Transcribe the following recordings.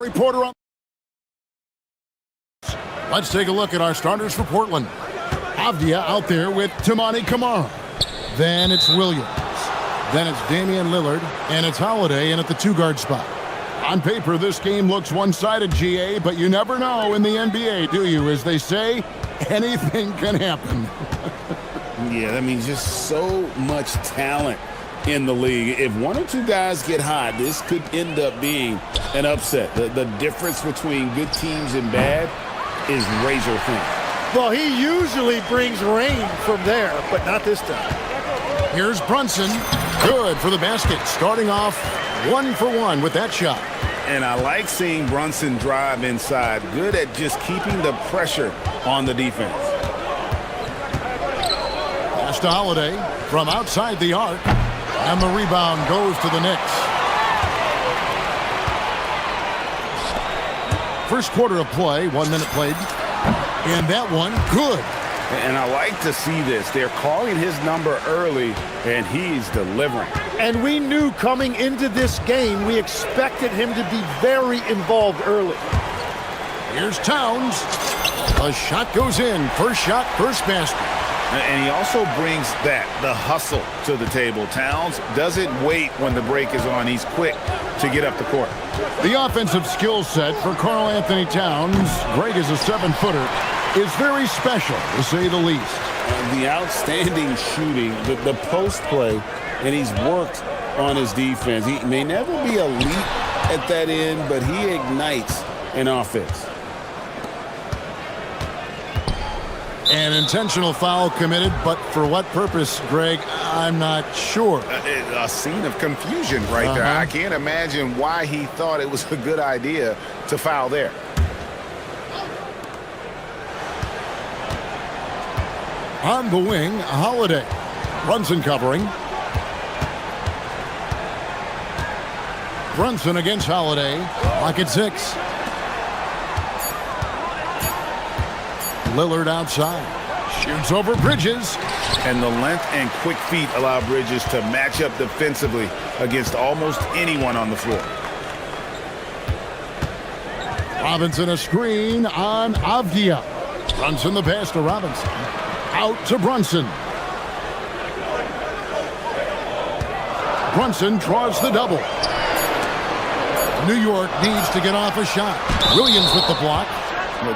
Reporter on. Let's take a look at our starters for Portland. Avdia out there with Tamani Kamara. Then it's Williams. Then it's Damian Lillard. And it's Holiday in at the two-guard spot. On paper, this game looks one-sided, GA, but you never know in the NBA, do you? As they say, anything can happen. Yeah, I mean, just so much talent in the league. If one or two guys get hot, this could end up being an upset. The difference between good teams and bad is razor thin. Well, he usually brings rain from there, but not this time. Here's Brunson. Good for the basket. Starting off 1 for 1 with that shot. And I like seeing Brunson drive inside. Good at just keeping the pressure on the defense. Pass to Holiday from outside the arc. And the rebound goes to the Knicks. First quarter of play, 1 minute played. And that one, good. And I like to see this. They're calling his number early, and he's delivering. And we knew coming into this game, we expected him to be very involved early. Here's Towns. A shot goes in. First shot, first basket. And he also brings the hustle to the table. Towns doesn't wait when the break is on. He's quick to get up the court. The offensive skill set for Karl Anthony Towns, Greg is a 7-footer, is very special, to say the least. The outstanding shooting, the post play, and he's worked on his defense. He may never be elite at that end, but he ignites an offense. An intentional foul committed, but for what purpose, Greg, I'm not sure. A scene of confusion right there. I can't imagine why he thought it was a good idea to foul there. On the wing, Holiday. Brunson covering. Brunson against Holiday. Pocket 6. Lillard outside. Shoots over Bridges. And the length and quick feet allow Bridges to match up defensively against almost anyone on the floor. Robinson a screen on Avdia. Brunson the pass to Robinson. Out to Brunson. Brunson draws the double. New York needs to get off a shot. Williams with the block.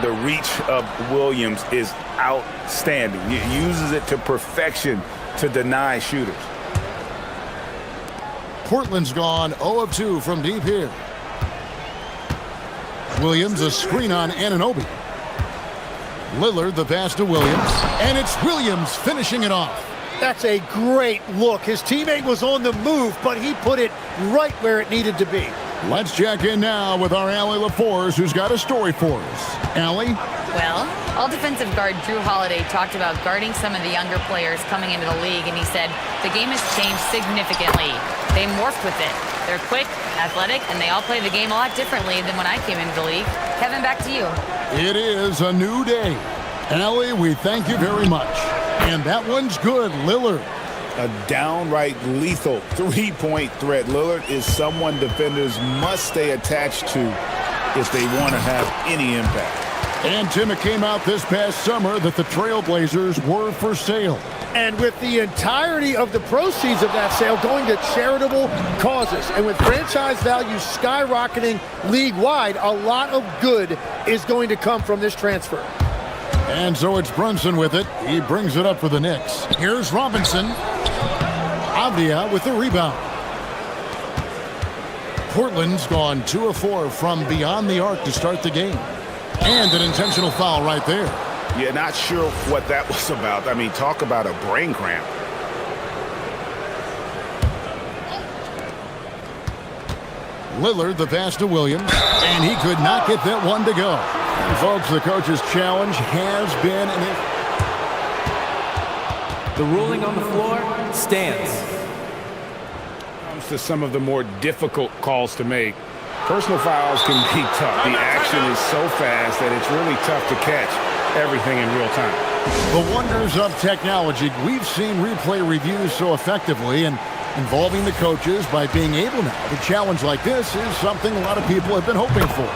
The reach of Williams is outstanding. He uses it to perfection to deny shooters. Portland's gone 0 of 2 from deep here. Williams a screen on Anunoby. Lillard the pass to Williams. And it's Williams finishing it off. That's a great look. His teammate was on the move, but he put it right where it needed to be. Let's check in now with our Allie LaForce, who's got a story for us. Allie? Well, all defensive guard Drew Holiday talked about guarding some of the younger players coming into the league, and he said the game has changed significantly. They morphed with it. They're quick, athletic, and they all play the game a lot differently than when I came into the league. Kevin, back to you. It is a new day. Allie, we thank you very much. And that one's good, Lillard. A downright lethal three-point threat. Lillard is someone defenders must stay attached to if they want to have any impact. And Tim, it came out this past summer that the Trailblazers were for sale. And with the entirety of the proceeds of that sale going to charitable causes, and with franchise value skyrocketing league-wide, a lot of good is going to come from this transfer. And so it's Brunson with it. He brings it up for the Knicks. Here's Robinson. Avdia with the rebound. Portland's gone 2 of 4 from beyond the arc to start the game. And an intentional foul right there. Yeah, not sure what that was about. I mean, talk about a brain cramp. Lillard the pass to Williams. And he could not get that one to go. And folks, the coach's challenge has been the ruling on the floor stands. Comes to some of the more difficult calls to make. Personal fouls can be tough. The action is so fast that it's really tough to catch everything in real time. The wonders of technology. We've seen replay reviews so effectively, and involving the coaches by being able now to challenge like this is something a lot of people have been hoping for.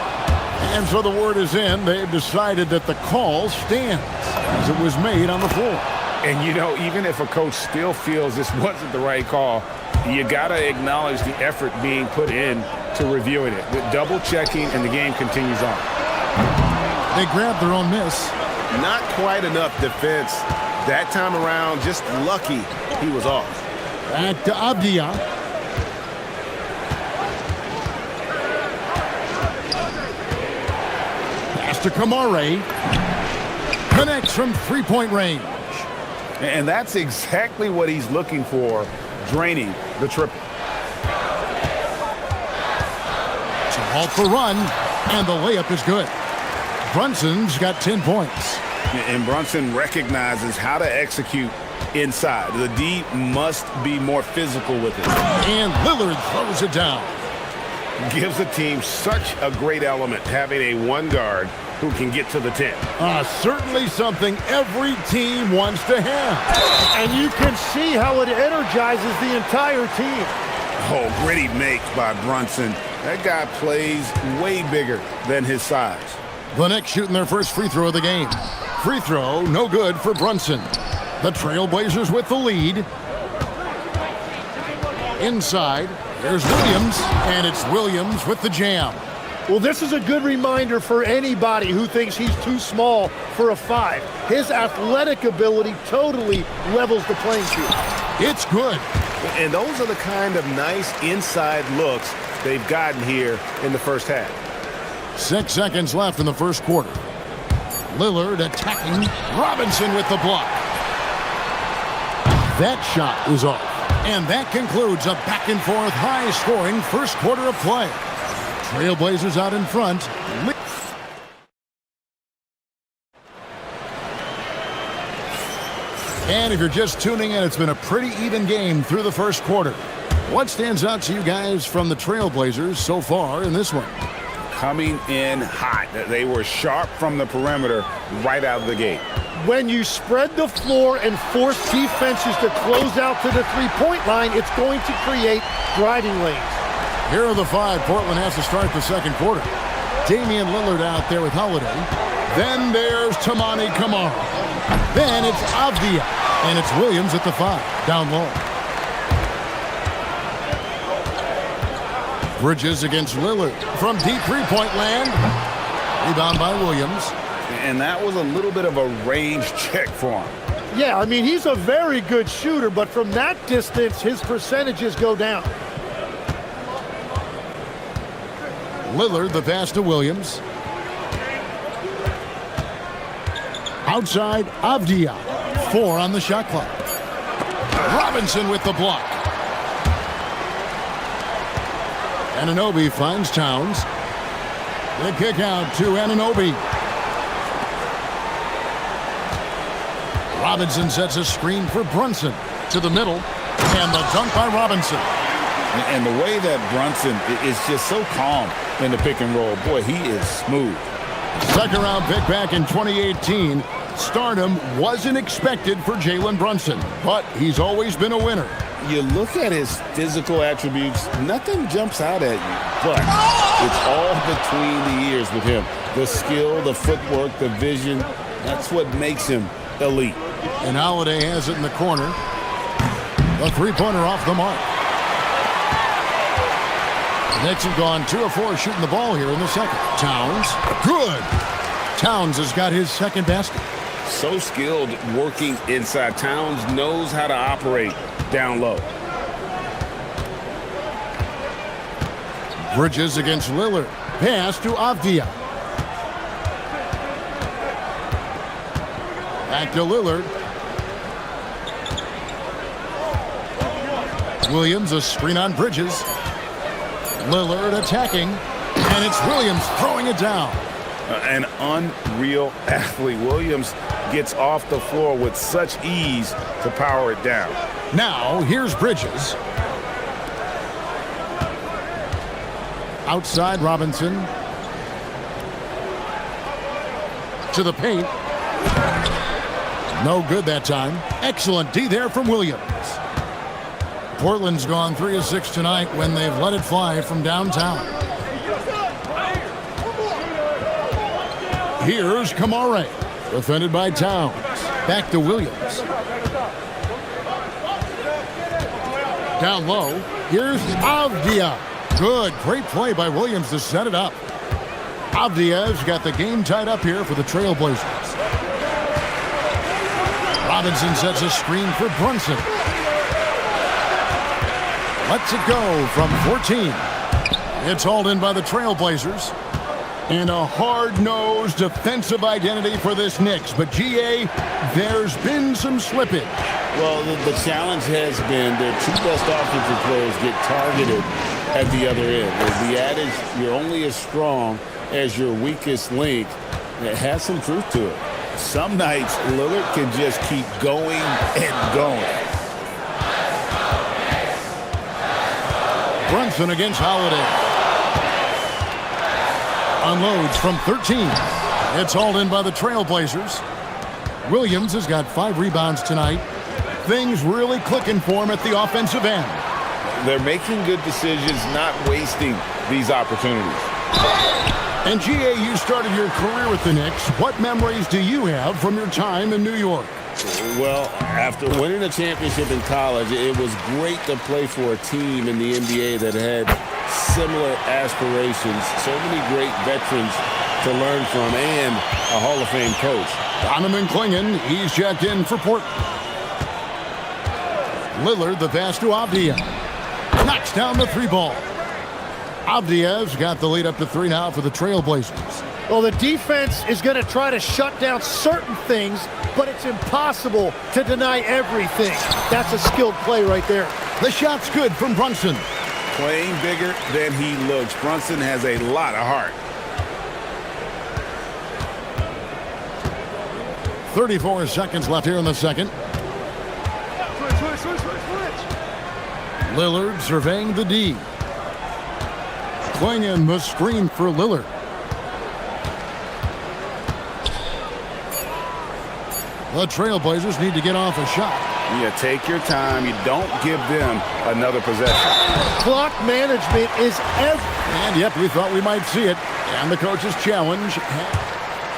And so the word is in. They've decided that the call stands as it was made on the floor. And, you know, even if a coach still feels this wasn't the right call, you got to acknowledge the effort being put in to reviewing it. With double checking, and the game continues on. They grabbed their own miss. Not quite enough defense. That time around, just lucky he was off. Back to Avdia. Pass to Kamare. Connects from three-point range. And that's exactly what he's looking for, draining the triple. To halt the run, and the layup is good. Brunson's got 10 points. And Brunson recognizes how to execute inside. The D must be more physical with it. And Lillard throws it down. Gives the team such a great element, having a one guard who can get to the 10. Certainly something every team wants to have. And you can see how it energizes the entire team. Oh, gritty make by Brunson. That guy plays way bigger than his size. The Knicks shooting their first free throw of the game. Free throw, no good for Brunson. The Trailblazers with the lead. Inside, there's Williams, and it's Williams with the jam. Well, this is a good reminder for anybody who thinks he's too small for a 5. His athletic ability totally levels the playing field. It's good. And those are the kind of nice inside looks they've gotten here in the first half. 6 seconds left in the first quarter. Lillard attacking. Robinson with the block. That shot is off. And that concludes a back-and-forth, high-scoring first quarter of play. Trailblazers out in front. And if you're just tuning in, it's been a pretty even game through the first quarter. What stands out to you guys from the Trailblazers so far in this one? Coming in hot. They were sharp from the perimeter right out of the gate. When you spread the floor and force defenses to close out to the three-point line, it's going to create driving lanes. Here are the 5 Portland has to start the second quarter. Damian Lillard out there with Holiday. Then there's Tamani Kamara. Then it's Avdia. And it's Williams at the 5, down low. Bridges against Lillard from deep three-point land. Rebound by Williams. And that was a little bit of a range check for him. Yeah, I mean, he's a very good shooter, but from that distance, his percentages go down. Lillard, the pass to Williams. Outside, Avdia. 4 on the shot clock. Robinson with the block. Anunoby finds Towns. The kick out to Anunoby. Robinson sets a screen for Brunson to the middle. And the dunk by Robinson. And the way that Brunson is just so calm in the pick and roll. Boy, he is smooth. Second round pick back in 2018. Stardom wasn't expected for Jalen Brunson, but he's always been a winner. You look at his physical attributes, nothing jumps out at you, but it's all between the ears with him. The skill, the footwork, the vision, that's what makes him elite. And Holiday has it in the corner. The three-pointer off the mark. The Knicks have gone 2 of 4 shooting the ball here in the second. Towns, good. Towns has got his second basket. So skilled working inside. Towns knows how to operate down low. Bridges against Lillard. Pass to Avdia. Back to Lillard. Williams, a screen on Bridges. Lillard attacking. And it's Williams throwing it down. An unreal athlete. Williams gets off the floor with such ease to power it down. Now, here's Bridges. Outside Robinson. To the paint. No good that time. Excellent D there from Williams. Portland's gone 3 of 6 tonight when they've let it fly from downtown. Here's Kamare, defended by Towns. Back to Williams. Down low, here's Avdia. Good, great play by Williams to set it up. Avdia's got the game tied up here for the Trailblazers. Robinson sets a screen for Brunson. Lets it go from 14. It's hauled in by the Trailblazers. And a hard-nosed defensive identity for this Knicks. But, GA, there's been some slippage. Well, the challenge has been their two best offensive players get targeted at the other end. The adage, you're only as strong as your weakest link, it has some truth to it. Some nights, Lillard can just keep going and going. Brunson against Holiday. Unloads from 13. It's hauled in by the Trailblazers. Williams has got 5 rebounds tonight. Things really clicking for him at the offensive end. They're making good decisions, not wasting these opportunities. And GA, you started your career with the Knicks. What memories do you have from your time in New York? Well, after winning a championship in college, it was great to play for a team in the NBA that had similar aspirations. So many great veterans to learn from and a Hall of Fame coach. Donovan Clingan, he's checked in for Portland. Lillard, the pass to Avdia. Knocks down the 3 ball. Avdia's got the lead up to 3 now for the Trailblazers. Well, the defense is going to try to shut down certain things, but it's impossible to deny everything. That's a skilled play right there. The shot's good from Brunson. Playing bigger than he looks. Brunson has a lot of heart. 34 seconds left here in the second. Lillard surveying the D. Clingan the screen for Lillard. The Trailblazers need to get off a shot. You take your time. You don't give them another possession. Clock management is everything. And yep, we thought we might see it. And the coach's challenge.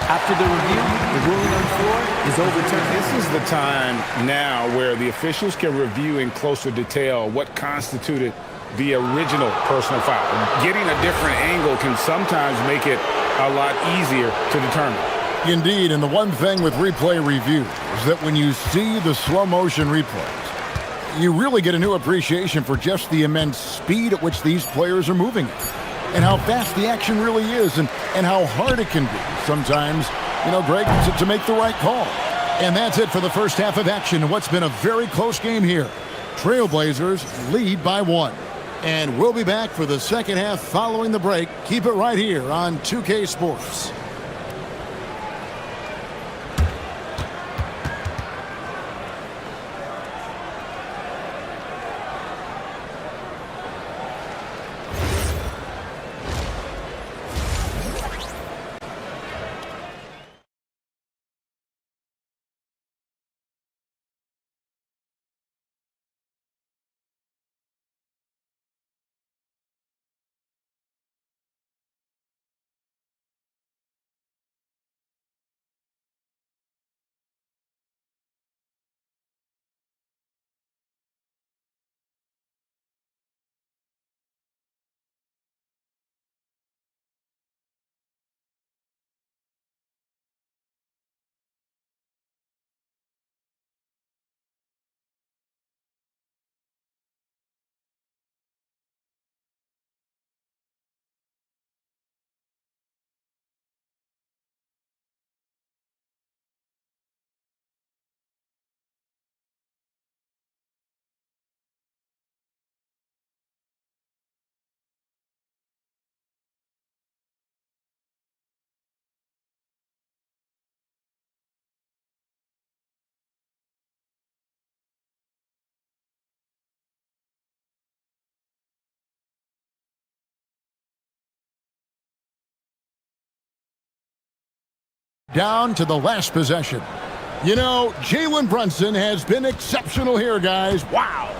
After the review, the ruling on the floor is overturned. This is the time now where the officials can review in closer detail what constituted the original personal foul. Getting a different angle can sometimes make it a lot easier to determine. Indeed, and the one thing with replay review is that when you see the slow motion replays, you really get a new appreciation for just the immense speed at which these players are moving and how fast the action really is and how hard it can be sometimes, Greg, to make the right call. And that's it for the first half of action in what's been a very close game here. Trailblazers lead by 1. And we'll be back for the second half following the break. Keep it right here on 2K Sports. Down to the last possession. Jalen Brunson has been exceptional here, guys. Wow.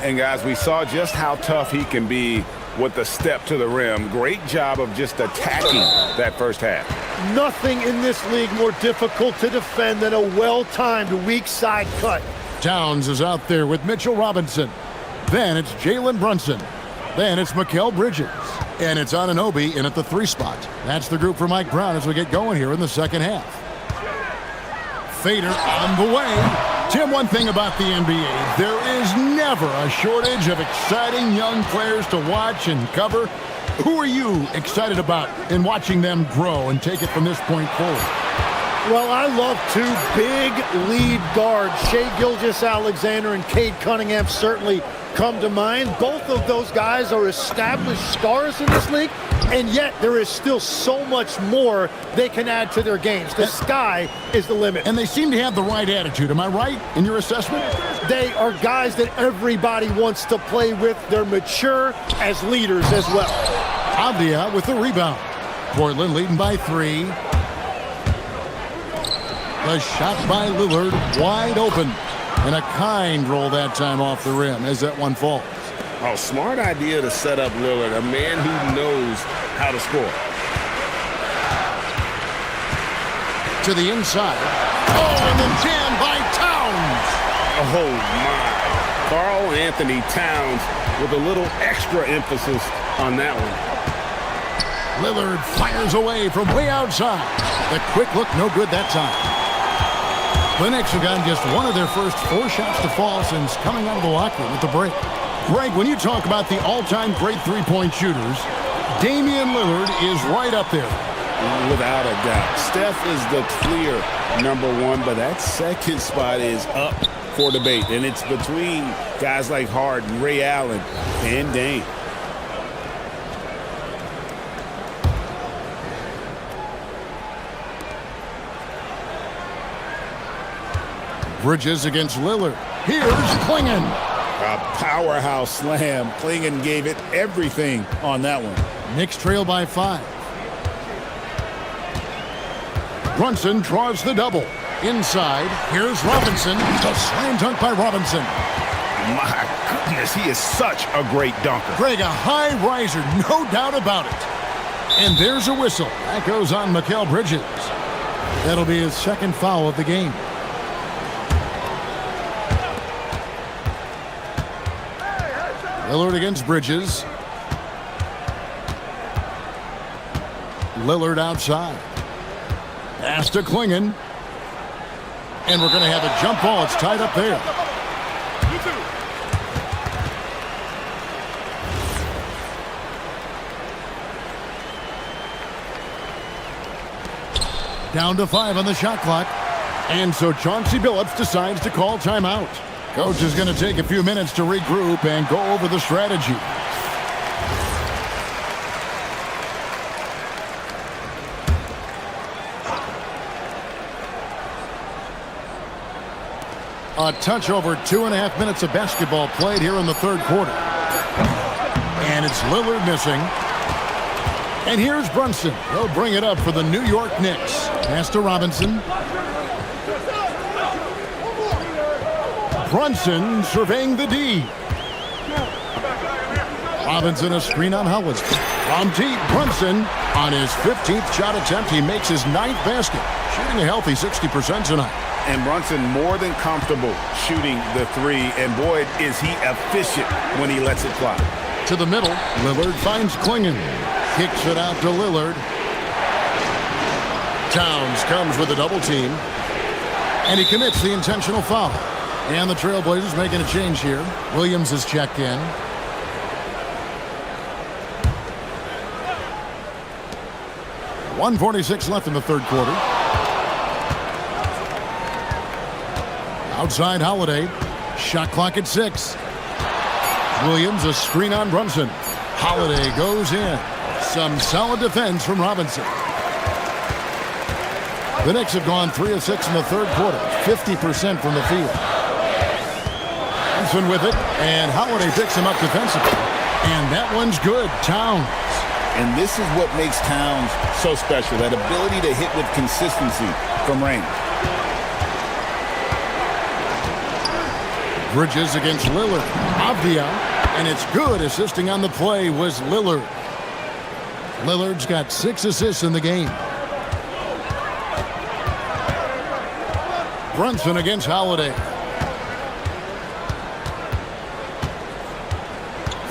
And guys, we saw just how tough he can be with the step to the rim. Great job of just attacking that first half. Nothing in this league more difficult to defend than a well-timed weak side cut. Towns is out there with Mitchell Robinson. Then it's Jalen Brunson. Then it's Mikal Bridges. And it's Anunoby in at the 3 spot. That's the group for Mike Brown as we get going here in the second half. Fader on the way. Tim, one thing about the NBA, there is never a shortage of exciting young players to watch and cover. Who are you excited about in watching them grow and take it from this point forward? Well, I love 2 big lead guards. Shai Gilgeous-Alexander and Cade Cunningham certainly come to mind. Both of those guys are established stars in this league, and yet there is still so much more they can add to their games. The sky is the limit. And they seem to have the right attitude. Am I right in your assessment? They are guys that everybody wants to play with. They're mature as leaders as well. Avdia with the rebound. Portland leading by 3. The shot by Lillard, wide open. And a kind roll that time off the rim as that one falls. Oh, smart idea to set up Lillard, a man who knows how to score. To the inside. Oh, and then jammed by Towns. Oh, my. Karl Anthony Towns with a little extra emphasis on that one. Lillard fires away from way outside. The quick look, no good that time. The Knicks have gotten just one of their first 4 shots to fall since coming out of the locker room at the break. Greg, when you talk about the all-time great three-point shooters, Damian Lillard is right up there. Without a doubt. Steph is the clear #1, but that second spot is up for debate. And it's between guys like Harden, Ray Allen, and Dame. Bridges against Lillard. Here's Klingon. A powerhouse slam. Klingon gave it everything on that one. Knicks trail by 5. Brunson draws the double. Inside, here's Robinson. The slam dunk by Robinson. My goodness, he is such a great dunker. Greg, a high riser, no doubt about it. And there's a whistle. That goes on Mikal Bridges. That'll be his second foul of the game. Lillard against Bridges. Lillard outside. Pass to Klingon. And we're going to have a jump ball. It's tied up there. Down to 5 on the shot clock. And so Chauncey Billups decides to call timeout. Coach is going to take a few minutes to regroup and go over the strategy. A touch over 2.5 minutes of basketball played here in the third quarter. And it's Lillard missing. And here's Brunson. He'll bring it up for the New York Knicks. Pass to Robinson. Brunson surveying the D. Robinson a screen on Howard. From deep, Brunson on his 15th shot attempt. He makes his 9th basket. Shooting a healthy 60% tonight. And Brunson more than comfortable shooting the 3. And boy, is he efficient when he lets it fly. To the middle, Lillard finds Klingon. Kicks it out to Lillard. Towns comes with a double team. And he commits the intentional foul. And the Trailblazers making a change here. Williams is checked in. .146 left in the third quarter. Outside Holiday. Shot clock at 6. Williams a screen on Brunson. Holiday goes in. Some solid defense from Robinson. The Knicks have gone 3 of 6 in the third quarter. 50% from the field. Brunson with it. And Holiday picks him up defensively. And that one's good. Towns. And this is what makes Towns so special. That ability to hit with consistency from range. Bridges against Lillard. Avdia, and it's good. Assisting on the play was Lillard. Lillard's got 6 assists in the game. Brunson against Holiday.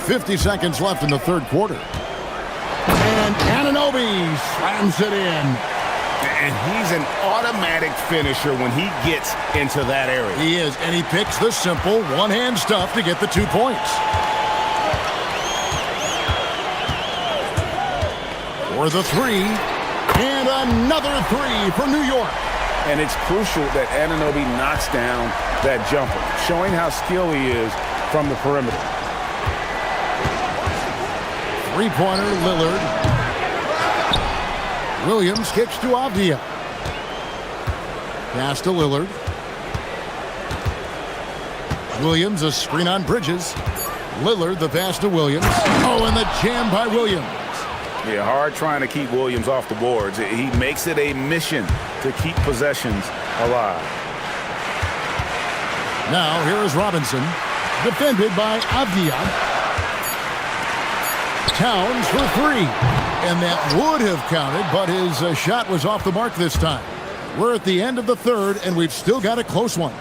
50 seconds left in the third quarter. And Anunoby slams it in. And he's an automatic finisher when he gets into that area. He is, and he picks the simple one-hand stuff to get the 2 points. For the 3, and another 3 for New York. And it's crucial that Anunoby knocks down that jumper, showing how skilled he is from the perimeter. Three-pointer, Lillard. Williams kicks to Avdia. Pass to Lillard. Williams, a screen on Bridges. Lillard, the pass to Williams. Oh, and the jam by Williams. Yeah, hard trying to keep Williams off the boards. He makes it a mission to keep possessions alive. Now, here is Robinson. Defended by Avdia. Towns for 3. And that would have counted, but his shot was off the mark this time. We're at the end of the third, and we've still got a close one.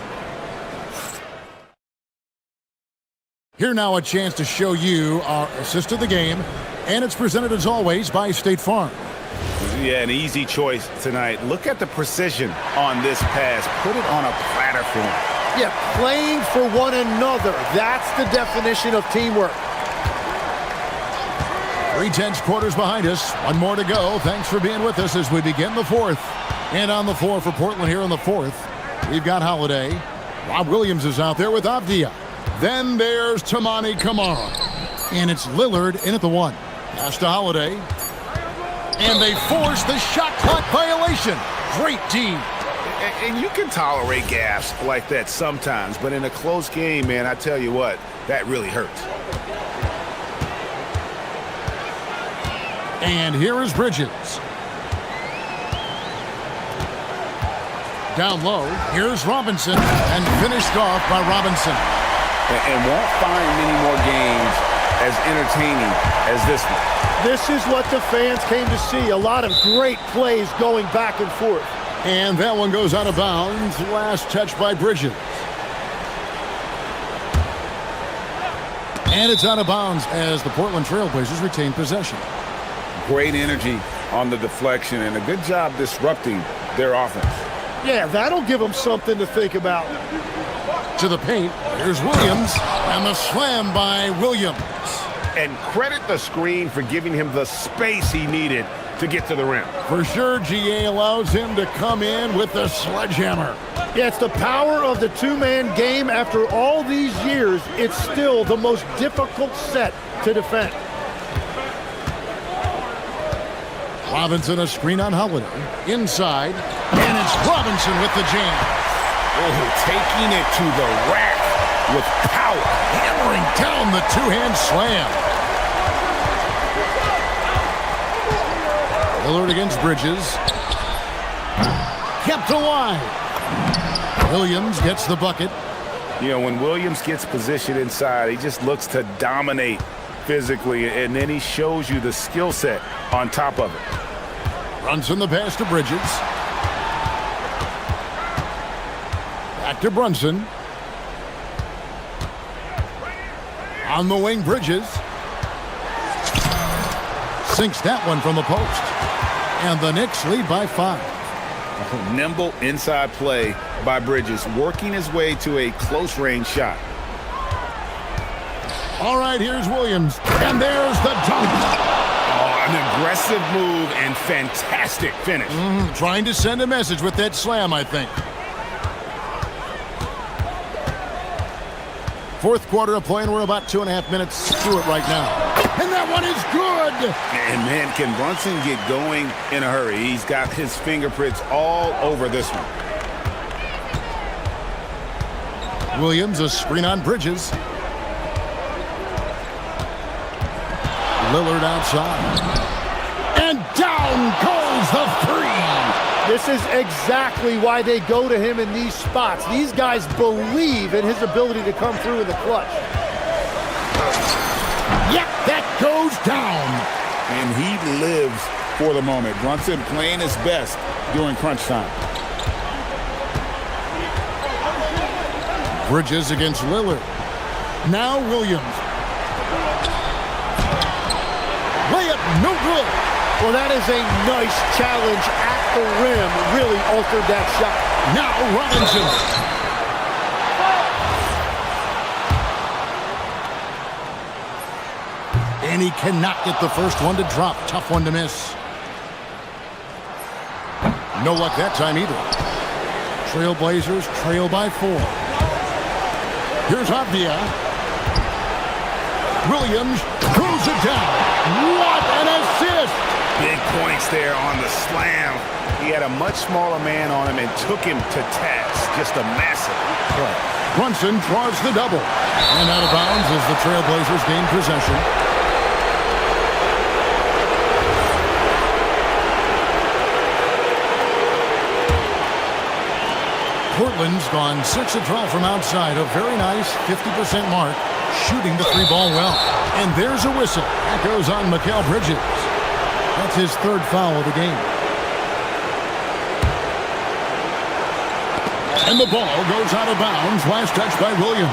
Here now a chance to show you our assist of the game, and it's presented as always by State Farm. Yeah, an easy choice tonight. Look at the precision on this pass. Put it on a platter for him. Yeah, playing for one another. That's the definition of teamwork. 3/10 quarters behind us. One more to go. Thanks for being with us as we begin the fourth. And on the floor for Portland here in the fourth, we've got Holiday. Rob Williams is out there with Avdia. Then there's Tamani Kamara. And it's Lillard in at the 1. Pass to Holiday. And they force the shot clock violation. Great D. And you can tolerate gaffes like that sometimes, but in a close game, man, I tell you what, that really hurts. And here is Bridges. Down low, here's Robinson, and finished off by Robinson. And won't find many more games as entertaining as this one. This is what the fans came to see. A lot of great plays going back and forth. And that one goes out of bounds. Last touch by Bridges. And it's out of bounds as the Portland Trailblazers retain possession. Great energy on the deflection and a good job disrupting their offense. Yeah, that'll give them something to think about. To the paint, here's Williams, and the slam by Williams. And credit the screen for giving him the space he needed to get to the rim. For sure, GA allows him to come in with the sledgehammer. Yeah, it's the power of the two-man game. After all these years, it's still the most difficult set to defend. Robinson, a screen on Holiday. Inside, and it's Robinson with the jam. Oh, taking it to the rack with power. Hammering down the two-hand slam. Lillard against Bridges. Kept alive. Williams gets the bucket. You know, when Williams gets positioned inside, he just looks to dominate physically, and then he shows you the skill set on top of it. Brunson the pass to Bridges. Back to Brunson. On the wing, Bridges. Sinks that one from the post. And the Knicks lead by 5. Nimble inside play by Bridges, working his way to a close-range shot. All right, here's Williams. And there's the dunk. Oh, an aggressive move and fantastic finish. Trying to send a message with that slam, I think. Fourth quarter of play, and we're about 2.5 minutes through it right now. And that one is good. And, man, can Brunson get going in a hurry? He's got his fingerprints all over this one. Williams, a screen on Bridges. Lillard outside. And down goes the three. This is exactly why they go to him in these spots. These guys believe in his ability to come through in the clutch. Yep, that goes down. And he lives for the moment. Brunson playing his best during crunch time. Bridges against Lillard. Now Williams. Layup, no good. Well, that is a nice challenge at the rim. Really altered that shot. Now Robinson. And he cannot get the first one to drop. Tough one to miss. No luck that time either. Trailblazers trail by 4. Here's Avdia. Williams throws it down. What an assist! Big points there on the slam. He had a much smaller man on him and took him to task. Just a massive play. Brunson draws the double. And out of bounds as the Trailblazers gain possession. Portland's gone 6 of 12 from outside. A very nice 50% mark, shooting the 3-ball well. And there's a whistle. That goes on Mikal Bridges. That's his 3rd foul of the game. And the ball goes out of bounds. Last touch by Williams.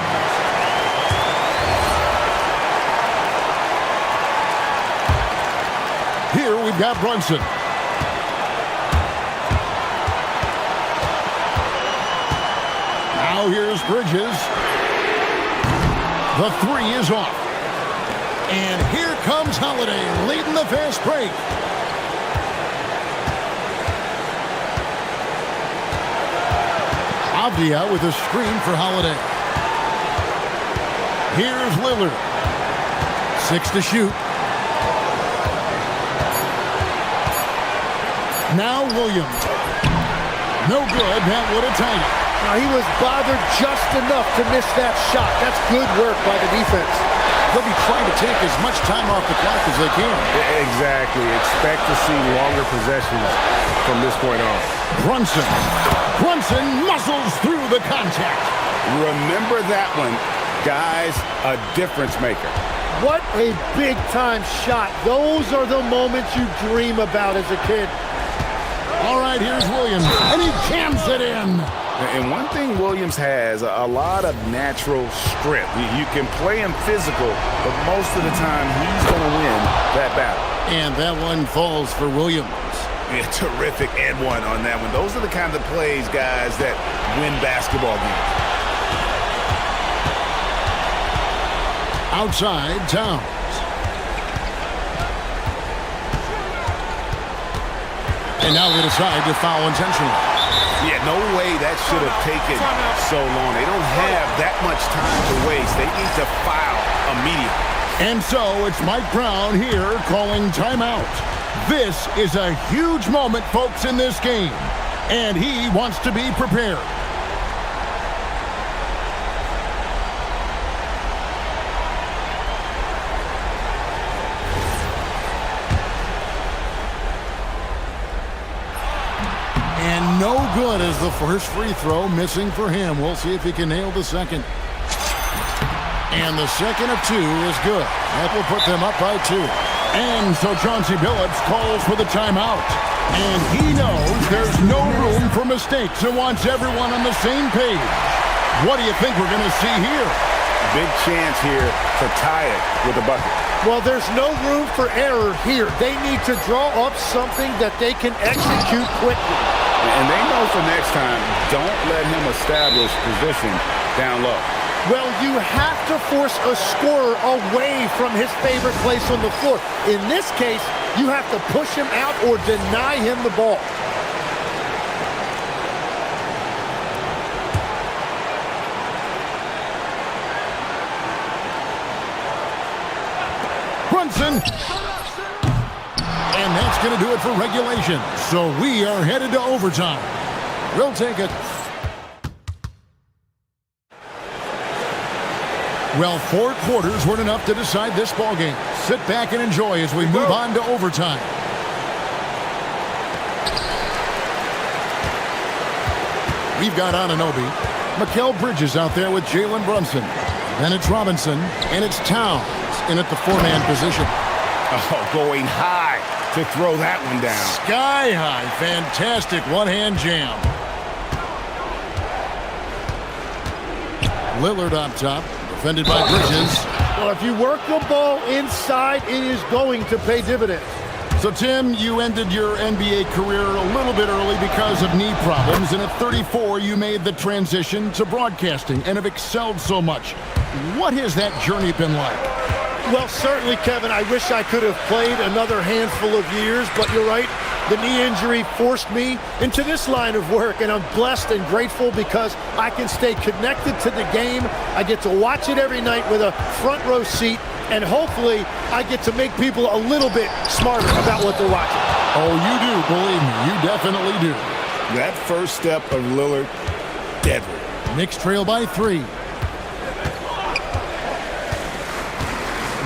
Here we've got Brunson. Now here's Bridges. The 3 is off. And here comes Holiday leading the fast break. Avdia with a screen for Holiday. Here's Lillard. 6 to shoot. Now Williams. No good. That would have tied it. Now, he was bothered just enough to miss that shot. That's good work by the defense. They'll be trying to take as much time off the clock as they can. Exactly. Expect to see longer possessions from this point on. Brunson. Brunson muscles through the contact. Remember that one. Guys, a difference maker. What a big-time shot. Those are the moments you dream about as a kid. All right, here's Williams, and he jams it in. And one thing Williams has, a lot of natural strength. You can play him physical, but most of the time he's going to win that battle. And that one falls for Williams. Yeah, terrific and one on that one. Those are the kinds of plays, guys, that win basketball games. Outside, Towns. And now they decide to foul intentionally. Yeah, no way that should have taken so long. They don't have that much time to waste. They need to foul immediately. And so it's Mike Brown here calling timeout. This is a huge moment, folks, in this game. And he wants to be prepared. No good as the first free throw, missing for him. We'll see if he can nail the second. And the second of 2 is good. That will put them up by 2. And so Chauncey Billups calls for the timeout. And he knows there's no room for mistakes and wants everyone on the same page. What do you think we're going to see here? Big chance here to tie it with a bucket. Well, there's no room for error here. They need to draw up something that they can execute quickly. And they know for next time, don't let him establish position down low. Well, you have to force a scorer away from his favorite place on the floor. In this case, you have to push him out or deny him the ball. Brunson. And that's going to do it for regulation. So we are headed to overtime. We'll take it. Well, 4 quarters weren't enough to decide this ballgame. Sit back and enjoy as we move on to overtime. We've got Anunoby. Mikal Bridges out there with Jalen Brunson. Then it's Robinson, and it's Towns in at the four-man position. Oh, going high to throw that one down. Sky high. Fantastic one-hand jam. Lillard on top, defended by Bridges. Well, if you work the ball inside, it is going to pay dividends. So, Tim, you ended your NBA career a little bit early because of knee problems, and at 34, you made the transition to broadcasting and have excelled so much. What has that journey been like? Well, certainly, Kevin, I wish I could have played another handful of years, but you're right. The knee injury forced me into this line of work, and I'm blessed and grateful because I can stay connected to the game. I get to watch it every night with a front row seat, and hopefully I get to make people a little bit smarter about what they're watching. Oh, you do, believe me. You definitely do. That first step of Lillard, deadly. Knicks trail by 3.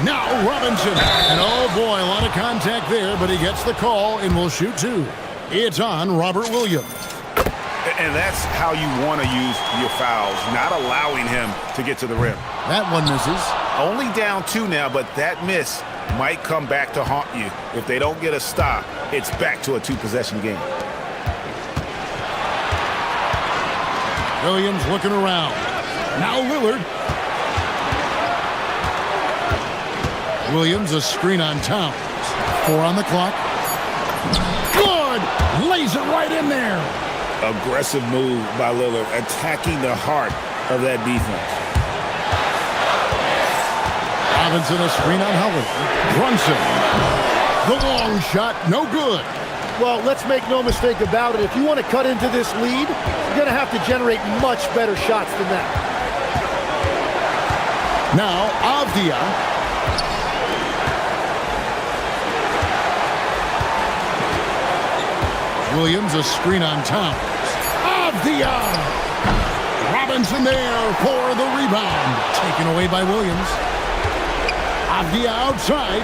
Now Robinson. And oh boy, a lot of contact there, but he gets the call and will shoot 2. It's on Robert Williams. And that's how you want to use your fouls, not allowing him to get to the rim. That one misses. Only down 2 now, but that miss might come back to haunt you. If they don't get a stop, it's back to a 2-possession game. Williams looking around. Now Lillard. Williams, a screen on Towns. 4 on the clock. Good! Lays it right in there. Aggressive move by Lillard, attacking the heart of that defense. Robinson, a screen on Howard. Brunson. The long shot, no good. Well, let's make no mistake about it. If you want to cut into this lead, you're going to have to generate much better shots than that. Now, Avdia. Williams, a screen on Towns. Avdia! Robinson there for the rebound. Taken away by Williams. Avdia outside.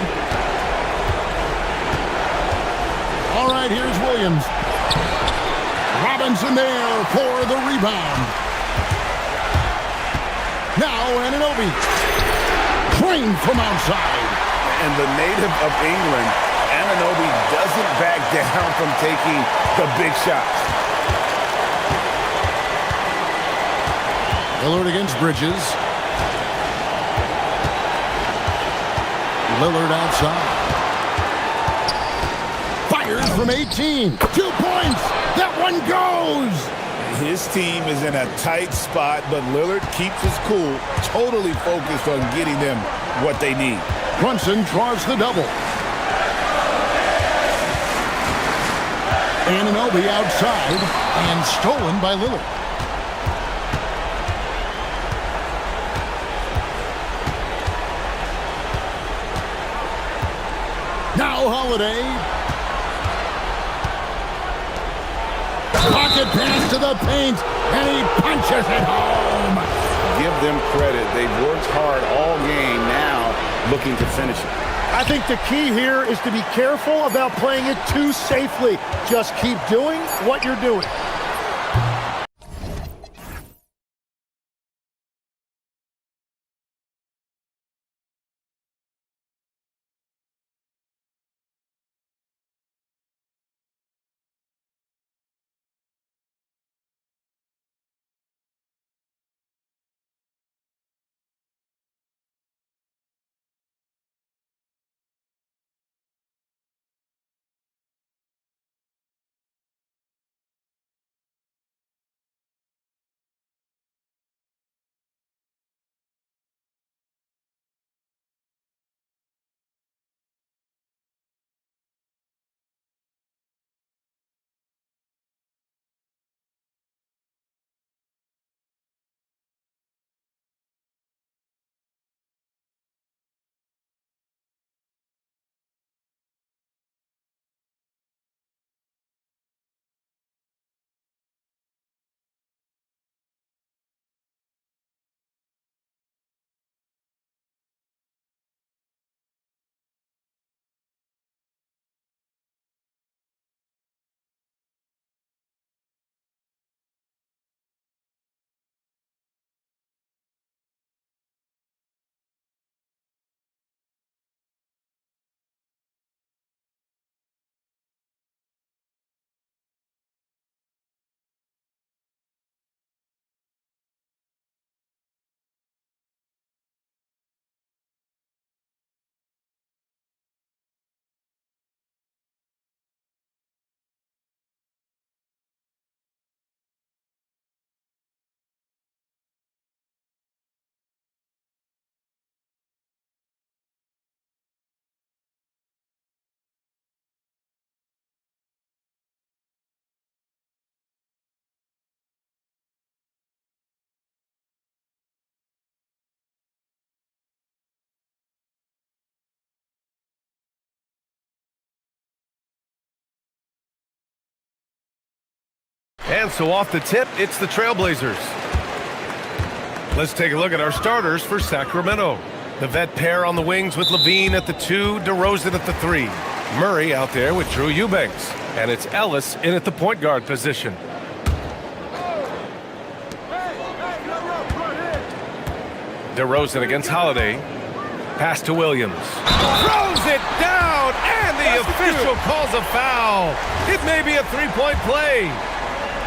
All right, here's Williams. Robinson there for the rebound. Now Anunoby. Trained from outside. And the native of England, Anunoby doesn't back down from taking the big shots. Lillard against Bridges. Lillard outside. Fires from 18. 2 points. That one goes. His team is in a tight spot, but Lillard keeps his cool, totally focused on getting them what they need. Brunson draws the double. Anunoby outside and stolen by Lillard. Now Holiday. Pocket pass to the paint, and he punches it home. Give them credit. They've worked hard all game, now looking to finish it. I think the key here is to be careful about playing it too safely. Just keep doing what you're doing. And so off the tip, it's the Trailblazers. Let's take a look at our starters for Sacramento. The vet pair on the wings with Levine at the 2, DeRozan at the 3. Murray out there with Drew Eubanks. And it's Ellis in at the point guard position. DeRozan against Holiday. Pass to Williams. Throws it down, and the official calls a foul. It may be a three-point play.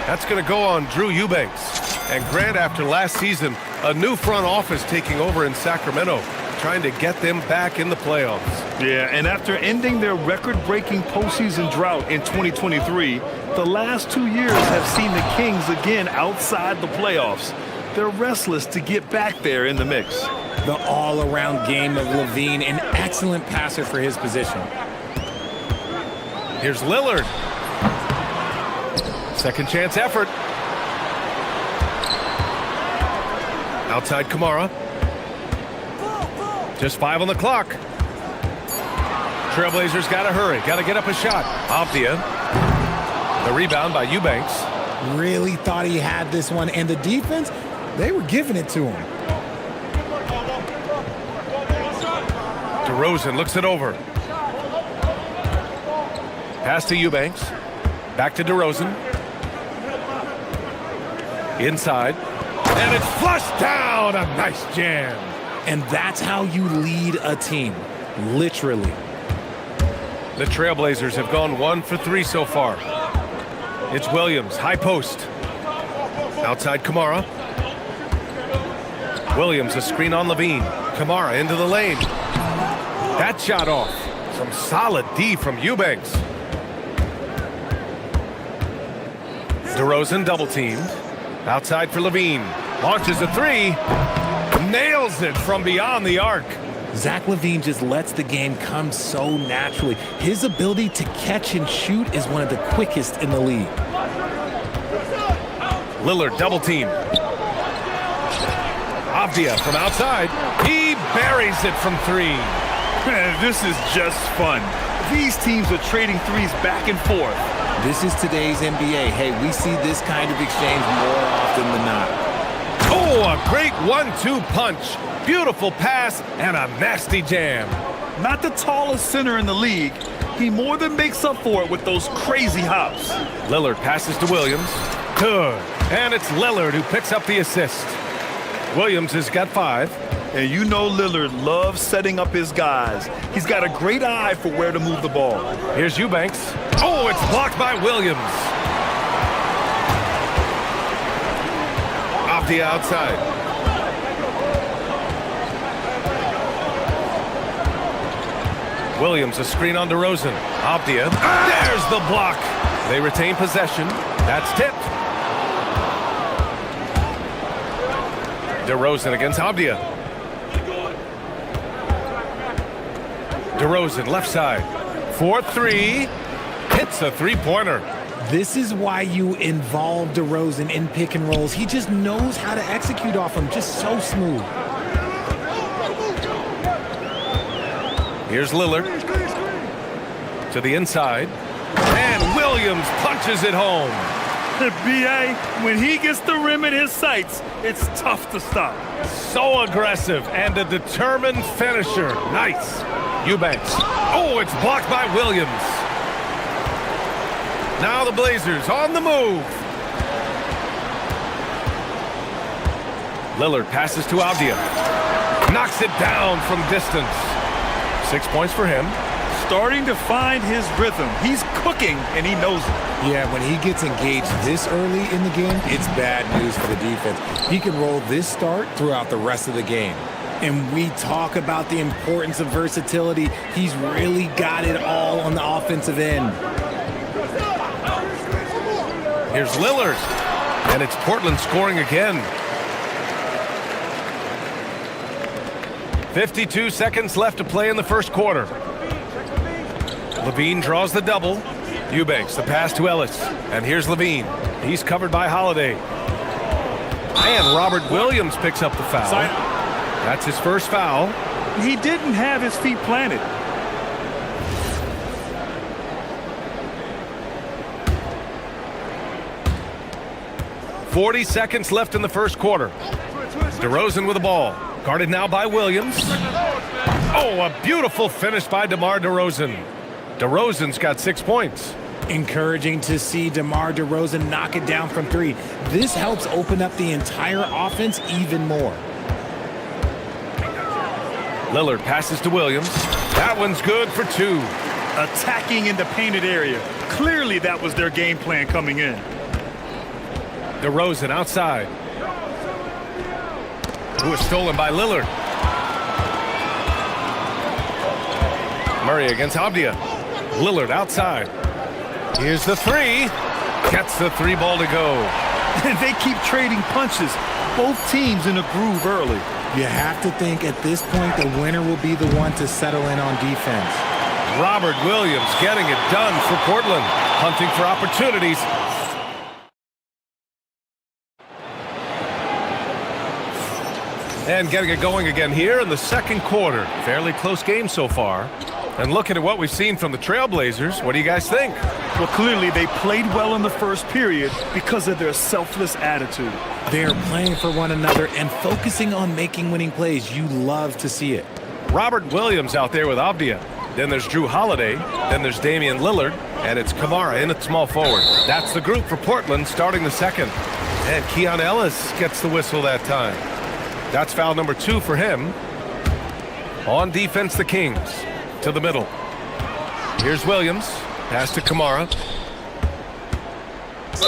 That's going to go on Drew Eubanks. And Grant, after last season, a new front office taking over in Sacramento, trying to get them back in the playoffs. Yeah, and after ending their record-breaking postseason drought in 2023, the last 2 years have seen the Kings again outside the playoffs. They're restless to get back there in the mix. The all-around game of Levine, an excellent passer for his position. Here's Lillard. Second chance effort. Outside Kamara. Just 5 on the clock. Trailblazers got to hurry. Got to get up a shot. Avdia. The rebound by Eubanks. Really thought he had this one. And the defense, they were giving it to him. DeRozan looks it over. Pass to Eubanks. Back to DeRozan. Inside. And it's flushed down. A nice jam. And that's how you lead a team. Literally. The Trailblazers have gone 1 for 3 so far. It's Williams, high post. Outside Kamara. Williams, a screen on Levine. Kamara into the lane. That shot off. Some solid D from Eubanks. DeRozan double teamed. Outside for Levine. Launches a 3. Nails it from beyond the arc. Zach LaVine just lets the game come so naturally. His ability to catch and shoot is one of the quickest in the league. Lillard double team. Avdia from outside. He buries it from 3. Man, this is just fun. These teams are trading threes back and forth. This is today's NBA. Hey, we see this kind of exchange more often than not. Oh, a great 1-2 punch. Beautiful pass and a nasty jam. Not the tallest center in the league. He more than makes up for it with those crazy hops. Lillard passes to Williams. Good. And it's Lillard who picks up the assist. Williams has got 5. And you know Lillard loves setting up his guys. He's got a great eye for where to move the ball. Here's Eubanks. Oh, it's blocked by Williams. Off the outside. Williams, a screen on DeRozan. Avdia. There's the block. They retain possession. That's tipped. DeRozan against Avdia. DeRozan, left side. 4-3. Hits a three-pointer. This is why you involve DeRozan in pick and rolls. He just knows how to execute off them. Just so smooth. Here's Lillard. To the inside. And Williams punches it home. B.A., when he gets the rim in his sights, it's tough to stop. So aggressive and a determined finisher. Nice. Eubanks. Oh, it's blocked by Williams. Now the Blazers on the move. Lillard passes to Avdia. Knocks it down from distance. 6 points for him. Starting to find his rhythm. He's cooking, and he knows it. Yeah, when he gets engaged this early in the game, it's bad news for the defense. He can roll this start throughout the rest of the game. And we talk about the importance of versatility. He's really got it all on the offensive end. Here's Lillard. And it's Portland scoring again. 52 seconds left to play in the first quarter. Levine draws the double. Eubanks, the pass to Ellis. And here's Levine. He's covered by Holiday. And Robert Williams picks up the foul. That's his first foul. He didn't have his feet planted. 40 seconds left in the first quarter. DeRozan with the ball. Guarded now by Williams. Oh, a beautiful finish by DeMar DeRozan. DeRozan's got 6 points. Encouraging to see DeMar DeRozan knock it down from three. This helps open up the entire offense even more. Lillard passes to Williams. That one's good for 2. Attacking in the painted area. Clearly that was their game plan coming in. DeRozan outside. Who was stolen by Lillard. Murray against Abdia. Lillard outside. Here's the three. Gets the three ball to go. And they keep trading punches. Both teams in a groove early. You have to think at this point the winner will be the one to settle in on defense. Robert Williams getting it done for Portland. Hunting for opportunities. And getting it going again here in the second quarter. Fairly close game so far. And looking at what we've seen from the Trailblazers, what do you guys think? Well, clearly they played well in the first period because of their selfless attitude. They're playing for one another and focusing on making winning plays. You love to see it. Robert Williams out there with Abdia. Then there's Drew Holiday. Then there's Damian Lillard. And it's Kamara in at small forward. That's the group for Portland starting the second. And Keon Ellis gets the whistle that time. That's foul number 2 for him. On defense, the Kings. To the middle. Here's Williams. Pass to Kamara.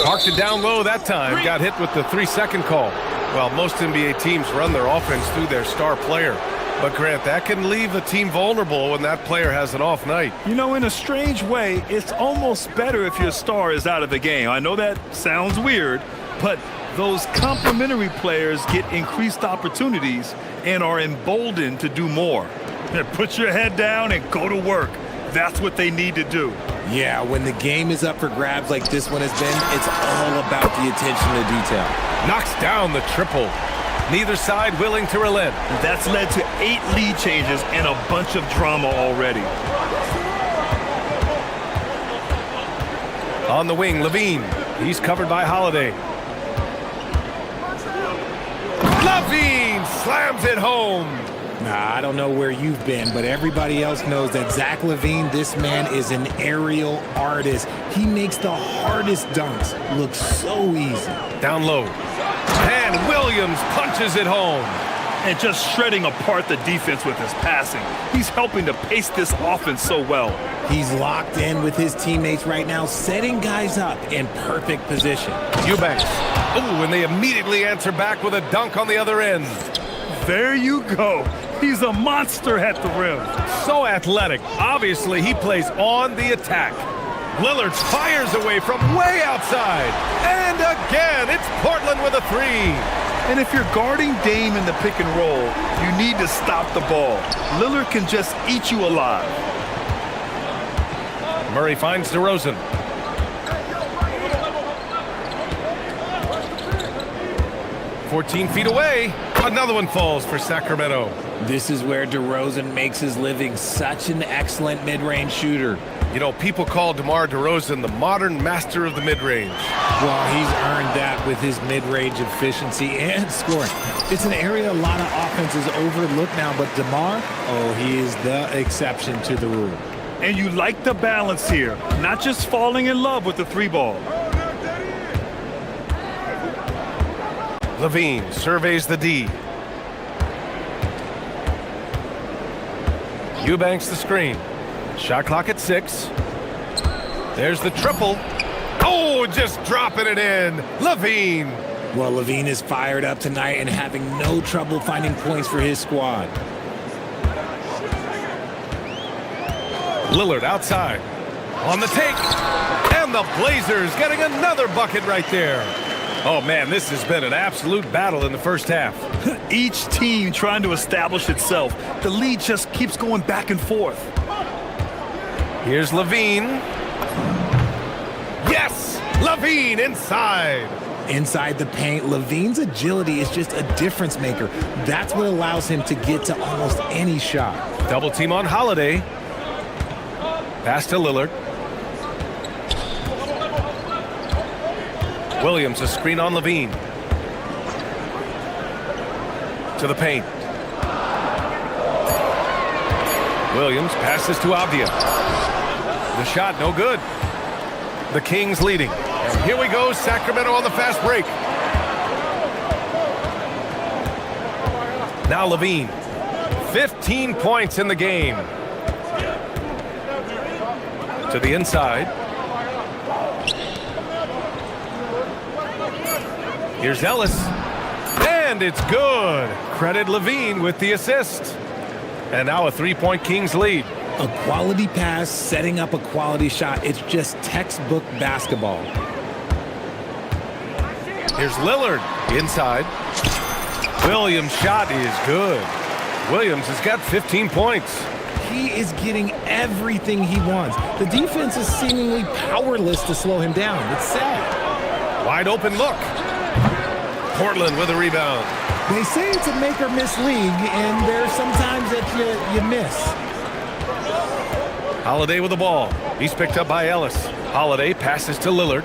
Parked it down low that time. Got hit with the 3-second call. Well, most NBA teams run their offense through their star player. But Grant, that can leave a team vulnerable when that player has an off night. You know, in a strange way, it's almost better if your star is out of the game. I know that sounds weird, but those complementary players get increased opportunities and are emboldened to do more. Put your head down and go to work. That's what they need to do. Yeah, when the game is up for grabs like this one has been, it's all about the attention to detail. Knocks down the triple. Neither side willing to relent. That's led to 8 lead changes and a bunch of drama already. On the wing, Levine. He's covered by Holiday. Levine slams it home. Nah, I don't know where you've been, but everybody else knows that Zach LaVine, this man is an aerial artist. He makes the hardest dunks look so easy. Down low. And Williams punches it home. And just shredding apart the defense with his passing. He's helping to pace this offense so well. He's locked in with his teammates right now, setting guys up in perfect position. Eubanks. Oh, and they immediately answer back with a dunk on the other end. There you go. He's a monster at the rim. So athletic. Obviously, he plays on the attack. Lillard fires away from way outside. And again, it's Portland with a 3. And if you're guarding Dame in the pick and roll, you need to stop the ball. Lillard can just eat you alive. Murray finds DeRozan. "14 feet away. Another one falls for Sacramento." This is where DeRozan makes his living, such an excellent mid-range shooter. You know, people call DeMar DeRozan the modern master of the mid-range. Well, he's earned that with his mid-range efficiency and scoring. It's an area a lot of offenses overlook now, but DeMar, oh, he is the exception to the rule. And you like the balance here, not just falling in love with the 3 ball. Levine surveys the D. Eubanks the screen. Shot clock at 6. There's the triple. Oh, just dropping it in. Levine. Well, Levine is fired up tonight and having no trouble finding points for his squad. Lillard outside. On the take. And the Blazers getting another bucket right there. Oh, man, this has been an absolute battle in the first half. Each team trying to establish itself. The lead just keeps going back and forth. Here's Levine. Yes! Levine inside. Inside the paint, Levine's agility is just a difference maker. That's what allows him to get to almost any shot. Double team on Holiday. Pass to Lillard. Williams, a screen on Levine. To the paint. Williams passes to Avdia. The shot, no good. The Kings leading. And here we go, Sacramento on the fast break. Now Levine. 15 points in the game. To the inside. Here's Ellis. And it's good. Credit Levine with the assist. And now a three-point Kings lead. A quality pass, setting up a quality shot. It's just textbook basketball. Here's Lillard inside. Williams' shot is good. Williams has got 15 points. He is getting everything he wants. The defense is seemingly powerless to slow him down. It's sad. Wide open look. Portland with a rebound. They say it's a make or miss league, and there's sometimes that you miss. Holiday with the ball. He's picked up by Ellis. Holiday passes to Lillard.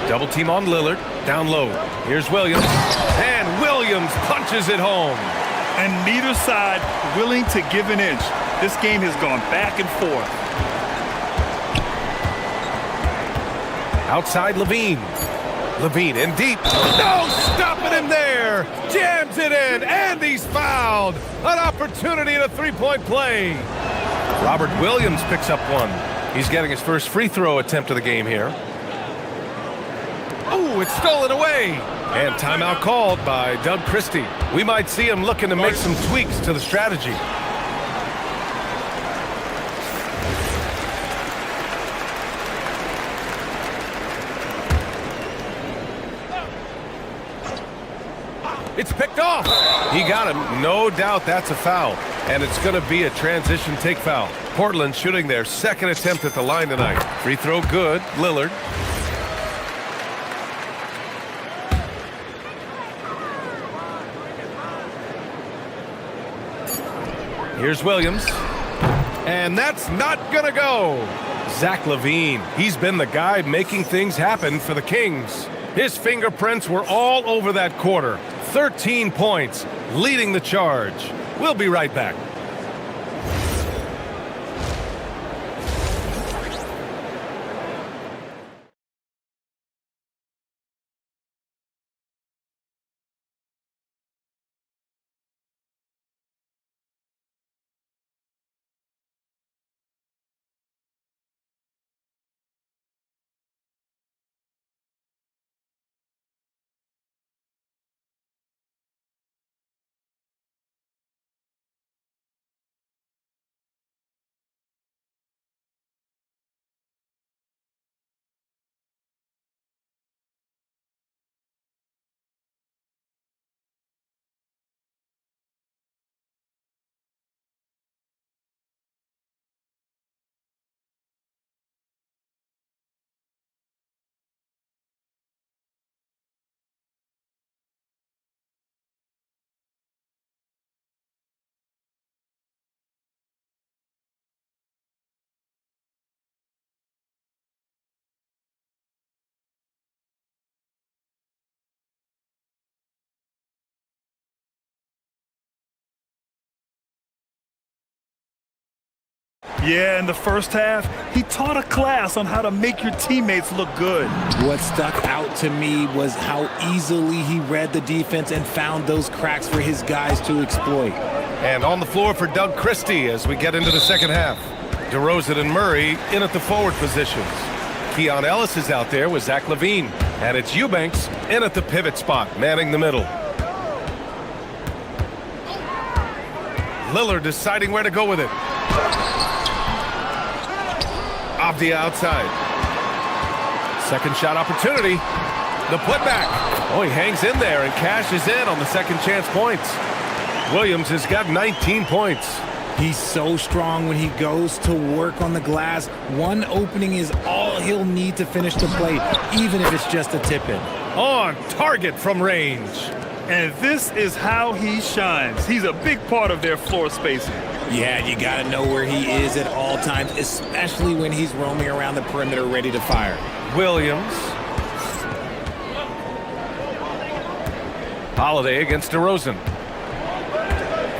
Double team on Lillard. Down low. Here's Williams. And Williams punches it home. And neither side willing to give an inch. This game has gone back and forth. Outside Levine. Levine in deep. No stopping him there. Jams it in, and he's fouled. An opportunity in a three-point play. Robert Williams picks up one. He's getting his first free throw attempt of the game here. Oh, it's stolen away. And timeout called by Doug Christie. We might see him looking to make some tweaks to the strategy. It's picked off. He got him. No doubt that's a foul. And it's going to be a transition take foul. Portland shooting their second attempt at the line tonight. Free throw good. Lillard. Here's Williams. And that's not going to go. Zach LaVine. He's been the guy making things happen for the Kings. His fingerprints were all over that quarter. 13 points, leading the charge. We'll be right back. Yeah, in the first half, he taught a class on how to make your teammates look good. What stuck out to me was how easily he read the defense and found those cracks for his guys to exploit. And on the floor for Doug Christie as we get into the second half. DeRozan and Murray in at the forward positions. Keon Ellis is out there with Zach LaVine. And it's Eubanks in at the pivot spot, manning the middle. Lillard deciding where to go with it. Avdia outside. Second shot opportunity. The putback. Oh, he hangs in there and cashes in on the second chance points. Williams has got 19 points. He's so strong when he goes to work on the glass. One opening is all he'll need to finish the play, even if it's just a tip-in. On target from range. And this is how he shines. He's a big part of their floor spacing. Yeah, you got to know where he is at all times, especially when he's roaming around the perimeter ready to fire. Williams. Holiday against DeRozan.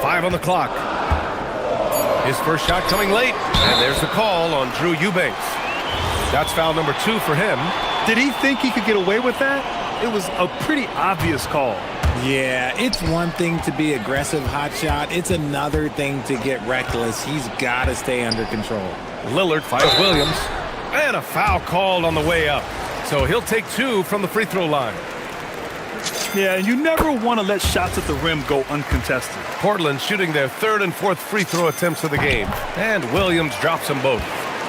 5 on the clock. His first shot coming late, and there's the call on Drew Eubanks. That's foul number 2 for him. Did he think he could get away with that? It was a pretty obvious call. Yeah, it's one thing to be aggressive hotshot. It's another thing to get reckless. He's got to stay under control. Lillard finds Williams, and a foul called on the way up. So he'll take 2 from the free throw line. Yeah, you never want to let shots at the rim go uncontested. Portland shooting their 3rd and 4th free throw attempts of the game, and Williams drops them both.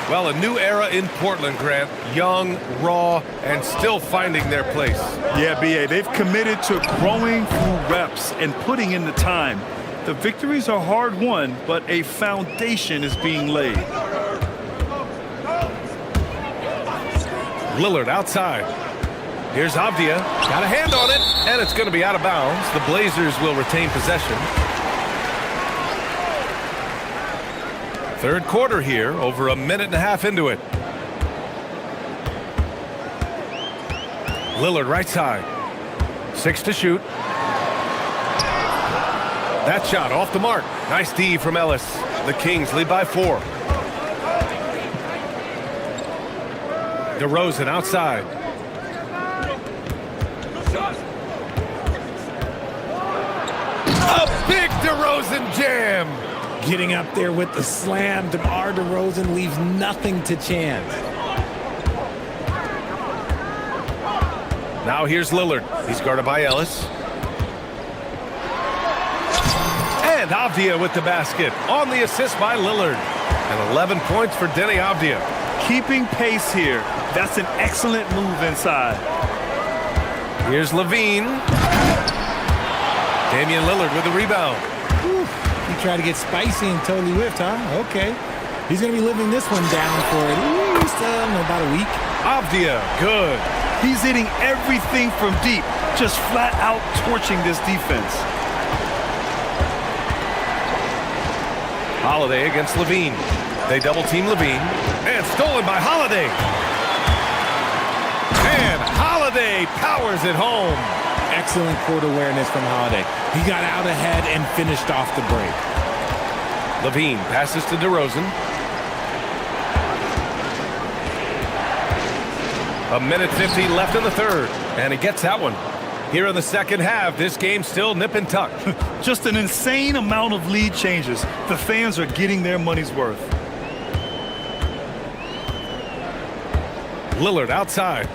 Well, a new era in Portland, Grant. Young, raw, and still finding their place. Yeah, B.A., they've committed to growing through reps and putting in the time. The victories are hard won, but a foundation is being laid. Lillard outside. Here's Avdia. Got a hand on it, and it's going to be out of bounds. The Blazers will retain possession. Third quarter here, over a minute and a half into it. Lillard right side. 6 to shoot. That shot off the mark. Nice D from Ellis. The Kings lead by 4. DeRozan outside. A big DeRozan jam. Getting up there with the slam, DeMar DeRozan leaves nothing to chance. Now here's Lillard. He's guarded by Ellis. And Avdia with the basket on the assist by Lillard. And 11 points for Denny Avdia. Keeping pace here. That's an excellent move inside. Here's Levine. Damian Lillard with the rebound. Whew. He tried to get spicy and totally whiffed, huh? Okay. He's going to be living this one down for at least about a week. Avdia, good. He's hitting everything from deep, just flat out torching this defense. Holiday against Levine. They double team Levine. And stolen by Holiday. And Holiday powers it home. Excellent court awareness from Holiday. He got out ahead and finished off the break. Levine passes to DeRozan. A minute 50 left in the third. And he gets that one. Here in the second half, this game still nip and tuck. Just an insane amount of lead changes. The fans are getting their money's worth. Lillard outside.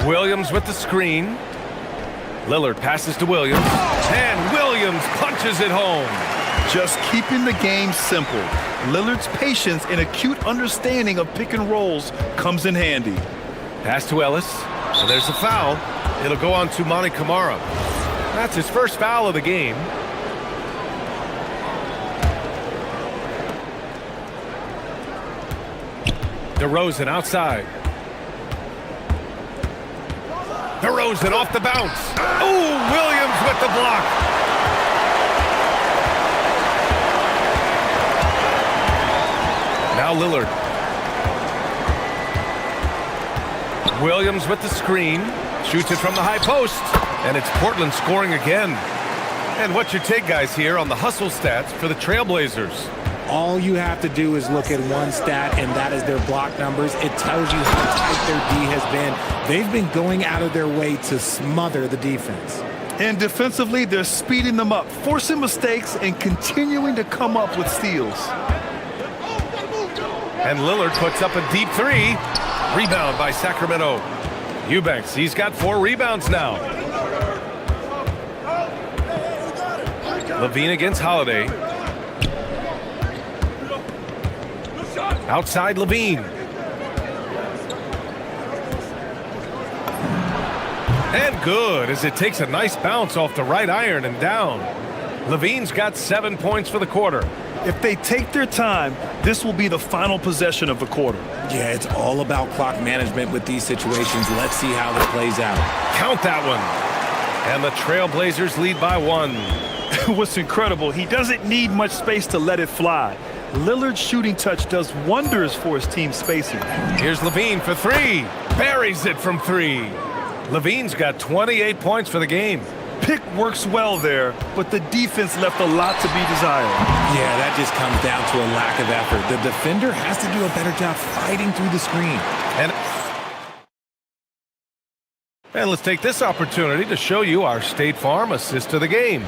Williams with the screen. Lillard passes to Williams. And Williams punches it home. Just keeping the game simple. Lillard's patience and acute understanding of pick and rolls comes in handy. Pass to Ellis. And there's a foul. It'll go on to Monty Kamara. That's his first foul of the game. DeRozan outside. DeRozan off the bounce. Oh, Williams with the block. Now Lillard. Williams with the screen. Shoots it from the high post. And it's Portland scoring again. And what's your take, guys, here on the hustle stats for the Trailblazers? All you have to do is look at one stat, and that is their block numbers. It tells you how tight their D has been. They've been going out of their way to smother the defense. And defensively, they're speeding them up, forcing mistakes, and continuing to come up with steals. And Lillard puts up a deep 3. Rebound by Sacramento. Eubanks, he's got 4 rebounds now. Levine against Holiday. Outside Levine. And good, as it takes a nice bounce off the right iron and down. Levine's got 7 points for the quarter. If they take their time, this will be the final possession of the quarter. Yeah, it's all about clock management with these situations. Let's see how this plays out. Count that one. And the Trailblazers lead by 1. What's incredible, he doesn't need much space to let it fly. Lillard's shooting touch does wonders for his team's spacing. Here's Levine for three. Buries it from three. Levine's got 28 points for the game. Pick works well there, but the defense left a lot to be desired. Yeah, that just comes down to a lack of effort. The defender has to do a better job fighting through the screen. And let's take this opportunity to show you our State Farm assist to the game.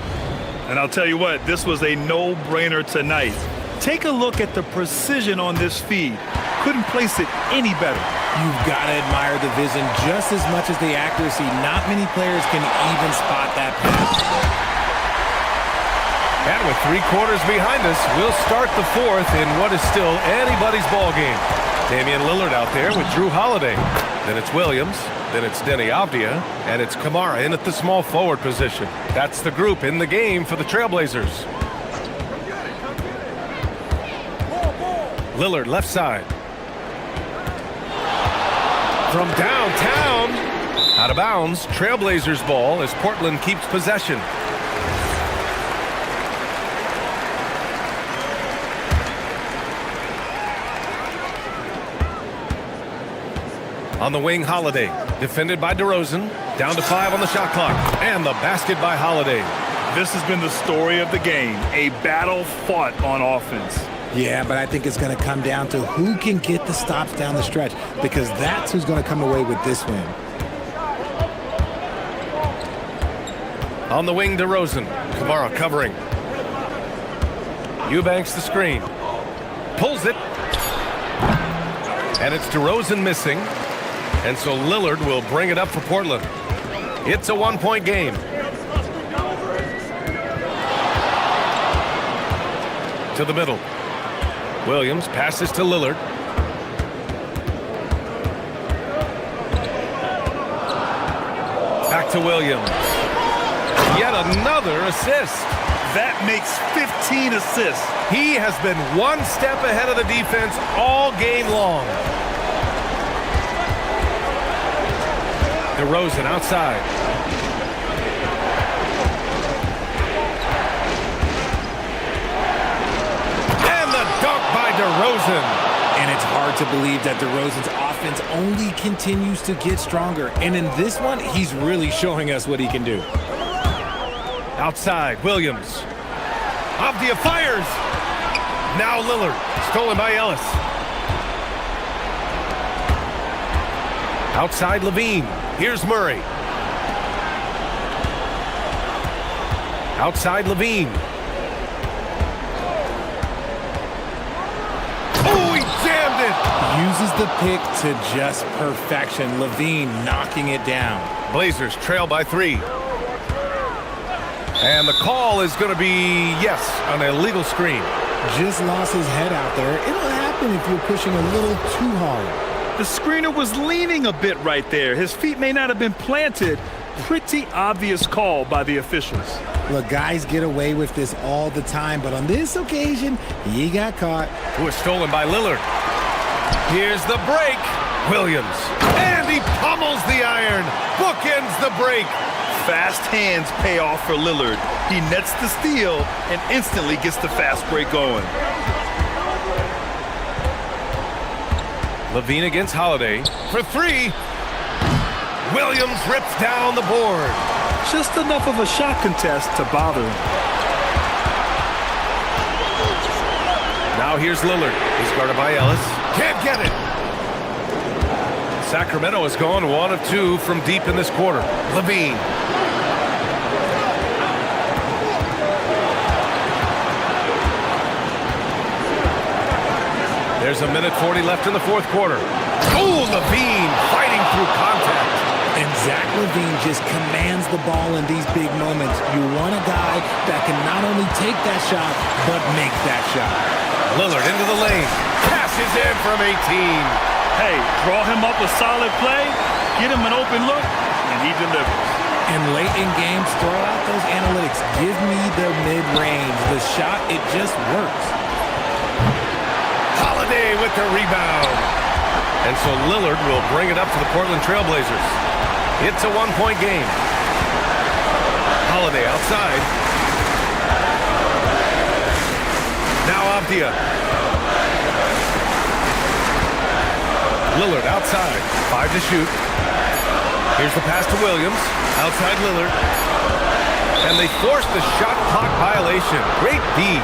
And I'll tell you what, this was a no-brainer tonight. Take a look at the precision on this feed. Couldn't place it any better. You've got to admire the vision just as much as the accuracy. Not many players can even spot that pass. And with 3 quarters behind us, we'll start the fourth in what is still anybody's ball game. Damian Lillard out there with Drew Holiday. Then it's Williams. Then it's Denny Avdia. And it's Kamara in at the small forward position. That's the group in the game for the Trailblazers. Lillard left side. From downtown. Out of bounds. Trailblazers ball as Portland keeps possession. On the wing, Holiday. Defended by DeRozan. Down to 5 on the shot clock. And the basket by Holiday. This has been the story of the game. A battle fought on offense. Yeah, but I think it's going to come down to who can get the stops down the stretch, because that's who's going to come away with this win. On the wing, DeRozan. Kamara covering. Eubanks the screen. Pulls it. And it's DeRozan missing. And so Lillard will bring it up for Portland. It's a 1-point game. To the middle. Williams passes to Lillard. Back to Williams. Yet another assist. That makes 15 assists. He has been one step ahead of the defense all game long. DeRozan outside. And the dunk by DeRozan. And it's hard to believe that DeRozan's offense only continues to get stronger. And in this one, he's really showing us what he can do. Outside, Williams. Avdia fires. Now Lillard. Stolen by Ellis. Outside, Levine. Here's Murray. Outside, Levine. Oh, he jammed it. Uses the pick to just perfection. Levine knocking it down. Blazers trail by 3. And the call is going to be, yes, an illegal screen. Just lost his head out there. It'll happen if you're pushing a little too hard. The screener was leaning a bit right there. His feet may not have been planted. Pretty obvious call by the officials. Look, guys get away with this all the time, but on this occasion, he got caught. It was stolen by Lillard. Here's the break. Williams. And he pummels the iron. Bookends the break. Fast hands pay off for Lillard. He nets the steal and instantly gets the fast break going. Levine against Holiday for 3. Williams rips down the board. Just enough of a shot contest to bother him. Now here's Lillard. He's guarded by Ellis. Can't get it. Sacramento has gone 1 of 2 from deep in this quarter. Levine. There's a minute 40 left in the fourth quarter. Oh, Levine fighting through contact. And Zach LaVine just commands the ball in these big moments. You want a guy that can not only take that shot, but make that shot. Lillard into the lane. Passes in from 18. Hey, draw him up a solid play, get him an open look, and he delivers. And late in games, throw out those analytics. Give me the mid-range. The shot, it just works. Holiday with the rebound. And so Lillard will bring it up to the Portland Trailblazers. It's a 1-point game. Holiday outside. Avdia. Lillard outside. 5 to shoot. Here's the pass to Williams. Outside Lillard. And they forced the shot clock violation. Great D.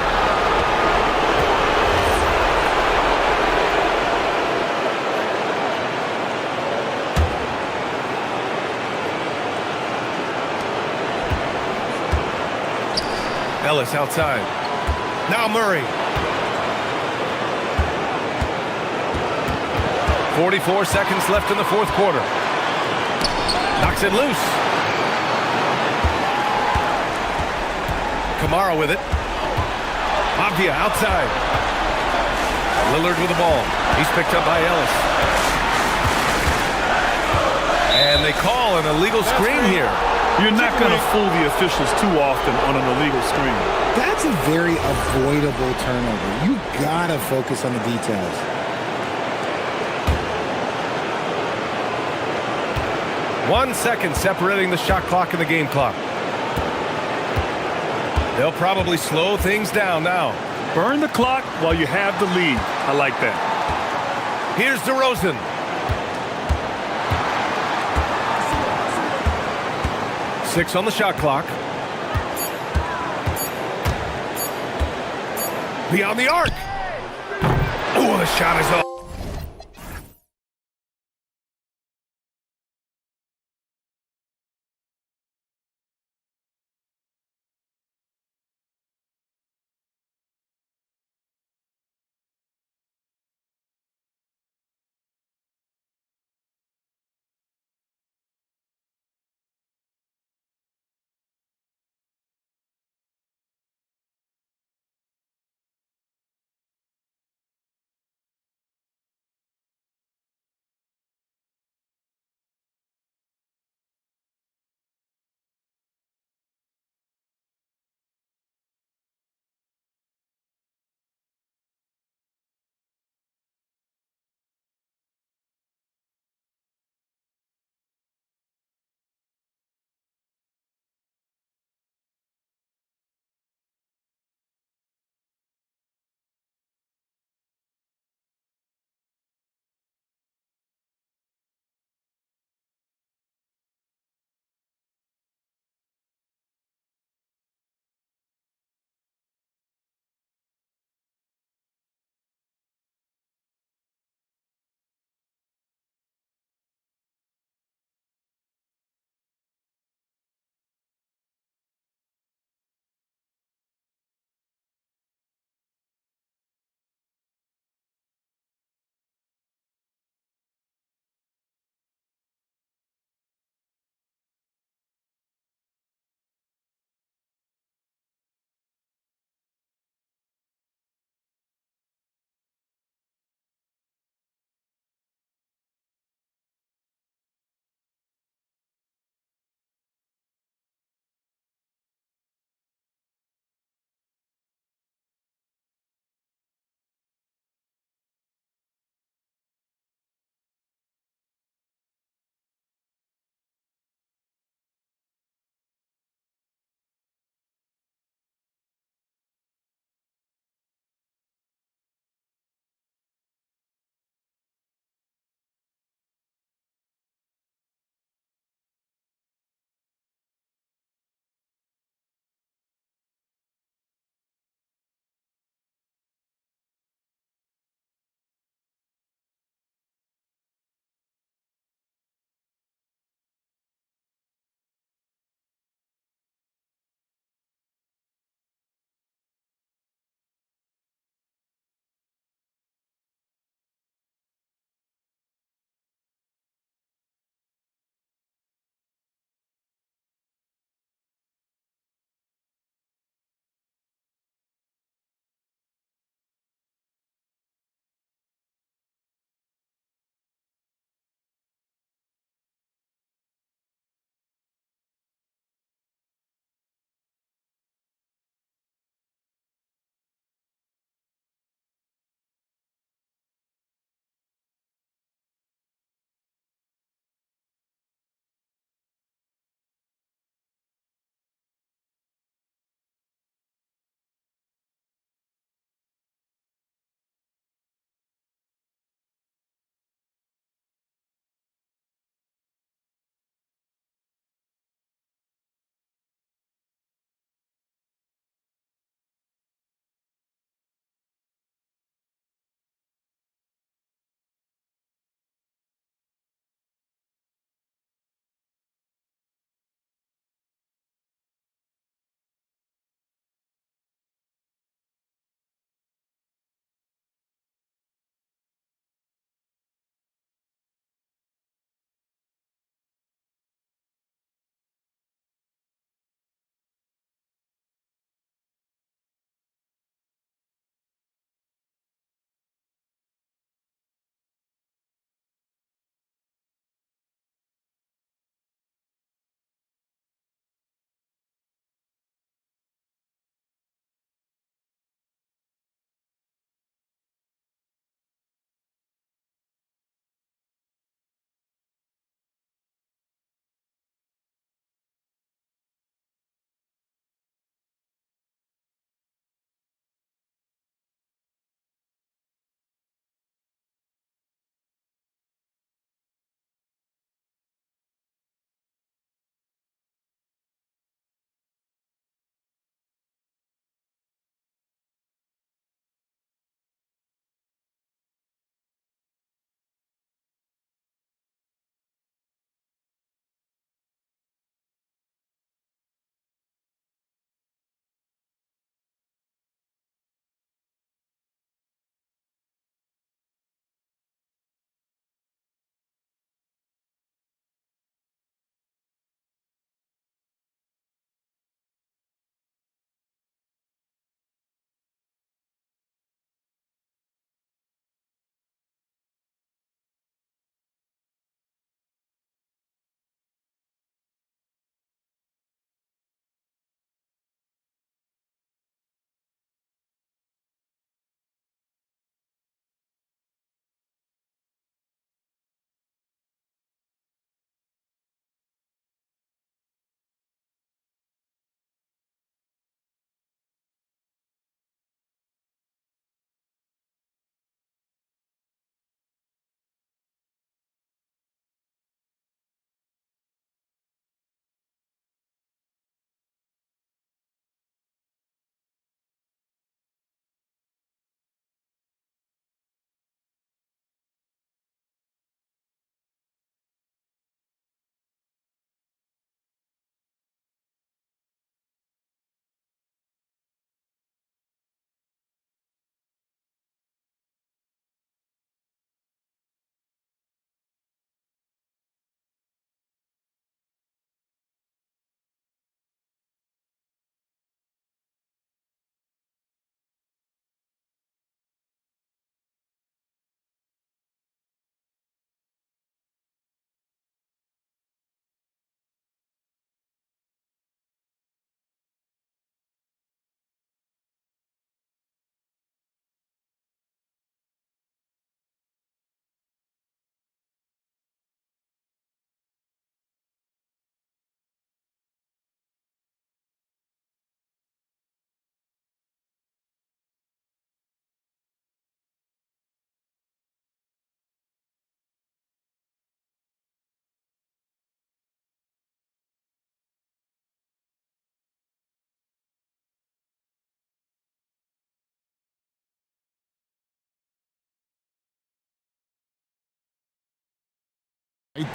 Ellis outside. Now Murray. 44 seconds left in the fourth quarter. Knocks it loose. Kamara with it. Avdia outside. Lillard with the ball. He's picked up by Ellis. And they call an illegal screen here. You're not going to fool the officials too often on an illegal screen. That's a very avoidable turnover. You gotta focus on the details. One second separating the shot clock and the game clock. They'll probably slow things down now. Burn the clock while you have the lead. I like that. Here's DeRozan. Six on the shot clock. Beyond the arc. Oh, the shot is off.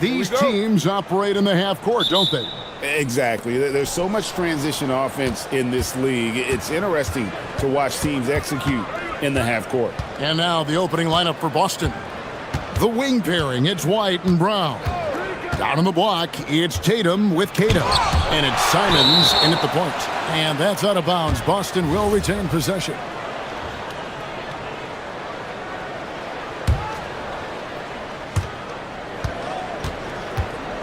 These teams operate in the half court, don't they? Exactly. There's so much transition offense in this league. It's interesting to watch teams execute in the half court. And now the opening lineup for Boston. The wing pairing, it's White and Brown. Down on the block, it's Tatum with Cato. And it's Simons in at the point. And that's out of bounds. Boston will retain possession.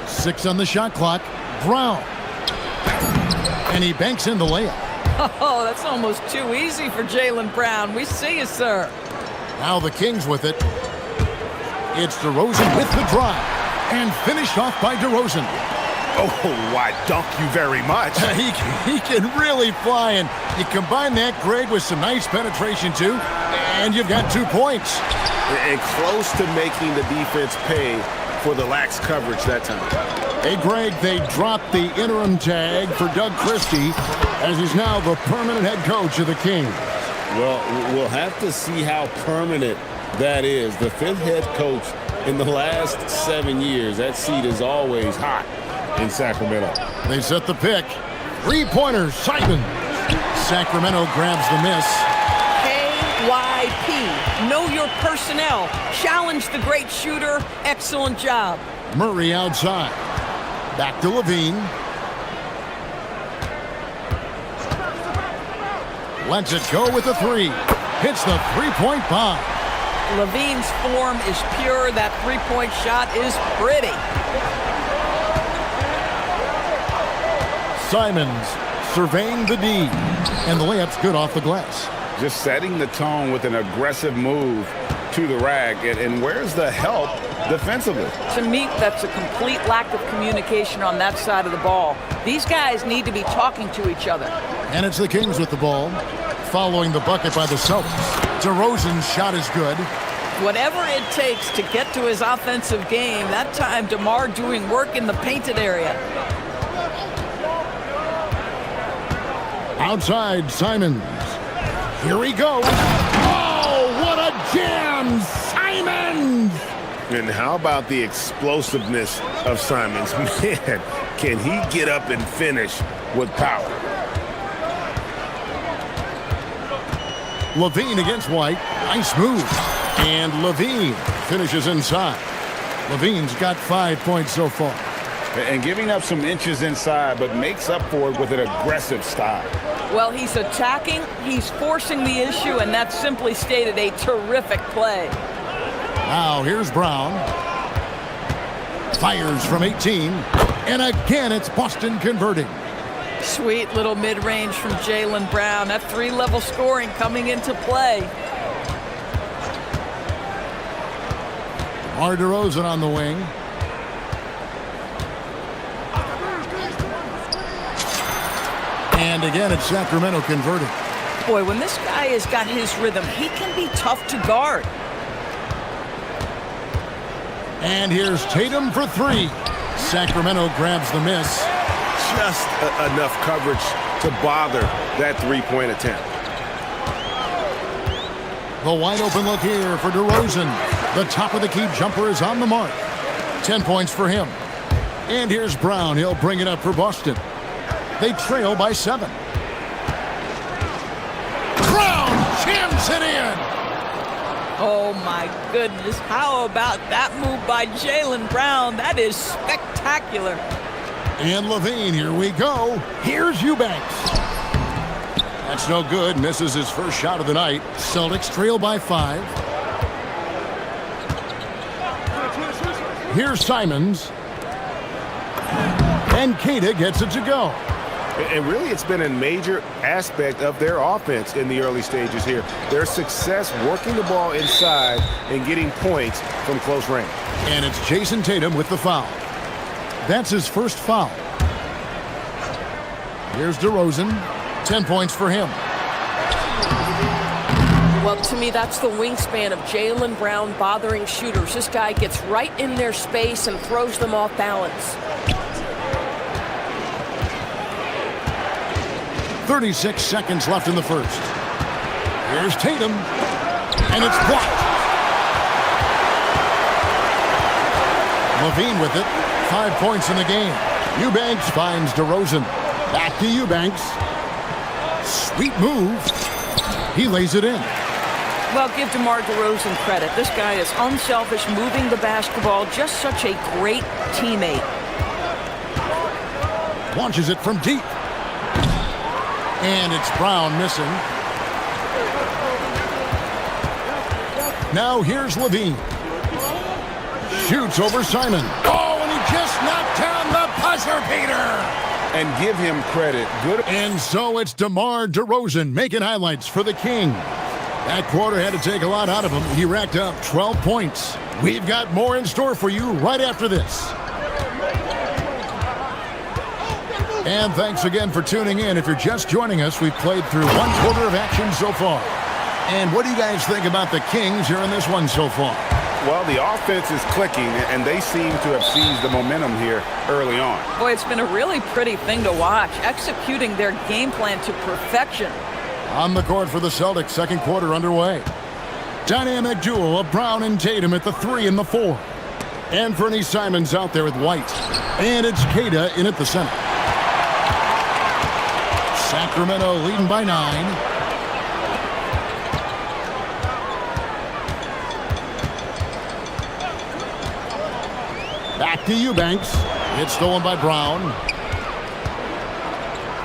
Six on the shot clock. Brown. And he banks in the layup. Oh, that's almost too easy for Jaylen Brown. We see you, sir. Now the Kings with it. It's DeRozan with the drive. And finished off by DeRozan. Oh, why, dunk you very much. He can really fly, and you combine that, Greg, with some nice penetration, too, and you've got 2 points. And close to making the defense pay for the lax coverage that time. Hey, Greg, they dropped the interim tag for Doug Christie, as he's now the permanent head coach of the Kings. Well, we'll have to see how permanent that is. The 5th head coach in the last 7 years. That seat is always hot in Sacramento. They set the pick. 3-pointers, Simon. Sacramento grabs the miss. KYP. Know your personnel. Challenge the great shooter. Excellent job. Murray outside. Back to Levine. Lets it go with the 3. Hits the 3-point bomb. Levine's form is pure. That 3-point shot is pretty. Simons surveying the D. And the layup's good off the glass. Just setting the tone with an aggressive move to the rack. And where's the help defensively? To me, that's a complete lack of communication on that side of the ball. These guys need to be talking to each other. And it's the Kings with the ball. Following the bucket by the Celtics. DeRozan's shot is good. Whatever it takes to get to his offensive game, that time DeMar doing work in the painted area. Outside, Simons. Here he goes. Oh, what a jam! Simons! And how about the explosiveness of Simons? Man, can he get up and finish with power? Levine against White. Nice move. And Levine finishes inside. Levine's got 5 points so far. And giving up some inches inside, but makes up for it with an aggressive style. Well, he's attacking, he's forcing the issue, and that's simply stated a terrific play. Now here's Brown. Fires from 18. And again, it's Boston converting. Sweet little mid-range from Jaylen Brown. That 3-level scoring coming into play. DeMar DeRozan on the wing. And again, it's Sacramento converting. Boy, when this guy has got his rhythm, he can be tough to guard. And here's Tatum for 3. Sacramento grabs the miss. Just enough coverage to bother that 3-point attempt. The wide open look here for DeRozan. The top of the key jumper is on the mark. 10 points for him. And here's Brown. He'll bring it up for Boston. They trail by 7. Brown jams it in. Oh my goodness. How about that move by Jaylen Brown? That is spectacular. And Levine, here we go. Here's Eubanks. That's no good. Misses his first shot of the night. Celtics trail by 5. Here's Simons. And Cada gets it to go. And really, it's been a major aspect of their offense in the early stages here. Their success working the ball inside and getting points from close range. And it's Jason Tatum with the foul. That's his first foul. Here's DeRozan. 10 points for him. Well, to me, that's the wingspan of Jaylen Brown bothering shooters. This guy gets right in their space and throws them off balance. 36 seconds left in the first. Here's Tatum. And it's blocked. Levine with it. 5 points in the game. Eubanks finds DeRozan. Back to Eubanks. Sweet move. He lays it in. Well, give DeMar DeRozan credit. This guy is unselfish, moving the basketball, just such a great teammate. Launches it from deep. And it's Brown missing. Now here's Levine. Shoots over Simon. Oh, and he just knocked down the buzzer beater. And give him credit. Good. And so it's DeMar DeRozan making highlights for the King. That quarter had to take a lot out of him. He racked up 12 points. We've got more in store for you right after this. And thanks again for tuning in. If you're just joining us, we've played through 1 quarter of action so far. And what do you guys think about the Kings here in this one so far? Well, the offense is clicking, and they seem to have seized the momentum here early on. Boy, it's been a really pretty thing to watch, executing their game plan to perfection. On the court for the Celtics, second quarter underway. Dynamic duo of Brown and Tatum at the 3 and the 4. Anthony Simons out there with White. And it's Queta in at the center. Sacramento leading by 9. Back to Eubanks. It's stolen by Brown.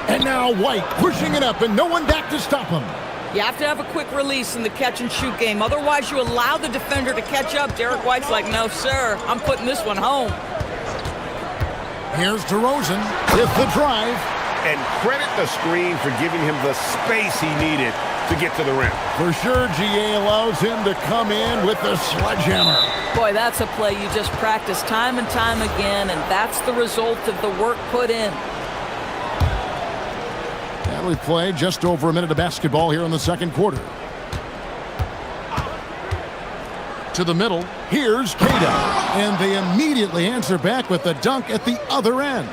And now White pushing it up and no one back to stop him. You have to have a quick release in the catch-and-shoot game. Otherwise, you allow the defender to catch up. Derek White's like, no, sir, I'm putting this one home. Here's DeRozan with the drive. And credit the screen for giving him the space he needed to get to the rim. For sure, GA allows him to come in with the sledgehammer. Boy, that's a play you just practice time and time again, and that's the result of the work put in. And we've played just over a minute of basketball here in the second quarter. To the middle, here's Queta. And they immediately answer back with the dunk at the other end.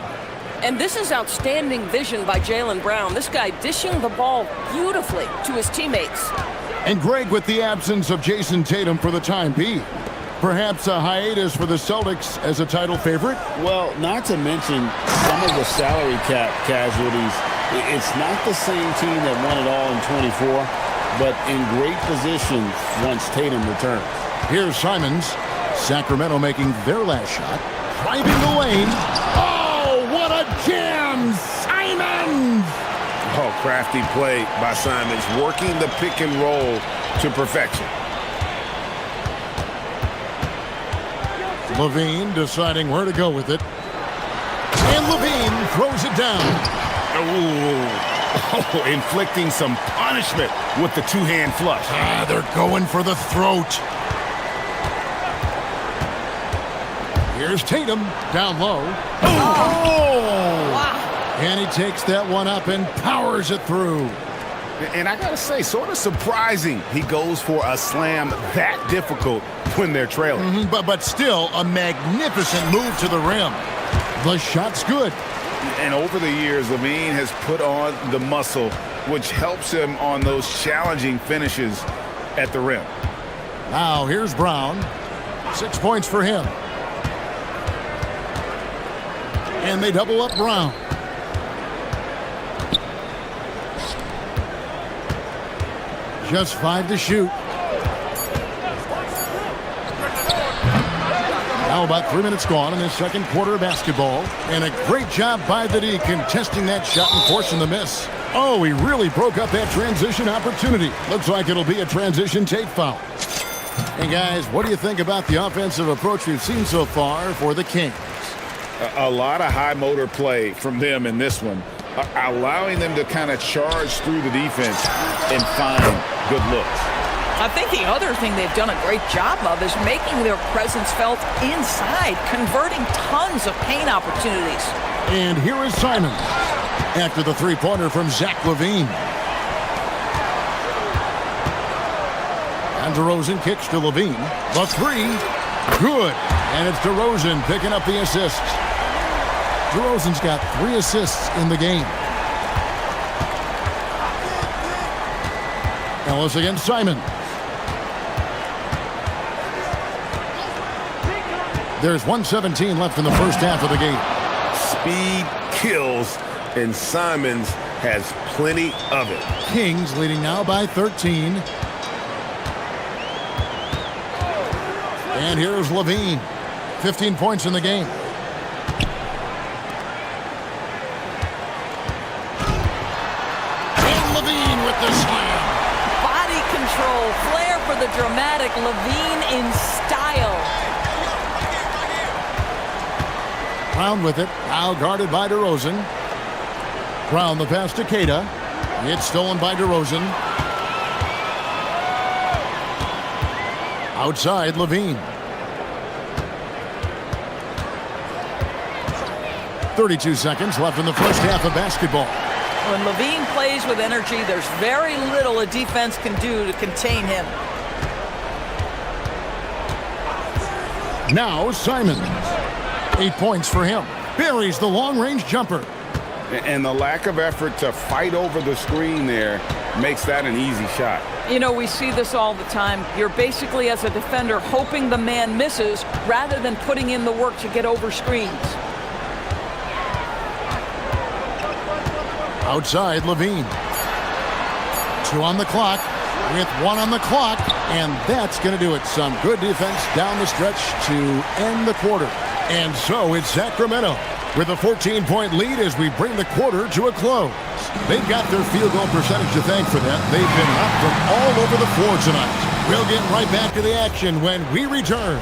And this is outstanding vision by Jaylen Brown. This guy dishing the ball beautifully to his teammates. And Greg with the absence of Jason Tatum for the time being. Perhaps a hiatus for the Celtics as a title favorite? Well, not to mention some of the salary cap casualties. It's not the same team that won it all in 24, but in great position once Tatum returns. Here's Simons. Sacramento making their last shot. Driving the lane. Oh, what a jam! Simons! Oh, crafty play by Simons, working the pick and roll to perfection. Levine deciding where to go with it. And Levine throws it down. Oh, inflicting some punishment with the two-hand flush. They're going for the throat. Here's Tatum down low. Oh! Wow. And he takes that one up and powers it through. And I gotta say, sort of surprising he goes for a slam that difficult when they're trailing. But still a magnificent move to the rim. The shot's good. And over the years, Levine has put on the muscle, which helps him on those challenging finishes at the rim. Now here's Brown. 6 points for him. And they double up Brown. Just 5 to shoot. Now about 3 minutes gone in this second quarter of basketball. And a great job by the D contesting that shot and forcing the miss. Oh, he really broke up that transition opportunity. Looks like it'll be a transition take foul. And guys, what do you think about the offensive approach we've seen so far for the Kings? A lot of high motor play from them in this one, allowing them to kind of charge through the defense and find good looks. I think the other thing they've done a great job of is making their presence felt inside, converting tons of paint opportunities. And here is Simons after the three-pointer from Zach LaVine. And DeRozan kicks to LaVine. The three, good. And it's DeRozan picking up the assist. DeRozan's got 3 assists in the game. Ellis against Simon. There's 1:17 left in the first half of the game. Speed kills, and Simons has plenty of it. Kings leading now by 13. And here's Levine. 15 points in the game. And Levine with the slam. Body control, flair for the dramatic. Levine in style. Brown with it. Now guarded by DeRozan. Brown the pass to Queta. It's stolen by DeRozan. Outside Levine. 32 seconds left in the first half of basketball. When Levine plays with energy, there's very little a defense can do to contain him. Now Simons. 8 points for him. Buries the long-range jumper. And the lack of effort to fight over the screen there makes that an easy shot. You know, we see this all the time. You're basically, as a defender, hoping the man misses rather than putting in the work to get over screens. Outside Levine. 2 on the clock with 1 on the clock, and that's going to do it. Some good defense down the stretch to end the quarter. And so it's Sacramento with a 14-point lead as we bring the quarter to a close. They've got their field goal percentage to thank for that. They've been up from all over the floor tonight. We'll get right back to the action when we return.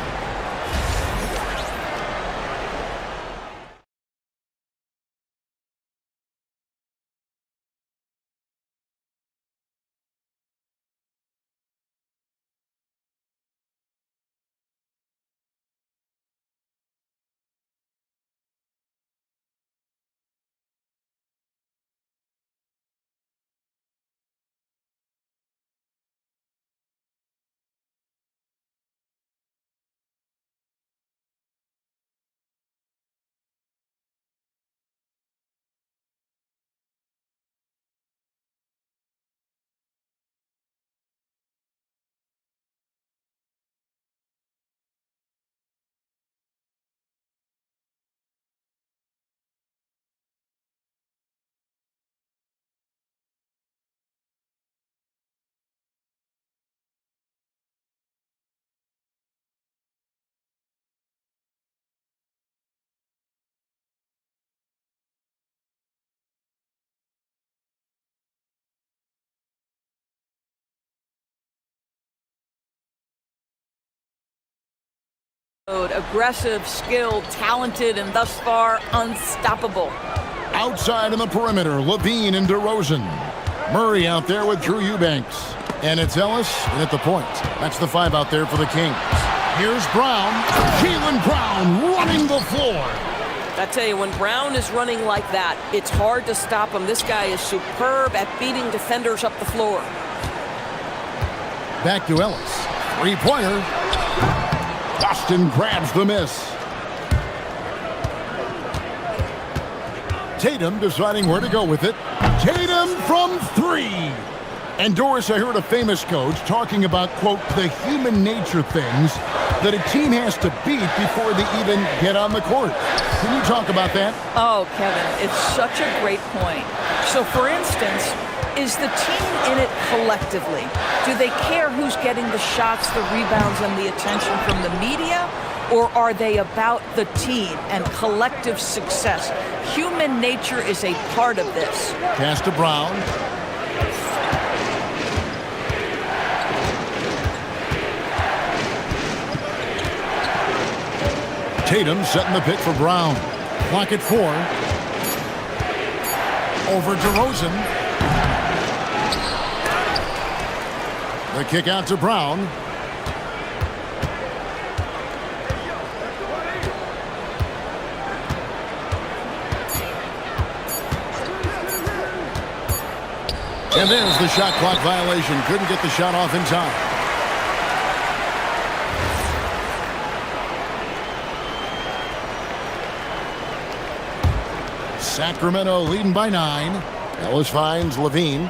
Aggressive, skilled, talented, and thus far unstoppable. Outside on the perimeter, Levine and DeRozan. Murray out there with Drew Eubanks. And it's Ellis and at the point. That's the 5 out there for the Kings. Here's Brown. Jaylen Brown running the floor. I tell you, when Brown is running like that, it's hard to stop him. This guy is superb at beating defenders up the floor. Back to Ellis. 3-pointer. Boston grabs the miss. Tatum deciding where to go with it. Tatum from 3. And Doris, I heard a famous coach talking about, quote, the human nature things that a team has to beat before they even get on the court. Can you talk about that? Oh, Kevin, it's such a great point. So, for instance, is the team in it collectively? Do they care who's getting the shots, the rebounds, and the attention from the media? Or are they about the team and collective success? Human nature is a part of this. Pass to Brown. Tatum setting the pick for Brown. Clock at 4. Over DeRozan. The kick out to Brown. And there's the shot clock violation. Couldn't get the shot off in time. Sacramento leading by 9. Ellis finds Levine.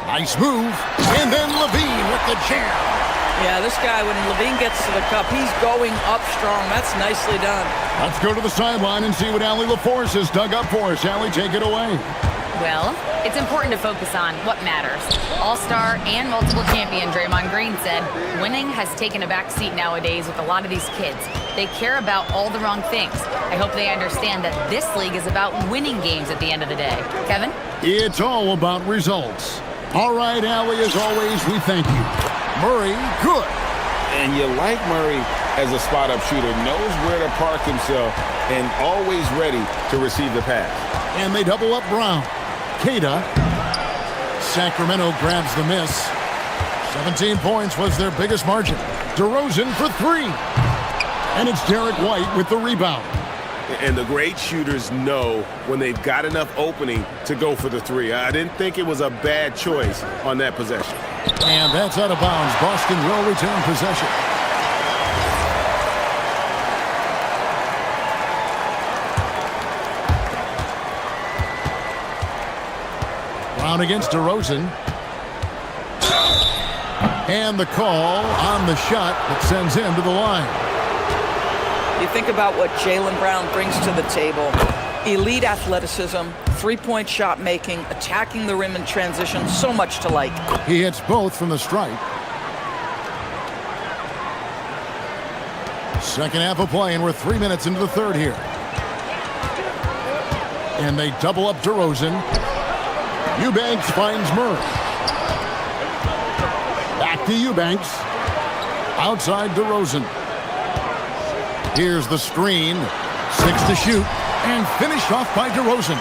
Nice move. And then Levine with the jam. Yeah, this guy, when Levine gets to the cup, he's going up strong. That's nicely done. Let's go to the sideline and see what Allie LaForce has dug up for us. Allie, take it away. Well, it's important to focus on what matters. All-star and multiple champion Draymond Green said winning has taken a back seat nowadays with a lot of these kids. They care about all the wrong things. I hope they understand that this league is about winning games at the end of the day. Kevin? It's all about results. All right, Allie, as always, we thank you. Murray, good. And you like Murray as a spot-up shooter, knows where to park himself, and always ready to receive the pass. And they double up Brown. Queta. Sacramento grabs the miss. 17 points was their biggest margin. DeRozan for three. And it's Derek White with the rebound. And the great shooters know when they've got enough opening to go for the three. I didn't think it was a bad choice on that possession. And that's out of bounds. Boston will return possession. Brown against DeRozan. And the call on the shot that sends him to the line. You think about what Jaylen Brown brings to the table. Elite athleticism, three-point shot making, attacking the rim in transition, so much to like. He hits both from the stripe. Second half of play, and we're 3 minutes into the third here. And they double up DeRozan. Eubanks finds Murray. Back to Eubanks. Outside DeRozan. Here's the screen. 6 to shoot. And finished off by DeRozan.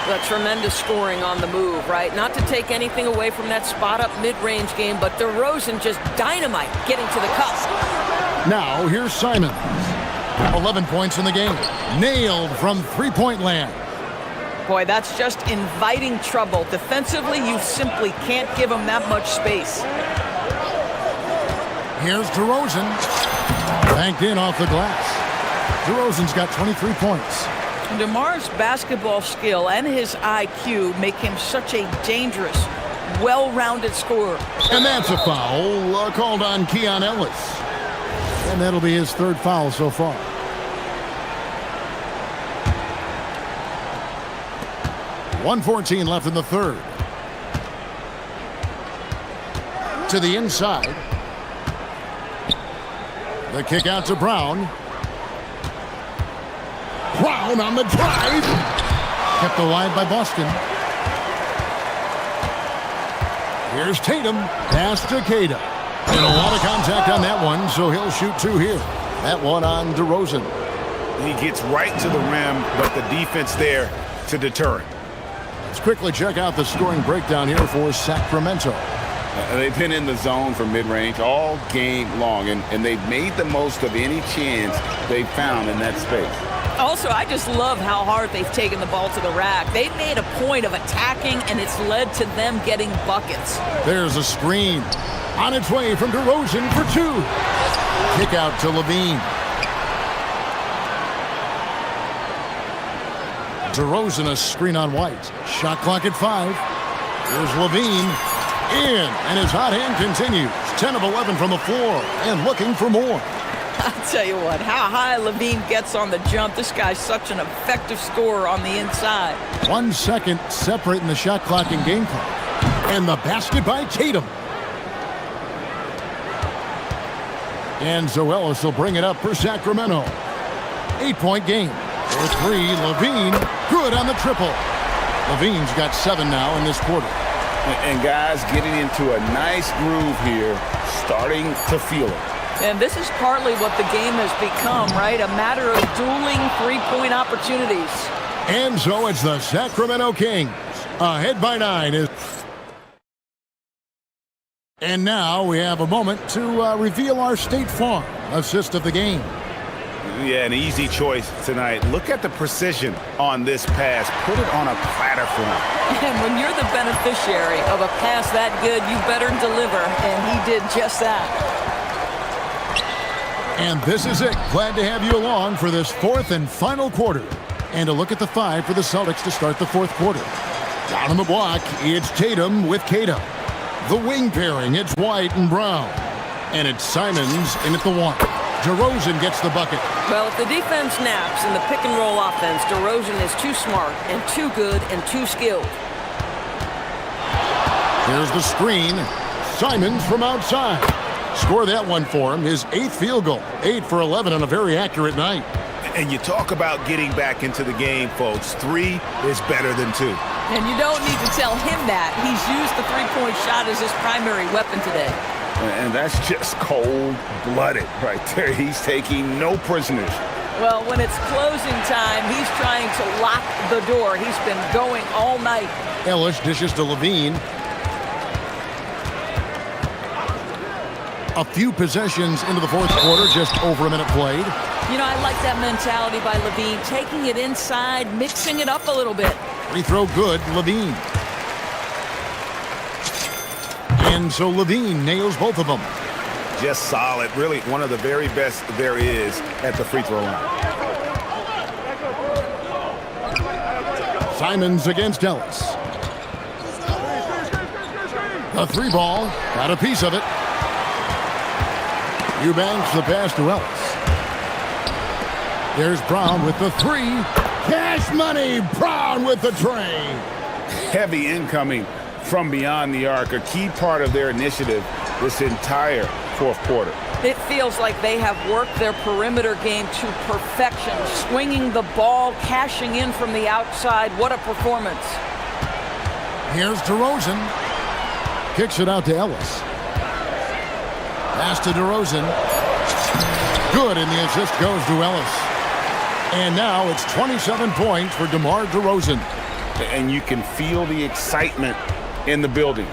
The tremendous scoring on the move, right? Not to take anything away from that spot-up mid-range game, but DeRozan just dynamite getting to the cup. Now, here's Simon. 11 points in the game. Nailed from three-point land. Boy, that's just inviting trouble. Defensively, you simply can't give him that much space. Here's DeRozan. Banked in off the glass. DeRozan's got 23 points. DeMar's basketball skill and his IQ make him such a dangerous, well-rounded scorer. And that's a foul called on Keon Ellis. And that'll be his third foul so far. .114 left in the third. To the inside. The kick out to Brown. Brown on the drive. Kept alive by Boston. Here's Tatum. Pass to Queta. And a lot of contact on that one, so he'll shoot two here. That one on DeRozan. He gets right to the rim, but the defense there to deter it. Let's quickly check out the scoring breakdown here for Sacramento. They've been in the zone for mid-range all game long, and they've made the most of any chance they've found in that space. Also, I just love how hard they've taken the ball to the rack. They've made a point of attacking, and it's led to them getting buckets. There's a screen. On its way from DeRozan for two. Kick out to Levine. DeRozan a screen on White. Shot clock at 5. Here's Levine. In, and his hot hand continues. 10 of 11 from the floor, and looking for more. I'll tell you what, how high Levine gets on the jump, this guy's such an effective scorer on the inside. 1 second separating the shot clock and game clock. And the basket by Tatum. And Zoelis will bring it up for Sacramento. 8-point game. For three, Levine, good on the triple. Levine's got 7 now in this quarter. And guys getting into a nice groove here, starting to feel it. And this is partly what the game has become, right? A matter of dueling three-point opportunities. And so it's the Sacramento Kings. Ahead by 9. And now we have a moment to reveal our State Farm assist of the game. Yeah, an easy choice tonight. Look at the precision on this pass. Put it on a platter for him. And when you're the beneficiary of a pass that good, you better deliver. And he did just that. And this is it. Glad to have you along for this fourth and final quarter. And a look at the 5 for the Celtics to start the fourth quarter. Down on the block, it's Tatum with Queta. The wing pairing, it's White and Brown. And it's Simons in at the 1. DeRozan gets the bucket. Well, if the defense naps in the pick-and-roll offense, DeRozan is too smart and too good and too skilled. Here's the screen. Simons from outside. Score that one for him. His 8th field goal. 8 for 11 on a very accurate night. And you talk about getting back into the game, folks. 3 is better than 2. And you don't need to tell him that. He's used the three-point shot as his primary weapon today. And that's just cold-blooded right there. He's taking no prisoners. Well, when it's closing time, he's trying to lock the door. He's been going all night. Ellis dishes to Levine. A few possessions into the fourth quarter, just over a minute played. You know, I like that mentality by Levine, taking it inside, mixing it up a little bit. Free throw good, Levine. And so Levine nails both of them. Just solid. Really one of the very best there is at the free throw line. Simons against Ellis. The 3 ball, got a piece of it. Eubanks the pass to Ellis. There's Brown with the 3. Cash money, Brown with the tray. Heavy incoming from beyond the arc, a key part of their initiative this entire fourth quarter. It feels like they have worked their perimeter game to perfection, swinging the ball, cashing in from the outside. What a performance. Here's DeRozan. Kicks it out to Ellis. Pass to DeRozan. Good, and the assist goes to Ellis. And now it's 27 points for DeMar DeRozan. And you can feel the excitement in the building.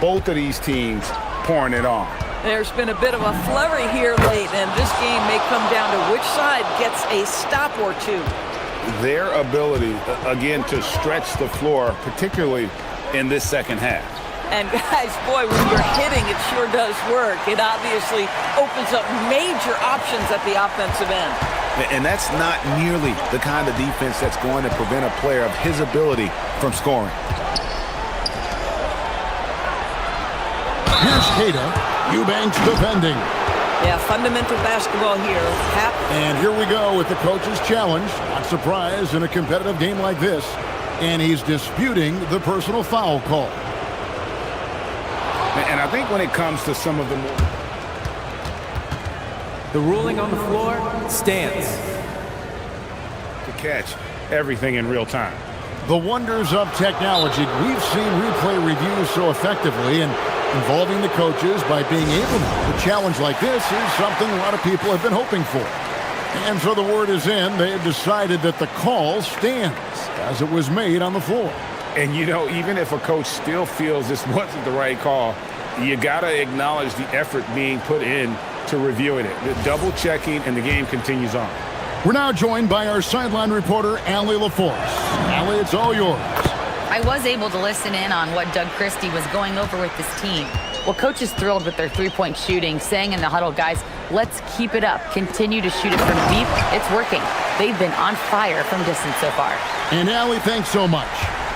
Both of these teams pouring it on. There's been a bit of a flurry here late, and this game may come down to which side gets a stop or two. Their ability, again, to stretch the floor, particularly in this second half. And guys, boy, when you're hitting, it sure does work. It obviously opens up major options at the offensive end. And that's not nearly the kind of defense that's going to prevent a player of his ability from scoring. Here's Cada. Eubanks defending. Yeah, fundamental basketball here. And here we go with the coach's challenge. Not surprised in a competitive game like this. And he's disputing the personal foul call. And I think when it comes to some of the more... The ruling on the floor stands. To catch everything in real time. The wonders of technology. We've seen replay reviews so effectively, and involving the coaches by being able to. A challenge like this is something a lot of people have been hoping for. And so the word is in. They have decided that the call stands as it was made on the floor. And, you know, even if a coach still feels this wasn't the right call, you got to acknowledge the effort being put in to reviewing it. The double checking, and the game continues on. We're now joined by our sideline reporter, Allie LaForce. Allie, it's all yours. I was able to listen in on what Doug Christie was going over with this team. Well, coach is thrilled with their three-point shooting, saying in the huddle, guys, let's keep it up. Continue to shoot it from deep. It's working. They've been on fire from distance so far. And Allie, thanks so much.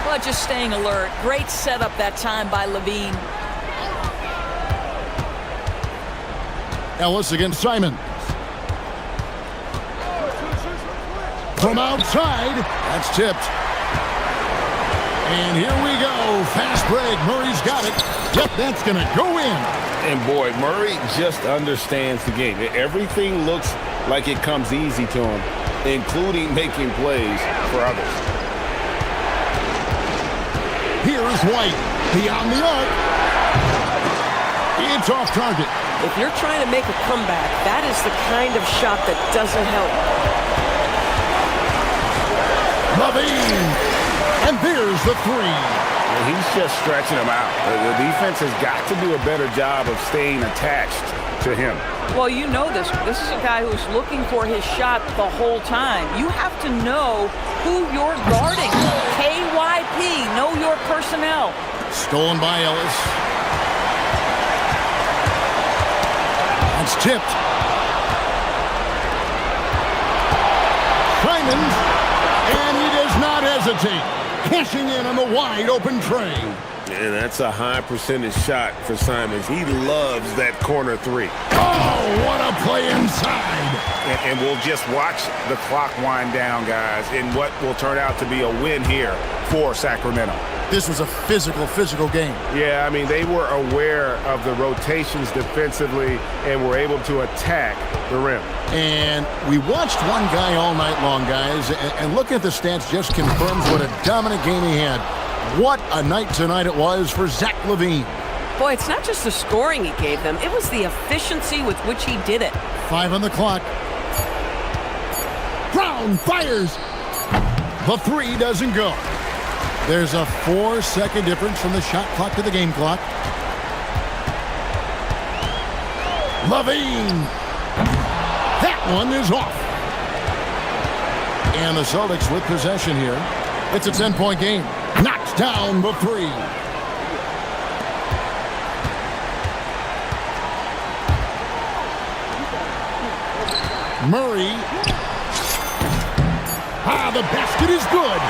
Well, just staying alert. Great setup that time by Levine. Ellis against Simon. From outside, that's tipped. And here we go. Fast break. Murray's got it. Yep, that's going to go in. And boy, Murray just understands the game. Everything looks like it comes easy to him, including making plays for others. Here's White. Beyond the arc. It's off target. If you're trying to make a comeback, that is the kind of shot that doesn't help. Levine. And there's the 3. Well, he's just stretching him out. The defense has got to do a better job of staying attached to him. Well, you know this. This is a guy who's looking for his shot the whole time. You have to know who you're guarding. KYP, know your personnel. Stolen by Ellis. That's tipped. Simons. And he does not hesitate. Cashing in on the wide open tray. And that's a high percentage shot for Simons. He loves that corner three. Oh, what a play inside. And we'll just watch the clock wind down, guys, in what will turn out to be a win here for Sacramento. This was a physical game. Yeah, I mean, they were aware of the rotations defensively and were able to attack the rim. And we watched one guy all night long, guys, and looking at the stats just confirms what a dominant game he had. What a night tonight it was for Zach LaVine. Boy, it's not just the scoring he gave them. It was the efficiency with which he did it. 5 on the clock. Brown fires. The three doesn't go. There's a 4-second difference from the shot clock to the game clock. LaVine. That one is off. And the Celtics with possession here. It's a 10-point game. Knocks down the three. Murray. The basket is good.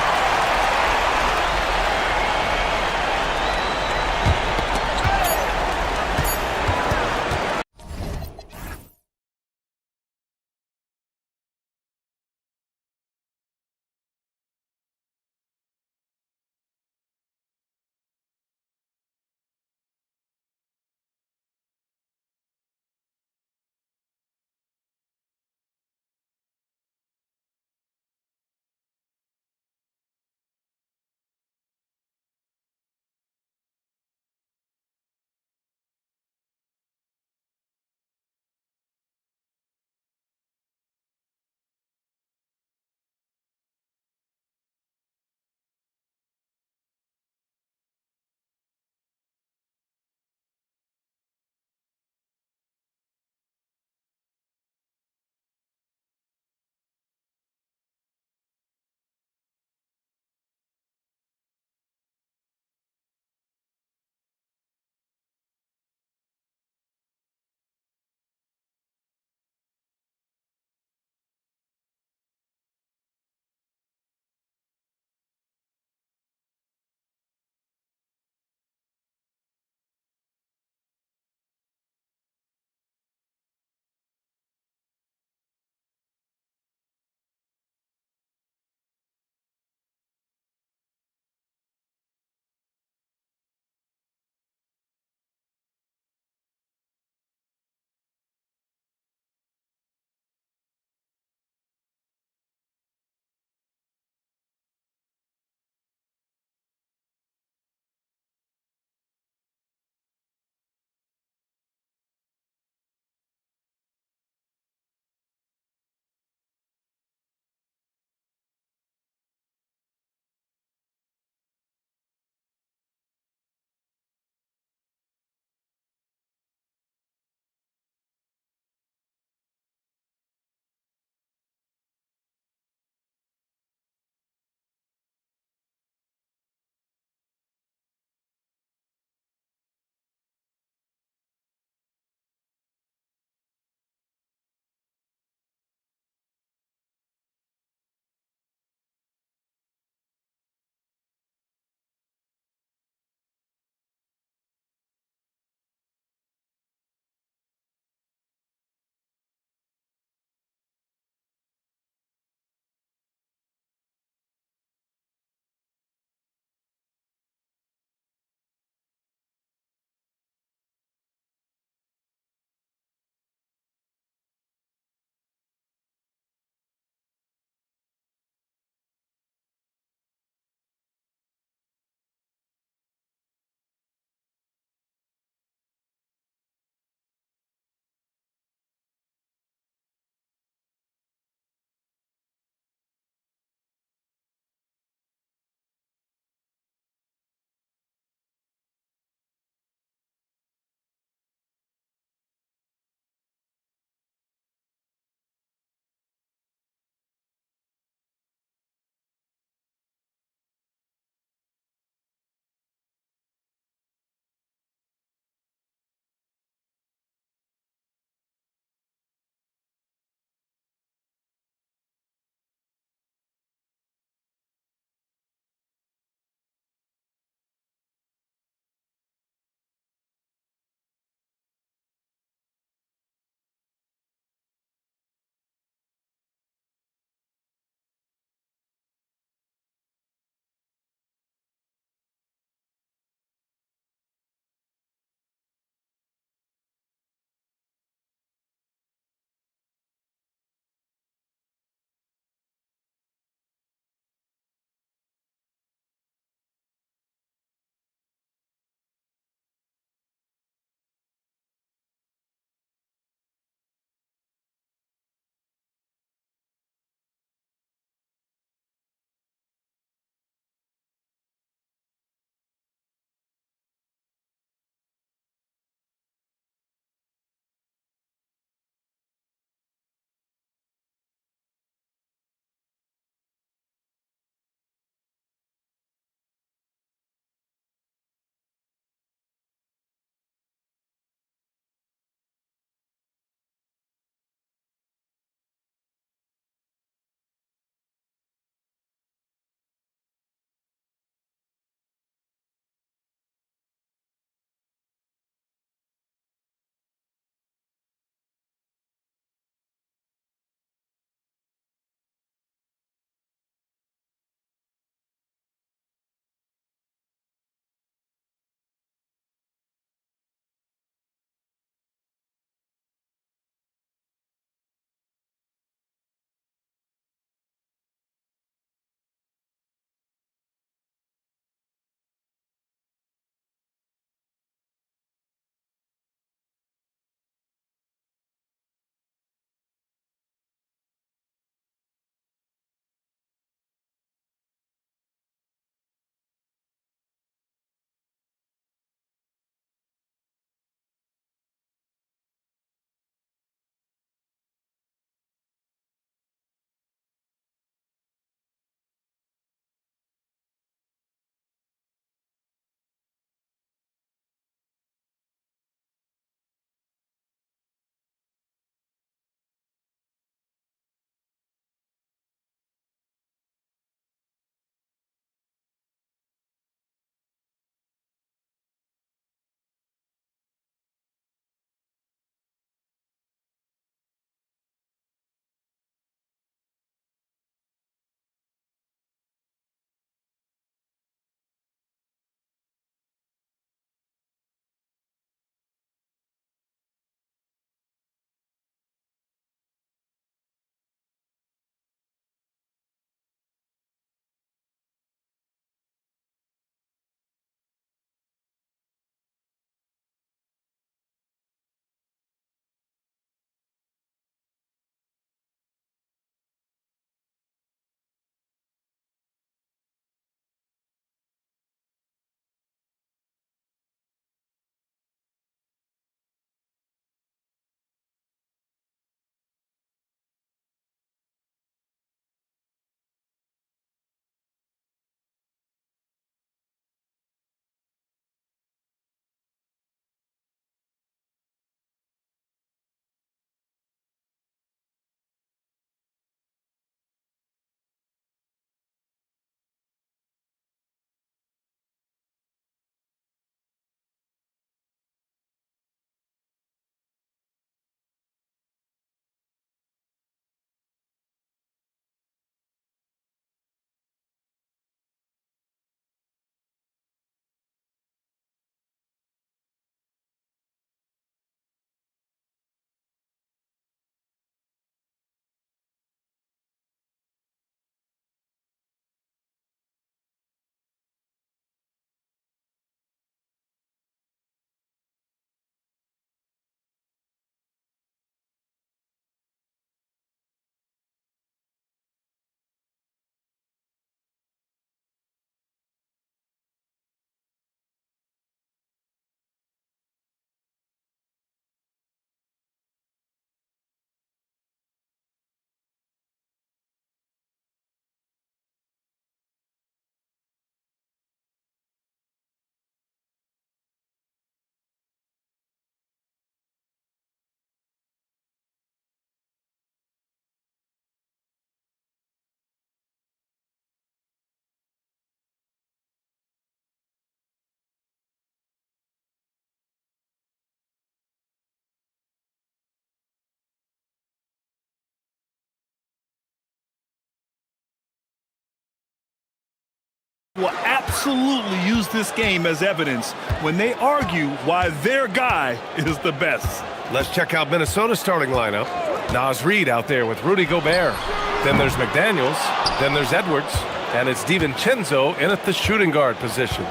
will absolutely use this game as evidence when they argue why their guy is the best. Let's check out Minnesota's starting lineup. Naz Reid out there with Rudy Gobert. Then there's McDaniels. Then there's Edwards. And it's DiVincenzo in at the shooting guard position.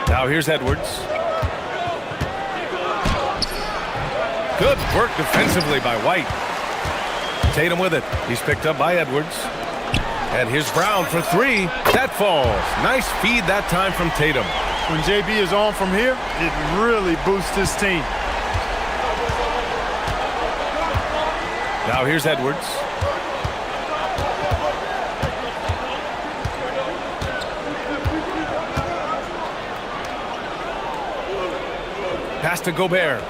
Now here's Edwards. Good work defensively by White. Tatum with it. He's picked up by Edwards. And here's Brown for three. That falls. Nice feed that time from Tatum. When JB is on from here, it really boosts his team. Now here's Edwards. Pass to Gobert.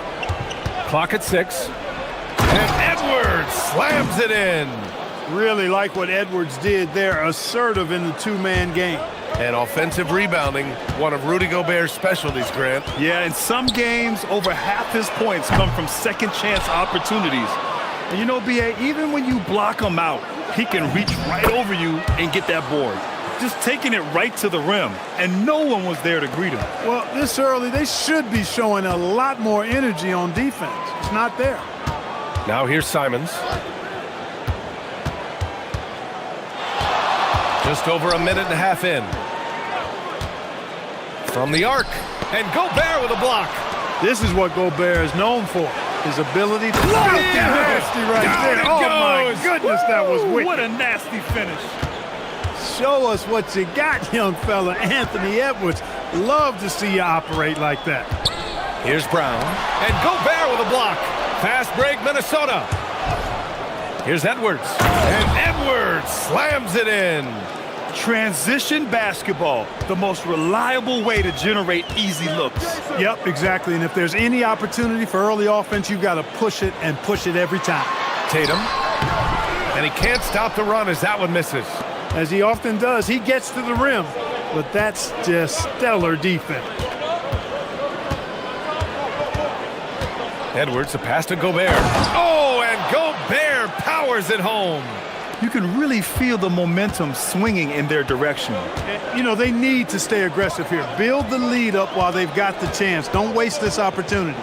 Clock at 6. And Edwards slams it in. Really like what Edwards did there, assertive in the two-man game. And offensive rebounding, one of Rudy Gobert's specialties, Grant. Yeah, in some games, over half his points come from second-chance opportunities. And you know, B.A., even when you block him out, he can reach right over you and get that board. Just taking it right to the rim, and no one was there to greet him. Well, this early, they should be showing a lot more energy on defense. It's not there. Now here's Simons. Just over a minute and a half in. From the arc, and Gobert with a block. This is what Gobert is known for, his ability to nasty right there. Oh, my goodness, that was wicked. What a nasty finish. Show us what you got, young fella. Anthony Edwards. Love to see you operate like that. Here's Brown. And Gobert with a block. Fast break, Minnesota. Here's Edwards. And Edwards slams it in. Transition basketball, the most reliable way to generate easy looks. Yep, exactly. And if there's any opportunity for early offense, you've got to push it and push it every time. Tatum. And he can't stop the run as that one misses. As he often does, he gets to the rim, but that's just stellar defense. Edwards, a pass to Gobert. Oh, and Gobert powers it home. You can really feel the momentum swinging in their direction. You know, they need to stay aggressive here. Build the lead up while they've got the chance. Don't waste this opportunity.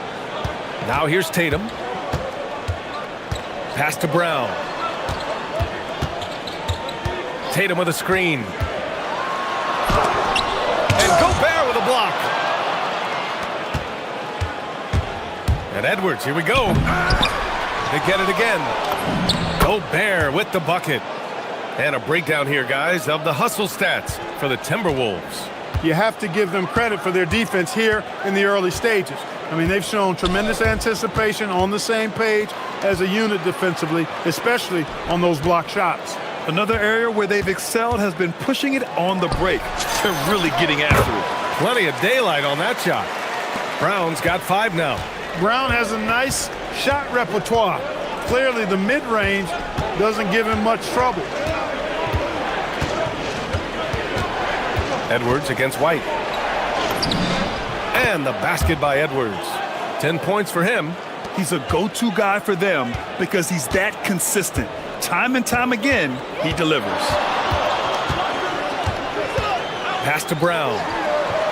Now here's Tatum. Pass to Brown. Tatum with a screen. And Gobert with a block. And Edwards, here we go. They get it again. Gobert with the bucket. And a breakdown here, guys, of the hustle stats for the Timberwolves. You have to give them credit for their defense here in the early stages. I mean, they've shown tremendous anticipation, on the same page as a unit defensively, especially on those block shots. Another area where they've excelled has been pushing it on the break. They're really getting after it. Plenty of daylight on that shot. Brown's got 5 now. Brown has a nice shot repertoire. Clearly, the mid-range doesn't give him much trouble. Edwards against White. And the basket by Edwards. 10 points for him. He's a go-to guy for them because he's that consistent. Time and time again, he delivers. Pass to Brown.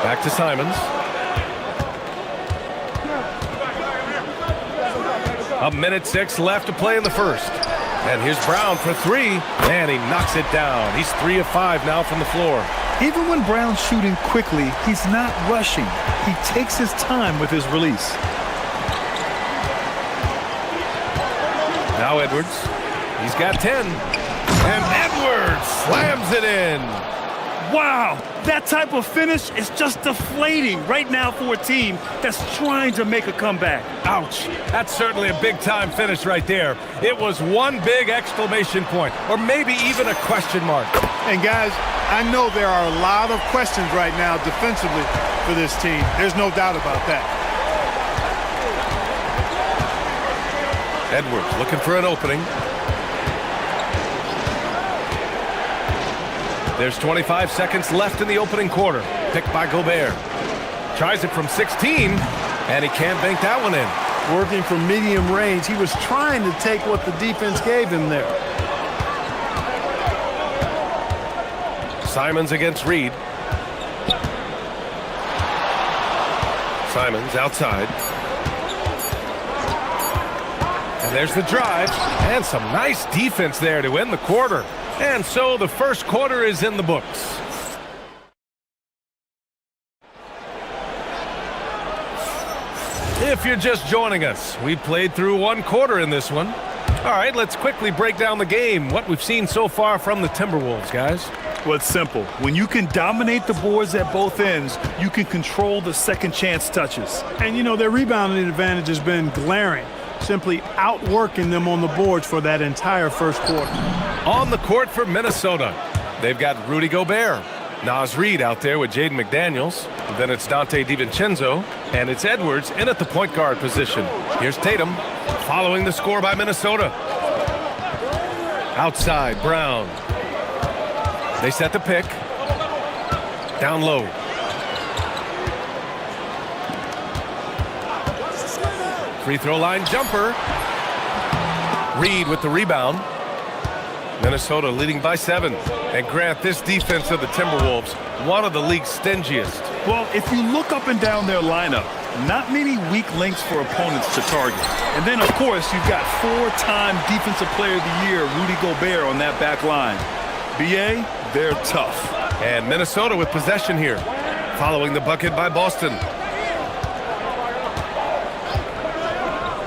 Back to Simons. A minute 6 left to play in the first. And here's Brown for 3. And he knocks it down. He's 3 of 5 now from the floor. Even when Brown's shooting quickly, he's not rushing. He takes his time with his release. Now Edwards. He's got 10. And Edwards slams it in. Wow, that type of finish is just deflating right now for a team that's trying to make a comeback. Ouch. That's certainly a big-time finish right there. It was one big exclamation point, or maybe even a question mark. And guys, I know there are a lot of questions right now defensively for this team. There's no doubt about that. Edwards looking for an opening. There's 25 seconds left in the opening quarter. Picked by Gobert. Tries it from 16, and he can't bank that one in. Working from medium range, he was trying to take what the defense gave him there. Simons against Reid. Simons outside. And there's the drive. And some nice defense there to end the quarter. And so the first quarter is in the books. If you're just joining us, we played through one quarter in this one. All right, let's quickly break down the game, what we've seen so far from the Timberwolves, guys. Well, it's simple. When you can dominate the boards at both ends, you can control the second chance touches. And, you know, their rebounding advantage has been glaring, simply outworking them on the boards for that entire first quarter. On the court for Minnesota, they've got Rudy Gobert. Naz Reid out there with Jaden McDaniels. Then it's Dante DiVincenzo. And it's Edwards in at the point guard position. Here's Tatum following the score by Minnesota. Outside, Brown. They set the pick. Down low. Free throw line jumper. Reid with the rebound. Minnesota leading by 7. And Grant, this defense of the Timberwolves, one of the league's stingiest. Well, if you look up and down their lineup, not many weak links for opponents to target. And then, of course, you've got 4-time Defensive Player of the Year, Rudy Gobert, on that back line. BA, they're tough. And Minnesota with possession here, following the bucket by Boston.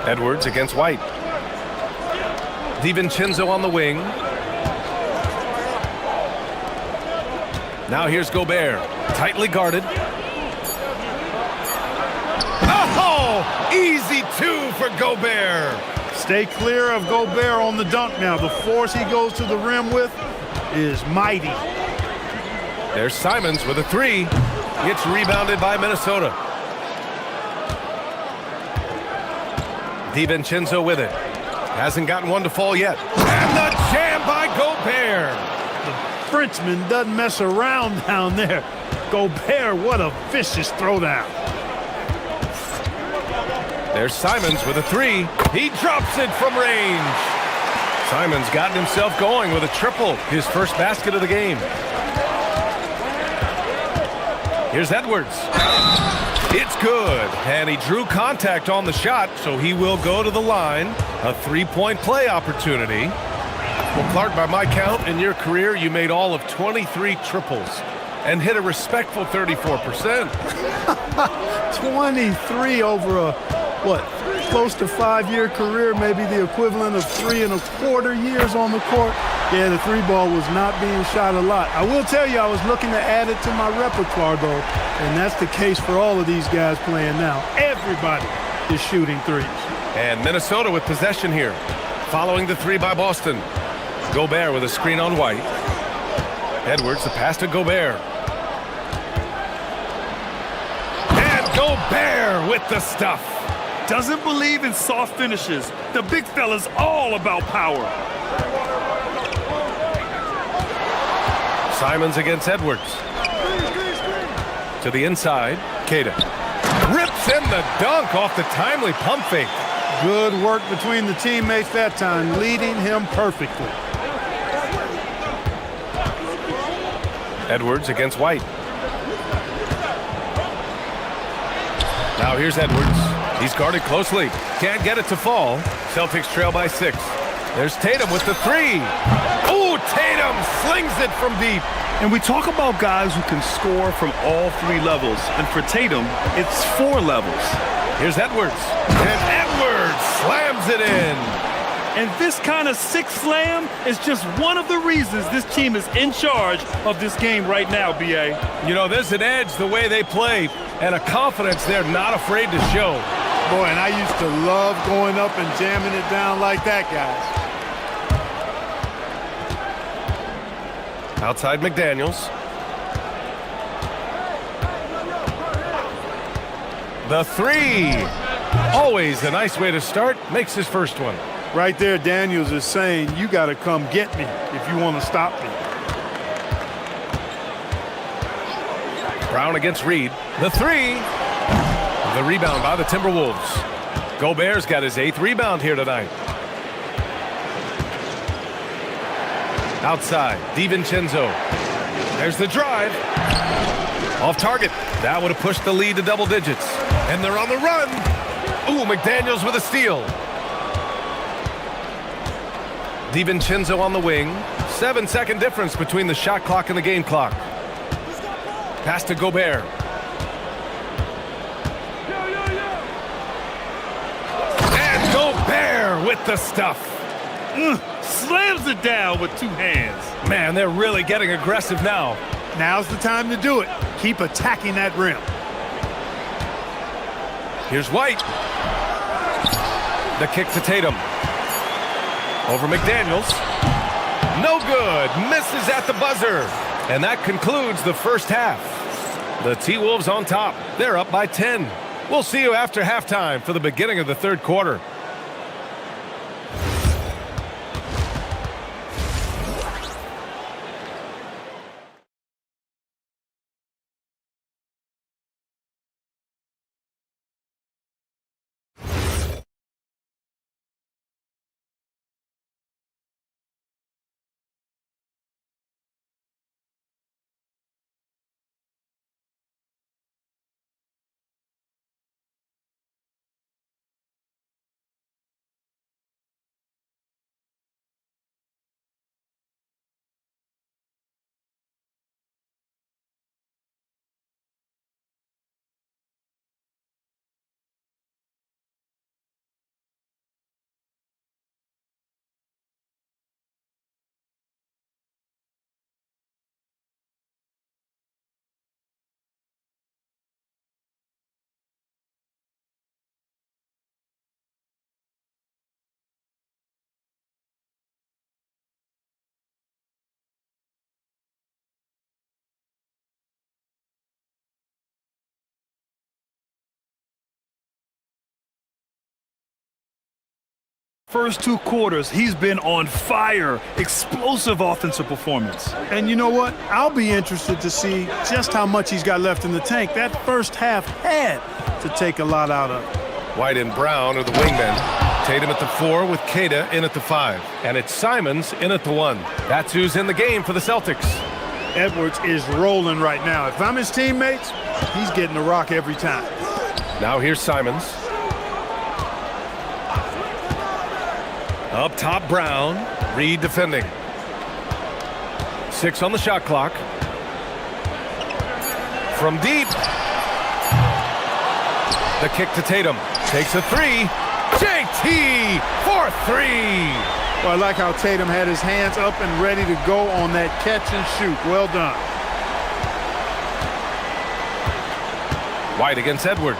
Edwards against White. DiVincenzo on the wing. Now here's Gobert, tightly guarded. Oh, easy 2 for Gobert. Stay clear of Gobert on the dunk now. The force he goes to the rim with is mighty. There's Simons with a 3. It's rebounded by Minnesota. DiVincenzo with it. Hasn't gotten one to fall yet. And the jam by Gobert. Frenchman doesn't mess around down there. Gobert, what a vicious throwdown. There's Simons with a 3. He drops it from range. Simons gotten himself going with a triple, his first basket of the game. Here's Edwards. It's good, and he drew contact on the shot, so he will go to the line. A 3-point play opportunity. Well, Clark, by my count, in your career, you made all of 23 triples and hit a respectful 34%. 23 over a, close to 5-year career, maybe the equivalent of 3 1/4 years on the court. Yeah, the 3 ball was not being shot a lot. I will tell you, I was looking to add it to my repertoire, though, and that's the case for all of these guys playing now. Everybody is shooting 3s. And Minnesota with possession here, following the 3 by Boston. Gobert with a screen on White. Edwards, the pass to Gobert. And Gobert with the stuff. Doesn't believe in soft finishes. The big fella's all about power. Simons against Edwards. To the inside, Queta. Rips in the dunk off the timely pump fake. Good work between the teammates that time, leading him perfectly. Edwards against White. Now here's Edwards. He's guarded closely. Can't get it to fall. Celtics trail by 6. There's Tatum with the 3. Ooh, Tatum slings it from deep. And we talk about guys who can score from all 3 levels. And for Tatum, it's 4 levels. Here's Edwards. And Edwards slams it in. And this kind of 6 slam is just one of the reasons this team is in charge of this game right now, B.A. You know, there's an edge the way they play and a confidence they're not afraid to show. Boy, and I used to love going up and jamming it down like that, guys. Outside McDaniels. The 3. Always a nice way to start. Makes his first one. Right there, Daniels is saying, you got to come get me if you want to stop me. Brown against Reid. The 3. The rebound by the Timberwolves. Gobert's got his 8th rebound here tonight. Outside, DiVincenzo. There's the drive. Off target. That would have pushed the lead to double digits. And they're on the run. Ooh, McDaniels with a steal. DiVincenzo on the wing. 7-second difference between the shot clock and the game clock. Pass to Gobert. And Gobert with the stuff. Slams it down with two hands. Man, they're really getting aggressive now. Now's the time to do it. Keep attacking that rim. Here's White. The kick to Tatum. Over McDaniels. No good. Misses at the buzzer. And that concludes the first half. The T-Wolves on top. They're up by 10. We'll see you after halftime for the beginning of the third quarter. First two quarters, he's been on fire. Explosive offensive performance. And you know what? I'll be interested to see just how much he's got left in the tank. That first half had to take a lot out of it. White and Brown are the wingmen. Tatum at the 4 with Queta in at the 5. And it's Simons in at the 1. That's who's in the game for the Celtics. Edwards is rolling right now. If I'm his teammates, he's getting the rock every time. Now here's Simons. Up top, Brown. Reed defending. 6 on the shot clock. From deep. The kick to Tatum. Takes a 3. JT for 3. Well, I like how Tatum had his hands up and ready to go on that catch and shoot. Well done. White against Edwards.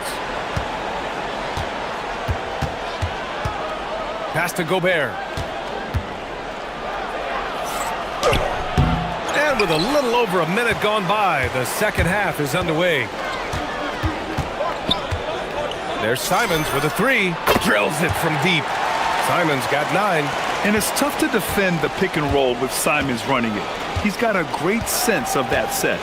Pass to Gobert. And with a little over a minute gone by, the second half is underway. There's Simons with a 3. Drills it from deep. Simons got 9. And it's tough to defend the pick and roll with Simons running it. He's got a great sense of that set.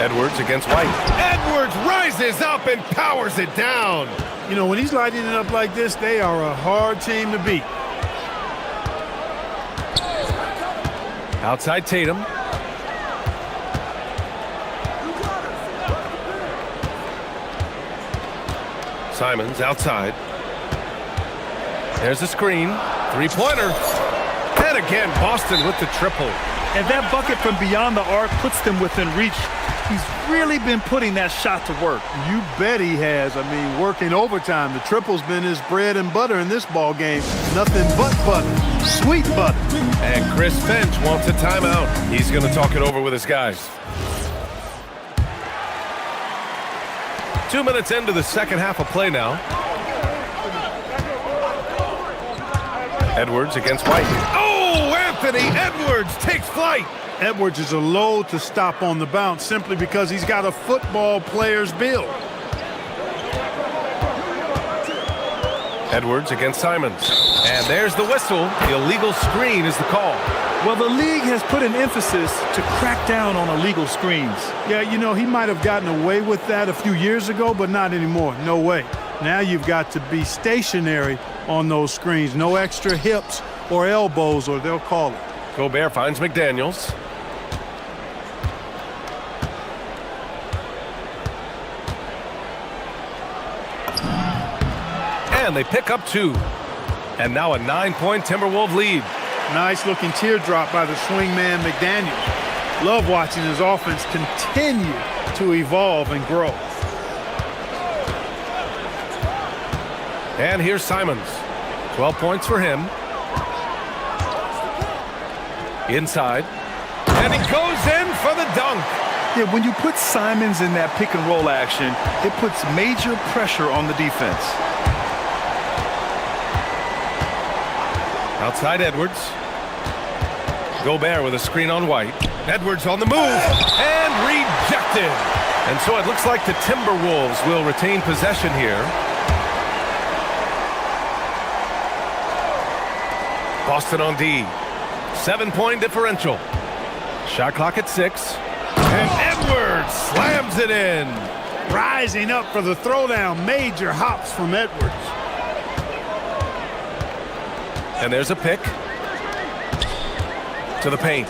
Edwards against White. Edwards rises up and powers it down. You know, when he's lighting it up like this, they are a hard team to beat. Outside Tatum. Simons outside. There's a screen. 3-pointer. And again, Boston with the triple. And that bucket from beyond the arc puts them within reach. He's really been putting that shot to work. You bet he has. I mean, working overtime. The triple's been his bread and butter in this ball game. Nothing but butter. Sweet butter. And Chris Finch wants a timeout. He's going to talk it over with his guys. 2 minutes into the second half of play now. Edwards against White. Oh, Anthony Edwards takes flight. Edwards is a load to stop on the bounce simply because he's got a football player's build. Edwards against Simons. And there's the whistle. The illegal screen is the call. Well, the league has put an emphasis to crack down on illegal screens. Yeah, you know, he might have gotten away with that a few years ago, but not anymore. No way. Now you've got to be stationary on those screens. No extra hips or elbows, or they'll call it. Gobert finds McDaniels. And they pick up 2. And now a 9-point Timberwolves lead. Nice looking teardrop by the swingman McDaniels. Love watching his offense continue to evolve and grow. And here's Simons. 12 points for him. Inside. And he goes in for the dunk. Yeah, when you put Simons in that pick and roll action, it puts major pressure on the defense. Outside Edwards. Gobert with a screen on White. Edwards on the move. And rejected. And so it looks like the Timberwolves will retain possession here. Boston on D. 7-point differential. Shot clock at 6. And Edwards slams it in. Rising up for the throwdown. Major hops from Edwards. And there's a pick. To the paint.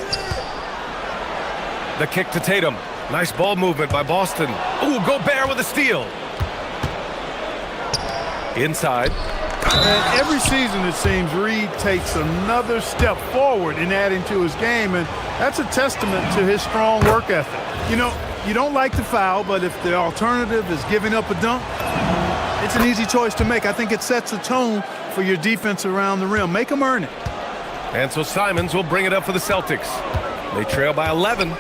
The kick to Tatum. Nice ball movement by Boston. Ooh, Gobert with a steal. Inside. And every season, it seems, Reed takes another step forward in adding to his game, and that's a testament to his strong work ethic. You know, you don't like to foul, but if the alternative is giving up a dunk, it's an easy choice to make. I think it sets a tone for your defense around the rim. Make them earn it. And so Simons will bring it up for the Celtics. They trail by 11.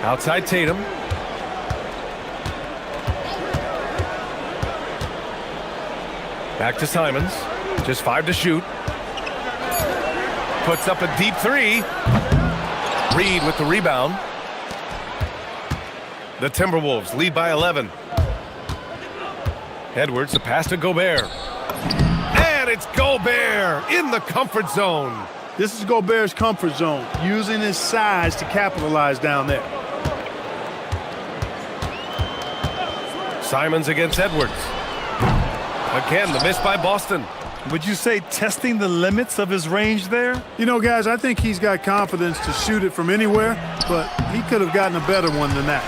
Outside Tatum. Back to Simons. Just 5 to shoot. Puts up a deep 3. Reed with the rebound. The Timberwolves lead by 11. Edwards, the pass to Gobert. And it's Gobert in the comfort zone. This is Gobert's comfort zone, using his size to capitalize down there. Simons against Edwards. Again, the miss by Boston. Would you say testing the limits of his range there? You know, guys, I think he's got confidence to shoot it from anywhere, but he could have gotten a better one than that.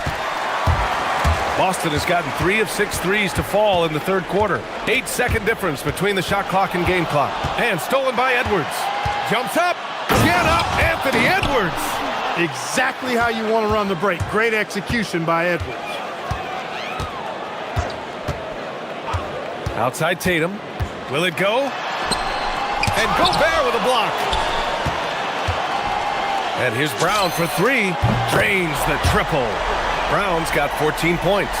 Boston has gotten 3 of 6 threes to fall in the third quarter. 8-second difference between the shot clock and game clock. And stolen by Edwards. Jumps up. Get up, Anthony Edwards. Exactly how you want to run the break. Great execution by Edwards. Outside Tatum. Will it go? And Gobert with a block. And here's Brown for 3. Drains the triple. Brown's got 14 points.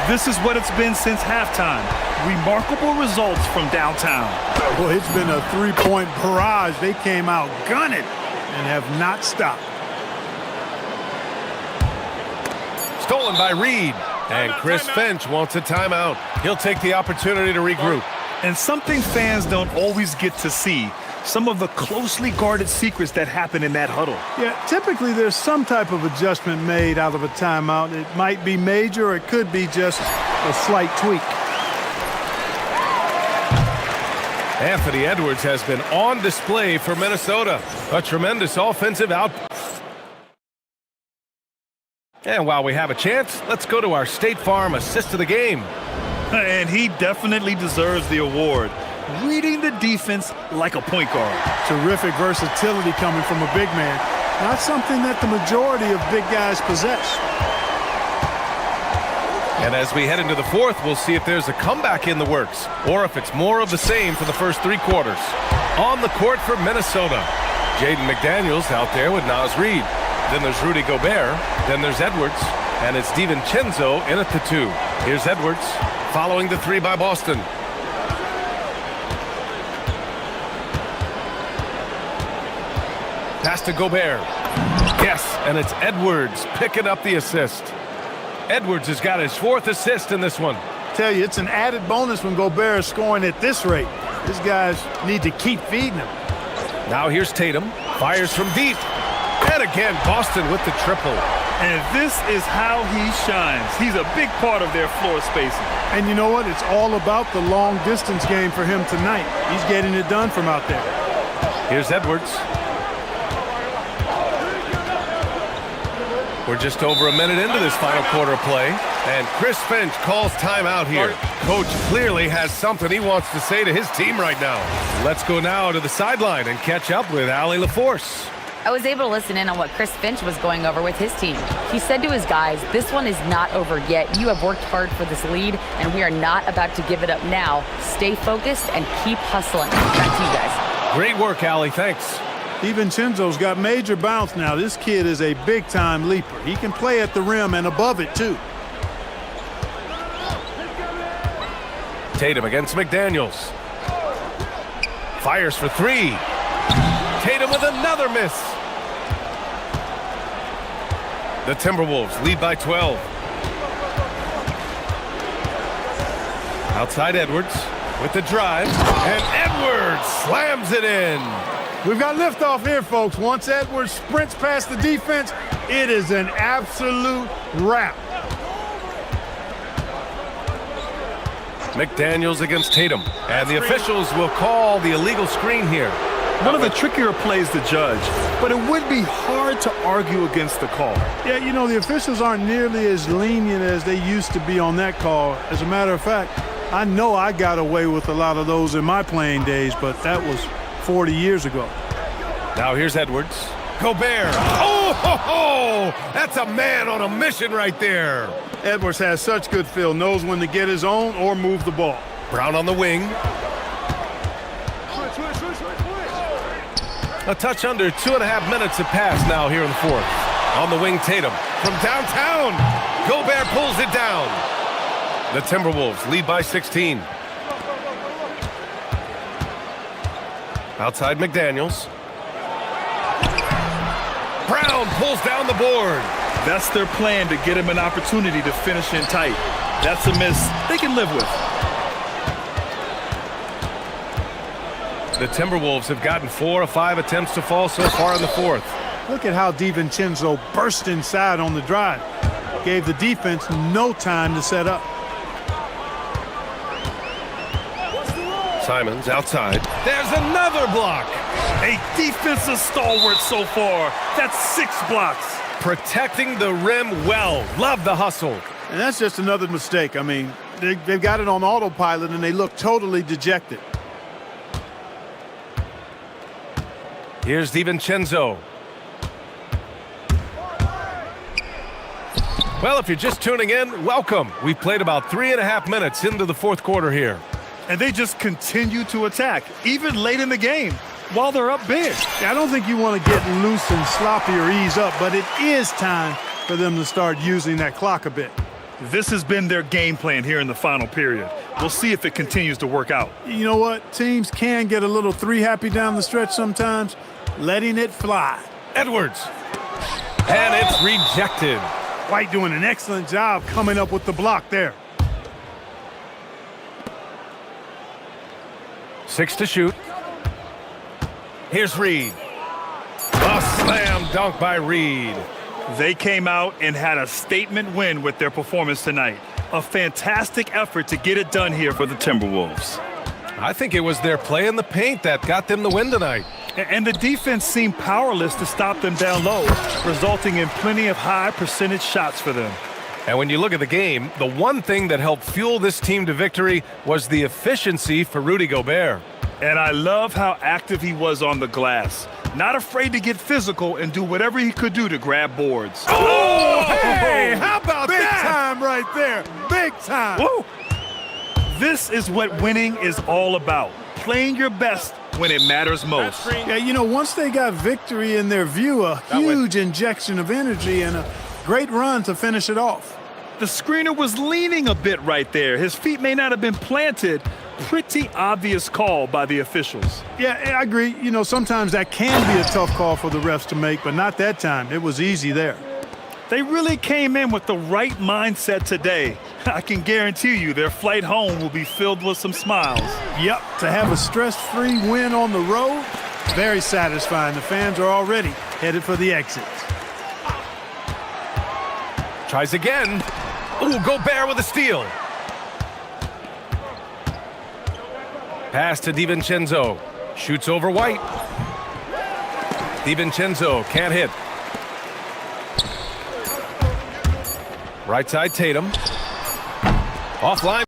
This is what it's been since halftime. Remarkable results from downtown. Well, it's been a 3-point barrage. They came out gunning and have not stopped. Stolen by Reed. And Chris Finch wants a timeout. He'll take the opportunity to regroup. And something fans don't always get to see. Some of the closely guarded secrets that happen in that huddle. Yeah, typically there's some type of adjustment made out of a timeout. It might be major, or it could be just a slight tweak. Anthony Edwards has been on display for Minnesota. A tremendous offensive output. And while we have a chance, let's go to our State Farm assist of the game. And he definitely deserves the award. Reading the defense like a point guard. Terrific versatility coming from a big man. Not something that the majority of big guys possess. And as we head into the fourth, we'll see if there's a comeback in the works, or if it's more of the same for the first 3 quarters. On the court for Minnesota, Jaden McDaniels out there with Naz Reid. Then there's Rudy Gobert. Then there's Edwards. And it's DiVincenzo in at the 2. Here's Edwards following the 3 by Boston. Pass to Gobert. Yes, and it's Edwards picking up the assist. Edwards has got his 4th assist in this one. Tell you, it's an added bonus when Gobert is scoring at this rate. These guys need to keep feeding him. Now here's Tatum. Fires from deep. And again, Boston with the triple. And this is how he shines. He's a big part of their floor spacing. And you know what? It's all about the long distance game for him tonight. He's getting it done from out there. Here's Edwards. We're just over a minute into this final quarter of play, and Chris Finch calls timeout here. Coach clearly has something he wants to say to his team right now. Let's go now to the sideline and catch up with Allie LaForce. I was able to listen in on what Chris Finch was going over with his team. He said to his guys, this one is not over yet. You have worked hard for this lead, and we are not about to give it up now. Stay focused and keep hustling. Back to you guys. Great work, Allie. Thanks. DiVincenzo's got major bounce now. This kid is a big-time leaper. He can play at the rim and above it, too. Tatum against McDaniels. Fires for three. Tatum with another miss. The Timberwolves lead by 12. Outside Edwards with the drive. And Edwards slams it in. We've got liftoff here, folks. Once Edwards sprints past the defense, it is an absolute wrap. McDaniels against Tatum. And the officials will call the illegal screen here. One of the trickier plays to judge, but it would be hard to argue against the call. Yeah, you know, the officials aren't nearly as lenient as they used to be on that call. As a matter of fact, I know I got away with a lot of those in my playing days, but that was 40 years ago. Now here's Edwards. Gobert. Oh, ho, ho! That's a man on a mission right there. Edwards has such good feel, knows when to get his own or move the ball. Brown on the wing. A touch under 2.5 minutes have passed now here in the fourth. On the wing, Tatum. From downtown, Gobert pulls it down. The Timberwolves lead by 16. Outside McDaniels. Brown pulls down the board. That's their plan, to get him an opportunity to finish in tight. That's a miss they can live with. The Timberwolves have gotten 4 of 5 attempts to fall so far in the fourth. Look at how DiVincenzo burst inside on the drive. Gave the defense no time to set up. Simons outside. There's another block. A defensive stalwart so far. That's 6 blocks. Protecting the rim well. Love the hustle. And that's just another mistake. I mean, they've got it on autopilot, and they look totally dejected. Here's DiVincenzo. Well, if you're just tuning in, welcome. We've played about 3.5 minutes into the fourth quarter here. And they just continue to attack, even late in the game, while they're up big. I don't think you want to get loose and sloppy or ease up, but it is time for them to start using that clock a bit. This has been their game plan here in the final period. We'll see if it continues to work out. You know what? Teams can get a little three-happy down the stretch sometimes. Letting it fly. Edwards. And it's rejected. White doing an excellent job coming up with the block there. 6 to shoot. Here's Reed. A slam dunk by Reed. They came out and had a statement win with their performance tonight. A fantastic effort to get it done here for the Timberwolves. I think it was their play in the paint that got them the win tonight. And the defense seemed powerless to stop them down low, resulting in plenty of high percentage shots for them. And when you look at the game, the one thing that helped fuel this team to victory was the efficiency for Rudy Gobert. And I love how active he was on the glass. Not afraid to get physical and do whatever he could do to grab boards. Oh, hey, how about big that? Big time right there. Big time. Woo. This is what winning is all about. Playing your best when it matters most. Yeah, you know, once they got victory in their view, a huge injection of energy and a great run to finish it off. The screener was leaning a bit right there. His feet may not have been planted. Pretty obvious call by the officials. Yeah, I agree. You know, sometimes that can be a tough call for the refs to make, but not that time. It was easy there. They really came in with the right mindset today. I can guarantee you their flight home will be filled with some smiles. Yep, to have a stress-free win on the road, very satisfying. The fans are already headed for the exits. Tries again. Ooh, Gobert with a steal. Pass to DiVincenzo. Shoots over White. DiVincenzo can't hit. Right side Tatum. Offline.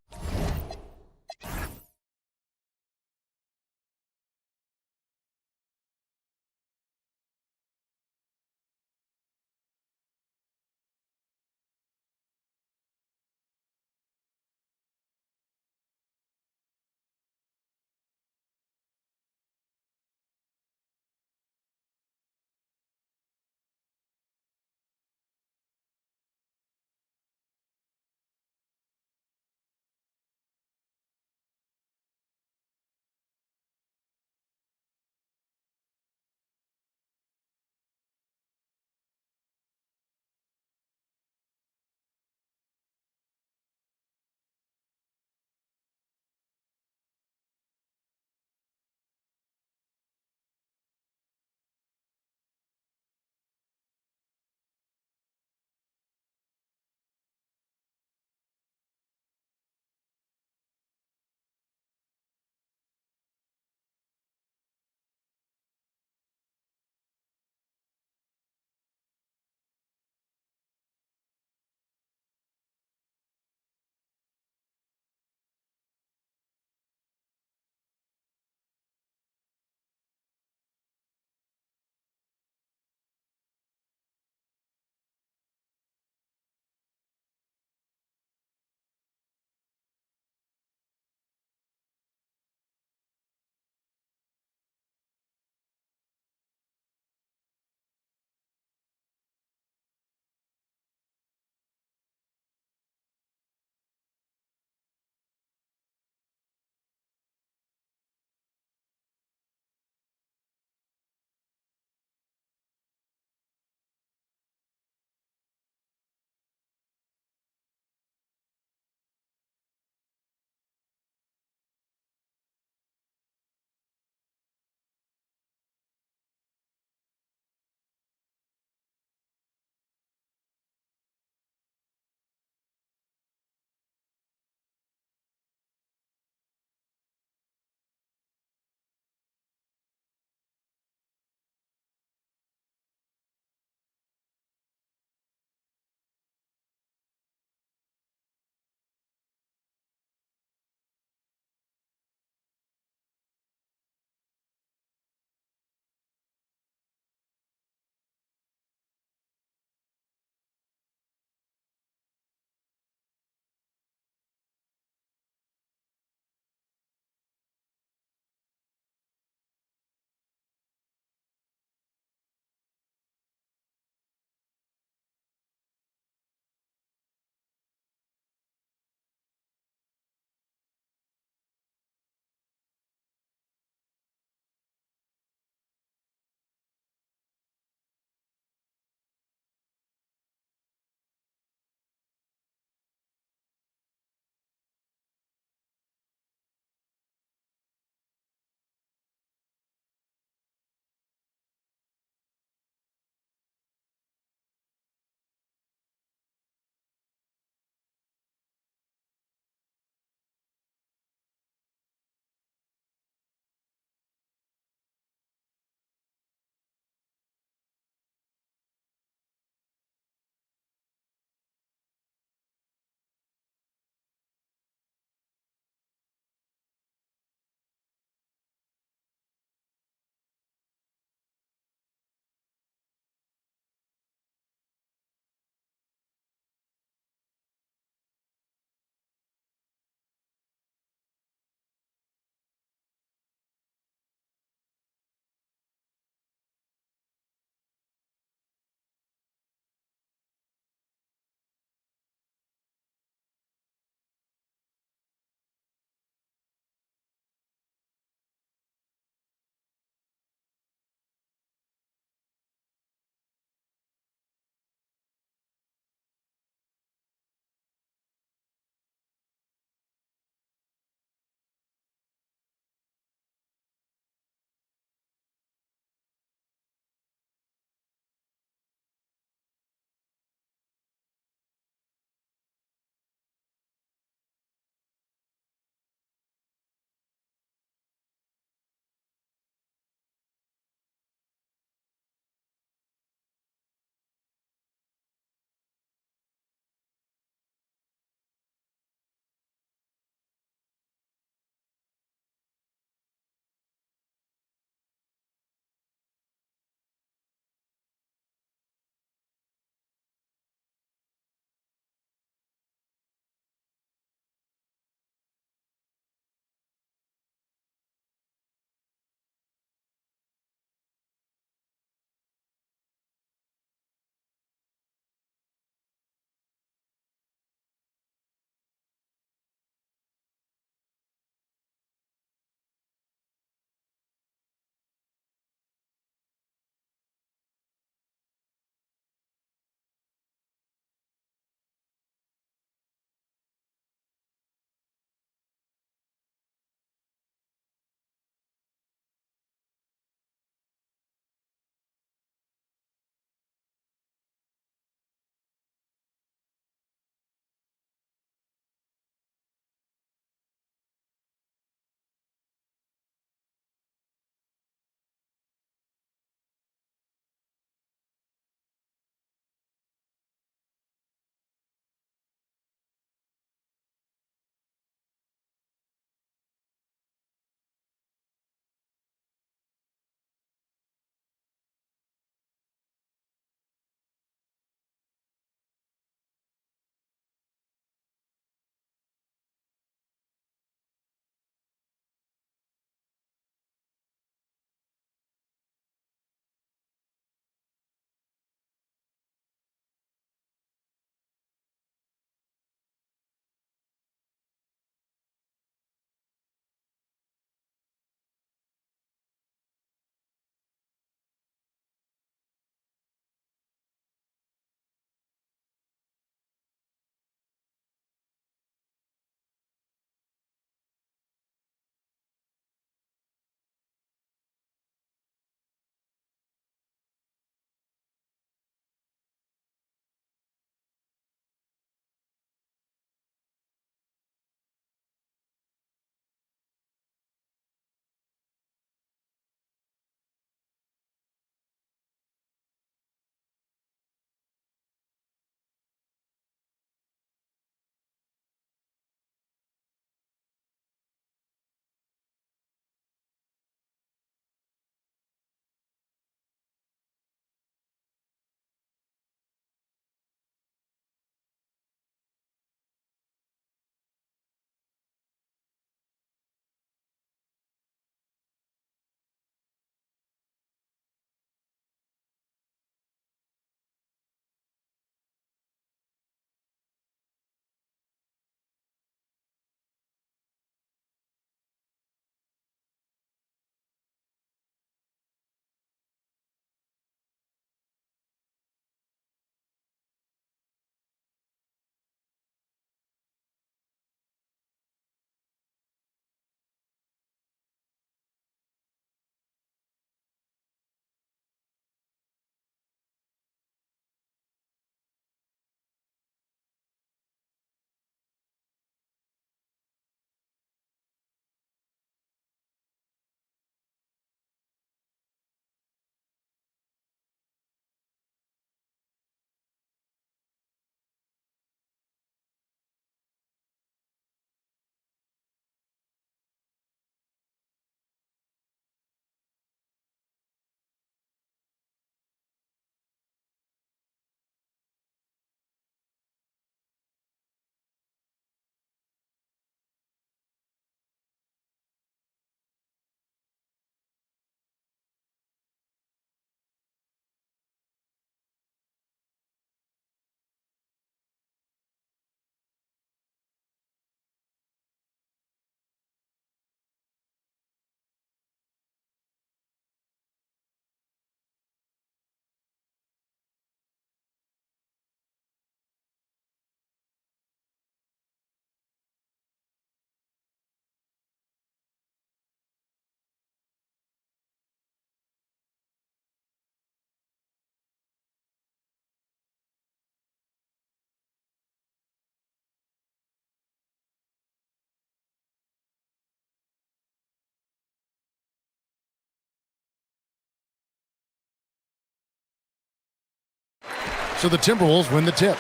So the Timberwolves win the tip.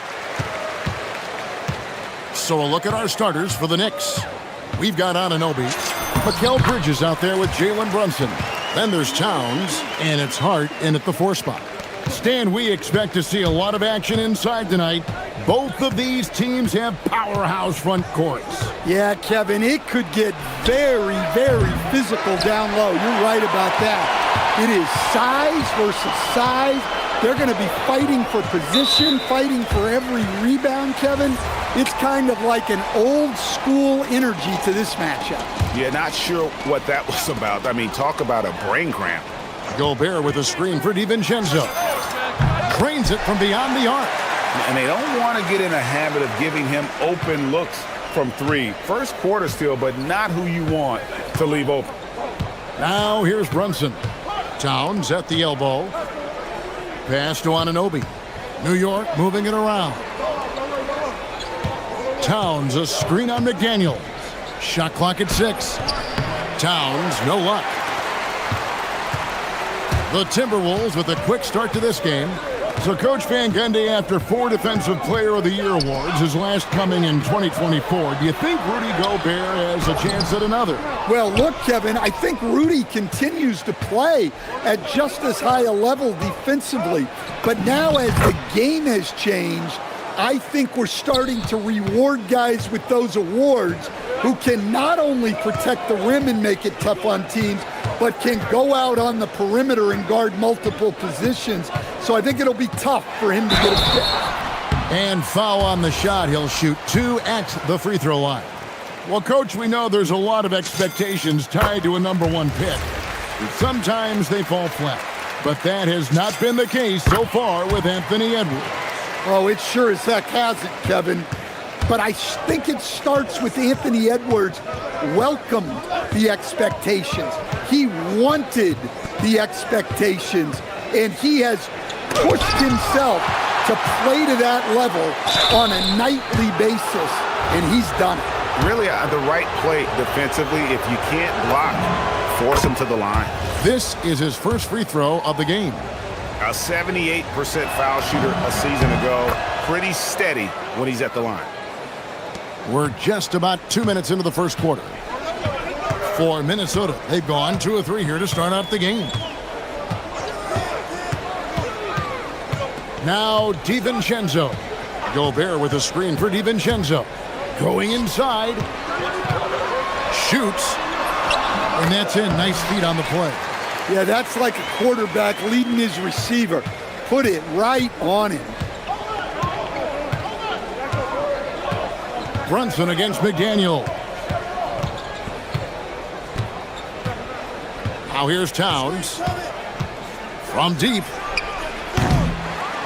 So a look at our starters for the Knicks. We've got Anunoby. Mikal Bridges out there with Jalen Brunson. Then there's Towns, and it's Hart in at the 4 spot. Stan, we expect to see a lot of action inside tonight. Both of these teams have powerhouse front courts. Yeah, Kevin, it could get very, very physical down low. You're right about that. It is size versus size. They're going to be fighting for position, fighting for every rebound, Kevin. It's kind of like an old school energy to this matchup. Yeah, not sure what that was about. I mean, talk about a brain cramp. Gobert with a screen for DiVincenzo. Drains it from beyond the arc. And they don't want to get in a habit of giving him open looks from 3. First quarter still, but not who you want to leave open. Now here's Brunson. Towns at the elbow. Pass to Anunoby. New York moving it around. Towns, a screen on McDaniels. Shot clock at 6. Towns, no luck. The Timberwolves with a quick start to this game. So Coach Van Gundy, after 4 Defensive Player of the Year awards, his last coming in 2024, do you think Rudy Gobert has a chance at another? Well, look, Kevin, I think Rudy continues to play at just as high a level defensively. But now as the game has changed, I think we're starting to reward guys with those awards who can not only protect the rim and make it tough on teams, but can go out on the perimeter and guard multiple positions. So I think it'll be tough for him to get a pick. And foul on the shot. He'll shoot 2 at the free throw line. Well, Coach, we know there's a lot of expectations tied to a #1 pick. And sometimes they fall flat. But that has not been the case so far with Anthony Edwards. Oh, it sure as heck hasn't, Kevin. But I think it starts with Anthony Edwards welcomed the expectations. He wanted the expectations, and he has pushed himself to play to that level on a nightly basis, and he's done it. Really, the right play defensively. If you can't block, force him to the line. This is his first free throw of the game. A 78% foul shooter a season ago. Pretty steady when he's at the line. We're just about 2 minutes into the first quarter. For Minnesota, they've gone 2 of 3 here to start out the game. Now DiVincenzo. Gobert with a screen for DiVincenzo. Going inside. Shoots. And that's in. Nice feet on the play. Yeah, that's like a quarterback leading his receiver. Put it right on him. Brunson against McDaniel. Now here's Towns. From deep.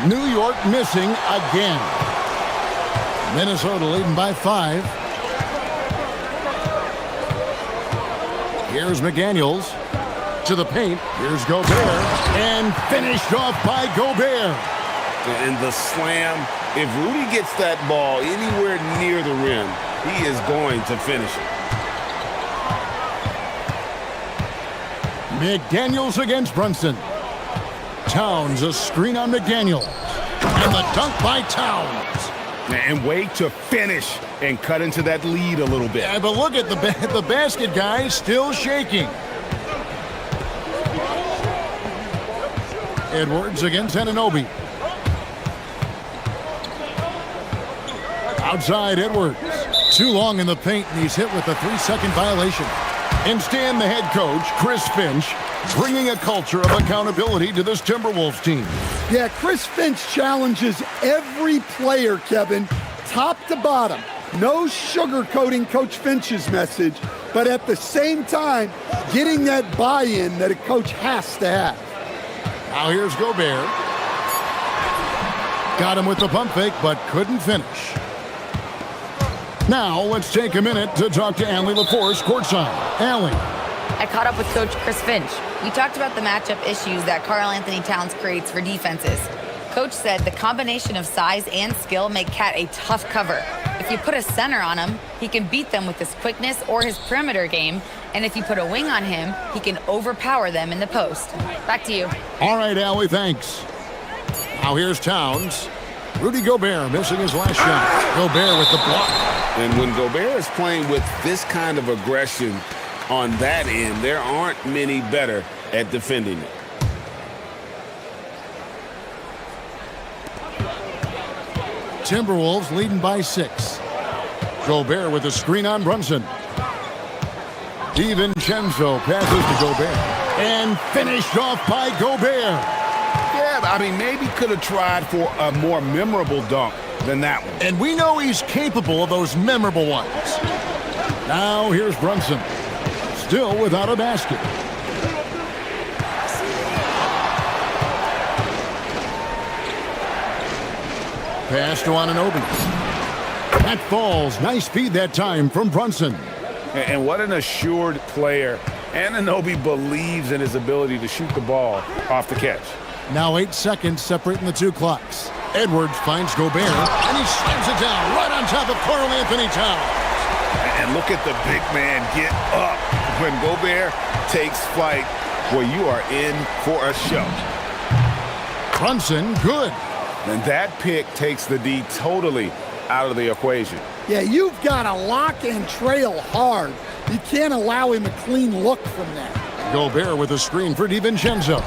New York missing again. Minnesota leading by 5. Here's McDaniels. To the paint. Here's Gobert. And finished off by Gobert. And the slam. If Rudy gets that ball anywhere near the rim, he is going to finish it. McDaniels against Brunson. Towns, a screen on McDaniels. And the dunk by Towns. And way to finish and cut into that lead a little bit. Yeah, but look at the basket guy still shaking. Edwards against Anunoby. Outside Edwards. Too long in the paint, and he's hit with a 3-second violation. And Stan, the head coach, Chris Finch, bringing a culture of accountability to this Timberwolves team. Yeah, Chris Finch challenges every player, Kevin, top to bottom. No sugarcoating Coach Finch's message, but at the same time, getting that buy-in that a coach has to have. Now here's Gobert. Got him with the pump fake, but couldn't finish. Now let's take a minute to talk to Allie LaForce courtside. Allie. I caught up with Coach Chris Finch. We talked about the matchup issues that Karl Anthony Towns creates for defenses. Coach said the combination of size and skill make Cat a tough cover. If you put a center on him, he can beat them with his quickness or his perimeter game. And if you put a wing on him, he can overpower them in the post. Back to you. All right, Allie, thanks. Now here's Towns. Rudy Gobert missing his last shot. Gobert with the block. And when Gobert is playing with this kind of aggression on that end, there aren't many better at defending it. Timberwolves leading by 6. Gobert with a screen on Brunson. DiVincenzo passes to Gobert. And finished off by Gobert. Yeah, I mean, maybe could have tried for a more memorable dunk than that one. And we know he's capable of those memorable ones. Now here's Brunson. Still without a basket. Pass to Anunoby. That falls. Nice speed that time from Brunson. And what an assured player. Anunoby believes in his ability to shoot the ball off the catch. Now 8 seconds separating the two clocks. Edwards finds Gobert, and he slams it down right on top of Karl Anthony Towns. And look at the big man get up when Gobert takes flight. Well, you are in for a show. Brunson, good. And that pick takes the D totally out of the equation. Yeah, you've got to lock and trail hard. You can't allow him a clean look from that. Gobert with a screen for DiVincenzo.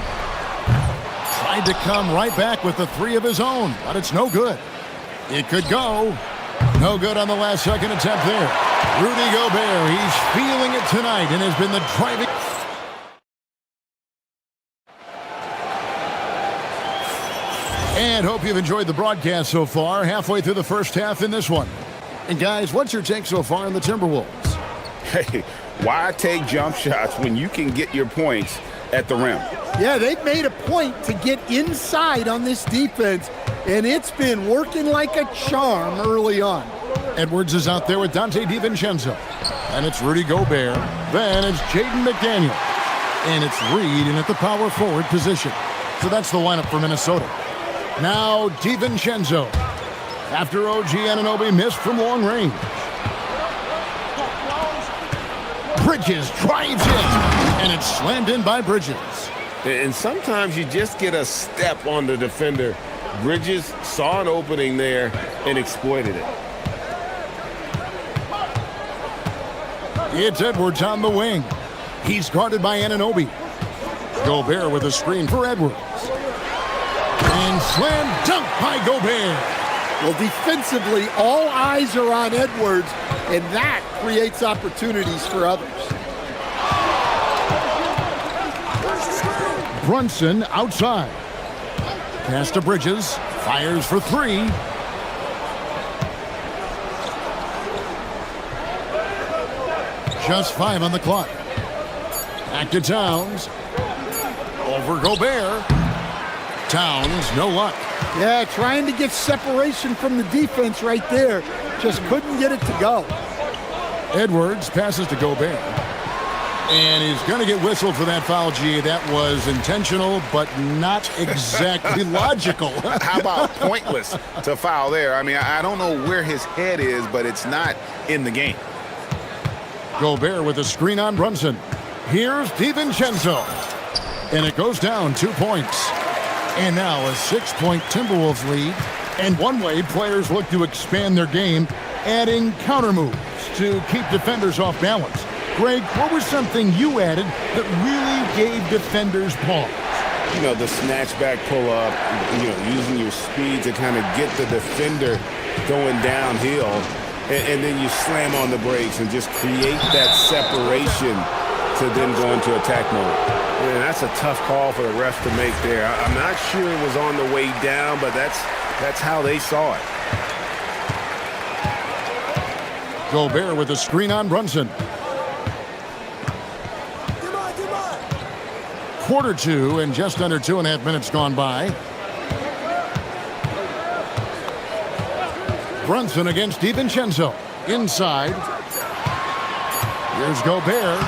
Tried to come right back with the 3 of his own, but it's no good. It could go. No good on the last second attempt there. Rudy Gobert, he's feeling it tonight and has been the driving. And hope you've enjoyed the broadcast so far, halfway through the first half in this one. And guys, what's your take so far on the Timberwolves? Hey, why take jump shots when you can get your points at the rim? Yeah, they've made a point to get inside on this defense, and it's been working like a charm early on. Edwards is out there with Dante DiVincenzo. And it's Rudy Gobert. Then it's Jaden McDaniel. And it's Reed in at the power forward position. So that's the lineup for Minnesota. Now DiVincenzo. After OG Anunoby missed from long range. Bridges drives it. And it's slammed in by Bridges. And sometimes you just get a step on the defender. Bridges saw an opening there and exploited it. It's Edwards on the wing. He's guarded by Anunoby. Gobert with a screen for Edwards. And slam dunk by Gobert. Well, defensively, all eyes are on Edwards, and that creates opportunities for others. Brunson outside. Pass to Bridges. Fires for 3. Just 5 on the clock. Back to Towns. Over Gobert. Towns, no luck. Yeah, trying to get separation from the defense right there. Just couldn't get it to go. Edwards passes to Gobert. And he's going to get whistled for that foul, G. That was intentional, but not exactly logical. How about pointless to foul there? I mean, I don't know where his head is, but it's not in the game. Gobert with a screen on Brunson. Here's DiVincenzo. And it goes down 2 points. And now a 6-point Timberwolves lead. And one way players look to expand their game, adding counter moves to keep defenders off balance. Greg, what was something you added that really gave defenders pause? You know, the snatch back pull up, you know, using your speed to kind of get the defender going downhill. And then you slam on the brakes and just create that separation to then go into attack mode. Yeah, that's a tough call for the refs to make there. I'm not sure it was on the way down, but that's how they saw it. Gobert with a screen on Brunson. Quarter 2 and just under 2.5 minutes gone by. Brunson against DiVincenzo. Inside. Here's Gobert.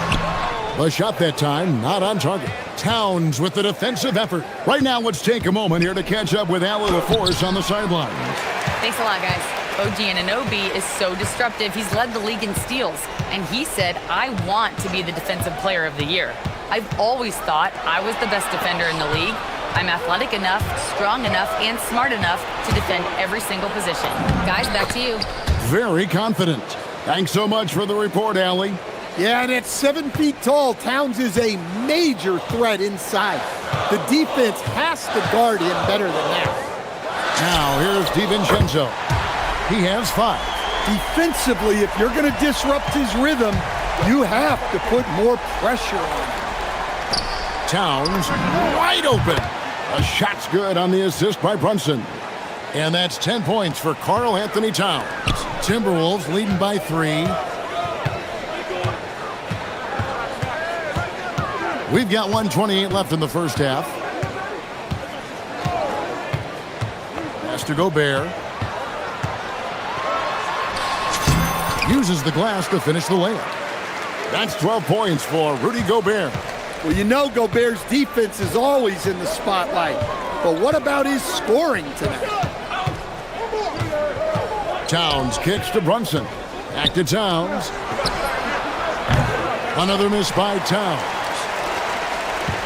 The shot that time, not on target. Towns with the defensive effort. Right now, let's take a moment here to catch up with Al LaForce on the sideline. Thanks a lot, guys. OG Anunoby is so disruptive. He's led the league in steals. And he said, I want to be the defensive player of the year. I've always thought I was the best defender in the league, I'm athletic enough, strong enough, and smart enough to defend every single position. Guys, back to you. Very confident. Thanks so much for the report, Allie. Yeah, and at 7 feet tall, Towns is a major threat inside. The defense has to guard him better than that. Now, here's DiVincenzo. He has 5. Defensively, if you're going to disrupt his rhythm, you have to put more pressure on him. Towns wide open. A shot's good on the assist by Brunson. And that's 10 points for Karl Anthony Towns. Timberwolves leading by 3. We've got 1:28 left in the first half. Pass to Gobert. Uses the glass to finish the layup. That's 12 points for Rudy Gobert. Well, you know Gobert's defense is always in the spotlight. But what about his scoring tonight? Towns kicks to Brunson. Back to Towns. Another miss by Towns.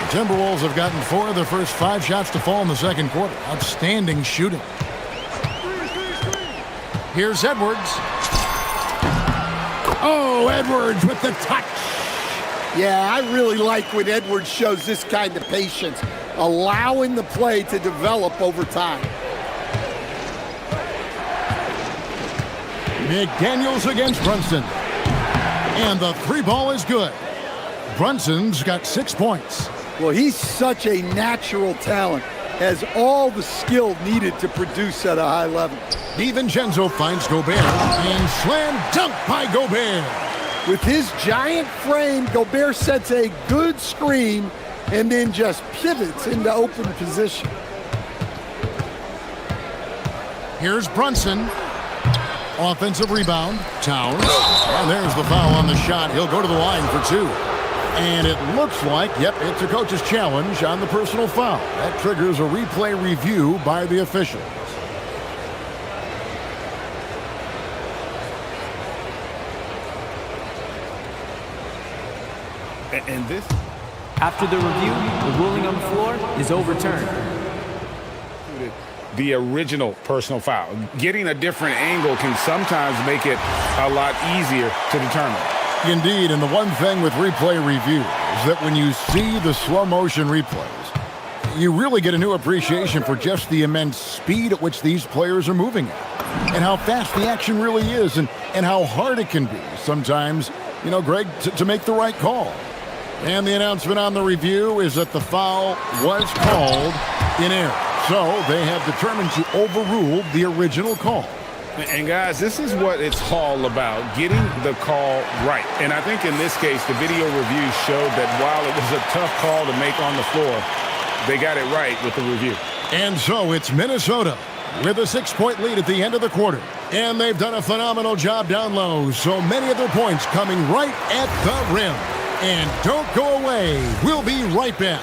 The Timberwolves have gotten 4 of their first 5 shots to fall in the second quarter. Outstanding shooting. Here's Edwards. Oh, Edwards with the touch. Yeah, I really like when Edwards shows this kind of patience, allowing the play to develop over time. McDaniels against Brunson. And the 3 ball is good. Brunson's got 6 points. Well, he's such a natural talent, has all the skill needed to produce at a high level. DiVincenzo finds Gobert and slam dunk by Gobert. With his giant frame, Gobert sets a good screen and then just pivots into open position. Here's Brunson. Offensive rebound. Towns. And there's the foul on the shot. He'll go to the line for 2. And it looks like, yep, it's a coach's challenge on the personal foul. That triggers a replay review by the officials. And this? After the review, the ruling on the floor is overturned. The original personal foul. Getting a different angle can sometimes make it a lot easier to determine. Indeed, and the one thing with replay review is that when you see the slow motion replays, you really get a new appreciation for just the immense speed at which these players are moving at, and how fast the action really is, and how hard it can be sometimes, you know, Greg, to make the right call. And the announcement on the review is that the foul was called in error. So they have determined to overrule the original call. And guys, this is what it's all about, getting the call right. And I think in this case, the video review showed that while it was a tough call to make on the floor, they got it right with the review. And so it's Minnesota with a 6-point lead at the end of the quarter. And they've done a phenomenal job down low. So many of their points coming right at the rim. And don't go away. We'll be right back.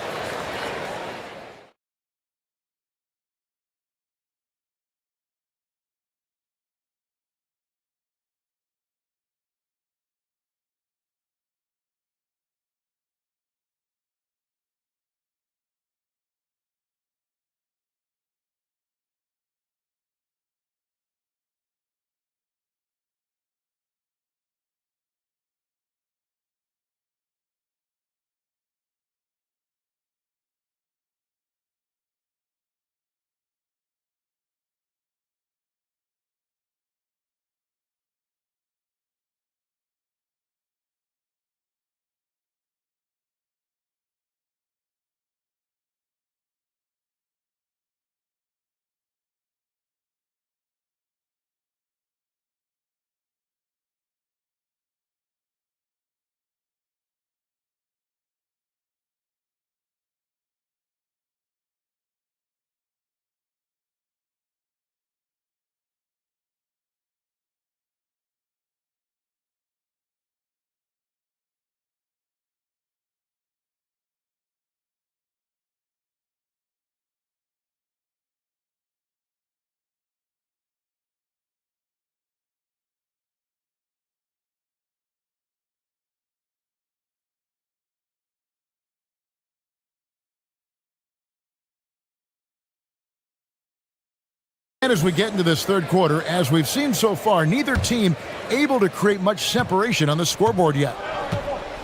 And as we get into this third quarter, as we've seen so far, neither team able to create much separation on the scoreboard yet.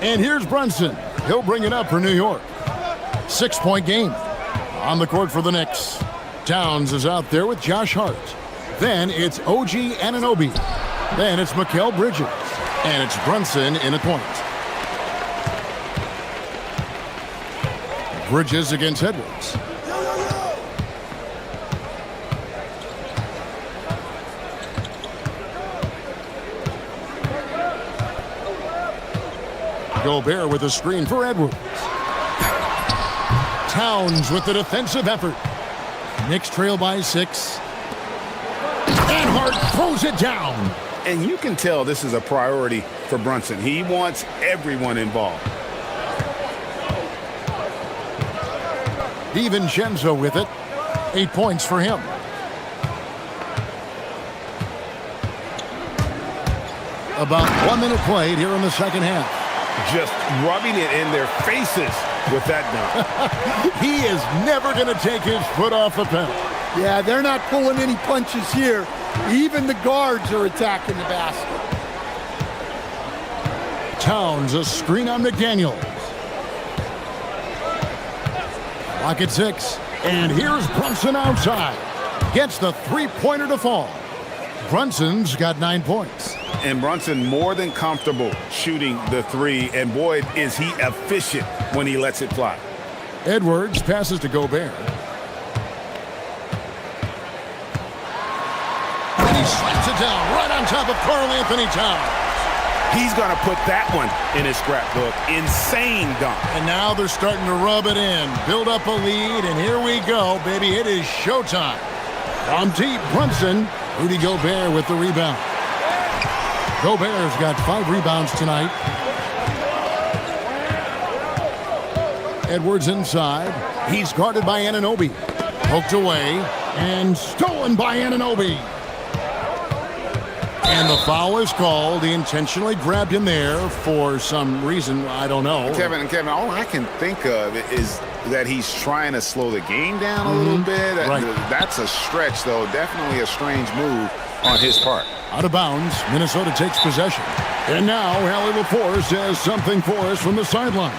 And here's Brunson. He'll bring it up for New York. 6-point game. On the court for the Knicks. Towns is out there with Josh Hart. Then it's OG Anunoby. Then it's Mikal Bridges. And it's Brunson in at point. Bridges against Edwards. Gobert with a screen for Edwards. Towns with the defensive effort. Knicks trail by 6. And Hart throws it down. And you can tell this is a priority for Brunson. He wants everyone involved. DiVincenzo with it. 8 points for him. About 1 minute played here in the second half. Just rubbing it in their faces with that dunk. He is never going to take his foot off the pedal. Yeah, they're not pulling any punches here. Even the guards are attacking the basket. Towns, a screen on McDaniels. Clock at 6. And here's Brunson outside. Gets the three-pointer to fall. Brunson's got 9 points. And Brunson more than comfortable shooting the three. And boy, is he efficient when he lets it fly. Edwards passes to Gobert. And he slaps it down right on top of Karl Anthony Towns. He's going to put that one in his scrapbook. Insane dunk. And now they're starting to rub it in. Build up a lead, and here we go, baby. It is showtime. From deep, Brunson. Rudy Gobert with the rebound. Gobert's got 5 rebounds tonight. Edwards inside. He's guarded by Anunoby. Poked away and stolen by Anunoby. And the foul is called. He intentionally grabbed him there for some reason. I don't know. Kevin, all I can think of is that he's trying to slow the game down a little bit. Right. That's a stretch, though. Definitely a strange move on his part. Out of bounds, Minnesota takes possession. And now, Hallie LaForce says something for us from the sideline.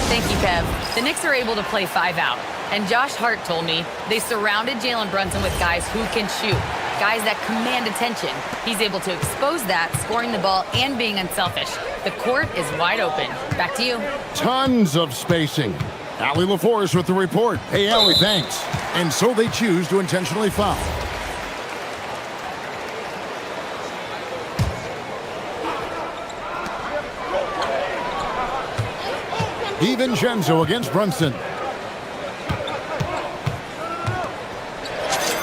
Thank you, Kev. The Knicks are able to play 5 out. And Josh Hart told me they surrounded Jalen Brunson with guys who can shoot, guys that command attention. He's able to expose that, scoring the ball and being unselfish. The court is wide open. Back to you. Tons of spacing. Hallie LaForce with the report. Hey, Hallie, thanks. And so they choose to intentionally foul. DiVincenzo against Brunson.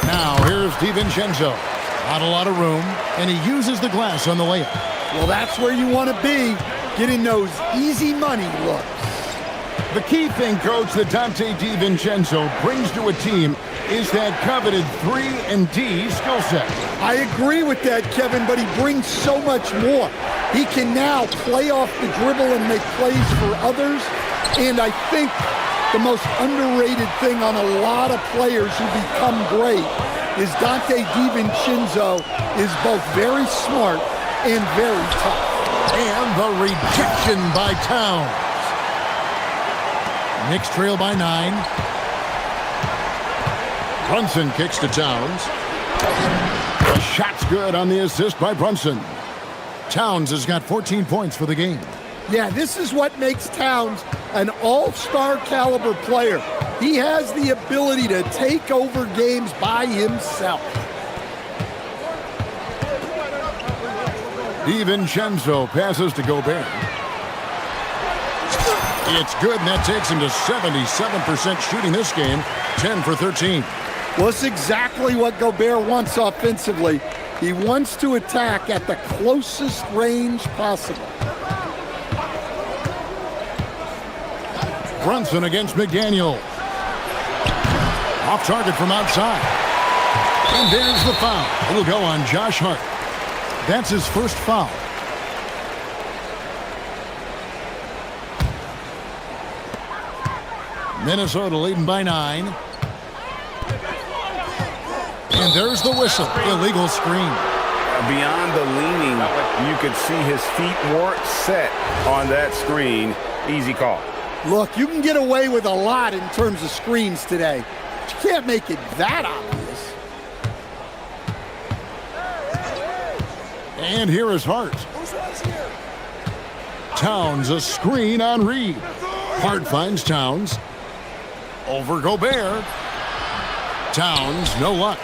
Now here's DiVincenzo. Not a lot of room, and he uses the glass on the layup. Well, that's where you want to be, getting those easy money looks. The key thing, Coach, that Dante DiVincenzo brings to a team is that coveted 3-and-D skill set. I agree with that, Kevin, but he brings so much more. He can now play off the dribble and make plays for others. And I think the most underrated thing on a lot of players who become great is Dante DiVincenzo is both very smart and very tough. And the rejection by Towns. Knicks trail by 9. Brunson kicks to Towns. The shot's good on the assist by Brunson. Towns has got 14 points for the game. Yeah, this is what makes Towns an all-star caliber player. He has the ability to take over games by himself. DiVincenzo passes to Gobert. It's good, and that takes him to 77% shooting this game, 10 for 13. Well, it's exactly what Gobert wants offensively. He wants to attack at the closest range possible. Brunson against McDaniel. Off target from outside. And there's the foul. It'll go on Josh Hart. That's his first foul. Minnesota leading by 9. And And there's the whistle. Illegal screen. Beyond the leaning, you could see his feet weren't set on that screen. Easy call. Look, you can get away with a lot in terms of screens today. But you can't make it that obvious. And here is Hart. Towns a screen on Reed. Hart finds Towns. Over Gobert. Towns, no luck.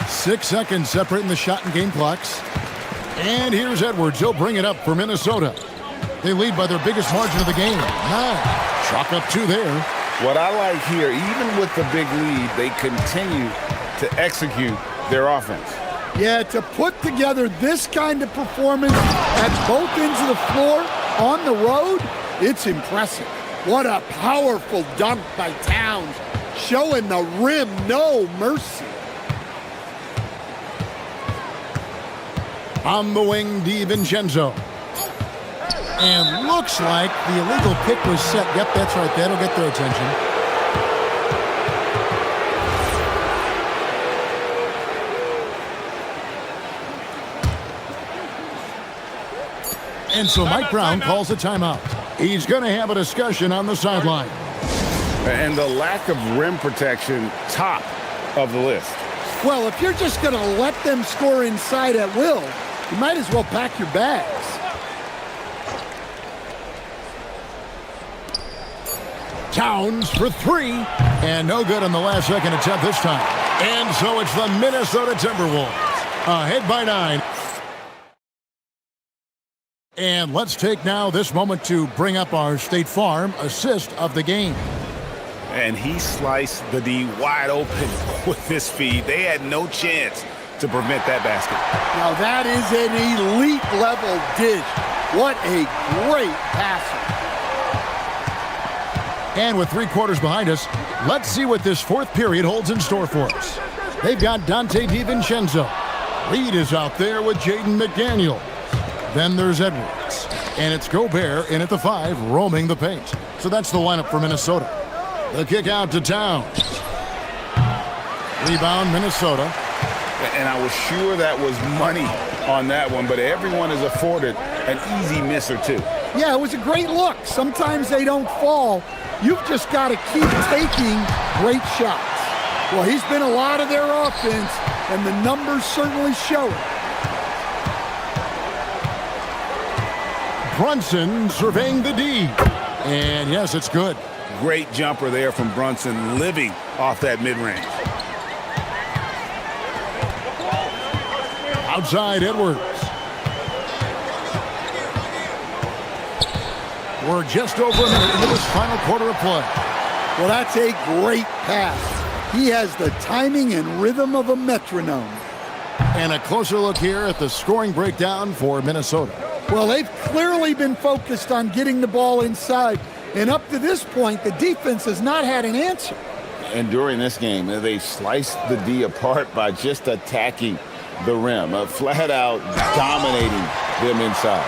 6 seconds separating the shot and game clocks. And here's Edwards. He'll bring it up for Minnesota. They lead by their biggest margin of the game. 9. Chalk up 2 there. What I like here, even with the big lead, they continue to execute their offense. Yeah, to put together this kind of performance at both ends of the floor on the road, it's impressive. What a powerful dunk by Towns, showing the rim no mercy. On the wing, DiVincenzo. And looks like the illegal pick was set. Yep, that's right. That'll get their attention. And so Mike Brown calls a timeout. He's going to have a discussion on the sideline. And the lack of rim protection, top of the list. Well, if you're just going to let them score inside at will, you might as well pack your bags. Towns for 3. And no good on the last second attempt this time. And so it's the Minnesota Timberwolves ahead by 9. And let's take now this moment to bring up our State Farm assist of the game. And he sliced the D wide open with his feed. They had no chance to prevent that basket. Now that is an elite level dish. What a great passer. And with 3 quarters behind us, let's see what this 4th period holds in store for us. They've got Dante DiVincenzo. Reed is out there with Jaden McDaniel. Then there's Edwards. And it's Gobert in at the 5, roaming the paint. So that's the lineup for Minnesota. The kick out to Towns. Rebound, Minnesota. And I was sure that was money on that one, but everyone is afforded an easy miss or 2. Yeah, it was a great look. Sometimes they don't fall. You've just got to keep taking great shots. Well, he's been a lot of their offense, and the numbers certainly show it. Brunson surveying the D. And yes, it's good. Great jumper there from Brunson, living off that mid-range. Outside Edwards. We're just over a minute into this final quarter of play. Well, that's a great pass. He has the timing and rhythm of a metronome. And a closer look here at the scoring breakdown for Minnesota. Well, they've clearly been focused on getting the ball inside. And up to this point, the defense has not had an answer. And during this game, they sliced the D apart by just attacking the rim, flat out dominating them inside.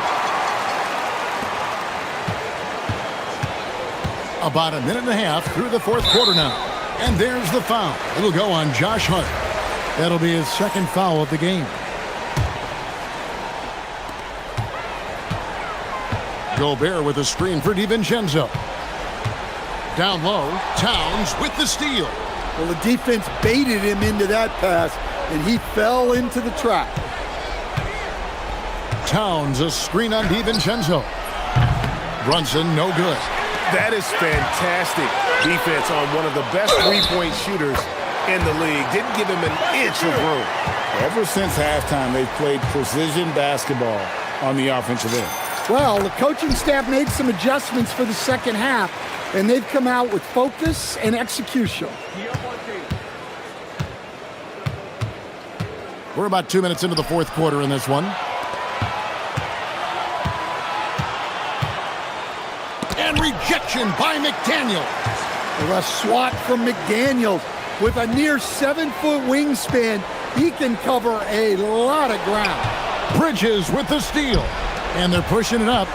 About a minute and a half through the 4th quarter now. And there's the foul. It'll go on Josh Hart. That'll be his 2nd foul of the game. Gobert with a screen for DiVincenzo. Down low, Towns with the steal. Well, the defense baited him into that pass, and he fell into the trap. Towns, a screen on DiVincenzo. Brunson, no good. That is fantastic defense on one of the best three-point shooters in the league. Didn't give him an inch of room. Ever since halftime, they've played precision basketball on the offensive end. Well, the coaching staff made some adjustments for the second half, and they've come out with focus and execution. We're about 2 minutes into the 4th quarter in this one. And rejection by McDaniel. Well, a swat from McDaniel with a near 7-foot wingspan. He can cover a lot of ground. Bridges with the steal. And they're pushing it up.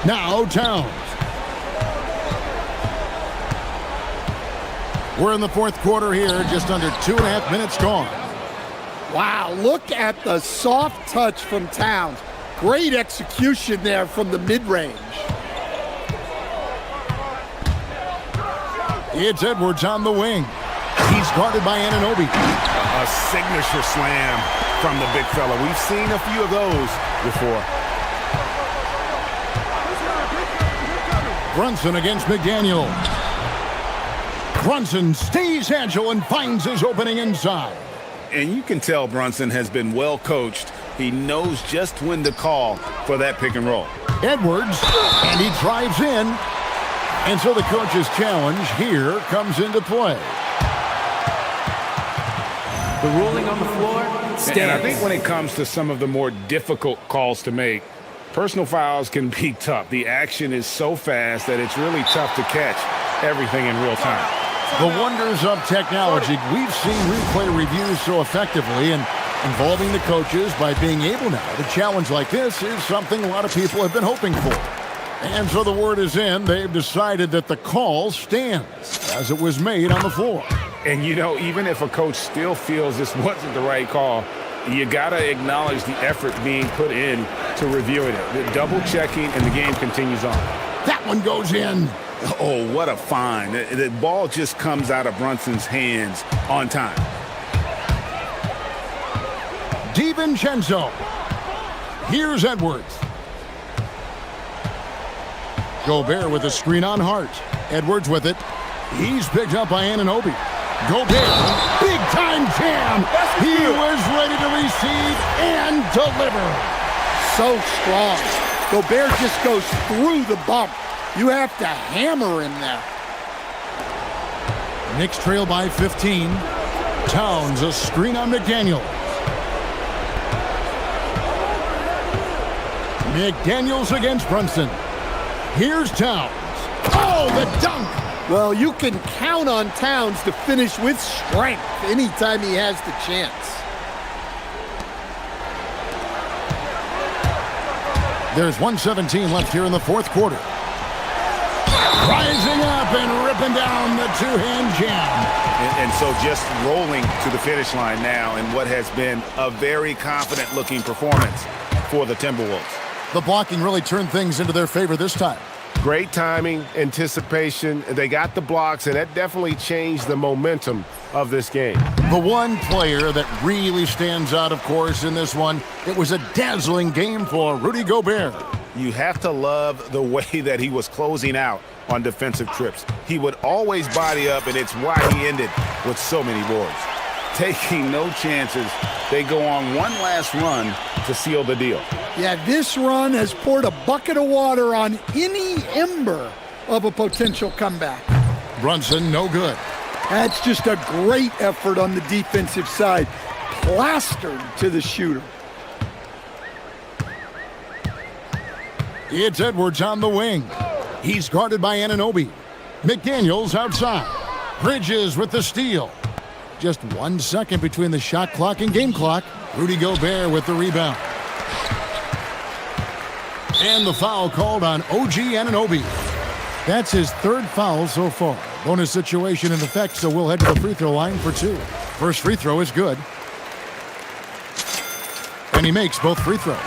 Now Towns. We're in the fourth quarter here, just under 2.5 minutes gone. Wow, look at the soft touch from Towns. Great execution there from the mid-range. It's Edwards on the wing. He's guarded by Anunoby. A signature slam from the big fella. We've seen a few of those before. Brunson against McDaniel. Brunson stays agile and finds his opening inside. And you can tell Brunson has been well coached. He knows just when to call for that pick and roll. Edwards, and he drives in. And so the coach's challenge here comes into play. The ruling on the floor stands. And I think when it comes to some of the more difficult calls to make, personal fouls can be tough. The action is so fast that it's really tough to catch everything in real time. The wonders of technology. We've seen replay reviews so effectively, and involving the coaches by being able now to challenge like this is something a lot of people have been hoping for. And so the word is in. They've decided that the call stands as it was made on the floor. And, you know, even if a coach still feels this wasn't the right call, you got to acknowledge the effort being put in to reviewing it. The double checking, and the game continues on. That one goes in. Oh, what a find. The ball just comes out of Brunson's hands on time. DiVincenzo. Here's Edwards. Gobert with a screen on Hart. Edwards with it. He's picked up by Anunoby. Gobert, big-time jam. He was ready to receive and deliver. So strong. Gobert just goes through the bump. You have to hammer him there. Knicks trail by 15. Towns, a screen on McDaniel. McDaniels against Brunson. Here's Towns. Oh, the dunk! Well, you can count on Towns to finish with strength anytime he has the chance. There's 1:17 left here in the fourth quarter. Rising up and ripping down the two-hand jam. And so just rolling to the finish line now in what has been a very confident-looking performance for the Timberwolves. The blocking really turned things into their favor this time. Great timing, anticipation. They got the blocks, and that definitely changed the momentum of this game. The one player that really stands out, of course, in this one, it was a dazzling game for Rudy Gobert. You have to love the way that he was closing out on defensive trips. He would always body up, and it's why he ended with so many boards. Taking no chances, they go on one last run to seal the deal. Yeah, this run has poured a bucket of water on any ember of a potential comeback. Brunson, no good. That's just a great effort on the defensive side. Plastered to the shooter. It's Edwards on the wing. He's guarded by Anunoby. McDaniels outside. Bridges with the steal. Just 1 second between the shot clock and game clock. Rudy Gobert with the rebound. And the foul called on OG Anunoby. That's his third foul so far. Bonus situation in effect, so we'll head to the free throw line for two. First free throw is good. And he makes both free throws.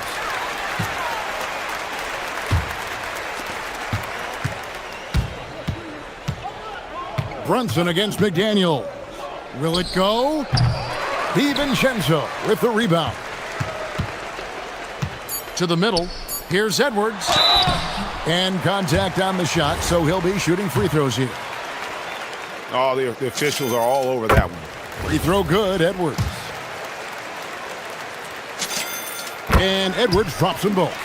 Brunson against McDaniel. Will it go? DiVincenzo with the rebound. To the middle. Here's Edwards. And contact on the shot, so he'll be shooting free throws here. Oh, the officials are all over that one. Free throw good, Edwards. And Edwards drops them both.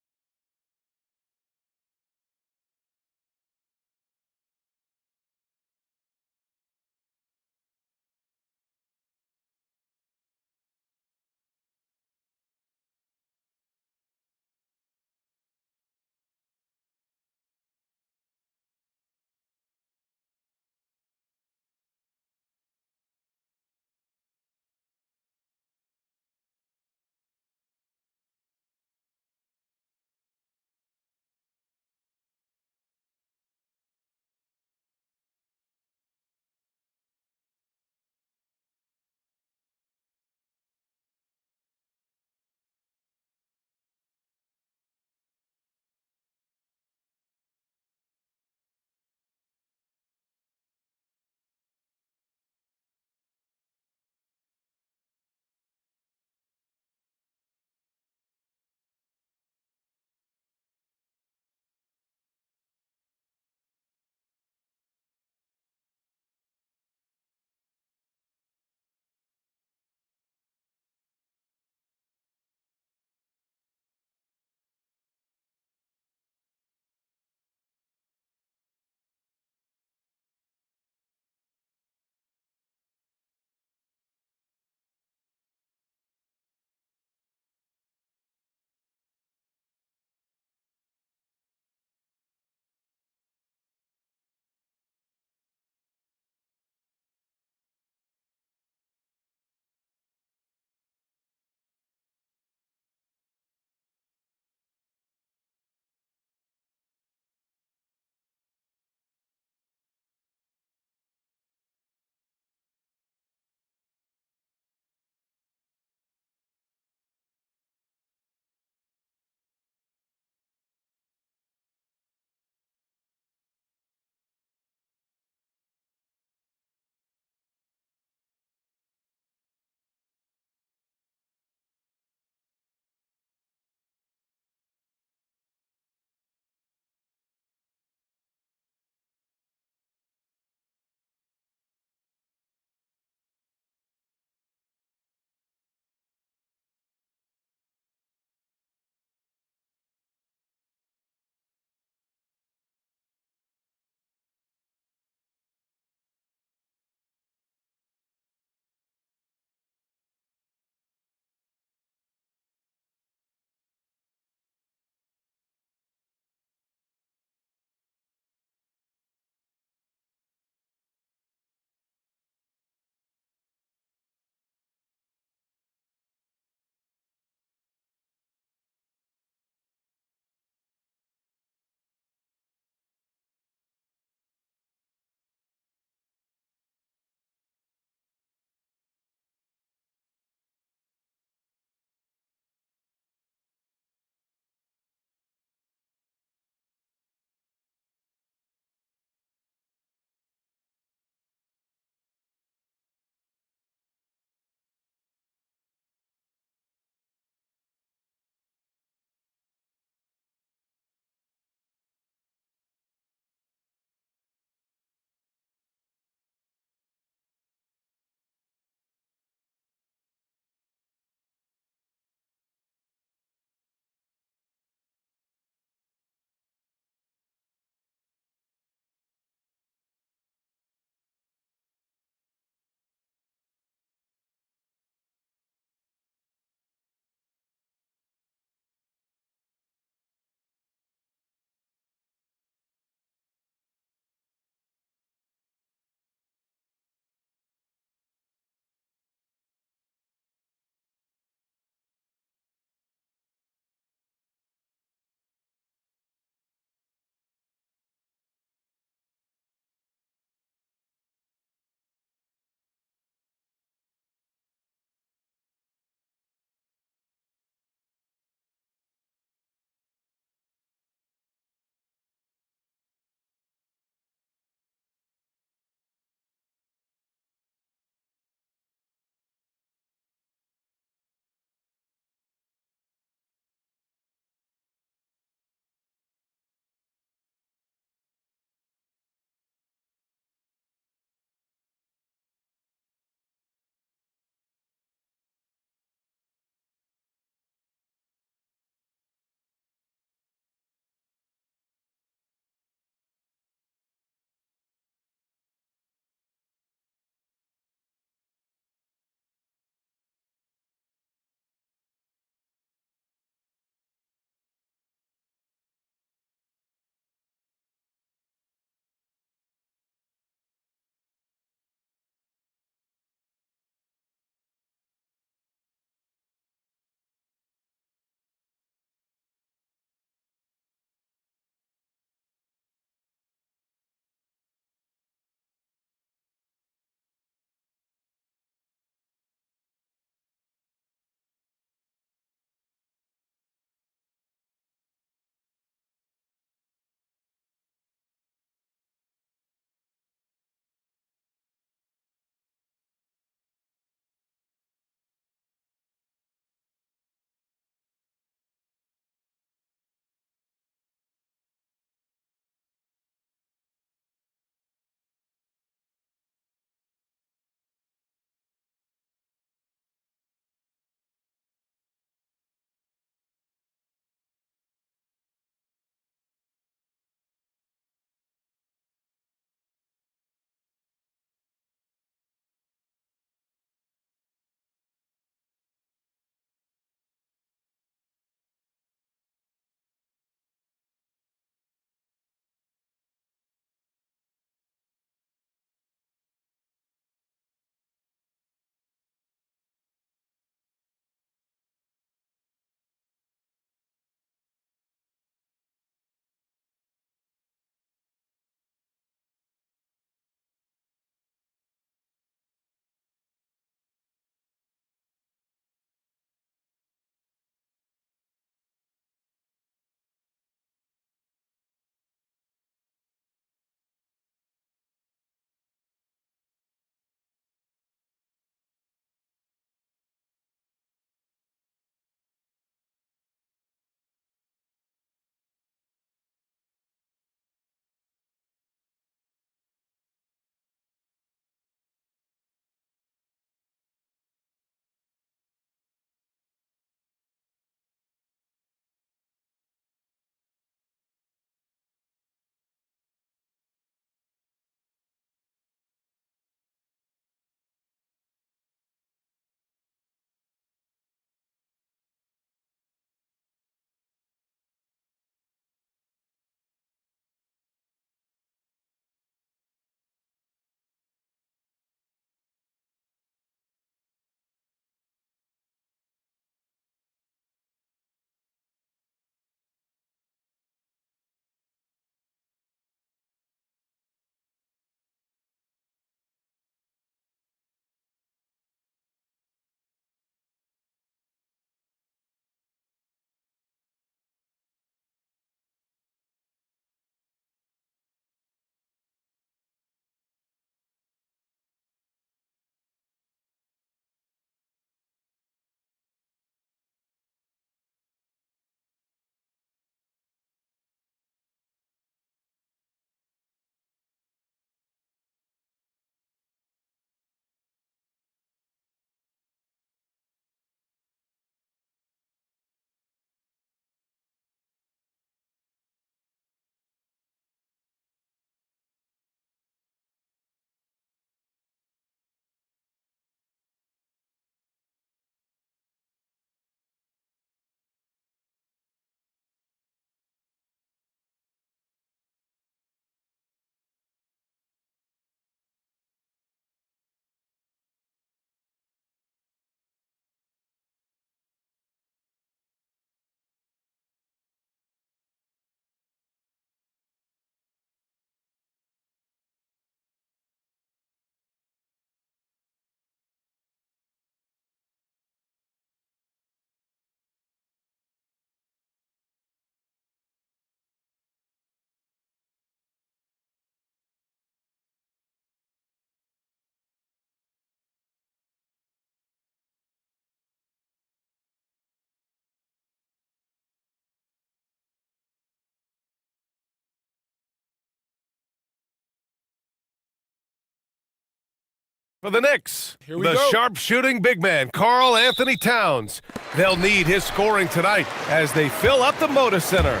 For the Knicks, the sharp-shooting big man, Karl Anthony Towns. They'll need his scoring tonight as they fill up the Moda Center.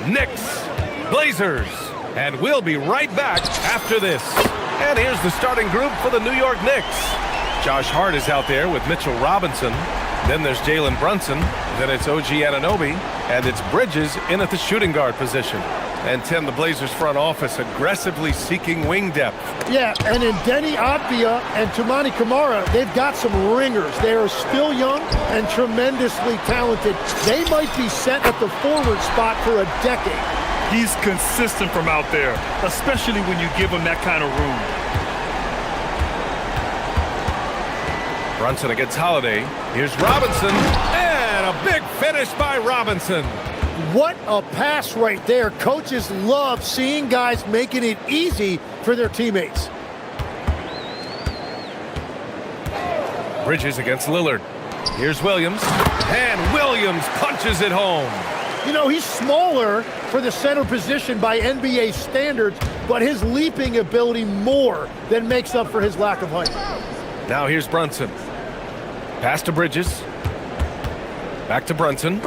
Knicks, Blazers, and we'll be right back after this. And here's the starting group for the New York Knicks. Josh Hart is out there with Mitchell Robinson. Then there's Jalen Brunson. Then it's OG Anunoby. And it's Bridges in at the shooting guard position. And Tim, the Blazers front office aggressively seeking wing depth. Yeah, and in Denny Avdia and Toumani Camara, they've got some ringers. They are still young and tremendously talented. They might be set at the forward spot for a decade. He's consistent from out there, especially when you give him that kind of room. Brunson against Holiday. Here's Robinson. And a big finish by Robinson. What a pass right there. Coaches love seeing guys making it easy for their teammates. Bridges against Lillard. Here's Williams. And Williams punches it home. You know, he's smaller for the center position by NBA standards, but his leaping ability more than makes up for his lack of height. Now here's Brunson. Pass to Bridges. Back to Brunson.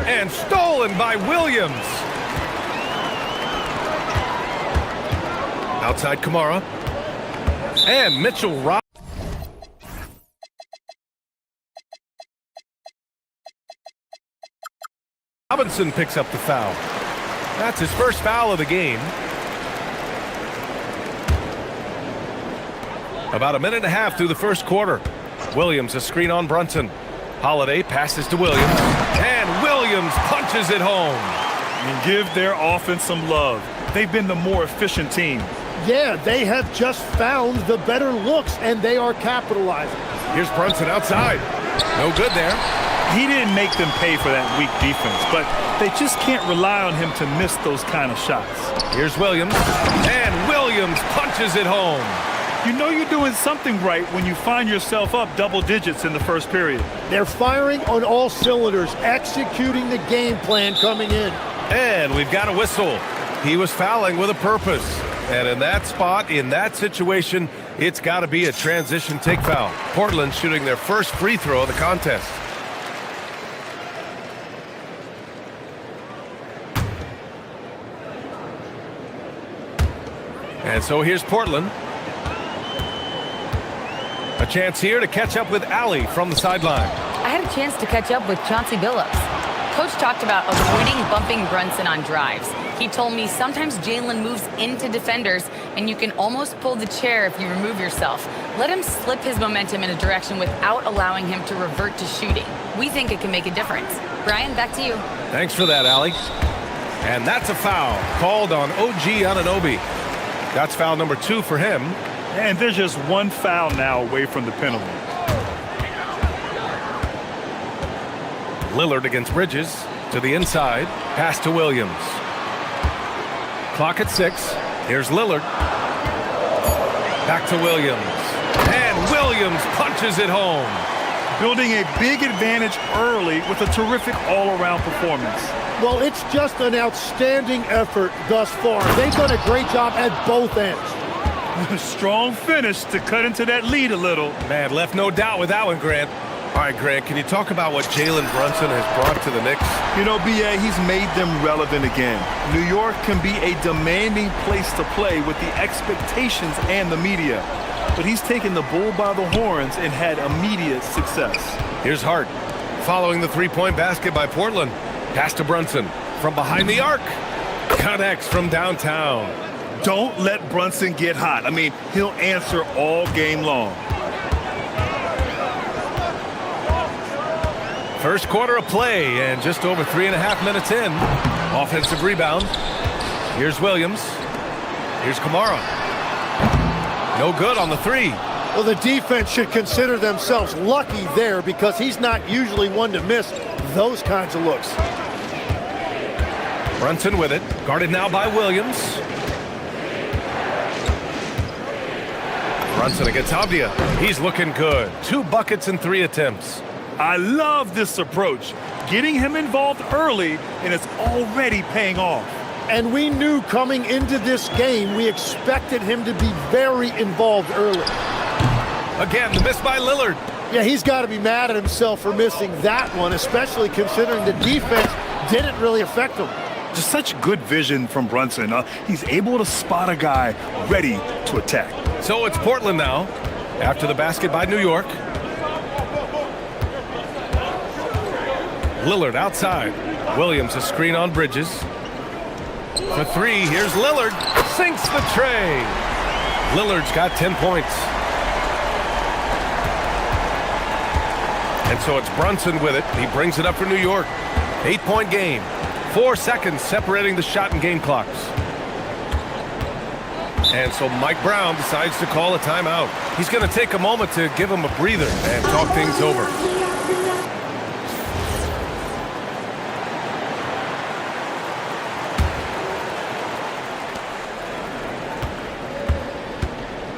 And stolen by Williams. Outside Camara. And Mitchell Robinson picks up the foul. That's his first foul of the game. About a minute and a half through the first quarter. Williams a screen on Brunson. Holiday passes to Williams. And Williams punches it home. And give their offense some love. They've been the more efficient team. Yeah, they have just found the better looks, and they are capitalizing. Here's Brunson outside. No good there. He didn't make them pay for that weak defense, but they just can't rely on him to miss those kind of shots. Here's Williams. And Williams punches it home. You know you're doing something right when you find yourself up double digits in the first period. They're firing on all cylinders, executing the game plan coming in. And we've got a whistle. He was fouling with a purpose. And in that spot, in that situation, it's got to be a transition take foul. Portland shooting their first free throw of the contest. And so here's Portland. A chance here to catch up with Allie from the sideline. I had a chance to catch up with Chauncey Billups. Coach talked about avoiding bumping Brunson on drives. He told me sometimes Jalen moves into defenders and you can almost pull the chair if you remove yourself. Let him slip his momentum in a direction without allowing him to revert to shooting. We think it can make a difference. Brian, back to you. Thanks for that, Allie. And that's a foul called on OG Anunoby. That's foul number 2 for him. And there's just one foul now away from the penalty. Lillard against Bridges to the inside. Pass to Williams. Clock at 6. Here's Lillard. Back to Williams. And Williams punches it home. Building a big advantage early with a terrific all-around performance. Well, it's just an outstanding effort thus far. They've done a great job at both ends. Strong finish to cut into that lead a little. Man, left no doubt with that one, Grant. All right, Grant, can you talk about what Jalen Brunson has brought to the Knicks? You know, B.A., he's made them relevant again. New York can be a demanding place to play with the expectations and the media. But he's taken the bull by the horns and had immediate success. Here's Hart following the three-point basket by Portland. Pass to Brunson from behind the arc. Connects from downtown. Don't let Brunson get hot. I mean, he'll answer all game long. First quarter of play and just over 3.5 minutes in. Offensive rebound. Here's Williams. Here's Camara. No good on the 3. Well, the defense should consider themselves lucky there because he's not usually one to miss those kinds of looks. Brunson with it. Guarded now by Williams. Brunson against Avdia. He's looking good. 2 buckets in 3 attempts. I love this approach. Getting him involved early, and it's already paying off. And we knew coming into this game, we expected him to be very involved early. Again, the miss by Lillard. Yeah, he's got to be mad at himself for missing that one, especially considering the defense didn't really affect him. Just such good vision from Brunson. He's able to spot a guy ready to attack. So it's Portland now, after the basket by New York. Lillard outside. Williams a screen on Bridges. For three, here's Lillard. Sinks the tray. Lillard's got 10 points. And so it's Brunson with it. He brings it up for New York. 8-point game. 4 seconds separating the shot and game clocks. And so Mike Brown decides to call a timeout. He's going to take a moment to give him a breather and talk things over.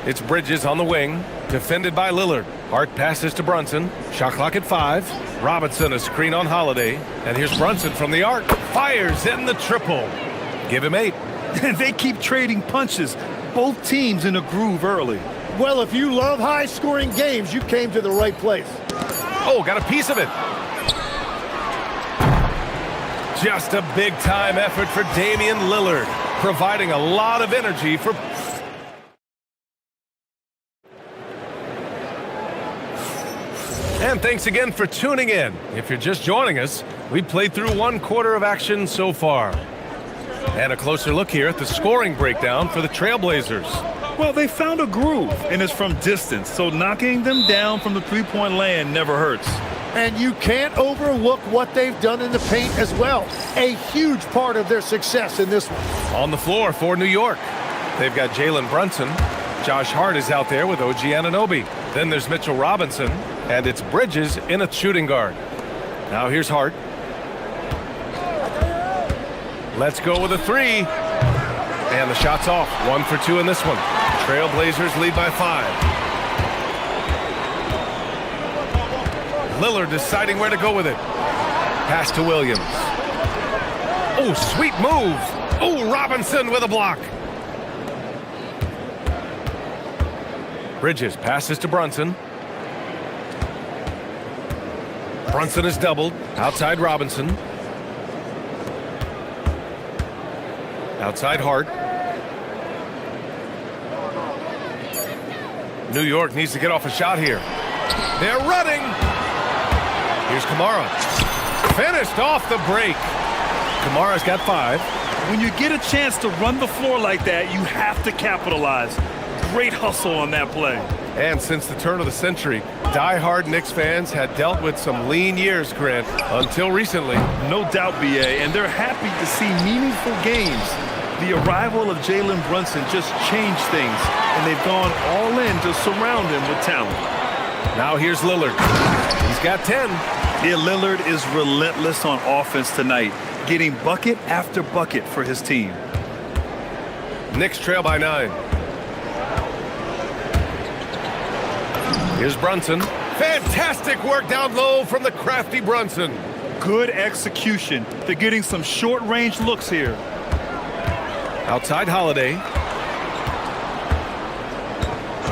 It's Bridges on the wing, defended by Lillard. Hart passes to Brunson. Shot clock at 5. Robinson a screen on Holiday. And here's Brunson from the arc. Fires in the triple. Give him 8. They keep trading punches. Both teams in a groove early. Well, if you love high-scoring games, you came to the right place. Oh, got a piece of it. Just a big-time effort for Damian Lillard, providing a lot of energy for... And thanks again for tuning in. If you're just joining us, we've played through 1 quarter of action so far. And a closer look here at the scoring breakdown for the Trailblazers. Well, they found a groove, and it's from distance, so knocking them down from the three-point land never hurts. And you can't overlook what they've done in the paint as well. A huge part of their success in this one. On the floor for New York, they've got Jalen Brunson. Josh Hart is out there with OG Anunoby. Then there's Mitchell Robinson, and it's Bridges in a shooting guard. Now here's Hart. Let's go with a 3. And the shot's off. 1 for 2 in this one. Trailblazers lead by 5. Lillard deciding where to go with it. Pass to Williams. Oh, sweet move. Oh, Robinson with a block. Bridges passes to Brunson. Brunson is doubled. Outside Robinson. Outside Hart. New York needs to get off a shot here. They're running. Here's Kamara. Finished off the break. Kamara's got 5. When you get a chance to run the floor like that, you have to capitalize. Great hustle on that play. And since the turn of the century, die-hard Knicks fans had dealt with some lean years, Grant, until recently. No doubt, BA, and they're happy to see meaningful games. The arrival of Jalen Brunson just changed things, and they've gone all in to surround him with talent. Now here's Lillard. He's got 10. Yeah, Lillard is relentless on offense tonight, getting bucket after bucket for his team. Knicks trail by 9. Here's Brunson. Fantastic work down low from the crafty Brunson. Good execution. They're getting some short-range looks here. Outside Holiday.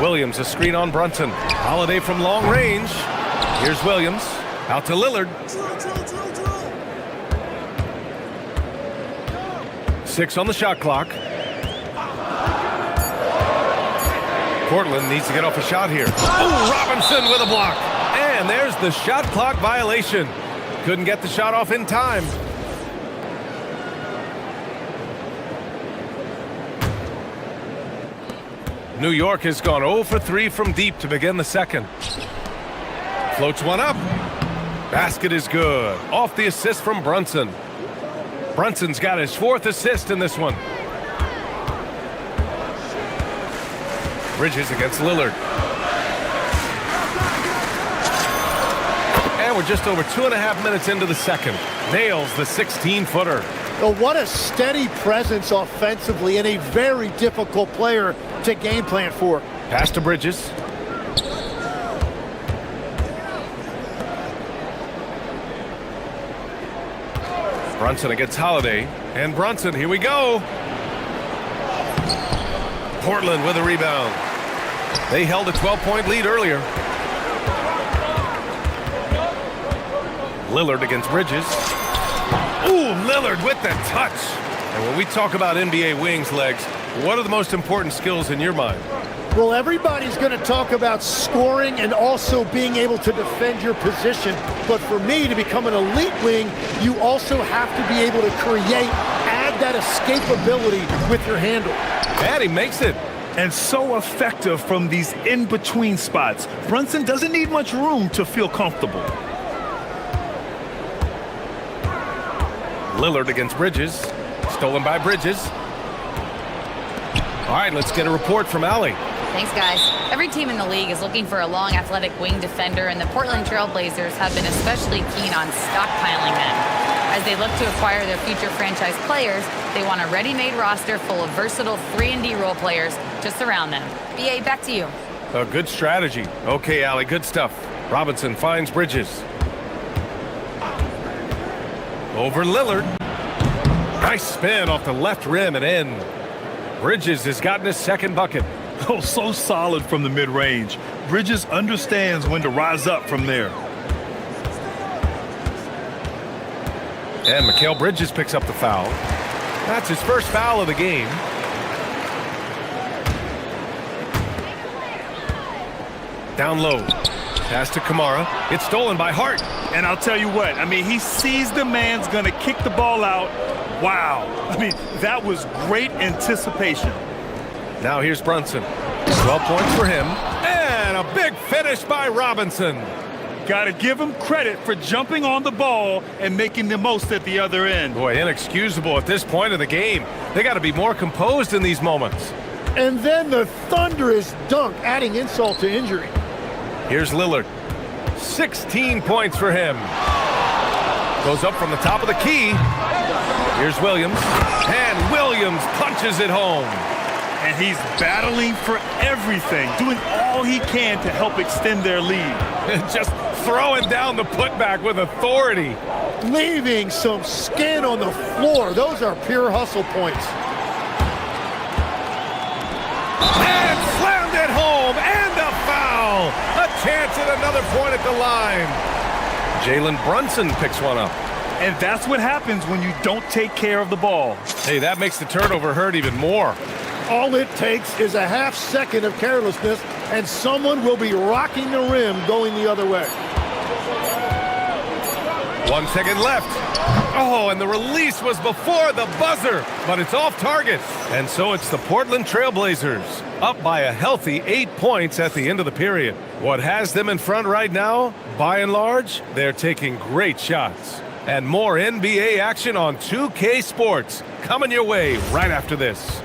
Williams a screen on Brunson. Holiday from long range. Here's Williams. Out to Lillard. 6 on the shot clock. Portland needs to get off a shot here. Oh, Robinson with a block. And there's the shot clock violation. Couldn't get the shot off in time. New York has gone 0 for 3 from deep to begin the second. Floats one up. Basket is good. Off the assist from Brunson. Brunson's got his 4th assist in this one. Bridges against Lillard. And we're just over 2.5 minutes into the second. Nails the 16-footer. Oh, what a steady presence offensively and a very difficult player to game plan for. Pass to Bridges. Brunson against Holiday. And Brunson, here we go. Portland with a rebound. They held a 12-point lead earlier. Lillard against Bridges. Ooh, Lillard with the touch. And when we talk about NBA wings, Legs, what are the most important skills in your mind? Well, everybody's going to talk about scoring and also being able to defend your position. But for me, to become an elite wing, you also have to be able to create, add that escapability with your handle. And he makes it. And so effective from these in-between spots. Brunson doesn't need much room to feel comfortable. Lillard against Bridges. Stolen by Bridges. All right, let's get a report from Allie. Thanks, guys. Every team in the league is looking for a long, athletic wing defender, and the Portland Trail Blazers have been especially keen on stockpiling them. As they look to acquire their future franchise players, they want a ready-made roster full of versatile 3-and-D role players to surround them. BA, back to you. A good strategy. Okay, Allie, good stuff. Robinson finds Bridges. Over Lillard. Nice spin off the left rim and in. Bridges has gotten his second bucket. Oh, so solid from the mid-range. Bridges understands when to rise up from there. And Mikal Bridges picks up the foul. That's his first foul of the game. Down low. Pass to Kamara. It's stolen by Hart. And I'll tell you what, I mean, he sees the man's going to kick the ball out. Wow. I mean, that was great anticipation. Now here's Brunson. 12 points for him. And a big finish by Robinson. Got to give him credit for jumping on the ball and making the most at the other end. Boy, inexcusable at this point of the game. They got to be more composed in these moments. And then the thunderous dunk, adding insult to injury. Here's Lillard. 16 points for him. Goes up from the top of the key. Here's Williams. And Williams punches it home. And he's battling for everything, doing all he can to help extend their lead. Just throwing down the putback with authority. Leaving some skin on the floor. Those are pure hustle points. And slammed it home. And a foul. A chance at another point at the line. Jalen Brunson picks one up. And that's what happens when you don't take care of the ball. Hey, that makes the turnover hurt even more. All it takes is a half second of carelessness, and someone will be rocking the rim going the other way. 1 second left. Oh, and the release was before the buzzer, but it's off target. And so it's the Portland Trail Blazers, up by a healthy 8 points at the end of the period. What has them in front right now? By and large, they're taking great shots. And more NBA action on 2K Sports coming your way right after this.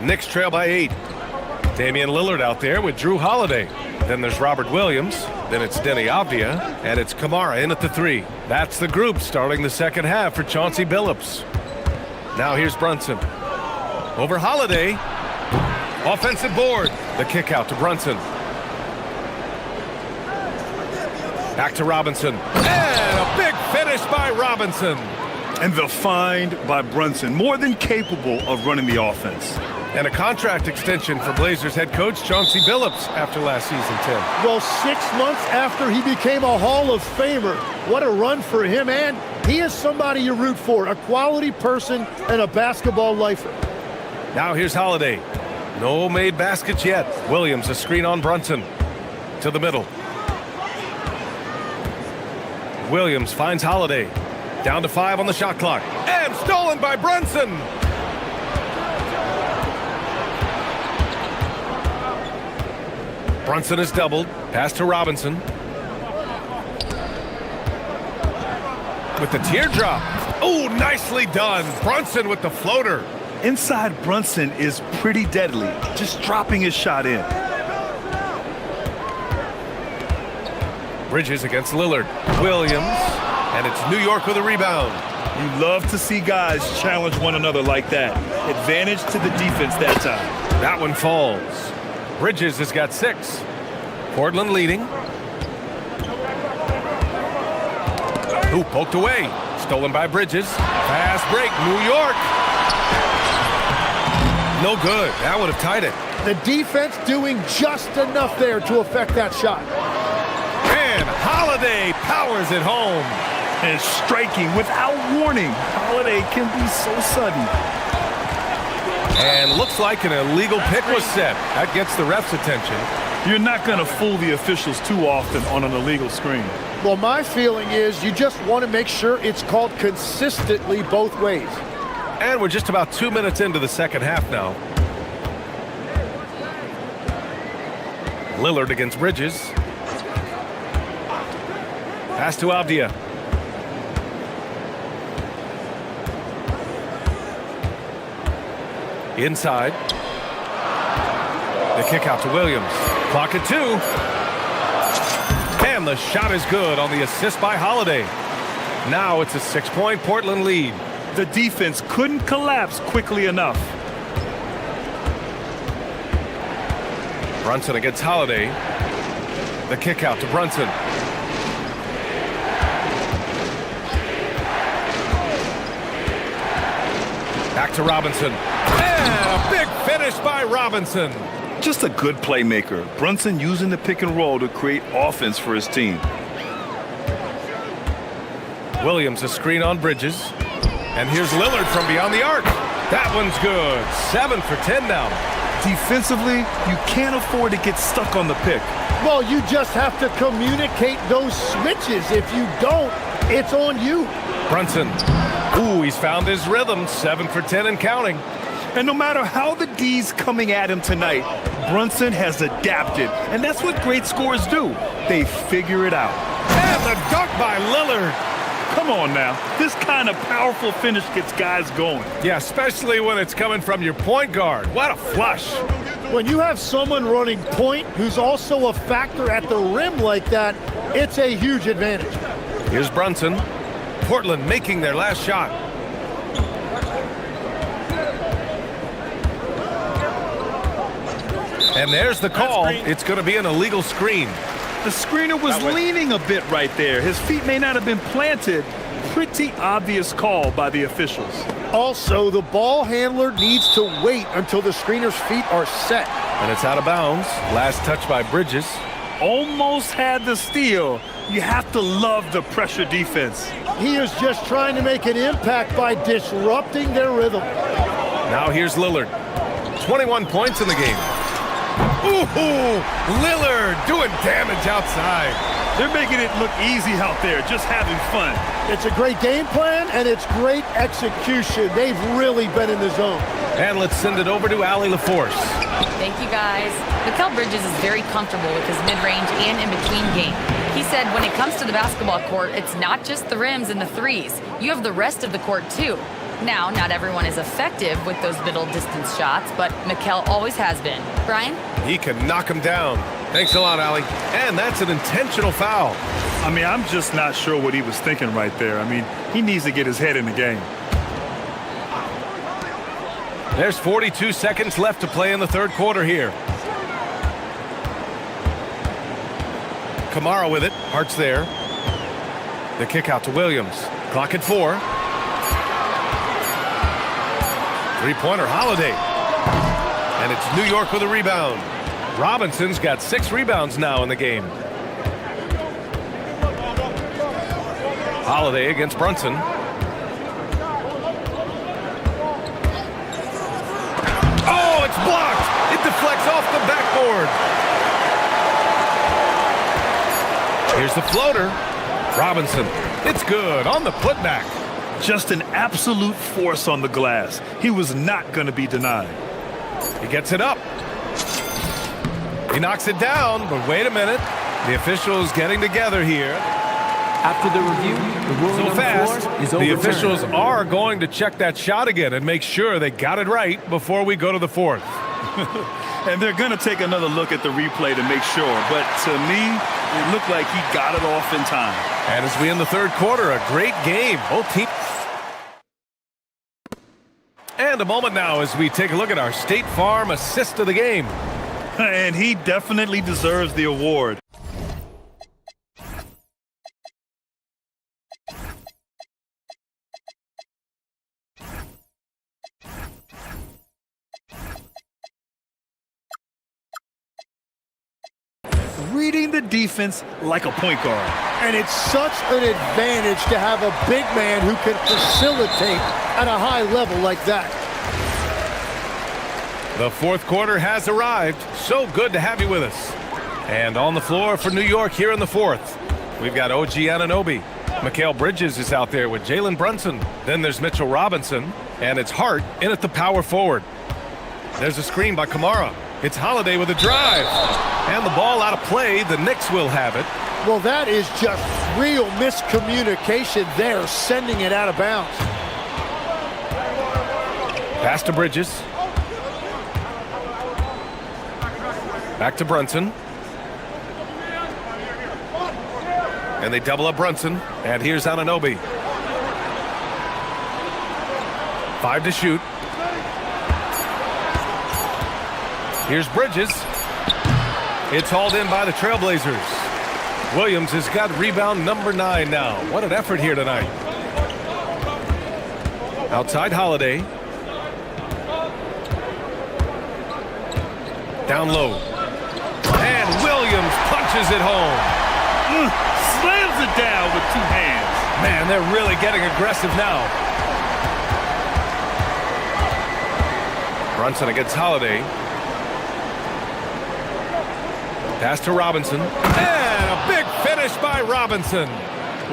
Knicks trail by 8. Damian Lillard out there with Drew Holiday. Then there's Robert Williams. Then it's Denny Avdia. And it's Kamara in at the 3. That's the group starting the second half for Chauncey Billups. Now here's Brunson. Over Holiday. Offensive board. The kick out to Brunson. Back to Robinson. And a big finish by Robinson. And the find by Brunson, more than capable of running the offense. And a contract extension for Blazers head coach Chauncey Billups after last season, Tim. Well, 6 months after he became a Hall of Famer, what a run for him, and he is somebody you root for, a quality person and a basketball lifer. Now here's Holiday. No made baskets yet. Williams, a screen on Brunson. To the middle. Williams finds Holiday. Down to 5 on the shot clock. And stolen by Brunson. Brunson is doubled. Pass to Robinson. With the teardrop. Oh, nicely done. Brunson with the floater. Inside Brunson is pretty deadly, just dropping his shot in. Bridges against Lillard. Williams. And it's New York with a rebound. You love to see guys challenge one another like that. Advantage to the defense that time. That one falls. Bridges has got 6. Portland leading. Ooh, poked away. Stolen by Bridges. Fast break, New York. No good. That would have tied it. The defense doing just enough there to affect that shot. And Holiday powers it home. And striking without warning. Holiday can be so sudden. And looks like an illegal pick was set. That gets the ref's attention. You're not going to fool the officials too often on an illegal screen. Well, my feeling is you just want to make sure it's called consistently both ways. And we're just about 2 minutes into the second half now. Lillard against Bridges. Pass to Avdia. Inside. The kick out to Williams. Clock at 2. And the shot is good on the assist by Holiday. Now it's a 6-point Portland lead. The defense couldn't collapse quickly enough. Brunson against Holiday. The kick out to Brunson. Back to Robinson. And a big finish by Robinson. Just a good playmaker. Brunson using the pick and roll to create offense for his team. Williams a screen on Bridges. And here's Lillard from beyond the arc. That one's good. 7 for 10 now. Defensively, you can't afford to get stuck on the pick. Well, you just have to communicate those switches. If you don't, it's on you. Brunson. Ooh, he's found his rhythm. 7 for 10 and counting. And no matter how the D's coming at him tonight, Brunson has adapted. And that's what great scorers do. They figure it out. And the dunk by Lillard. Come on now. This kind of powerful finish gets guys going. Yeah, especially when it's coming from your point guard. What a flush. When you have someone running point who's also a factor at the rim like that, it's a huge advantage. Here's Brunson. Portland making their last shot. And there's the call. It's going to be an illegal screen. The screener was leaning a bit right there. His feet may not have been planted. Pretty obvious call by the officials. Also, the ball handler needs to wait until the screener's feet are set. And it's out of bounds. Last touch by Bridges. Almost had the steal. You have to love the pressure defense. He is just trying to make an impact by disrupting their rhythm. Now here's Lillard. 21 points in the game. Ooh, Lillard doing damage outside. They're making it look easy out there, just having fun. It's a great game plan, and it's great execution. They've really been in the zone. And let's send it over to Allie LaForce. Thank you, guys. Mikal Bridges is very comfortable with his mid-range and in-between game. He said when it comes to the basketball court, it's not just the rims and the threes. You have the rest of the court, too. Now, not everyone is effective with those middle distance shots, but Mikal always has been. Brian? He can knock him down. Thanks a lot, Allie. And that's an intentional foul. I mean, I'm just not sure what he was thinking right there. I mean, he needs to get his head in the game. There's 42 seconds left to play in the third quarter here. Kamara with it. Hart's there. The kick out to Williams. Clock at 4. Three-pointer Holiday. And it's New York with a rebound. Robinson's got 6 rebounds now in the game. Holiday against Brunson. Oh, it's blocked. It deflects off the backboard. Here's the floater. Robinson. It's good on the putback. Just an absolute force on the glass. He was not going to be denied. He gets it up. He knocks it down, but wait a minute. The officials getting together here. After the review, the ruling So on fast, the floor is the overturned. officials are going to check that shot again and make sure they got it right before we go to the fourth. And they're going to take another look at the replay to make sure. But to me, it looked like he got it off in time. And as we end the third quarter, a great game. Both teams. And a moment now as we take a look at our State Farm assist of the game. And he definitely deserves the award. Reading the defense like a point guard. And it's such an advantage to have a big man who can facilitate at a high level like that. The fourth quarter has arrived. So good to have you with us. And on the floor for New York here in the fourth, we've got OG Anunoby. Mikal Bridges is out there with Jalen Brunson. Then there's Mitchell Robinson. And it's Hart in at the power forward. There's a screen by Kamara. It's Holiday with a drive. And the ball out of play. The Knicks will have it. Well, that is just real miscommunication there, sending it out of bounds. Pass to Bridges. Back to Brunson. And they double up Brunson. And here's Anunoby. 5 to shoot. Here's Bridges. It's hauled in by the Trailblazers. Williams has got rebound number 9 now. What an effort here tonight. Outside Holiday. Down low. And Williams punches it home. Slams it down with 2 hands. Man, they're really getting aggressive now. Brunson against Holiday. Pass to Robinson. And a big finish by Robinson.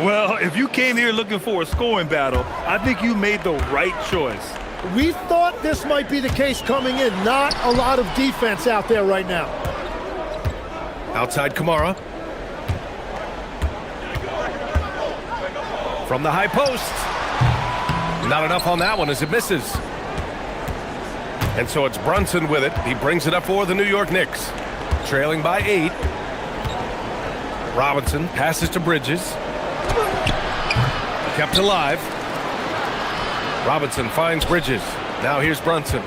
Well, if you came here looking for a scoring battle, I think you made the right choice. We thought this might be the case coming in. Not a lot of defense out there right now. Outside Kamara. From the high post. Not enough on that one as it misses. And so it's Brunson with it. He brings it up for the New York Knicks. Trailing by 8. Robinson passes to Bridges. Kept alive. Robinson finds Bridges. Now here's Brunson.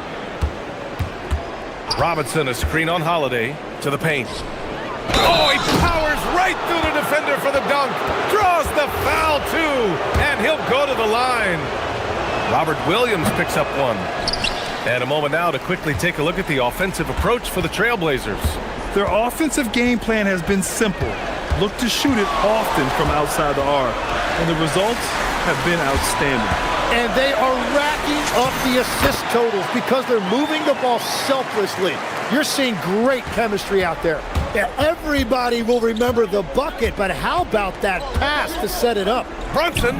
Robinson, a screen on Holiday to the paint. Oh, he powers right through the defender for the dunk. Draws the foul, too. And he'll go to the line. Robert Williams picks up one. And a moment now to quickly take a look at the offensive approach for the Trailblazers. Their offensive game plan has been simple. Look to shoot it often from outside the arc. And the results have been outstanding. And they are racking up the assist totals because they're moving the ball selflessly. You're seeing great chemistry out there. Yeah, everybody will remember the bucket, but how about that pass to set it up? Brunson.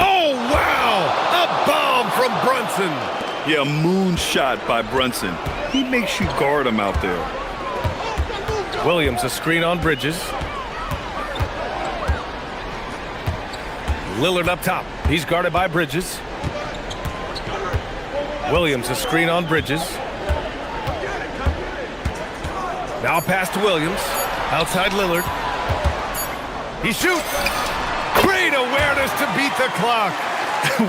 Oh, wow! A bomb from Brunson. Yeah, moonshot by Brunson. He makes you guard him out there. Williams, a screen on Bridges. Lillard up top. He's guarded by Bridges. Williams, a screen on Bridges. Now a pass to Williams. Outside Lillard. He shoots. Great awareness to beat the clock.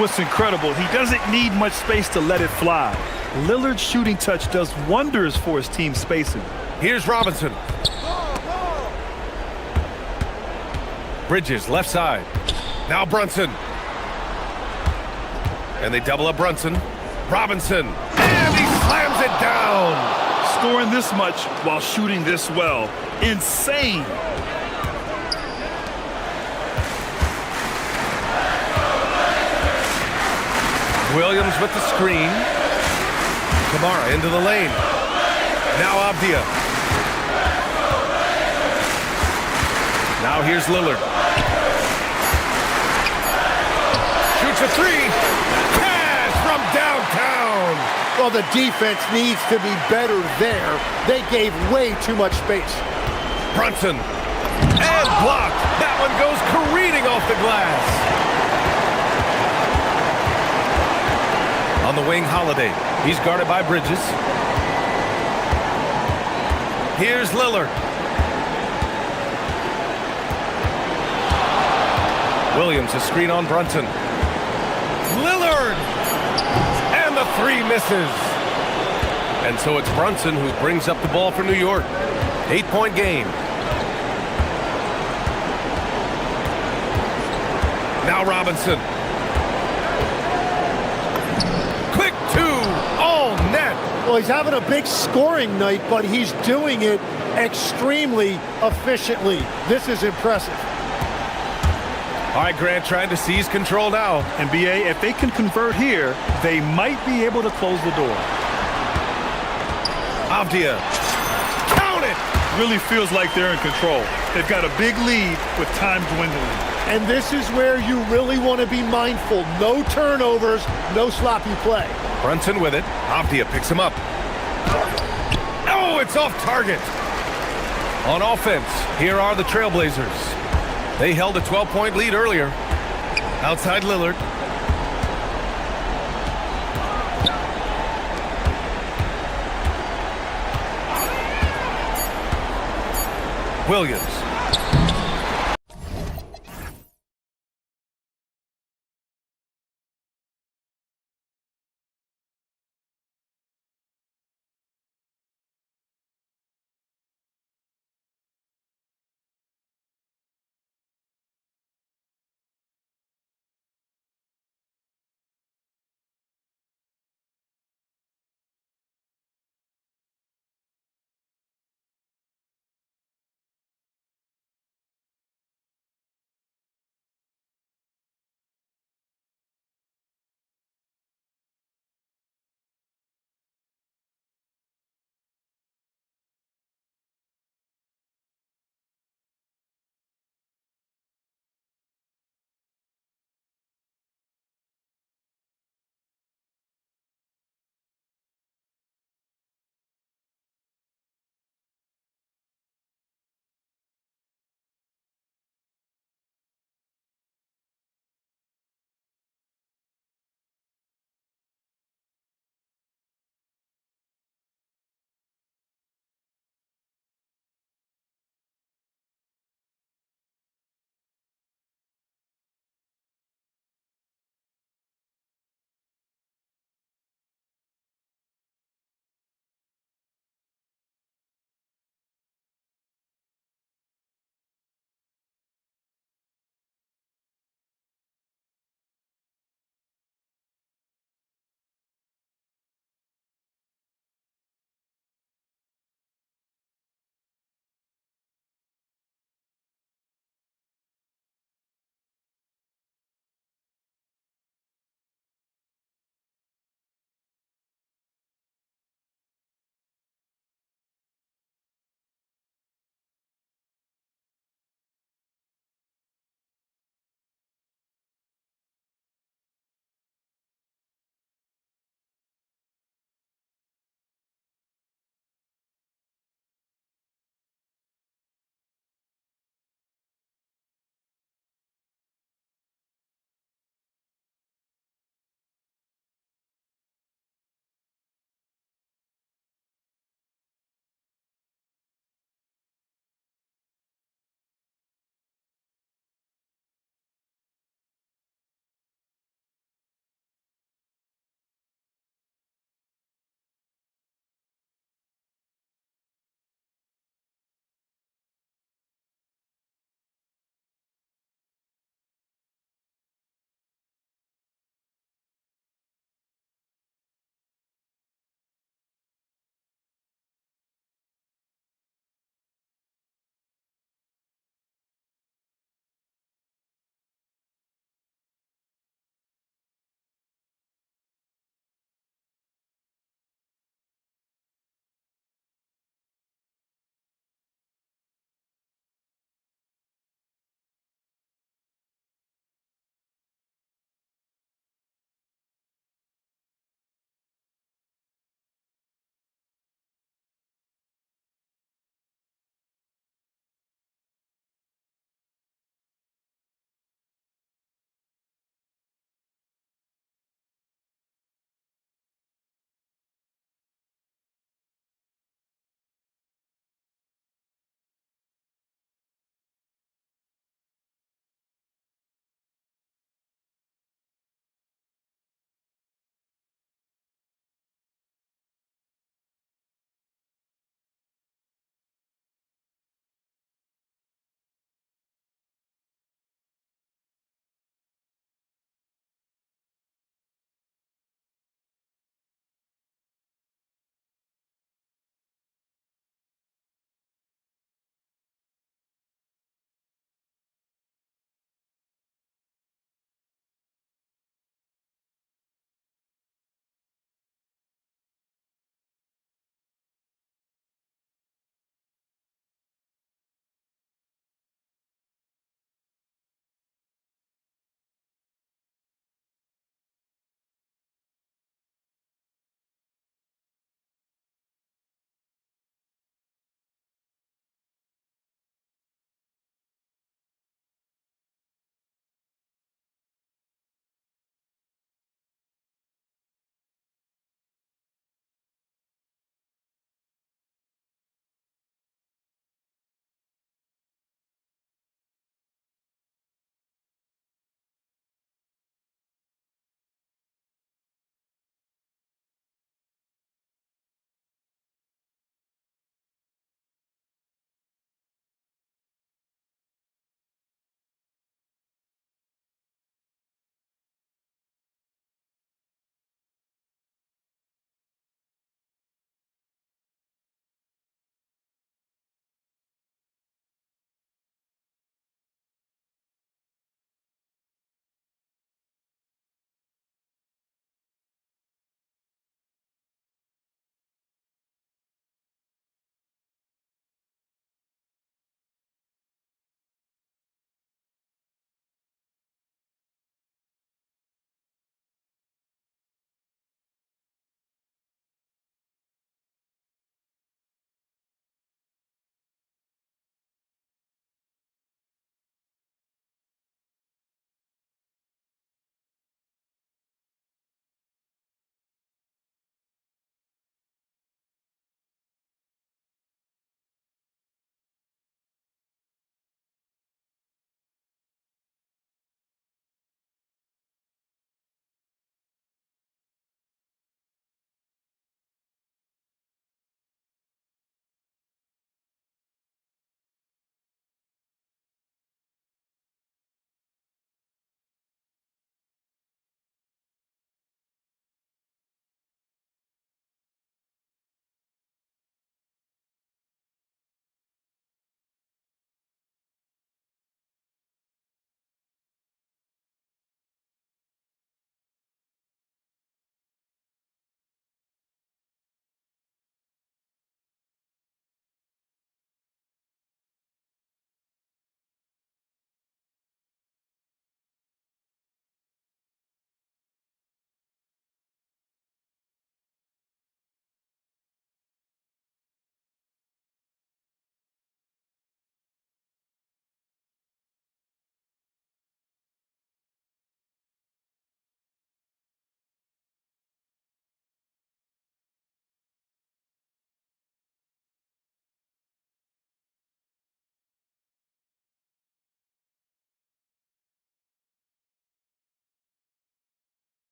What's incredible, he doesn't need much space to let it fly. Lillard's shooting touch does wonders for his team's spacing. Here's Robinson. Bridges, left side. Now Brunson. And they double up Brunson. Robinson. And he slams it down. Scoring this much while shooting this well. Insane. Williams with the screen. Kamara into the lane. Now Abdia. Now here's Lillard. Shoots a three. Pass from downtown. Well, the defense needs to be better there. They gave way too much space. Brunson. And blocked. That one goes careening off the glass. On the wing, Holiday. He's guarded by Bridges. Here's Lillard. Williams, a screen on Brunson. Lillard! And the three misses. And so it's Brunson who brings up the ball for New York. 8-point game. Now Robinson. Quick two, all net. Well, he's having a big scoring night, but he's doing it extremely efficiently. This is impressive. All right, Grant trying to seize control now. And BA, if they can convert here, they might be able to close the door. Avdia. Count it! Really feels like they're in control. They've got a big lead with time dwindling. And this is where you really want to be mindful. No turnovers, no sloppy play. Brunson with it. Avdia picks him up. Oh, it's off target. On offense, here are the Trailblazers. They held a 12-point lead earlier. Outside Lillard. Williams.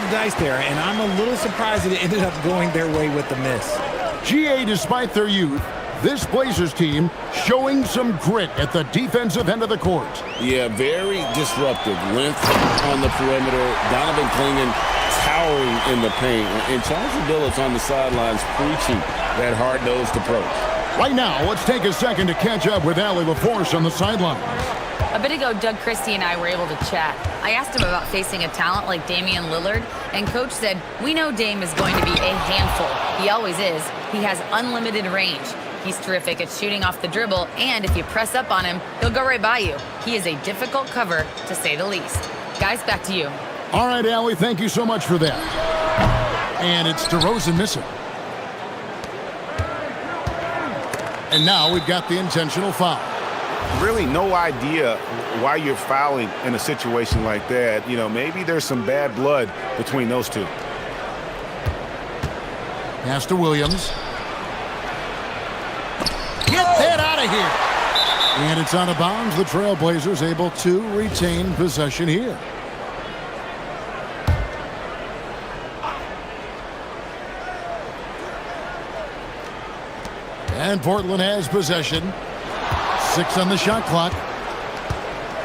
the dice there, and I'm a little surprised that it ended up going their way with the miss. GA, despite their youth, this Blazers team showing some grit at the defensive end of the court. Yeah, very disruptive. Length on the perimeter. Donovan Clingan towering in the paint. And Charles Billups on the sidelines preaching that hard-nosed approach. Right now, let's take a second to catch up with Allie LaForce on the sidelines. A bit ago, Doug Christie and I were able to chat. I asked him about facing a talent like Damian Lillard, and Coach said, we know Dame is going to be a handful. He always is. He has unlimited range. He's terrific at shooting off the dribble, and if you press up on him, he'll go right by you. He is a difficult cover, to say the least. Guys, back to you. All right, Allie, thank you so much for that. And it's DeRozan missing. And now we've got the intentional foul. Really no idea why you're fouling in a situation like that. You know, maybe there's some bad blood between those two. Pass to Williams. Get that out of here. And it's out of bounds. The Trailblazers able to retain possession here. And Portland has possession. 6 on the shot clock.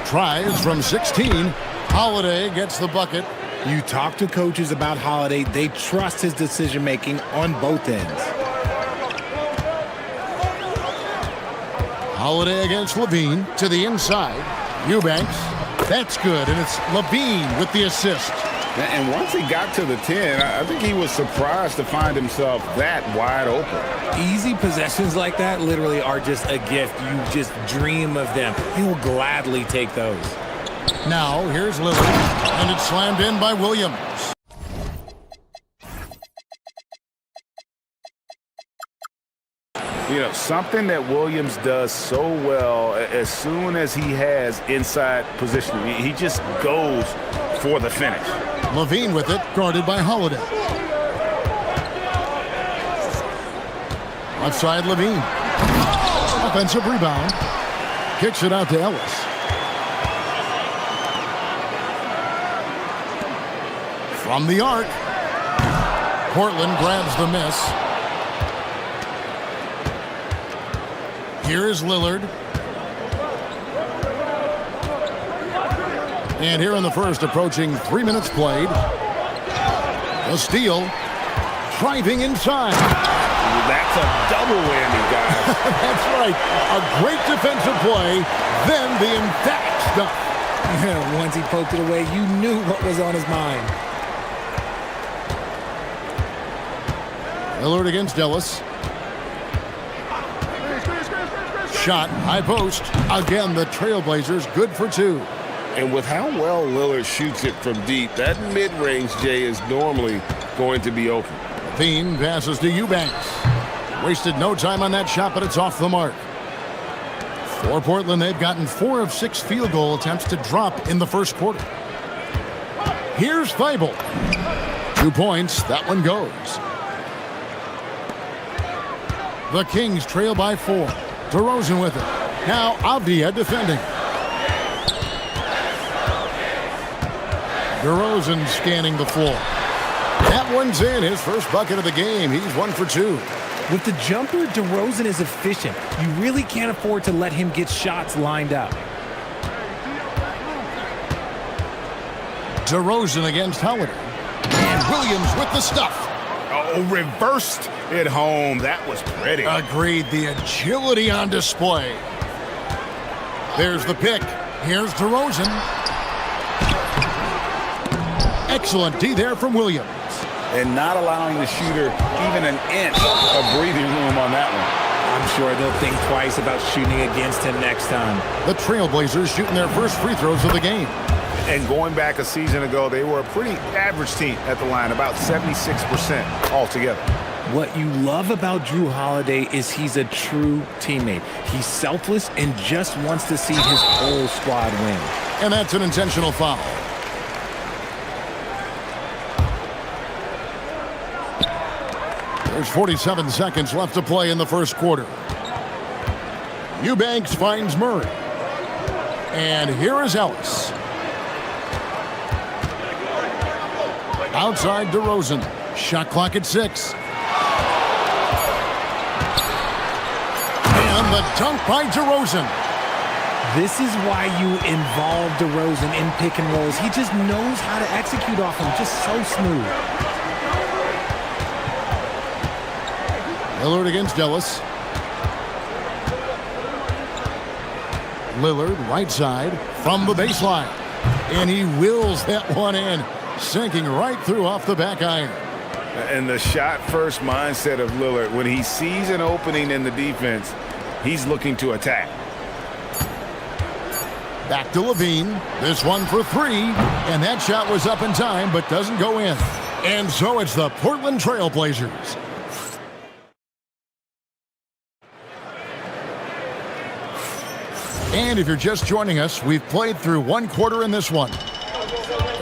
Tries from 16. Holiday gets the bucket. You talk to coaches about Holiday, they trust his decision-making on both ends. Holiday against Levine to the inside. Eubanks. That's good, and it's Levine with the assist. And once he got to the 10, I think he was surprised to find himself that wide open. Easy possessions like that literally are just a gift. You just dream of them. You will gladly take those. Now, here's Lillard, and it's slammed in by Williams. You know, something that Williams does so well, as soon as he has inside positioning, he just goes for the finish. Levine with it, guarded by Holiday. Left side, Levine. Offensive rebound. Kicks it out to Ellis. From the arc. Portland grabs the miss. Here is Lillard. And here in the first, approaching 3 minutes played. A steal. Driving inside. That's a double whammy, guys. That's right. A great defensive play, then the emphatic stuff. Once he poked it away, you knew what was on his mind. Lillard against Ellis. Shot, high post. Again, the Trailblazers good for 2. And with how well Lillard shoots it from deep, that mid-range, Jay, is normally going to be open. Levine passes to Eubanks. Wasted no time on that shot, but it's off the mark. For Portland, they've gotten 4 of 6 field goal attempts to drop in the first quarter. Here's Thibault. 2 points. That one goes. The Kings trail by 4. DeRozan with it. Now Avdia defending. DeRozan scanning the floor. That one's in. His first bucket of the game. He's 1 for 2. With the jumper, DeRozan is efficient. You really can't afford to let him get shots lined up. DeRozan against Holiday. And Williams with the stuff. Oh, reversed it home. That was pretty. Agreed. The agility on display. There's the pick. Here's DeRozan. Excellent D there from Williams. And not allowing the shooter even an inch of breathing room on that one. I'm sure they'll think twice about shooting against him next time. The Trailblazers shooting their first free throws of the game. And going back a season ago, they were a pretty average team at the line, about 76% altogether. What you love about Jrue Holiday is he's a true teammate. He's selfless and just wants to see his whole squad win. And that's an intentional foul. There's 47 seconds left to play in the first quarter. Eubanks finds Murray. And here is Ellis. Outside DeRozan. Shot clock at 6. And the dunk by DeRozan. This is why you involve DeRozan in pick and rolls. He just knows how to execute off them, just so smooth. Lillard against Ellis. Lillard, right side, from the baseline. And he wills that one in, sinking right through off the back iron. And the shot-first mindset of Lillard, when he sees an opening in the defense, he's looking to attack. Back to Levine. This one for 3. And that shot was up in time, but doesn't go in. And so it's the Portland Trail Blazers. And if you're just joining us, we've played through 1 quarter in this one.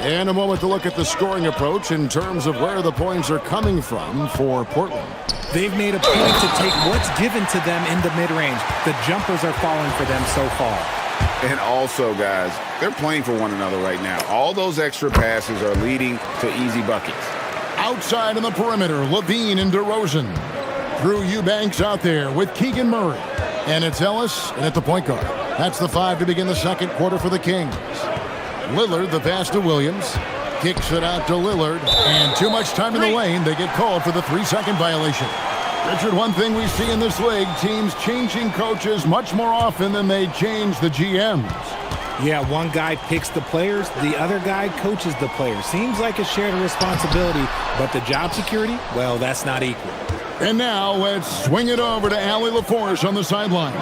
And a moment to look at the scoring approach in terms of where the points are coming from for Portland. They've made a point to take what's given to them in the mid-range. The jumpers are falling for them so far. And also, guys, they're playing for one another right now. All those extra passes are leading to easy buckets. Outside on the perimeter, Levine and DeRozan. Drew Eubanks out there with Keegan Murray. And it's Ellis and at the point guard. That's the 5 to begin the second quarter for the Kings. Lillard, the pass to Williams. Kicks it out to Lillard. And too much time in the lane. They get called for the 3-second violation. Richard, one thing we see in this league, teams changing coaches much more often than they change the GMs. Yeah, one guy picks the players, the other guy coaches the players. Seems like a shared responsibility, but the job security, well, that's not equal. And now let's swing it over to Allie LaForce on the sideline.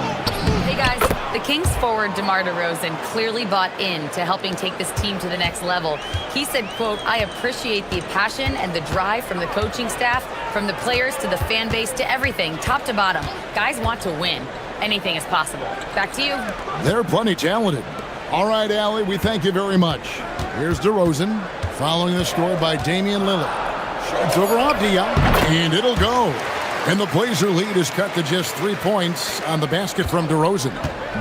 Hey guys, the Kings forward DeMar DeRozan clearly bought into helping take this team to the next level. He said, quote, "I appreciate the passion and the drive from the coaching staff, from the players to the fan base to everything, top to bottom. Guys want to win. Anything is possible." Back to you. They're plenty talented. All right, Allie, we thank you very much. Here's DeRozan, following the score by Damian Lillard. Shots over Abdia, and it'll go. And the Blazer lead is cut to just 3 points on the basket from DeRozan.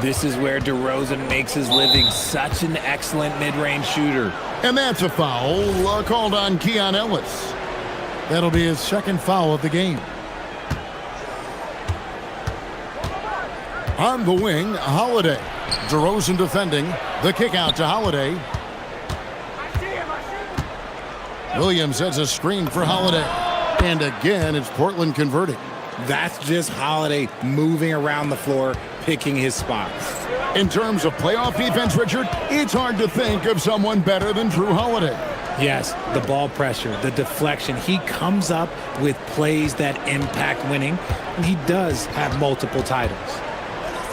This is where DeRozan makes his living. Such an excellent mid-range shooter. And that's a foul called on Keon Ellis. That'll be his second foul of the game. On the wing, Holiday. DeRozan defending. The kick out to Holiday. Williams has a screen for Holiday. And again, it's Portland converting. That's just Holiday moving around the floor, picking his spots. In terms of playoff defense, Richard, it's hard to think of someone better than Drew Holiday. Yes, the ball pressure, the deflection. He comes up with plays that impact winning, and he does have multiple titles.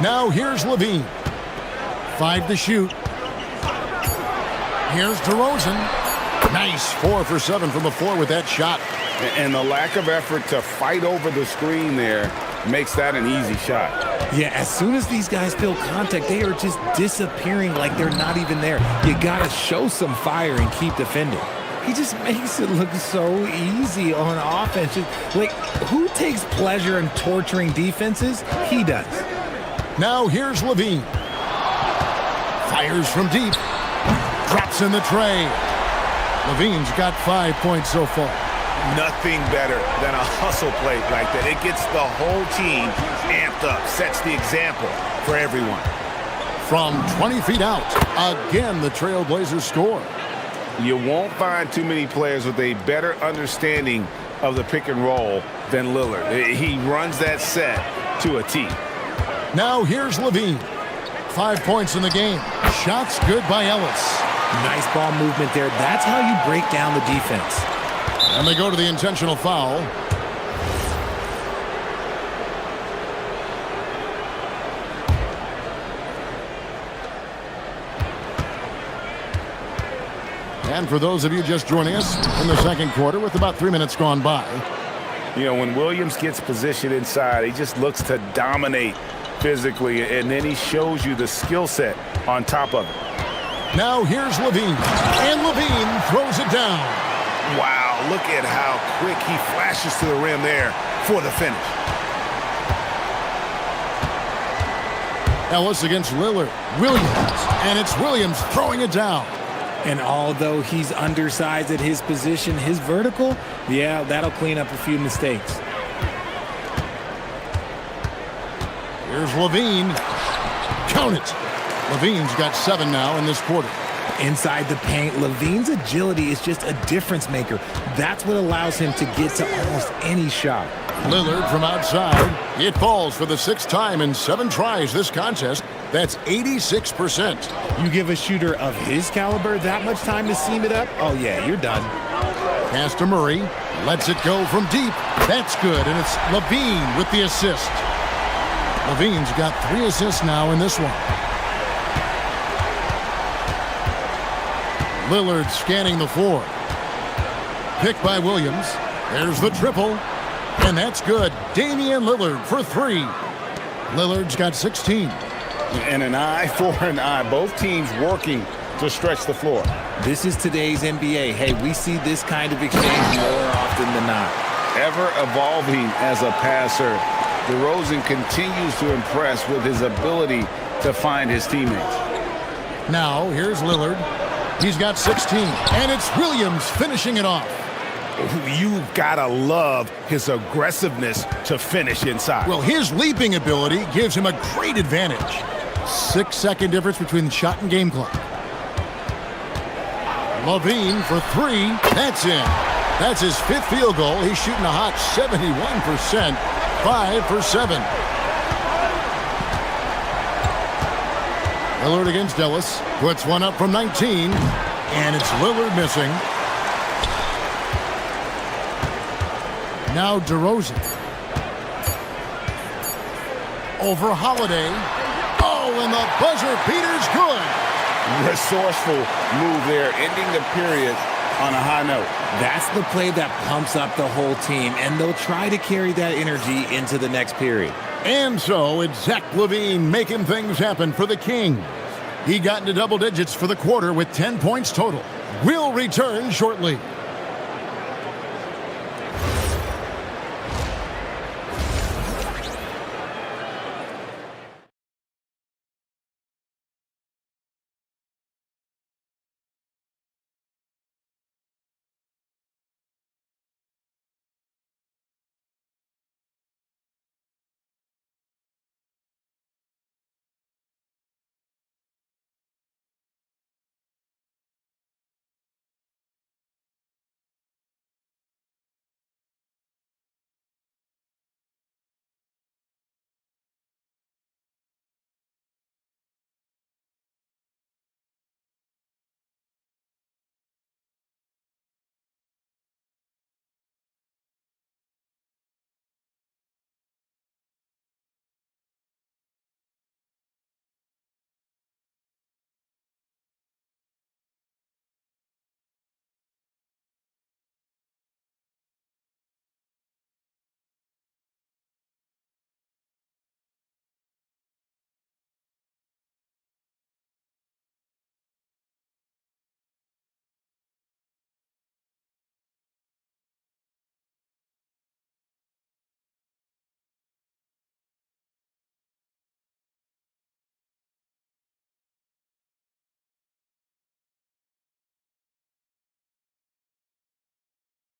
Now here's Levine. 5 to shoot. Here's DeRozan. Nice 4 for 7 from the floor with that shot. And the lack of effort to fight over the screen there makes that an easy shot. Yeah, as soon as these guys feel contact, they are just disappearing like they're not even there. You got to show some fire and keep defending. He just makes it look so easy on offense. Like, who takes pleasure in torturing defenses? He does. Now here's Levine. Fires from deep. Drops in the tray. Levine's got 5 points so far. Nothing better than a hustle play like that. It gets the whole team amped up, sets the example for everyone. From 20 feet out, again the Trailblazers score. You won't find too many players with a better understanding of the pick and roll than Lillard. He runs that set to a T. Now here's Levine. 5 points in the game. Shots good by Ellis. Nice ball movement there. That's how you break down the defense. And they go to the intentional foul. And for those of you just joining us in the second quarter with about 3 minutes gone by. You know, when Williams gets positioned inside, he just looks to dominate physically, and then he shows you the skill set on top of it. Now here's Levine. And Levine throws it down. Wow, look at how quick he flashes to the rim there for the finish. Ellis against Lillard. Williams. And it's Williams throwing it down. And although he's undersized at his position, his vertical, yeah, that'll clean up a few mistakes. Here's Levine. Count it. Levine's got 7 now in this quarter. Inside the paint, Levine's agility is just a difference maker. That's what allows him to get to almost any shot. Lillard from outside. It falls for the 6th time in 7 tries this contest. That's 86%. You give a shooter of his caliber that much time to seam it up, oh yeah, you're done. Pass to Murray. Lets it go from deep. That's good, and it's Levine with the assist. Levine's got 3 assists now in this one. Lillard scanning the floor. Picked by Williams. There's the triple. And that's good. Damian Lillard for 3. Lillard's got 16. And an eye for an eye. Both teams working to stretch the floor. This is today's NBA. Hey, we see this kind of exchange more often than not. Ever evolving as a passer, DeRozan continues to impress with his ability to find his teammates. Now, here's Lillard. He's got 16, and it's Williams finishing it off. You've got to love his aggressiveness to finish inside. Well, his leaping ability gives him a great advantage. 6-second difference between the shot and game clock. Levine for 3. That's in. That's his 5th field goal. He's shooting a hot 71%. 5 for 7. Lillard against Ellis. Puts one up from 19. And it's Lillard missing. Now DeRozan. Over Holiday. Oh, and the buzzer beater's good. Resourceful move there, ending the period on a high note. That's the play that pumps up the whole team, and they'll try to carry that energy into the next period. And so it's Zach LaVine making things happen for the Kings. He got into double digits for the quarter with 10 points total. We'll return shortly.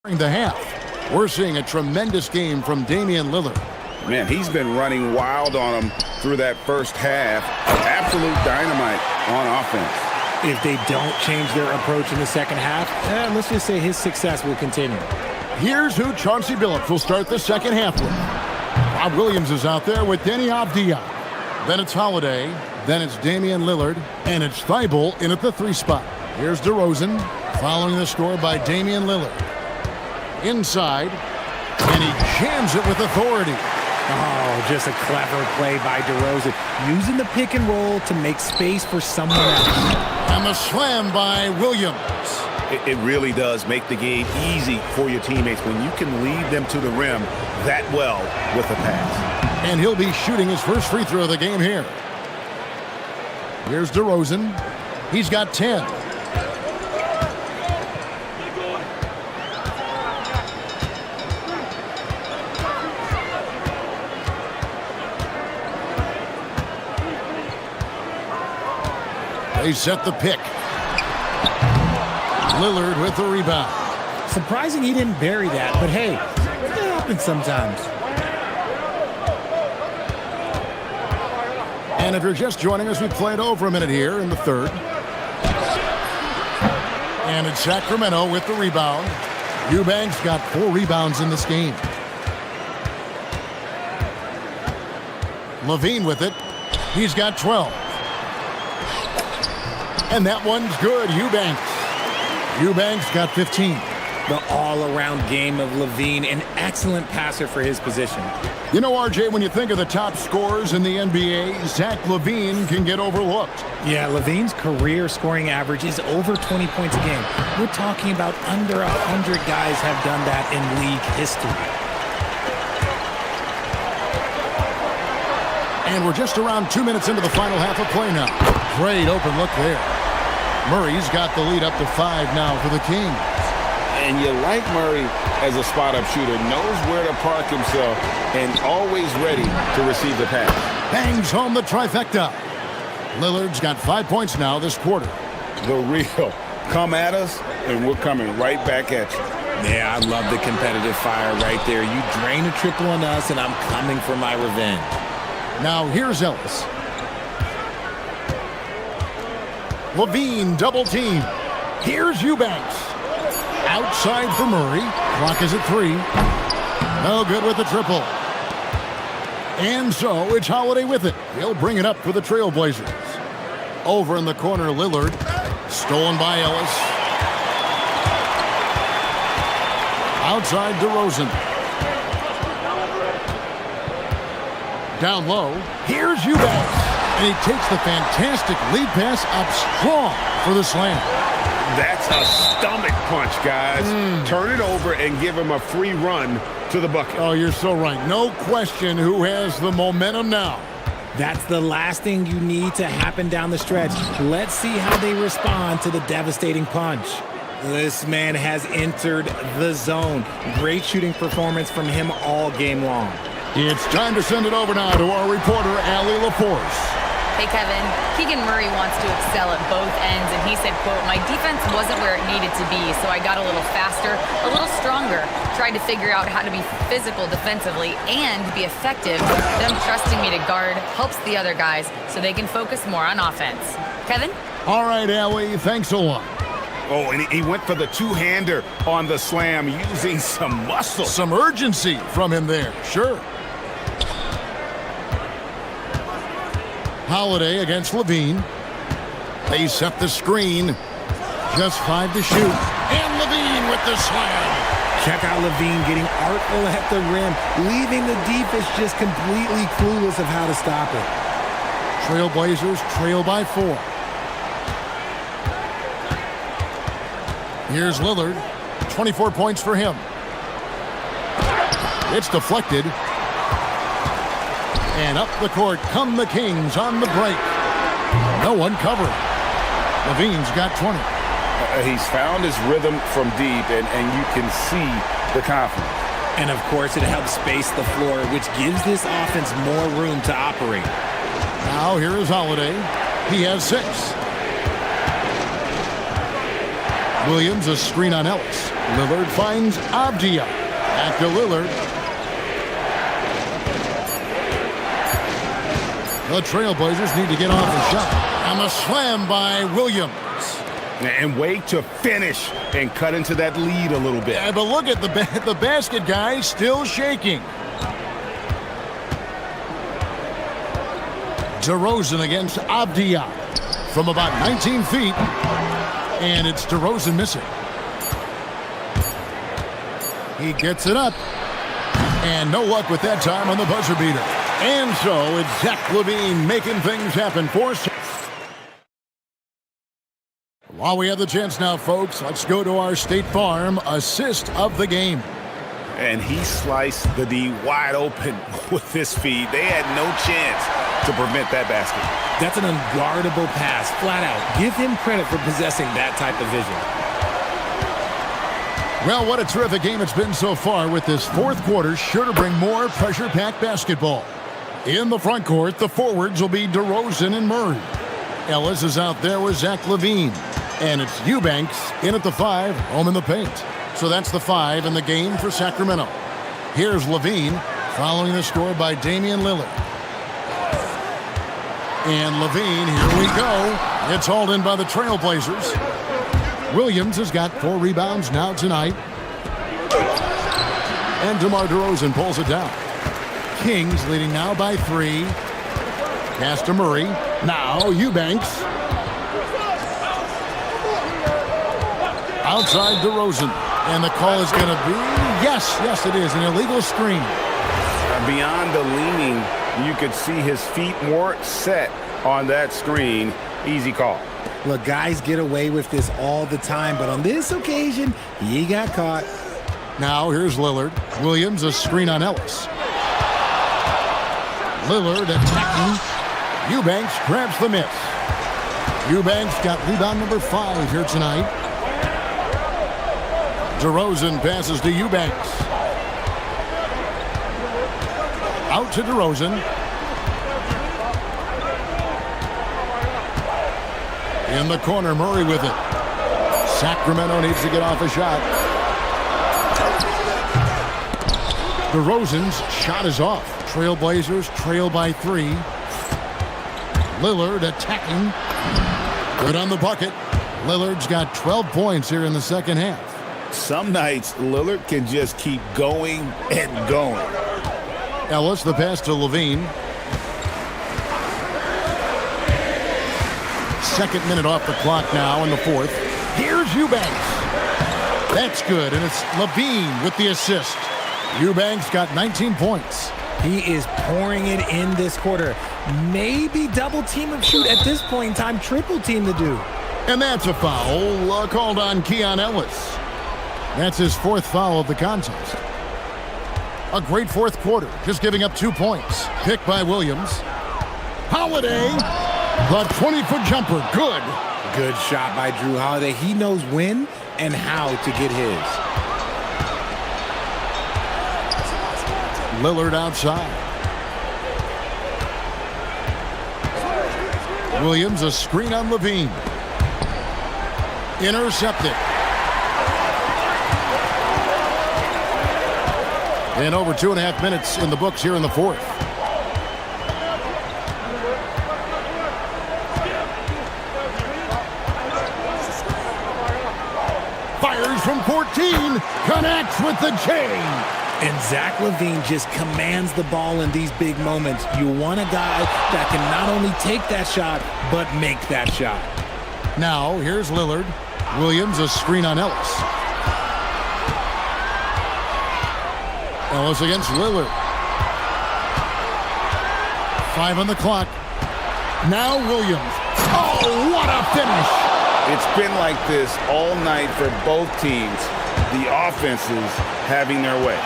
During the half, we're seeing a tremendous game from Damian Lillard. Man, he's been running wild on him through that first half. Absolute dynamite on offense. If they don't change their approach in the second half, let's just say his success will continue. Here's who Chauncey Billups will start the second half with. Rob Williams is out there with Denny Avdia. Then it's Holiday. Then it's Damian Lillard. And it's Thibault in at the 3 spot. Here's DeRozan following the score by Damian Lillard. Inside, and he jams it with authority. Oh, just a clever play by DeRozan, using the pick and roll to make space for someone else. And the slam by Williams. It really does make the game easy for your teammates when you can lead them to the rim that well with a pass. And he'll be shooting his first free throw of the game here. Here's DeRozan. He's got 10. They set the pick. Lillard with the rebound. Surprising he didn't bury that, but hey, it happens sometimes. And if you're just joining us, we played over a minute here in the third. And it's Sacramento with the rebound. Eubanks got 4 rebounds in this game. Levine with it. He's got 12. And that one's good. Eubanks got 15. The all-around game of Levine, an excellent passer for his position. You know, RJ, when you think of the top scorers in the NBA, Zach LaVine can get overlooked. Yeah, Levine's career scoring average is over 20 points a game. We're talking about under 100 guys have done that in league history. And we're just around 2 minutes into the final half of play now. Great open look there. Murray's got the lead up to 5 now for the Kings. And you like Murray as a spot-up shooter, knows where to park himself, and always ready to receive the pass. Bangs home the trifecta. Lillard's got 5 points now this quarter. The real come at us, and we're coming right back at you. Yeah, I love the competitive fire right there. You drain a triple on us, and I'm coming for my revenge. Now here's Ellis. Levine double team. Here's Eubanks. Outside for Murray. Clock is at 3. No good with the triple. And so it's Holiday with it. He'll bring it up for the Trailblazers. Over in the corner, Lillard. Stolen by Ellis. Outside DeRozan. Down low. Here's Eubanks. And he takes the fantastic lead pass up strong for the slam. That's a stomach punch, guys. Turn it over and give him a free run to the bucket. Oh, you're so right. No question who has the momentum now. That's the last thing you need to happen down the stretch. Let's see how they respond to the devastating punch. This man has entered the zone. Great shooting performance from him all game long. It's time to send it over now to our reporter, Allie LaForce. Hey, Kevin, Keegan Murray wants to excel at both ends, and he said, quote, "My defense wasn't where it needed to be, so I got a little faster, a little stronger, tried to figure out how to be physical defensively and be effective. Them trusting me to guard helps the other guys so they can focus more on offense." Kevin? All right, Allie, thanks a lot. Oh, and he went for the two-hander on the slam using some muscle. Some urgency from him there, sure. Holiday against Levine. They set the screen. Just 5 to shoot. And Levine with the slam. Check out Levine getting artful at the rim, leaving the defense just completely clueless of how to stop it. Trailblazers trail by 4. Here's Lillard. 24 points for him. It's deflected. And up the court come the Kings on the break. No one covering. Levine's got 20. He's found his rhythm from deep, and you can see the confidence. And, of course, it helps space the floor, which gives this offense more room to operate. Now here is Holiday. He has 6. Williams a screen on Ellis. Lillard finds Avdia. Back to Lillard. The Trailblazers need to get off the shot. And the slam by Williams. And wait to finish and cut into that lead a little bit. Yeah, but look at the basket guy still shaking. DeRozan against Avdia from about 19 feet. And it's DeRozan missing. He gets it up. And no luck with that time on the buzzer beater. And so it's Zach LaVine making things happen for us. While we have the chance now, folks, let's go to our State Farm assist of the game. And he sliced the D wide open with his feed. They had no chance to prevent that basket. That's an unguardable pass, flat out. Give him credit for possessing that type of vision. Well, what a terrific game it's been so far, with this fourth quarter sure to bring more pressure-packed basketball. In the front court, the forwards will be DeRozan and Murray. Ellis is out there with Zach LaVine. And it's Eubanks in at the 5, home in the paint. So that's the 5 in the game for Sacramento. Here's Levine, following the score by Damian Lillard. And Levine, here we go. It's hauled in by the Trailblazers. Williams has got 4 rebounds now tonight. And DeMar DeRozan pulls it down. Kings leading now by 3. Pass to Murray. Now Eubanks. Outside DeRozan. And the call is going to be, yes, it is, an illegal screen. Beyond the leaning, you could see his feet weren't set on that screen. Easy call. Look, guys get away with this all the time, but on this occasion, he got caught. Now here's Lillard. Williams, a screen on Ellis. Lillard attacking. Eubanks grabs the miss. Eubanks got rebound number 5 here tonight. DeRozan passes to Eubanks. Out to DeRozan. In the corner, Murray with it. Sacramento needs to get off a shot. DeRozan's shot is off. Trailblazers trail by 3. Lillard attacking. Good on the bucket. Lillard's got 12 points here in the second half. Some nights, Lillard can just keep going and going. Ellis, the pass to Levine. Second minute off the clock now in the 4th. Here's Eubanks. That's good, and it's Levine with the assist. Eubanks got 19 points. He is pouring it in this quarter. Maybe double team or shoot at this point in time, triple team to do. And that's a foul called on Keon Ellis. That's his 4th foul of the contest. A great 4th quarter, just giving up 2 points. Picked by Williams. Holiday, the 20-foot jumper, good. Good shot by Drew Holiday. He knows when and how to get his. Lillard outside. Williams, a screen on Levine. Intercepted. And over 2.5 minutes in the books here in the 4th. Fires from 14. Connects with the chain. And Zach LaVine just commands the ball in these big moments. You want a guy that can not only take that shot, but make that shot. Now, here's Lillard. Williams, a screen on Ellis. Ellis against Lillard. 5 on the clock. Now Williams. Oh, what a finish! It's been like this all night for both teams. The offenses having their way.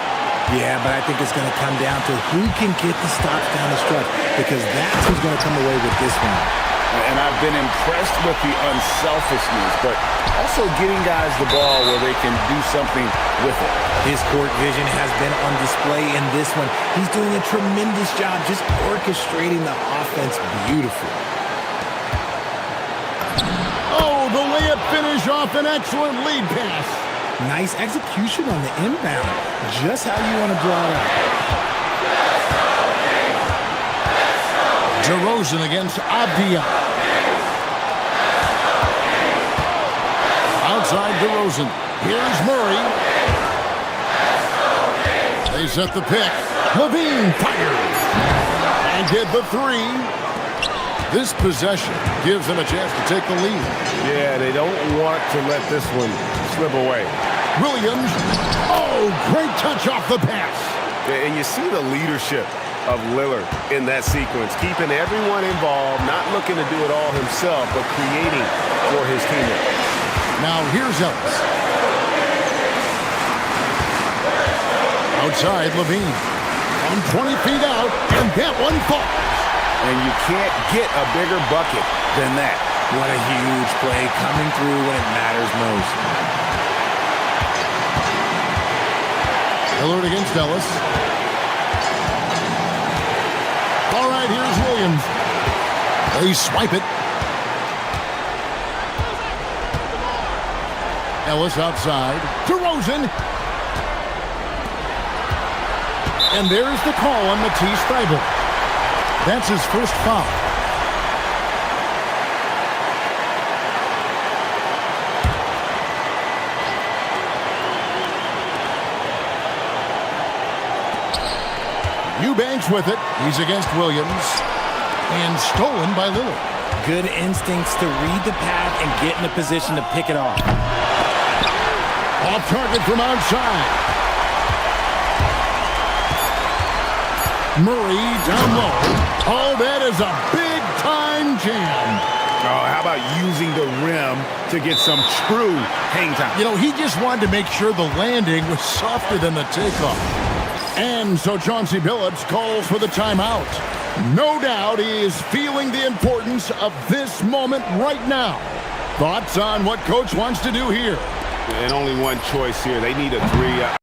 Yeah, but I think it's going to come down to who can get the stops down the stretch, because that's who's going to come away with this one. And I've been impressed with the unselfishness, but also getting guys the ball where they can do something with it. His court vision has been on display in this one. He's doing a tremendous job just orchestrating the offense beautifully. Oh, the layup finish off an excellent lead pass. Nice execution on the inbound. Just how you want to draw it out. DeRozan against Avdia. Outside DeRozan. Here's Murray. They set the pick. Levine fires. And did the 3. This possession gives them a chance to take the lead. Yeah, they don't want to let this one slip away. Williams. Oh, great touch off the pass. And you see the leadership of Lillard in that sequence, keeping everyone involved, not looking to do it all himself, but creating for his teammates. Now here's Ellis. Outside Levine. From 20 feet out, and that one falls. And you can't get a bigger bucket than that. What a huge play coming through when it matters most. Lillard against Ellis. All right, here's Williams. They swipe it. Ellis outside to Rosen. And there's the call on Matisse Thybulle. That's his first foul. Eubanks with it. He's against Williams. And stolen by Lillard. Good instincts to read the path and get in a position to pick it off. Off target from outside. Murray down low. Oh, that is a big-time jam. Oh, how about using the rim to get some true hang time? You know, he just wanted to make sure the landing was softer than the takeoff. And so Chauncey Billups calls for the timeout. No doubt he is feeling the importance of this moment right now. Thoughts on what Coach wants to do here? And only one choice here. They need a three.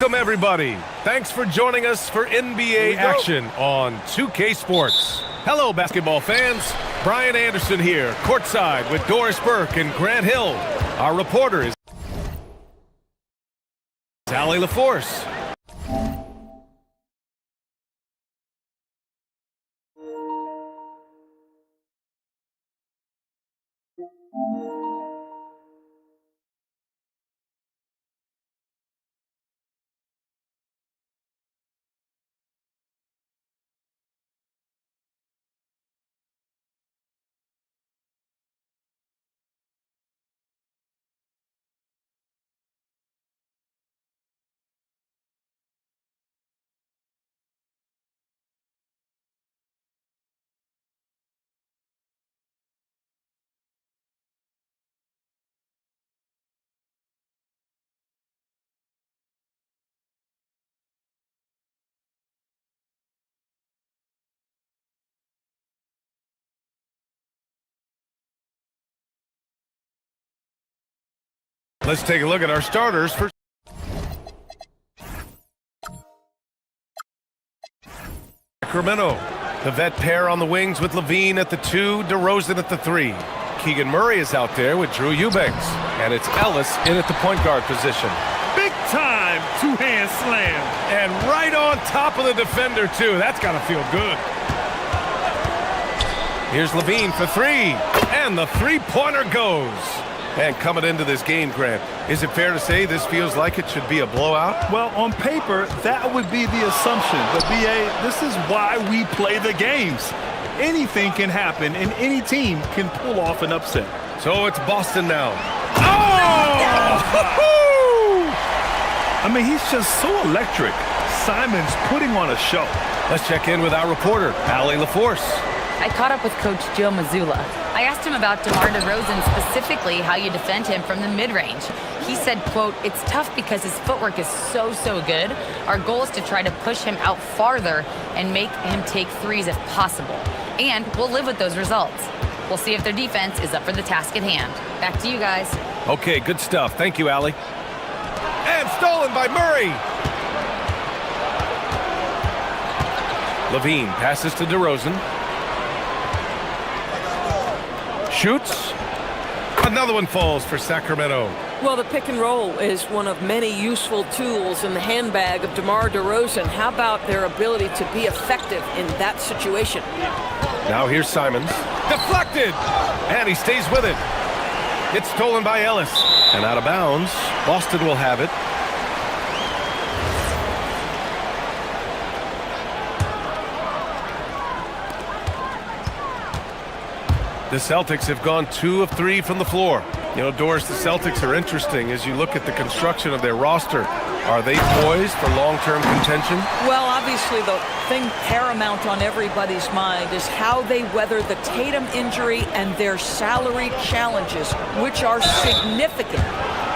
Welcome, everybody. Thanks for joining us for NBA action on 2K Sports. Hello, basketball fans. Brian Anderson here, courtside with Doris Burke and Grant Hill. Our reporter is Allie LaForce. Let's take a look at our starters for Sacramento. The vet pair on the wings with Levine at the 2, DeRozan at the 3. Keegan Murray is out there with Drew Eubanks. And it's Ellis in at the point guard position. Big time two-hand slam. And right on top of the defender, too. That's got to feel good. Here's Levine for 3. And the three-pointer goes. And coming into this game, Grant, is it fair to say this feels like it should be a blowout? Well, on paper, that would be the assumption. But, B.A., this is why we play the games. Anything can happen, and any team can pull off an upset. So it's Boston now. Oh! I mean, he's just so electric. Simon's putting on a show. Let's check in with our reporter, Allie LaForce. I caught up with Coach Joe Mazzulla. I asked him about DeMar DeRozan, specifically how you defend him from the mid-range. He said, quote, "It's tough because his footwork is so good. Our goal is to try to push him out farther and make him take threes if possible. And we'll live with those results. We'll see if their defense is up for the task at hand." Back to you guys. Okay, good stuff. Thank you, Allie. And stolen by Murray. Levine passes to DeRozan. Shoots. Another one falls for Sacramento. Well, the pick and roll is one of many useful tools in the handbag of DeMar DeRozan. How about their ability to be effective in that situation? Now here's Simons. Deflected! And he stays with it. It's stolen by Ellis. And out of bounds. Boston will have it. The Celtics have gone 2 of 3 from the floor. You know, Doris, the Celtics are interesting as you look at the construction of their roster. Are they poised for long-term contention? Well, obviously the thing paramount on everybody's mind is how they weather the Tatum injury and their salary challenges, which are significant.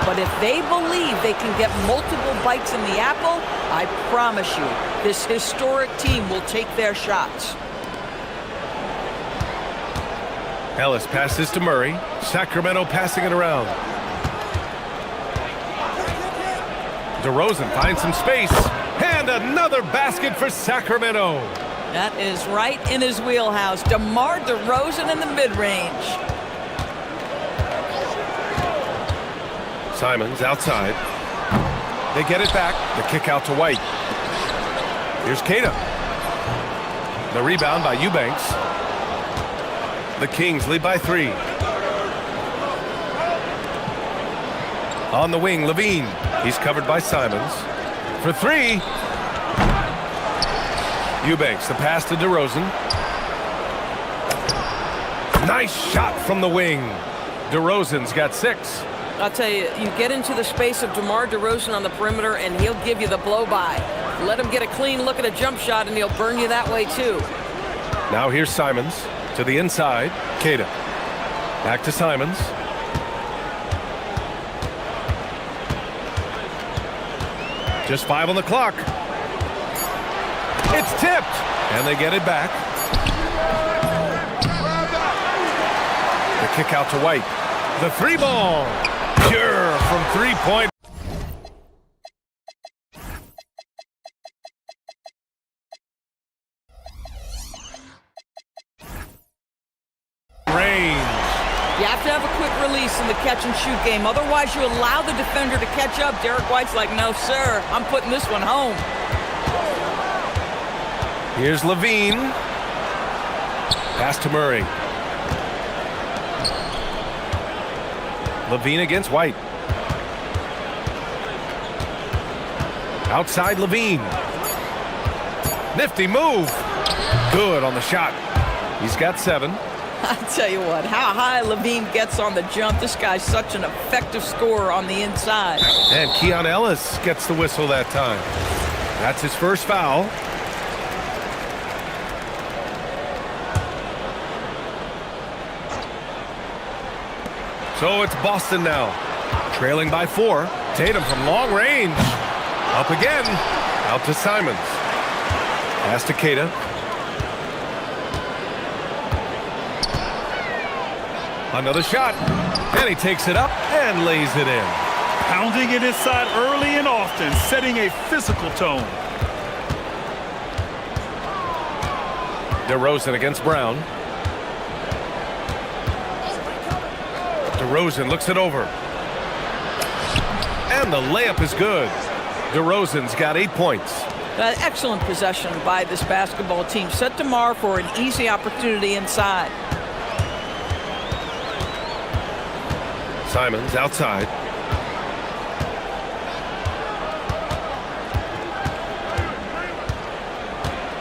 But if they believe they can get multiple bites in the apple, I promise you, this historic team will take their shots. Ellis passes to Murray. Sacramento passing it around. DeRozan finds some space. And another basket for Sacramento. That is right in his wheelhouse. DeMar DeRozan in the mid-range. Simons outside. They get it back. The kick out to White. Here's Keita. The rebound by Eubanks. The Kings lead by 3. On the wing, Levine. He's covered by Simons. For 3. Eubanks, the pass to DeRozan. Nice shot from the wing. DeRozan's got 6. I'll tell you, you get into the space of DeMar DeRozan on the perimeter, and he'll give you the blow-by. Let him get a clean look at a jump shot, and he'll burn you that way, too. Now here's Simons. To the inside, Keita. Back to Simons. Just 5 on the clock. It's tipped, and they get it back. The kick out to White. The 3 ball. Pure from 3-point. catch-and-shoot game. Otherwise, you allow the defender to catch up. Derek White's like, no, sir, I'm putting this one home. Here's Levine. Pass to Murray. Levine against White. Outside Levine. Nifty move. Good on the shot. He's got 7. I tell you what, how high Levine gets on the jump, this guy's such an effective scorer on the inside. And Keon Ellis gets the whistle that time. That's his first foul. So it's Boston now, trailing by 4. Tatum from long range. Up again. Out to Simons. Pass to Keita. Another shot. And he takes it up and lays it in. Pounding it inside early and often, setting a physical tone. DeRozan against Brown. DeRozan looks it over. And the layup is good. DeRozan's got 8 points. Excellent possession by this basketball team. Set DeMar for an easy opportunity inside. Simons outside.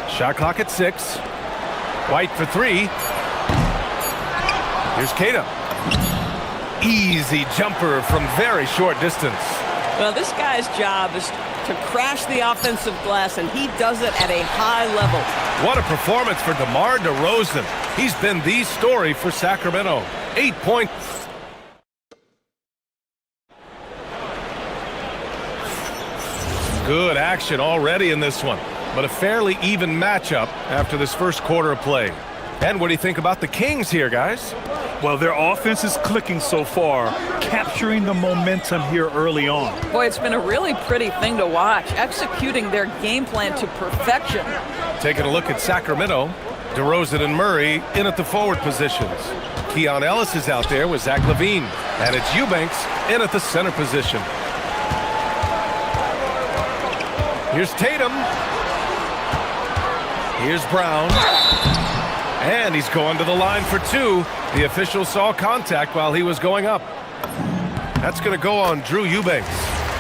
Shot clock at 6. White for 3. Here's Keita. Easy jumper from very short distance. Well, this guy's job is to crash the offensive glass, and he does it at a high level. What a performance for DeMar DeRozan. He's been the story for Sacramento. 8 points. Good action already in this one, but a fairly even matchup after this first quarter of play. And what do you think about the Kings here, guys? Well, their offense is clicking so far, capturing the momentum here early on. Boy, it's been a really pretty thing to watch, executing their game plan to perfection. Taking a look at Sacramento, DeRozan and Murray in at the forward positions. Keon Ellis is out there with Zach LaVine, and it's Eubanks in at the center position. Here's Tatum. Here's Brown. And he's going to the line for 2. The official saw contact while he was going up. That's going to go on Drew Eubanks.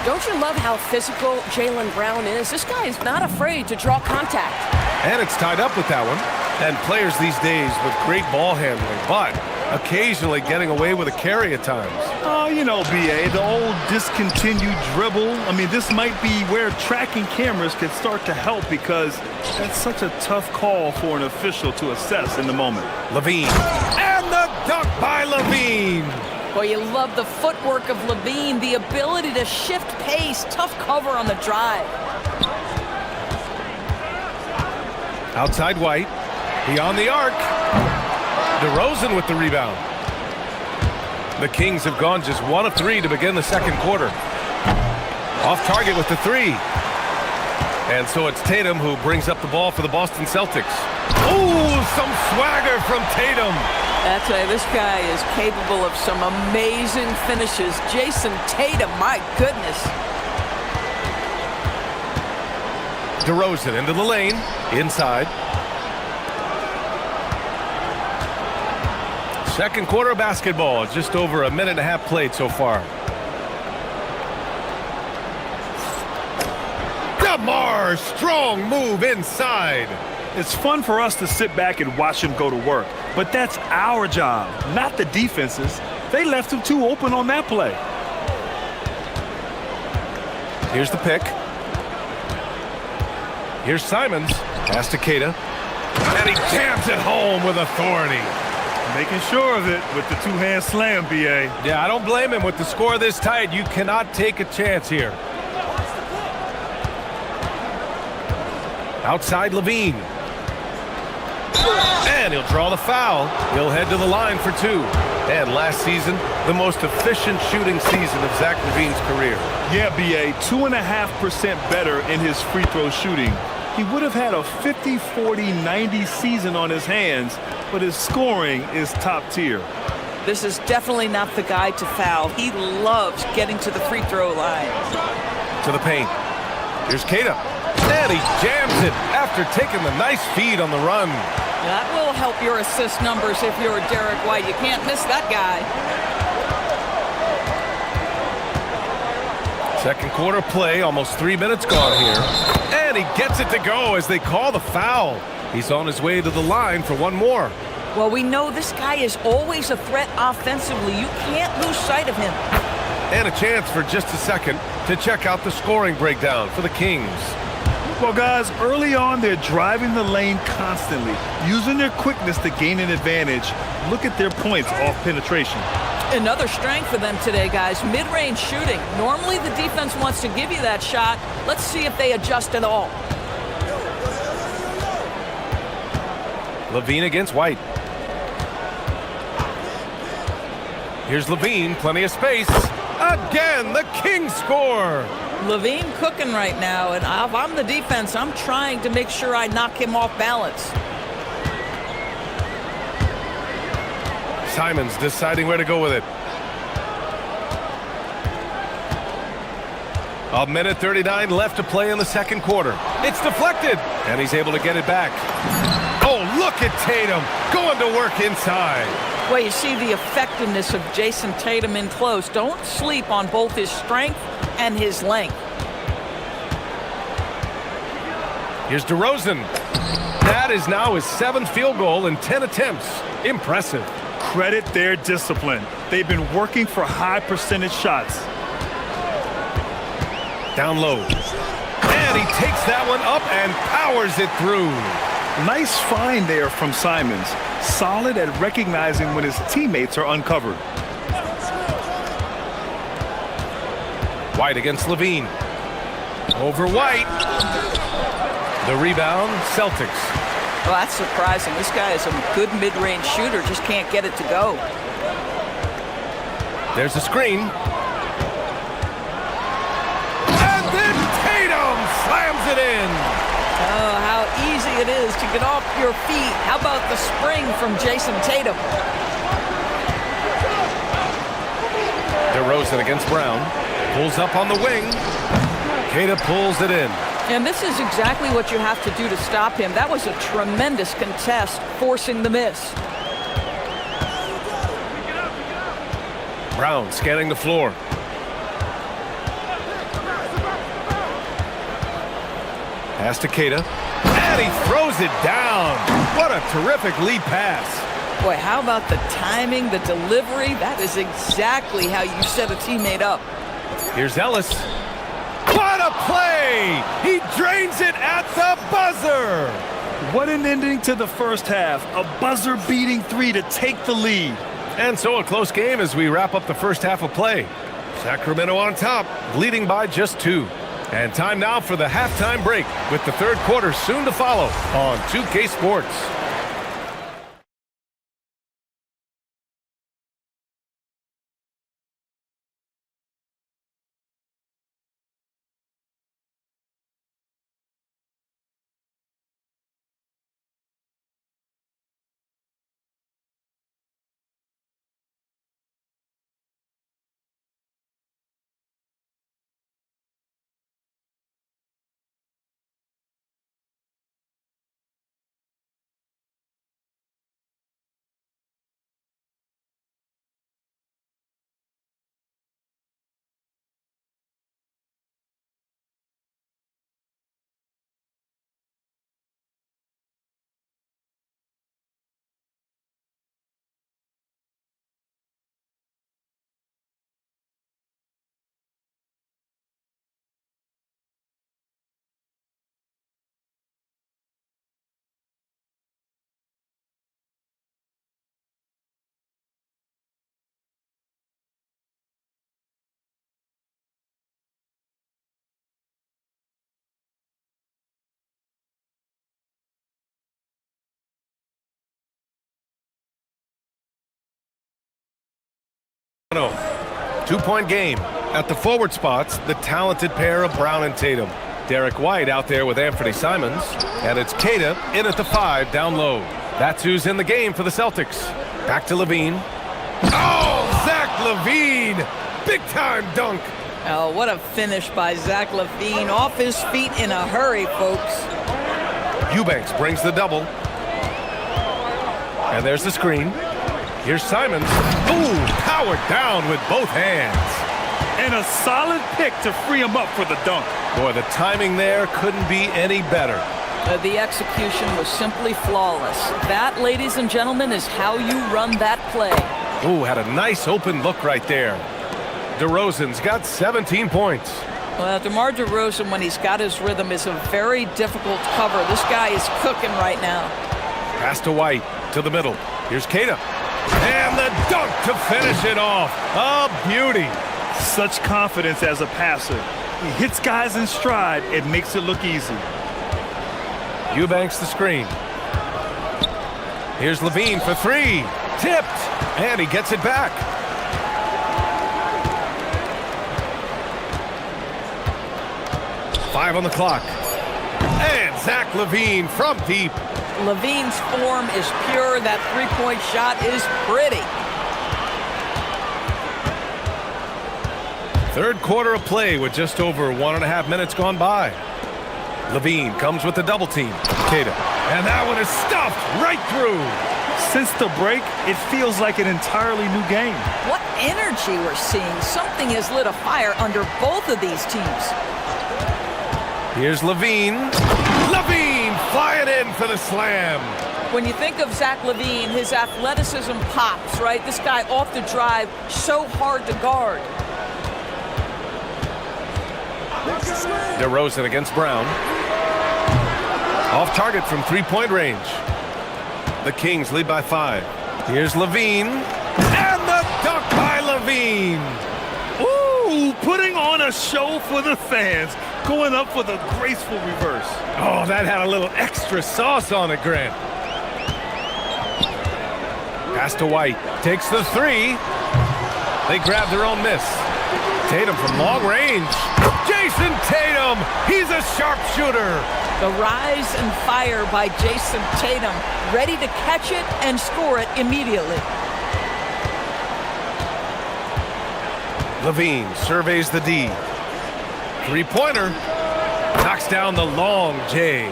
Don't you love how physical Jaylen Brown is? This guy is not afraid to draw contact. And it's tied up with that one. And players these days with great ball handling, but occasionally getting away with a carry at times. Oh, you know, B.A., the old discontinued dribble. I mean, this might be where tracking cameras can start to help because that's such a tough call for an official to assess in the moment. LaVine. And the dunk by LaVine. Boy, you love the footwork of LaVine, the ability to shift pace, tough cover on the drive. Outside White. Beyond the arc. DeRozan with the rebound. The Kings have gone just 1 of 3 to begin the second quarter. Off target with the 3. And so it's Tatum who brings up the ball for the Boston Celtics. Ooh, some swagger from Tatum. I tell you, this guy is capable of some amazing finishes. Jason Tatum, my goodness. DeRozan into the lane. Inside. Second quarter of basketball, just over a minute and a half played so far. DeMar, strong move inside. It's fun for us to sit back and watch him go to work, but that's our job, not the defense's. They left him too open on that play. Here's the pick. Here's Simons. Pass to Keita. And he jams it home with authority. Making sure of it with the two-hand slam, B.A. Yeah, I don't blame him. With the score this tight, you cannot take a chance here. Outside LaVine. And he'll draw the foul. He'll head to the line for 2. And last season, the most efficient shooting season of Zach LaVine's career. Yeah, B.A., 2.5% better in his free throw shooting. He would have had a 50-40-90 season on his hands, but his scoring is top tier. This is definitely not the guy to foul. He loves getting to the free throw line. To the paint. Here's Keita. And he jams it after taking the nice feed on the run. That will help your assist numbers if you're Derek White. You can't miss that guy. Second quarter play, almost 3 minutes gone here. And he gets it to go as they call the foul. He's on his way to the line for one more. Well, we know this guy is always a threat offensively. You can't lose sight of him. And a chance for just a second to check out the scoring breakdown for the Kings. Well, guys, early on, they're driving the lane constantly, using their quickness to gain an advantage. Look at their points off penetration. Another strength for them today, guys, mid-range shooting. Normally the defense wants to give you that shot. Let's see if they adjust at all. Levine against White. Here's Levine, plenty of space. Again, the Kings score. Levine cooking right now, and if I'm the defense, I'm trying to make sure I knock him off balance. Simons deciding where to go with it. A minute 39 left to play in the second quarter. It's deflected, and he's able to get it back. Oh, look at Tatum going to work inside. Well, you see the effectiveness of Jason Tatum in close. Don't sleep on both his strength and his length. Here's DeRozan. That is now his 7th field goal in 10 attempts. Impressive. Credit their discipline. They've been working for high percentage shots. Down low. And he takes that one up and powers it through. Nice find there from Simons. Solid at recognizing when his teammates are uncovered. White against Levine. Over White. The rebound, Celtics. Well, that's surprising. This guy is a good mid-range shooter, just can't get it to go. There's a screen. And then Tatum slams it in. Oh, how easy it is to get off your feet. How about the spring from Jason Tatum? DeRozan against Brown. Pulls up on the wing. Keita pulls it in. And this is exactly what you have to do to stop him. That was a tremendous contest, forcing the miss. Brown scanning the floor. Pass to Keita. And he throws it down. What a terrific lead pass. Boy, how about the timing, the delivery? That is exactly how you set a teammate up. Here's Ellis. What a play! He drains it at the buzzer! What an ending to the first half. A buzzer-beating 3 to take the lead. And so a close game as we wrap up the first half of play. Sacramento on top, leading by just 2. And time now for the halftime break, with the third quarter soon to follow on 2K Sports. Two-point game. At the forward spots, the talented pair of Brown and Tatum. Derek White out there with Anthony Simons. And it's Keita in at the 5 down low. That's who's in the game for the Celtics. Back to Levine. Oh, Zach LaVine! Big-time dunk! Oh, what a finish by Zach LaVine. Off his feet in a hurry, folks. Eubanks brings the double. And there's the screen. Here's Simons. Ooh, powered down with both hands. And a solid pick to free him up for the dunk. Boy, the timing there couldn't be any better. The execution was simply flawless. That, ladies and gentlemen, is how you run that play. Ooh, had a nice open look right there. DeRozan's got 17 points. Well, DeMar DeRozan, when he's got his rhythm, is a very difficult cover. This guy is cooking right now. Pass to White, to the middle. Here's Keita. And the dunk to finish it off. A beauty. Such confidence as a passer. He hits guys in stride. It makes it look easy. Eubanks the screen. Here's LaVine for three. Tipped. And he gets it back. Five on the clock. And Zach LaVine from deep. LaVine's form is pure. That three-point shot is pretty. Third quarter of play with just over 1.5 minutes gone by. LaVine comes with the double team. Keita. And that one is stuffed right through. Since the break, it feels like an entirely new game. What energy we're seeing. Something has lit a fire under both of these teams. Here's LaVine. LaVine flying in for the slam. When you think of Zach LaVine, his athleticism pops, right? This guy off the drive, so hard to guard. DeRozan against Brown. Off target from three-point range. The Kings lead by 5. Here's LaVine. And the dunk by LaVine. Ooh, putting on a show for the fans. Going up for the graceful reverse. Oh, that had a little extra sauce on it, Grant. Pass to White. Takes the three. They grab their own miss. Tatum from long range. Jason Tatum. He's a sharpshooter. The rise and fire by Jason Tatum. Ready to catch it and score it immediately. LaVine surveys the D. Three-pointer. Knocks down the long J.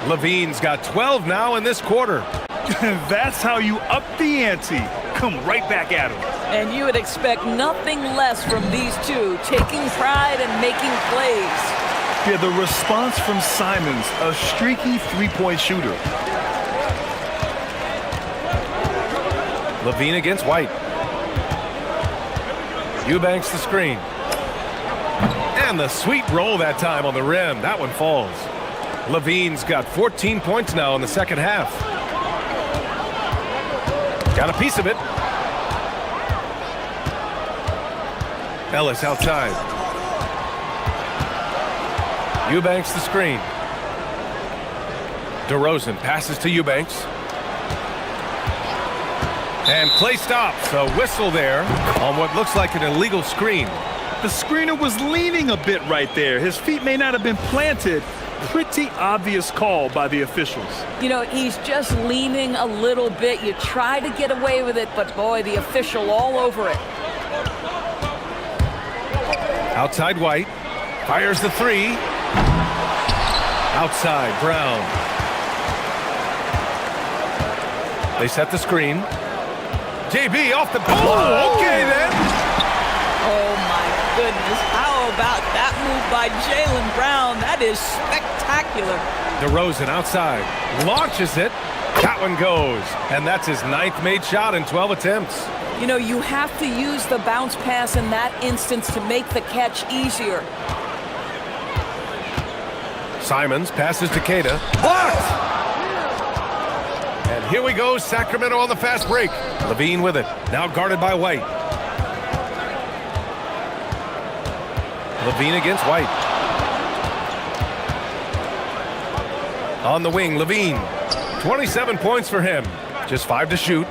LaVine's got 12 now in this quarter. That's how you up the ante. Come right back at him. And you would expect nothing less from these two, taking pride and making plays. Yeah, the response from Simons, a streaky three-point shooter. LaVine against White. Eubanks the screen. And the sweet roll that time on the rim. That one falls. LaVine's got 14 points now in the second half. Got a piece of it. Ellis outside. Eubanks the screen. DeRozan passes to Eubanks. And play stops. A whistle there on what looks like an illegal screen. The screener was leaning a bit right there. His feet may not have been planted. Pretty obvious call by the officials. You know, he's just leaning a little bit. You try to get away with it, but boy, the official all over it. Outside White. Fires the three. Outside Brown. They set the screen. JB off the ball. Oh, okay then. Oh my goodness. How about that move by Jaylen Brown? That is spectacular. DeRozan outside. Launches it. That one goes. And that's his 9th made shot in 12 attempts. You know, you have to use the bounce pass in that instance to make the catch easier. Simons passes to Keita. Blocked! And here we go, Sacramento on the fast break. LaVine with it. Now guarded by White. LaVine against White. On the wing, LaVine. 27 points for him. Just 5 to shoot.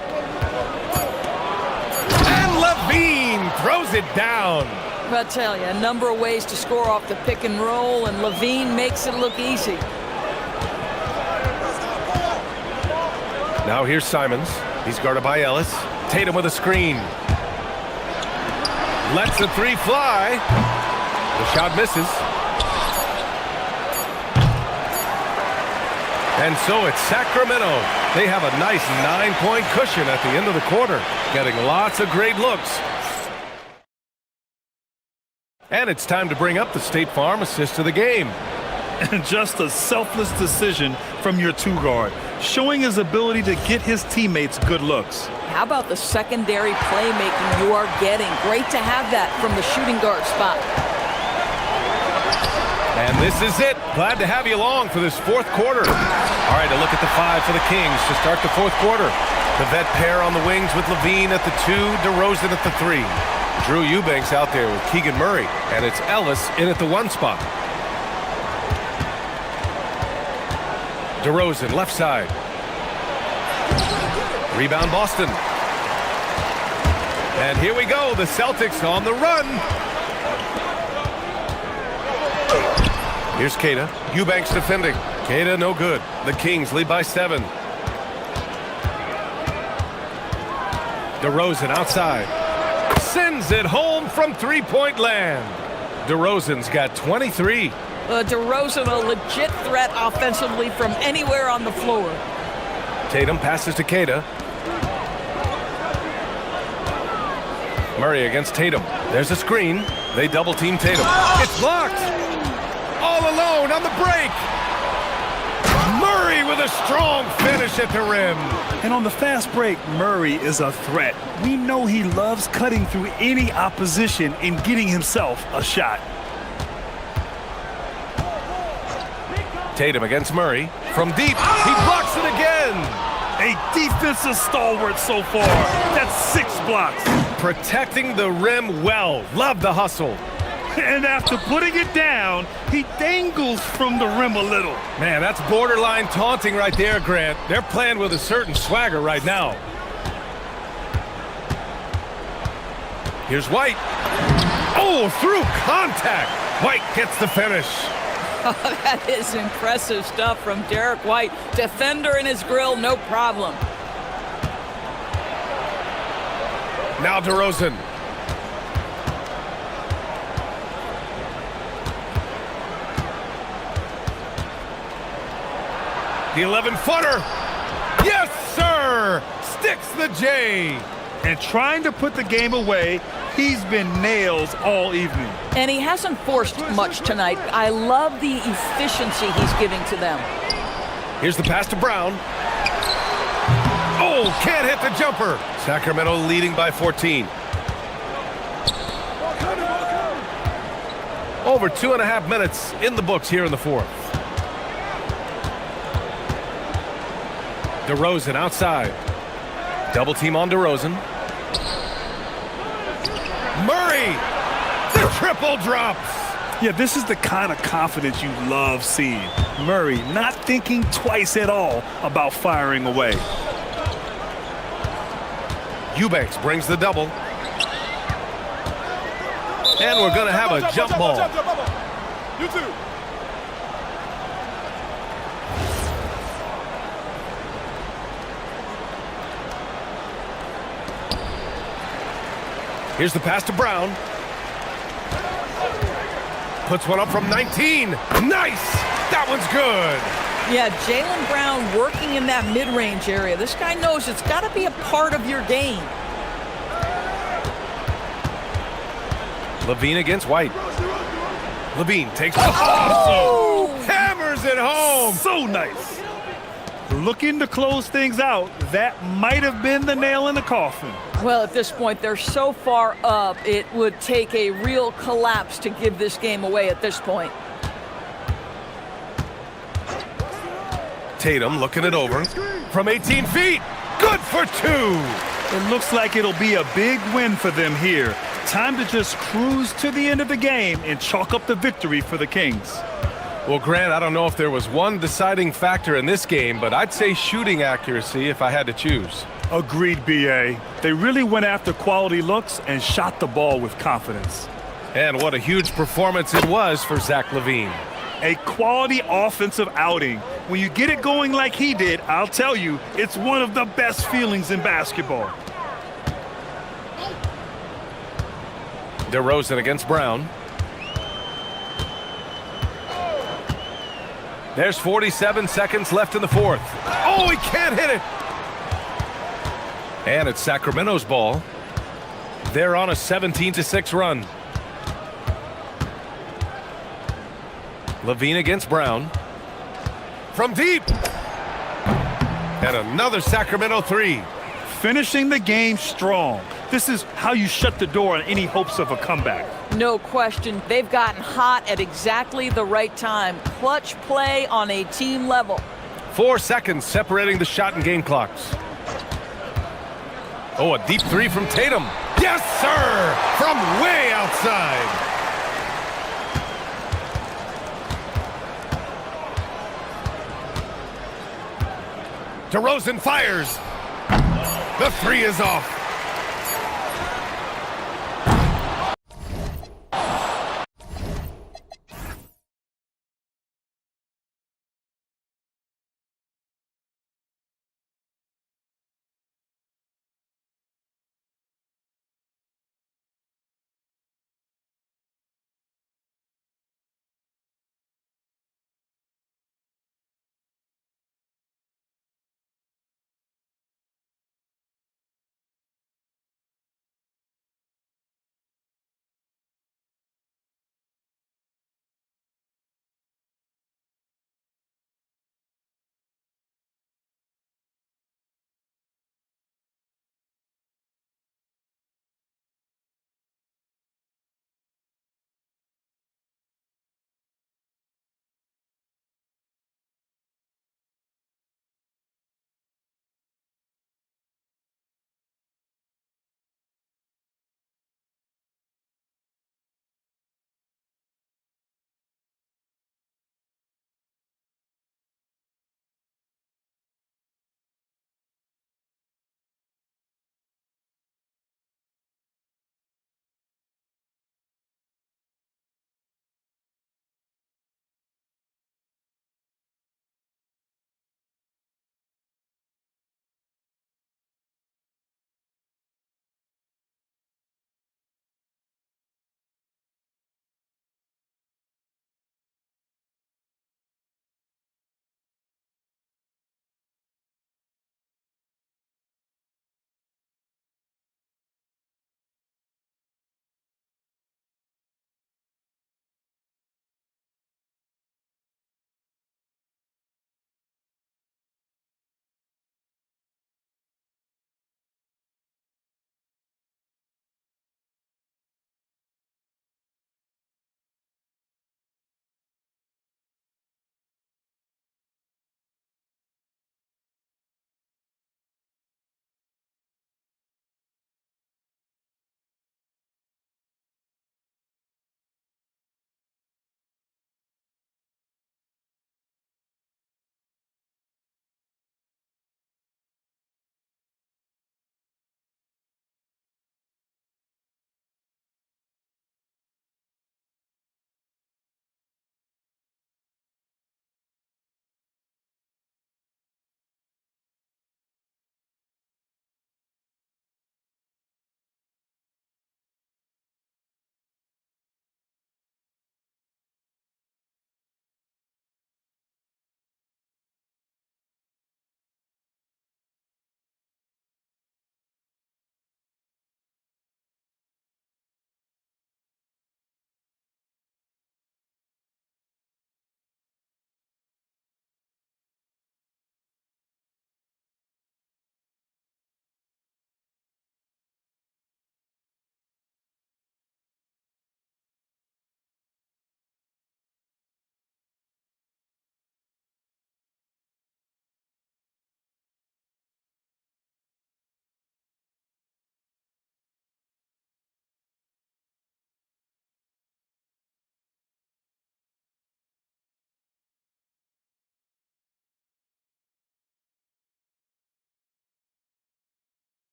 And LaVine throws it down. I'll tell you, a number of ways to score off the pick and roll, and LaVine makes it look easy. Now here's Simons. He's guarded by Ellis. Tatum with a screen. Lets the three fly. The shot misses. And so it's Sacramento. They have a nice 9-point cushion at the end of the quarter, getting lots of great looks. And it's time to bring up the State Farm assist of the game. And just a selfless decision from your two-guard, showing his ability to get his teammates good looks. How about the secondary playmaking you are getting? Great to have that from the shooting guard spot. And this is it. Glad to have you along for this fourth quarter. All right, a look at the 5 for the Kings to start the fourth quarter. The vet pair on the wings with Levine at the 2, DeRozan at the 3. Drew Eubanks out there with Keegan Murray, and it's Ellis in at the 1 spot. DeRozan, left side. Rebound Boston. And here we go, the Celtics on the run. Here's Queta. Eubanks defending. Queta no good. The Kings lead by 7. DeRozan outside. Sends it home from three-point land. DeRozan's got 23. DeRozan, a legit threat offensively from anywhere on the floor. Tatum passes to Queta. Murray against Tatum. There's a screen. They double-team Tatum. It's blocked. All alone on the break. Murray with a strong finish at the rim. And on the fast break, Murray is a threat. We know he loves cutting through any opposition and getting himself a shot. Tatum against Murray. From deep, he blocks it again. A defensive stalwart so far. That's 6 blocks. Protecting the rim well. Love the hustle. And after putting it down, he dangles from the rim a little. Man, that's borderline taunting right there, Grant. They're playing with a certain swagger right now. Here's White. Oh, through contact. White gets the finish. Oh, that is impressive stuff from Derek White. Defender in his grill, no problem. Now DeRozan. The 11-footer. Yes, sir. Sticks the J. And trying to put the game away, he's been nails all evening. And he hasn't forced much tonight. I love the efficiency he's giving to them. Here's the pass to Brown. Oh, can't hit the jumper. Sacramento leading by 14. Over 2.5 minutes in the books here in the fourth. DeRozan outside. Double team on DeRozan. Murray! The triple drops! Yeah, this is the kind of confidence you love seeing. Murray not thinking twice at all about firing away. Eubanks brings the double. And we're going to have a jump ball. You too. Here's the pass to Brown. Puts one up from 19. Nice! That one's good. Yeah, Jaylen Brown working in that mid-range area. This guy knows it's got to be a part of your game. Levine against White. Levine takes the ball. Hammers it home. So nice. Looking to close things out. That might have been the nail in the coffin. Well, at this point, they're so far up, it would take a real collapse to give this game away at this point. Tatum looking it over from 18 feet. Good for 2. It looks like it'll be a big win for them here. Time to just cruise to the end of the game and chalk up the victory for the Kings. Well, Grant, I don't know if there was one deciding factor in this game, but I'd say shooting accuracy if I had to choose. Agreed, B.A. They really went after quality looks and shot the ball with confidence. And what a huge performance it was for Zach LaVine. A quality offensive outing. When you get it going like he did, I'll tell you, it's one of the best feelings in basketball. DeRozan against Brown. There's 47 seconds left in the fourth. Oh, he can't hit it! And it's Sacramento's ball. They're on a 17-6 run. Levine against Brown. From deep! And another Sacramento three. Finishing the game strong. This is how you shut the door on any hopes of a comeback. No question. They've gotten hot at exactly the right time. Clutch play on a team level. 4 seconds separating the shot and game clocks. Oh, a deep three from Tatum. Yes, sir! From way outside. DeRozan fires. The three is off.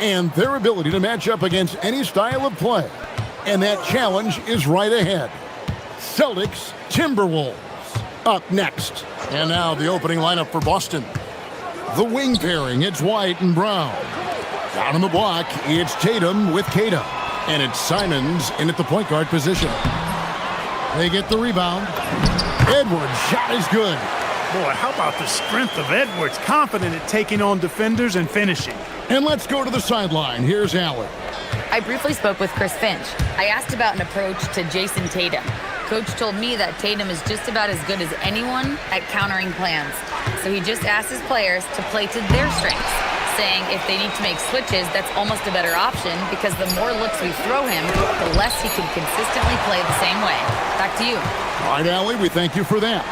and their ability to match up against any style of play. And that challenge is right ahead. Celtics, Timberwolves up next. And now the opening lineup for Boston. The wing pairing, it's White and Brown. Down on the block, it's Tatum with Kata. And it's Simons in at the point guard position. They get the rebound. Edwards' shot is good. Boy, how about the strength of Edwards? Confident at taking on defenders and finishing. And let's go to the sideline. Here's Allen. I briefly spoke with Chris Finch. I asked about an approach to Jason Tatum. Coach told me that Tatum is just about as good as anyone at countering plans. So he just asked his players to play to their strengths, saying if they need to make switches, that's almost a better option because the more looks we throw him, the less he can consistently play the same way. Back to you. All right, Allie, we thank you for that.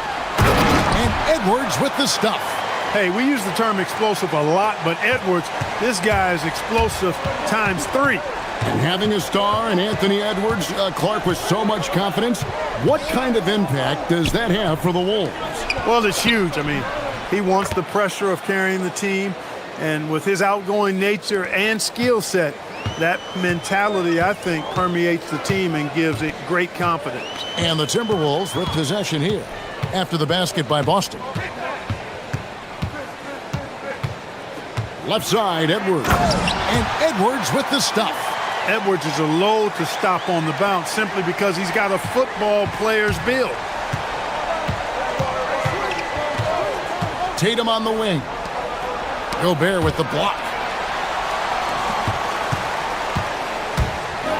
And Edwards with the stuff. Hey, we use the term explosive a lot, but Edwards, this guy is explosive times 3. And having a star in Anthony Edwards, Clark, with so much confidence, what kind of impact does that have for the Wolves? Well, it's huge. I mean, he wants the pressure of carrying the team, and with his outgoing nature and skill set, that mentality, I think, permeates the team and gives it great confidence. And the Timberwolves with possession here after the basket by Boston. Left side, Edwards. And Edwards with the stuff. Edwards is a load to stop on the bounce simply because he's got a football player's build. Tatum on the wing. Gobert with the block.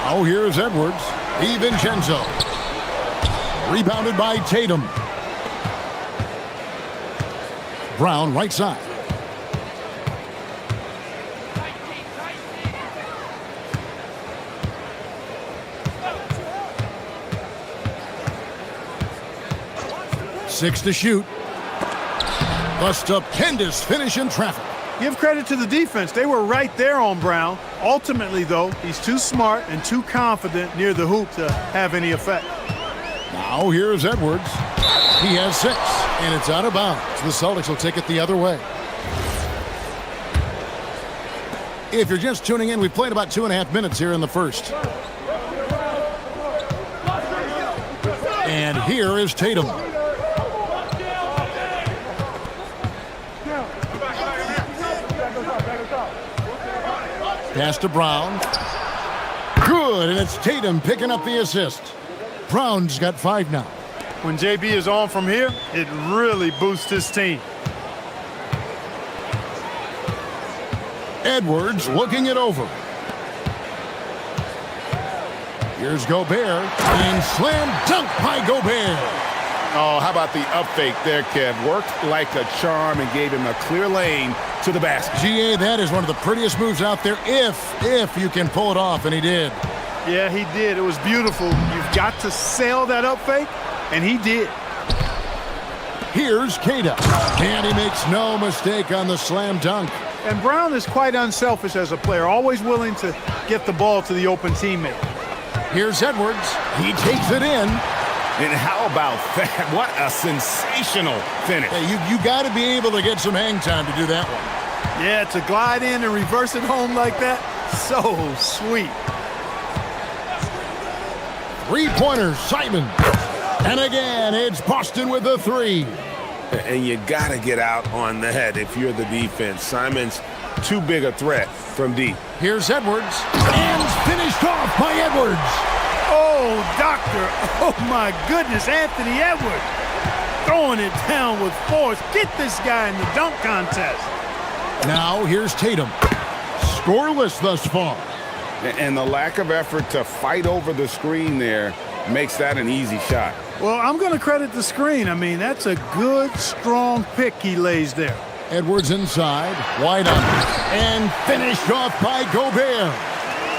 Now here's Edwards. DiVincenzo. Rebounded by Tatum. Brown right side. Six to shoot. The stupendous finish in traffic. Give credit to the defense. They were right there on Brown. Ultimately, though, he's too smart and too confident near the hoop to have any effect. Now here's Edwards. He has 6, and it's out of bounds. The Celtics will take it the other way. If you're just tuning in, we've played about 2.5 minutes here in the first. And here is Tatum. Pass to Brown. Good, and it's Tatum picking up the assist. Brown's got 5 now. When JB is on from here, it really boosts his team. Edwards looking it over. Here's Gobert, and slam dunk by Gobert. Oh, how about the up fake there, Kev? Worked like a charm and gave him a clear lane to the basket. GA, that is one of the prettiest moves out there if you can pull it off, and he did. Yeah, he did. It was beautiful. You've got to sell that up fake, and he did. Here's Kata, and he makes no mistake on the slam dunk. And Brown is quite unselfish as a player, always willing to get the ball to the open teammate. Here's Edwards. He takes it in. And how about that? What a sensational finish. Hey, you got to be able to get some hang time to do that one. Yeah, to glide in and reverse it home like that, so sweet. 3-pointer, Simon. And again, it's Boston with the 3. And you got to get out on the head if you're the defense. Simon's too big a threat from deep. Here's Edwards. And finished off by Edwards. Oh, doctor. Oh, my goodness, Anthony Edwards. Throwing it down with force. Get this guy in the dunk contest. Now here's Tatum. Scoreless thus far. And the lack of effort to fight over the screen there makes that an easy shot. Well, I'm going to credit the screen. I mean, that's a good, strong pick he lays there. Edwards inside, wide on, and finished off by Gobert.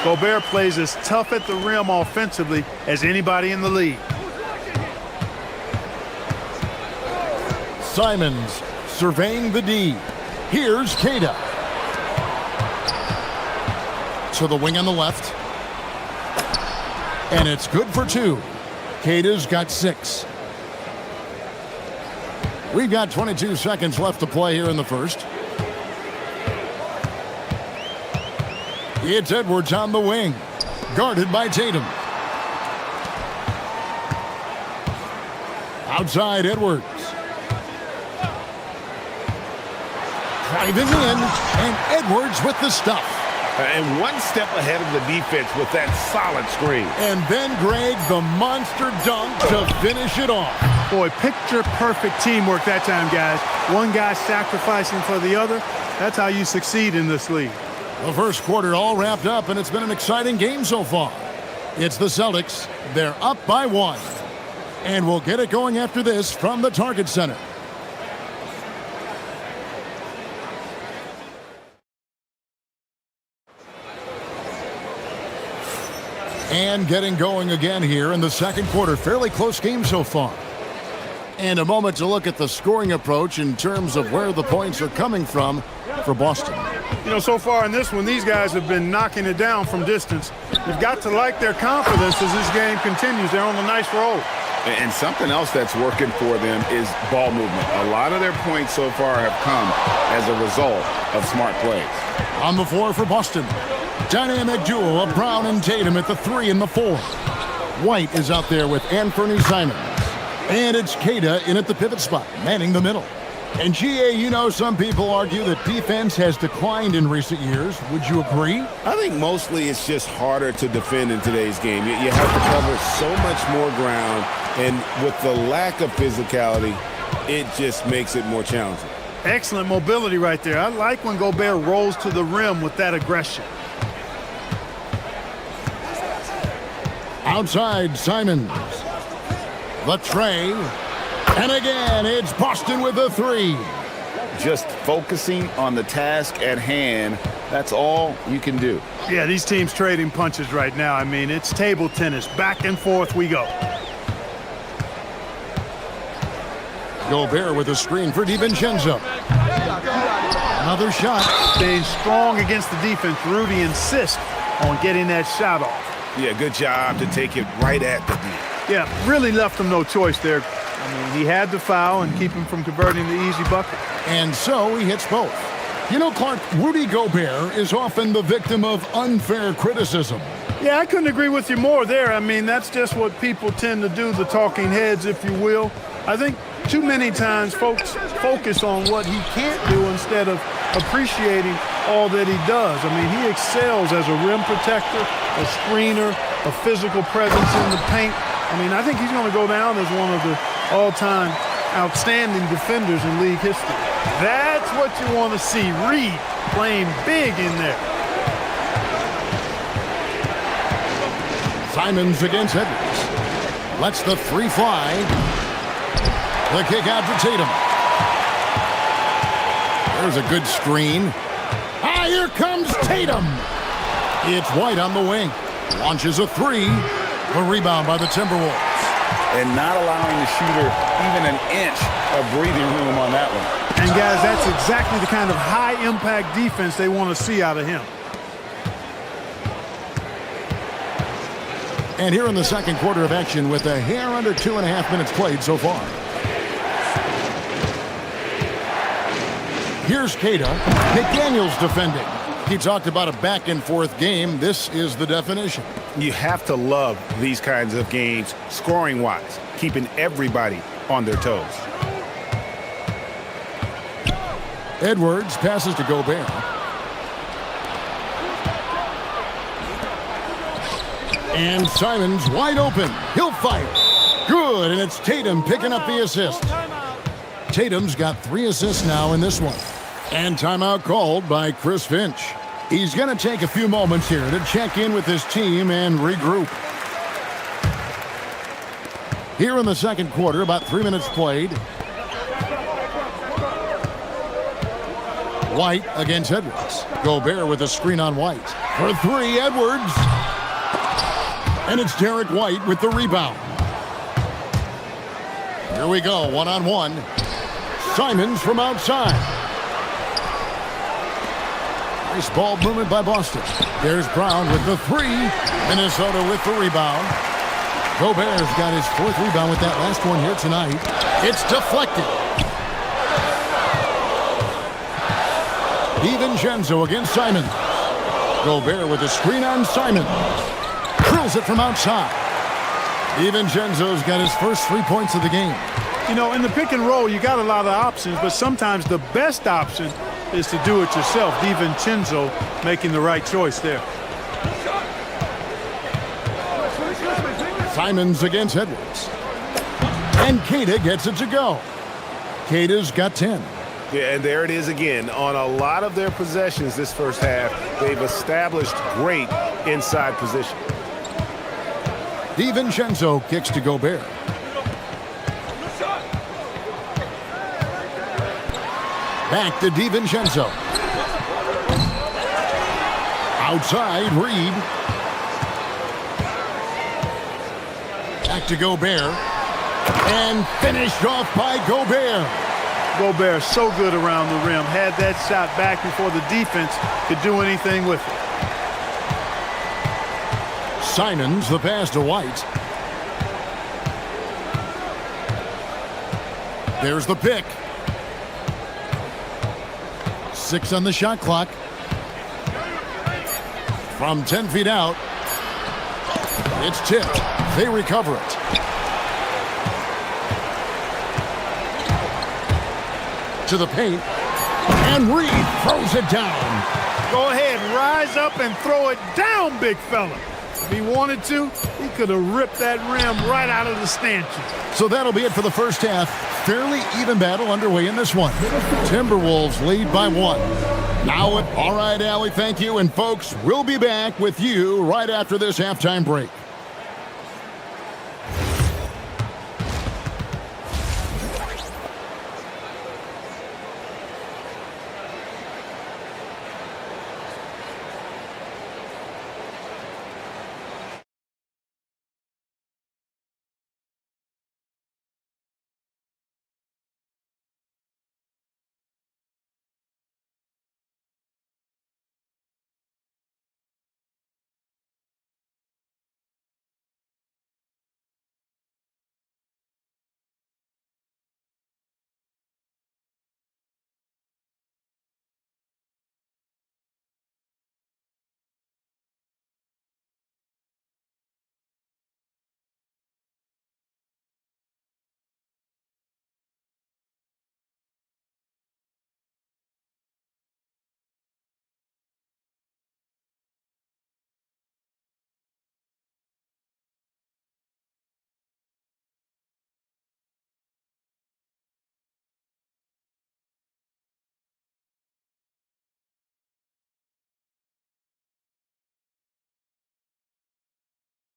Gobert plays as tough at the rim offensively as anybody in the league. Simons surveying the D. Here's Kata. To the wing on the left. And it's good for 2. Kata's got 6. We've got 22 seconds left to play here in the first. It's Edwards on the wing, guarded by Tatum. Outside Edwards. Driving in, and Edwards with the stuff. And one step ahead of the defense with that solid screen. And then Greg, the monster dunk to finish it off. Boy, picture-perfect teamwork that time, guys. One guy sacrificing for the other. That's how you succeed in this league. The first quarter all wrapped up, and it's been an exciting game so far. It's the Celtics. They're up by 1. And we'll get it going after this from the Target Center. And getting going again here in the second quarter. Fairly close game so far. And a moment to look at the scoring approach in terms of where the points are coming from for Boston. You know, so far in this one, these guys have been knocking it down from distance. You've got to like their confidence as this game continues. They're on a nice roll. And something else that's working for them is ball movement. A lot of their points so far have come as a result of smart plays. On the floor for Boston. Dynamic duo of Brown and Tatum at the 3 and the 4. White is out there with Anthony Simons. And it's Keita in at the pivot spot, manning the middle. And GA, you know, some people argue that defense has declined in recent years. Would you agree? I think mostly it's just harder to defend in today's game. You have to cover so much more ground, and with the lack of physicality, it just makes it more challenging. Excellent mobility right there. I like when Gobert rolls to the rim with that aggression. Outside, Simons. The tray. And again, it's Boston with the 3. Just focusing on the task at hand, that's all you can do. Yeah, these teams trading punches right now. I mean, it's table tennis. Back and forth we go. Gobert with a screen for DiVincenzo. Another shot. Staying strong against the defense. Rudy insists on getting that shot off. Yeah, good job to take it right at the D. Yeah, really left him no choice there. I mean, he had to foul and keep him from converting the easy bucket. And so he hits both. You know, Clark, Rudy Gobert is often the victim of unfair criticism. Yeah, I couldn't agree with you more there. I mean, that's just what people tend to do, the talking heads, if you will. I think too many times folks focus on what he can't do instead of appreciating all that he does. I mean, he excels as a rim protector, a screener, a physical presence in the paint. I mean, I think he's going to go down as one of the all-time outstanding defenders in league history. That's what you want to see. Reed playing big in there. Simons against Edwards. Lets the 3 fly. The kick out to Tatum. There's a good screen. Ah, here comes Tatum. It's White on the wing. Launches a 3. The rebound by the Timberwolves. And not allowing the shooter even an inch of breathing room on that one. And guys, that's exactly the kind of high-impact defense they want to see out of him. And here in the second quarter of action with a hair under 2.5 minutes played so far. Here's Keita. McDaniels defending. He talked about a back-and-forth game. This is the definition. You have to love these kinds of games, scoring-wise, keeping everybody on their toes. Edwards passes to Gobert. And Simons wide open. He'll fire. Good, and it's Tatum picking up the assist. Tatum's got 3 assists now in this one. And timeout called by Chris Finch. He's going to take a few moments here to check in with his team and regroup. Here in the second quarter, about 3 minutes played. White against Edwards. Gobert with a screen on White. For 3, Edwards. And it's Derek White with the rebound. Here we go, one-on-one. Simons from outside. Nice ball movement by Boston. There's Brown with the 3. Minnesota with the rebound. Gobert's got his 4th rebound with that last one here tonight. It's deflected. DiVincenzo against Simons. Gobert with a screen on Simon. Drills it from outside. DiVincenzo's got his first 3 points of the game. You know, in the pick and roll, you got a lot of options, but sometimes the best option is to do it yourself. DiVincenzo making the right choice there. Simons against Edwards. And Queta gets it to go. Queta's got 10. Yeah, and there it is again. On a lot of their possessions this first half, they've established great inside position. DiVincenzo kicks to Gobert. Back to DiVincenzo. Outside, Reed. Back to Gobert. And finished off by Gobert. Gobert so good around the rim. Had that shot back before the defense could do anything with it. Simons, the pass to White. There's the pick. 6 on the shot clock. From 10 feet out. It's tipped. They recover it. To the paint. And Reed throws it down. Go ahead, rise up and throw it down, big fella. If he wanted to, he could have ripped that rim right out of the stanchion. So that'll be it for the first half. Fairly even battle underway in this one. Timberwolves lead by 1. Now all right, Allie, thank you. And folks, we'll be back with you right after this halftime break.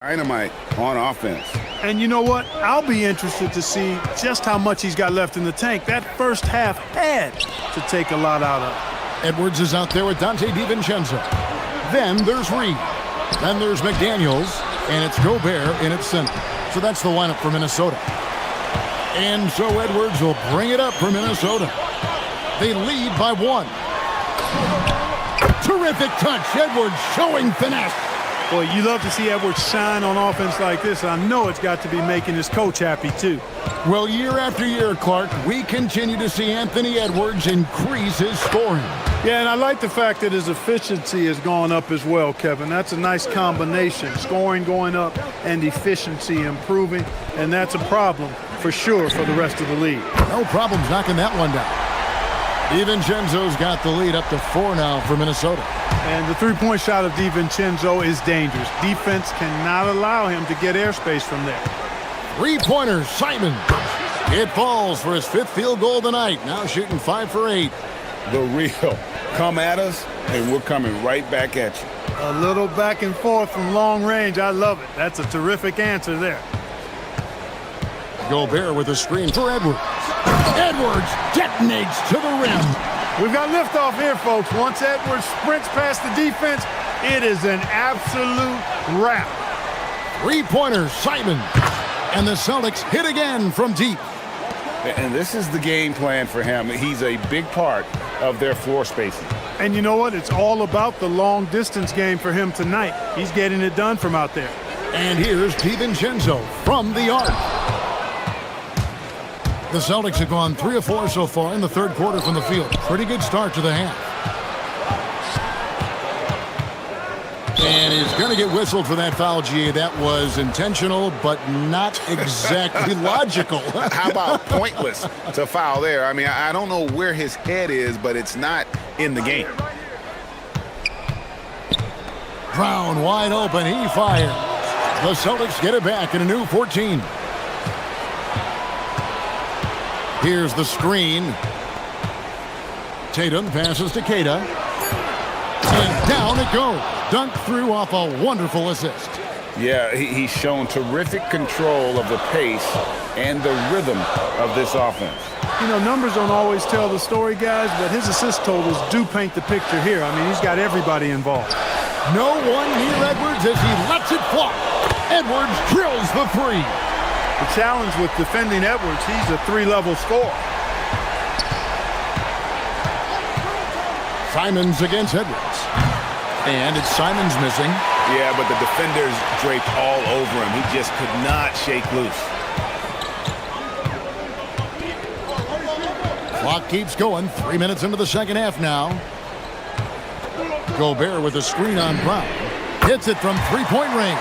Dynamite on offense. And you know what? I'll be interested to see just how much he's got left in the tank. That first half had to take a lot out of it. Edwards is out there with Dante DiVincenzo. Then there's Reed. Then there's McDaniels. And it's Gobert in its center. So that's the lineup for Minnesota. And so Edwards will bring it up for Minnesota. They lead by 1. Terrific touch. Edwards showing finesse. Boy, you love to see Edwards shine on offense like this. I know it's got to be making his coach happy, too. Well, year after year, Clark, we continue to see Anthony Edwards increase his scoring. Yeah, and I like the fact that his efficiency has gone up as well, Kevin. That's a nice combination. Scoring going up and efficiency improving, and that's a problem for sure for the rest of the league. No problems knocking that one down. DiVincenzo's got the lead up to 4 now for Minnesota. And the three-point shot of DiVincenzo is dangerous. Defense cannot allow him to get airspace from there. Three-pointer, Simon. It falls for his 5th field goal tonight. Now shooting 5 for 8. The real. Come at us, and we're coming right back at you. A little back and forth from long range. I love it. That's a terrific answer there. Gobert with a screen for Edwards. Edwards detonates to the rim. We've got liftoff here, folks. Once Edwards sprints past the defense, it is an absolute wrap. Three-pointer, Simon. And the Celtics hit again from deep. And this is the game plan for him. He's a big part of their floor spacing. And you know what? It's all about the long-distance game for him tonight. He's getting it done from out there. And here's DiVincenzo from the arc. The Celtics have gone 3 of 4 so far in the third quarter from the field. Pretty good start to the half. And he's going to get whistled for that foul, GA. That was intentional, but not exactly logical. How about pointless to foul there? I mean, I don't know where his head is, but it's not in the game. Brown wide open. He fires. The Celtics get it back in a new 14. Here's the screen. Tatum passes to Keita. And down it goes. Dunked through off a wonderful assist. Yeah, he's shown terrific control of the pace and the rhythm of this offense. You know, numbers don't always tell the story, guys, but his assist totals do paint the picture here. I mean, he's got everybody involved. No one near Edwards as he lets it fly. Edwards drills the three. The challenge with defending Edwards, he's a three-level scorer. Simons against Edwards. And it's Simons missing. Yeah, but the defenders draped all over him. He just could not shake loose. Clock keeps going. 3 minutes into the second half now. Gobert with a screen on Brown. Hits it from three-point range.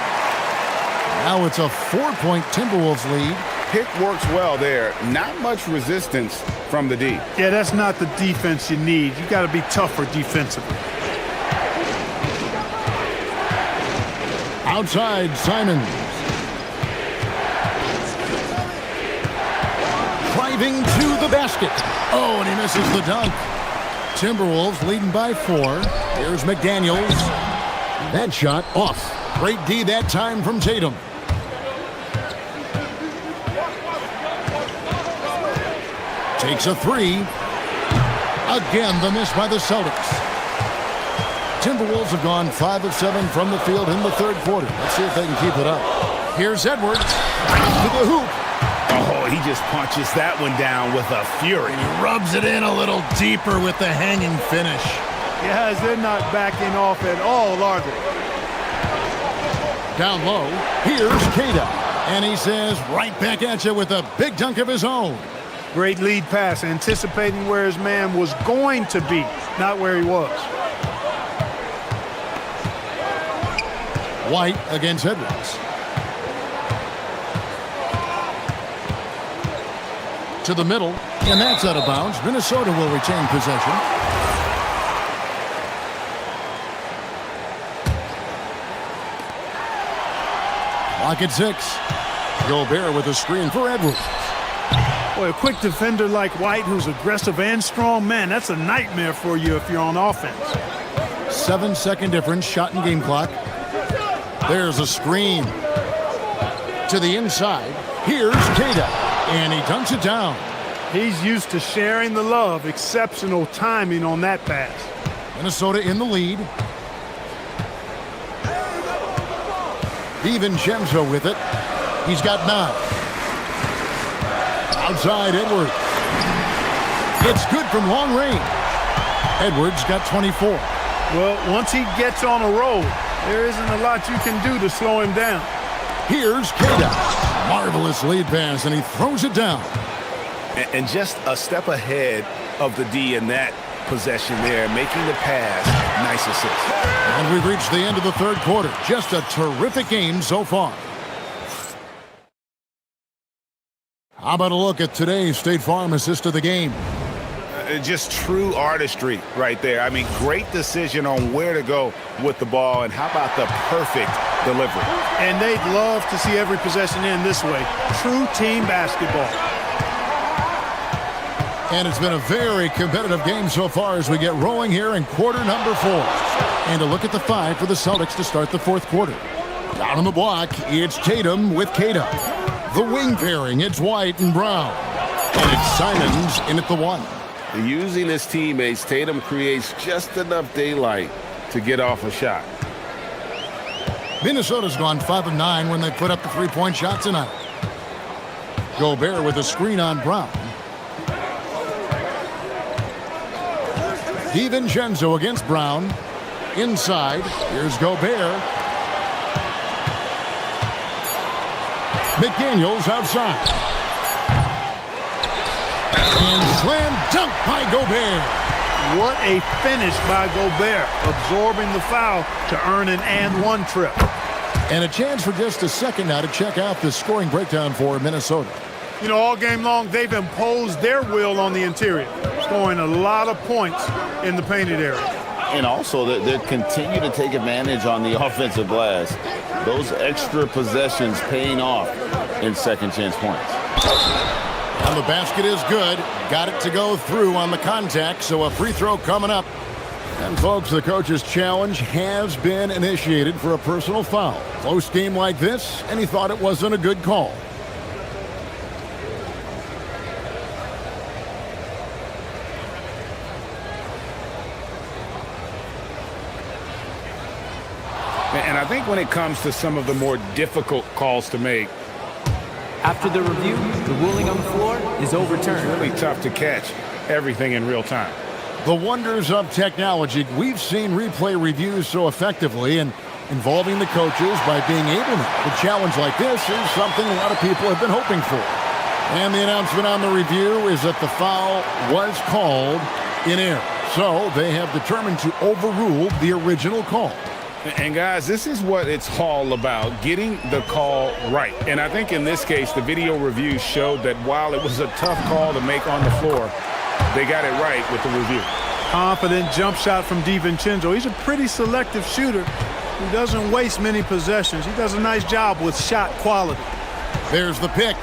Now it's a 4-point Timberwolves lead. Pick works well there. Not much resistance from the D. Yeah, that's not the defense you need. You got to be tougher defensively. Outside, Simons. Driving to the basket. Oh, and he misses the dunk. Timberwolves leading by 4. Here's McDaniels. That shot off. Great D that time from Tatum. Takes a three. Again, the miss by the Celtics. Timberwolves have gone 5 of 7 from the field in the third quarter. Let's see if they can keep it up. Here's Edwards. To the hoop. Oh, he just punches that one down with a fury. He rubs it in a little deeper with the hanging finish. Guys, they're not backing off at all, are they? Down low, here's Keita. And he says, right back at you with a big dunk of his own. Great lead pass, anticipating where his man was going to be, not where he was. White against Edwards. To the middle, and that's out of bounds. Minnesota will retain possession. Clock at 6. Gobert with a screen for Edwards. Boy, a quick defender like White who's aggressive and strong, man, that's a nightmare for you if you're on offense. 7-second difference, shot and game clock. There's a screen. To the inside, here's Keita, and he dunks it down. He's used to sharing the love. Exceptional timing on that pass. Minnesota in the lead. DiVincenzo with it. He's got 9. Outside, Edwards. It's good from long range. Edwards got 24. Well, once he gets on a roll, there isn't a lot you can do to slow him down. Here's Keita. Marvelous lead pass, and he throws it down. And just a step ahead of the D in that possession there, making the pass. Nice assist. And we've reached the end of the third quarter. Just a terrific game so far. How about a look at today's State Farm assist of the game? Just true artistry right there. I mean, great decision on where to go with the ball, and how about the perfect delivery? And they'd love to see every possession end this way. True team basketball. And it's been a very competitive game so far as we get rolling here in quarter number 4. And a look at the 5 for the Celtics to start the fourth quarter. Down on the block, it's Tatum with Keita. The wing pairing, it's White and Brown. And it's Simons in at the 1. Using his teammates, Tatum creates just enough daylight to get off a shot. Minnesota's gone 5 of 9 when they put up the 3-point shot tonight. Gobert with a screen on Brown. DiVincenzo against Brown. Inside, here's Gobert. McDaniels outside. And slam dunk by Gobert. What a finish by Gobert, absorbing the foul to earn an and-one trip. And a chance for just a second now to check out the scoring breakdown for Minnesota. You know, all game long, they've imposed their will on the interior, scoring a lot of points in the painted area. And also, they continue to take advantage on the offensive glass. Those extra possessions paying off in second chance points. And the basket is good. Got it to go through on the contact, so a free throw coming up. And folks, the coach's challenge has been initiated for a personal foul. Close game like this, and he thought it wasn't a good call. And I think when it comes to some of the more difficult calls to make, After the review, the ruling on the floor is overturned. it's really tough to catch everything in real time. The wonders of technology. We've seen replay reviews so effectively, and involving the coaches by being able to. A challenge like this is something a lot of people have been hoping for. And the announcement on the review is that the foul was called in error. So they have determined to overrule the original call. And guys, this is what it's all about, getting the call right. And I think in this case, the video review showed that while it was a tough call to make on the floor, they got it right with the review. Confident jump shot from DiVincenzo. He's a pretty selective shooter who doesn't waste many possessions. He does a nice job with shot quality. There's the pick.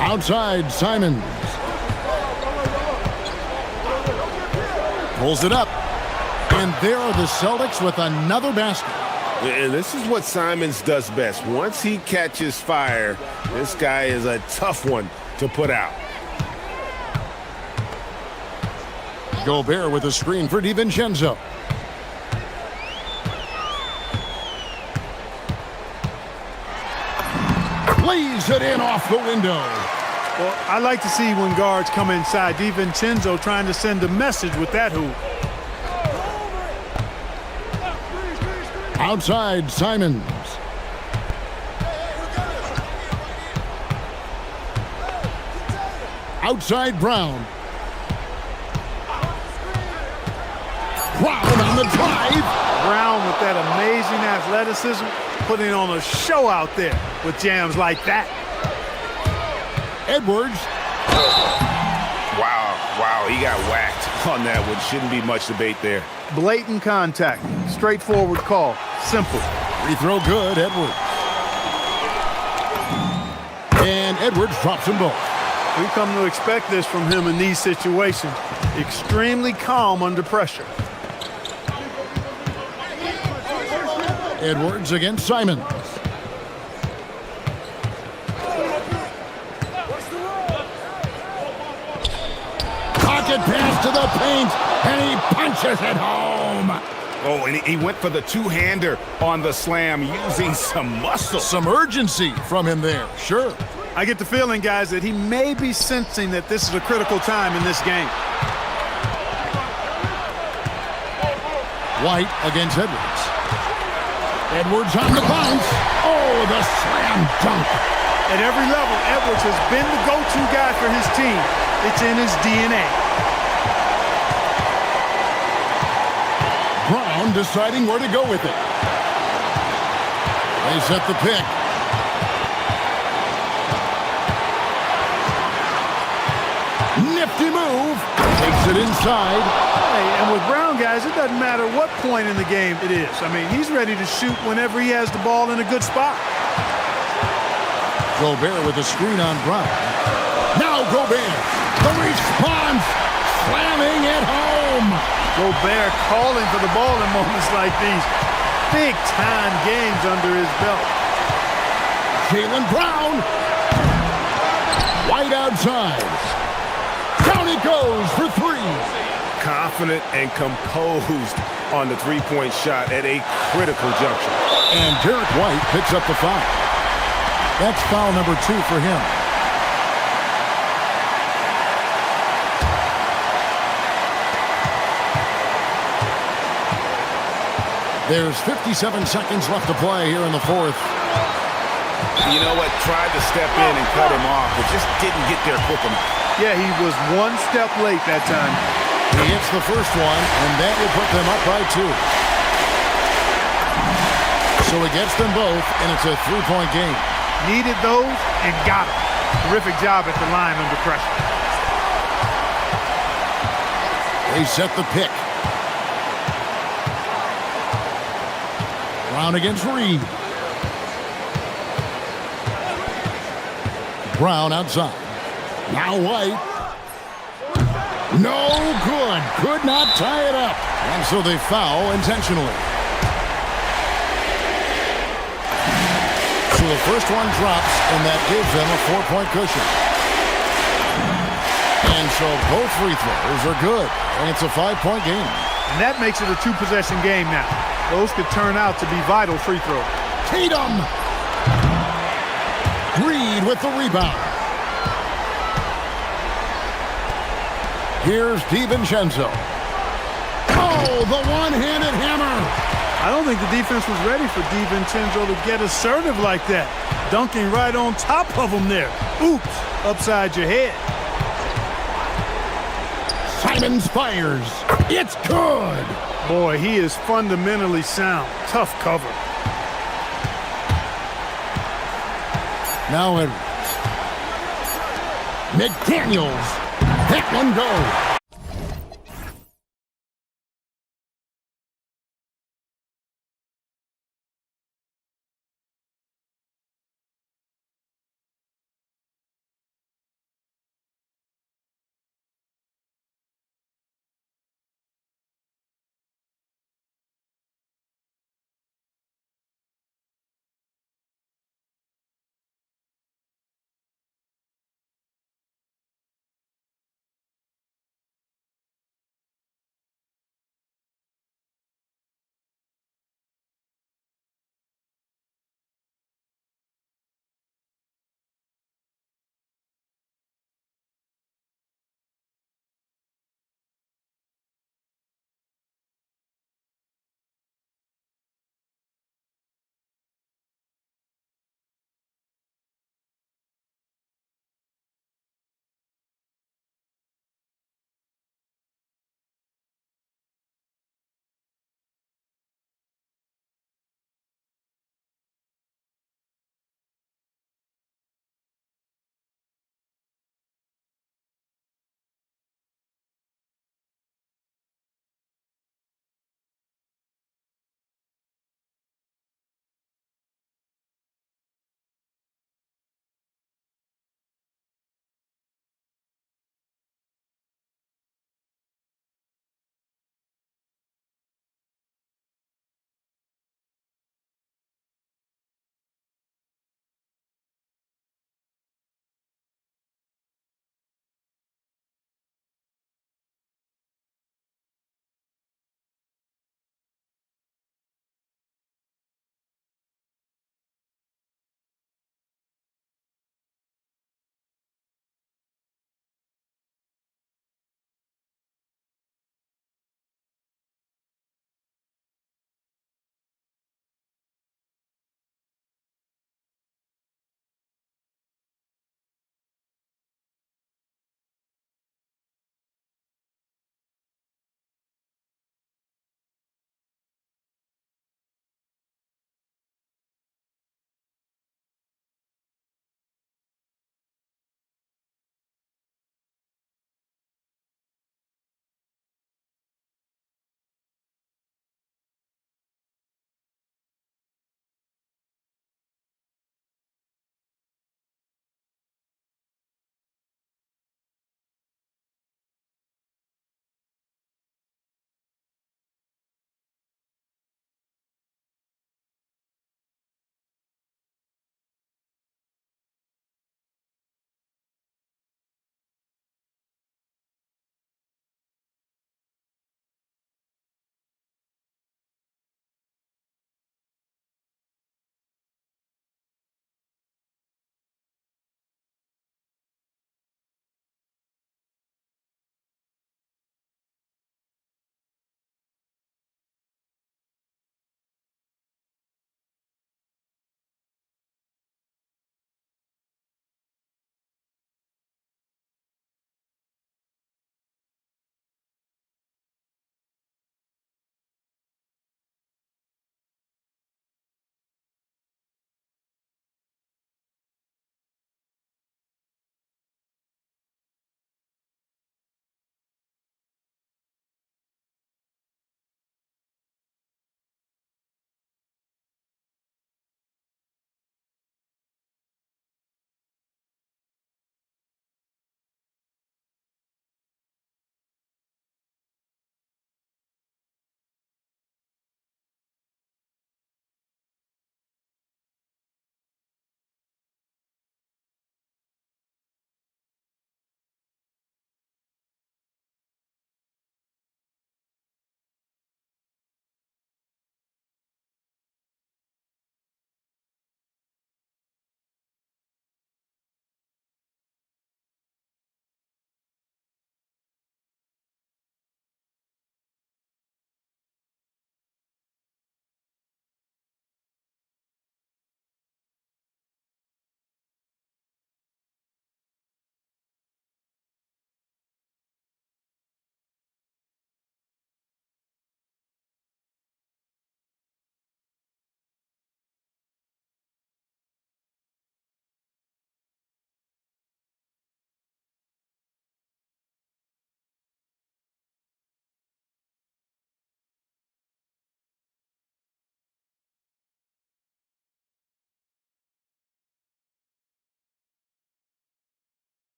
Outside, Simons. Pulls it up. And there are the Celtics with another basket. And this is what Simons does best. Once he catches fire, this guy is a tough one to put out. Gobert with a screen for DiVincenzo. Lays it in off the window. Well, I like to see when guards come inside. DiVincenzo trying to send a message with that hoop. Outside, Simons. Outside, Brown. Brown on the drive. Brown with that amazing athleticism, putting on a show out there with jams like that. Edwards. Wow, he got whacked on that one. Shouldn't be much debate there. Blatant contact, straightforward call, simple. Free throw good, Edwards. And Edwards drops them both. We come to expect this from him in these situations. Extremely calm under pressure. Edwards against Simons. Pocket pass to the paint, and he punches it home. Oh, and he went for the two-hander on the slam, using some muscle. Some urgency from him there, sure. I get the feeling, guys, that he may be sensing that this is a critical time in this game. White against Edwards. Edwards on the bounce. Oh, the slam dunk. At every level, Edwards has been the go-to guy for his team. It's in his DNA. Brown deciding where to go with it. They set the pick. Nifty move. Takes it inside. Hey, and with Brown, guys, it doesn't matter what point in the game it is. I mean, he's ready to shoot whenever he has the ball in a good spot. Gobert with a screen on Brown. Now Gobert. The response. Slamming it home. Gobert calling for the ball in moments like these. Big-time games under his belt. Jaylen Brown. White outside. Down he goes for three. Confident and composed on the three-point shot at a critical juncture. And Derek White picks up the foul. That's foul number 2 for him. There's 57 seconds left to play here in the fourth. You know what? Tried to step in and cut him off, but just didn't get there quick enough. Yeah, he was one step late that time. He hits the first one, and that will put them up by 2. So he gets them both, and it's a 3-point game. Needed those and got them. Terrific job at the line under pressure. They set the pick. Brown against Reed. Brown outside. Now White. No good. Could not tie it up. And so they foul intentionally. So the first one drops, and that gives them a 4-point cushion. And so both free throws are good. And it's a 5-point game. And that makes it a 2-possession game now. Those could turn out to be vital free throws. Tatum! Reed with the rebound. Here's DiVincenzo. Oh, the one-handed hammer. I don't think the defense was ready for DiVincenzo to get assertive like that. Dunking right on top of him there. Oops, upside your head. Simons fires. It's good. Boy, he is fundamentally sound. Tough cover. Now Edwards. McDaniels. That one goes.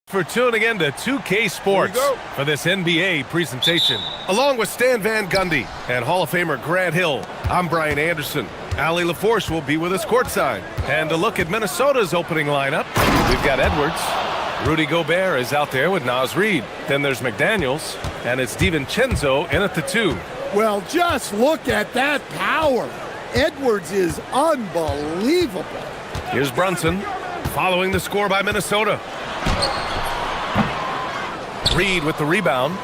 For tuning in to 2K Sports for this NBA presentation. Along with Stan Van Gundy and Hall of Famer Grant Hill, I'm Brian Anderson. Ali LaForce will be with us courtside. And to look at Minnesota's opening lineup, we've got Edwards. Rudy Gobert is out there with Naz Reid. Then there's McDaniels, and it's DiVincenzo in at the 2. Well, just look at that power. Edwards is unbelievable. Here's Brunson, following the score by Minnesota. Reid with the rebound.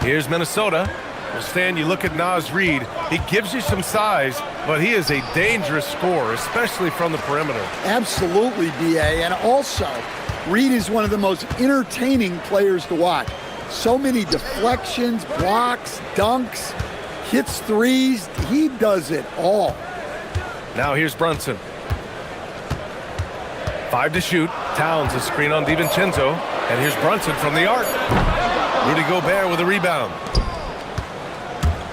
Here's Minnesota. Well, Stan, you look at Naz Reid, he gives you some size, but he is a dangerous scorer, especially from the perimeter. Absolutely, B.A. And also, Reid is one of the most entertaining players to watch. So many deflections, blocks, dunks, hits threes. He does it all. Now here's Brunson. 5 to shoot. Towns a screen on DiVincenzo. And here's Brunson from the arc. Rudy Gobert with a rebound.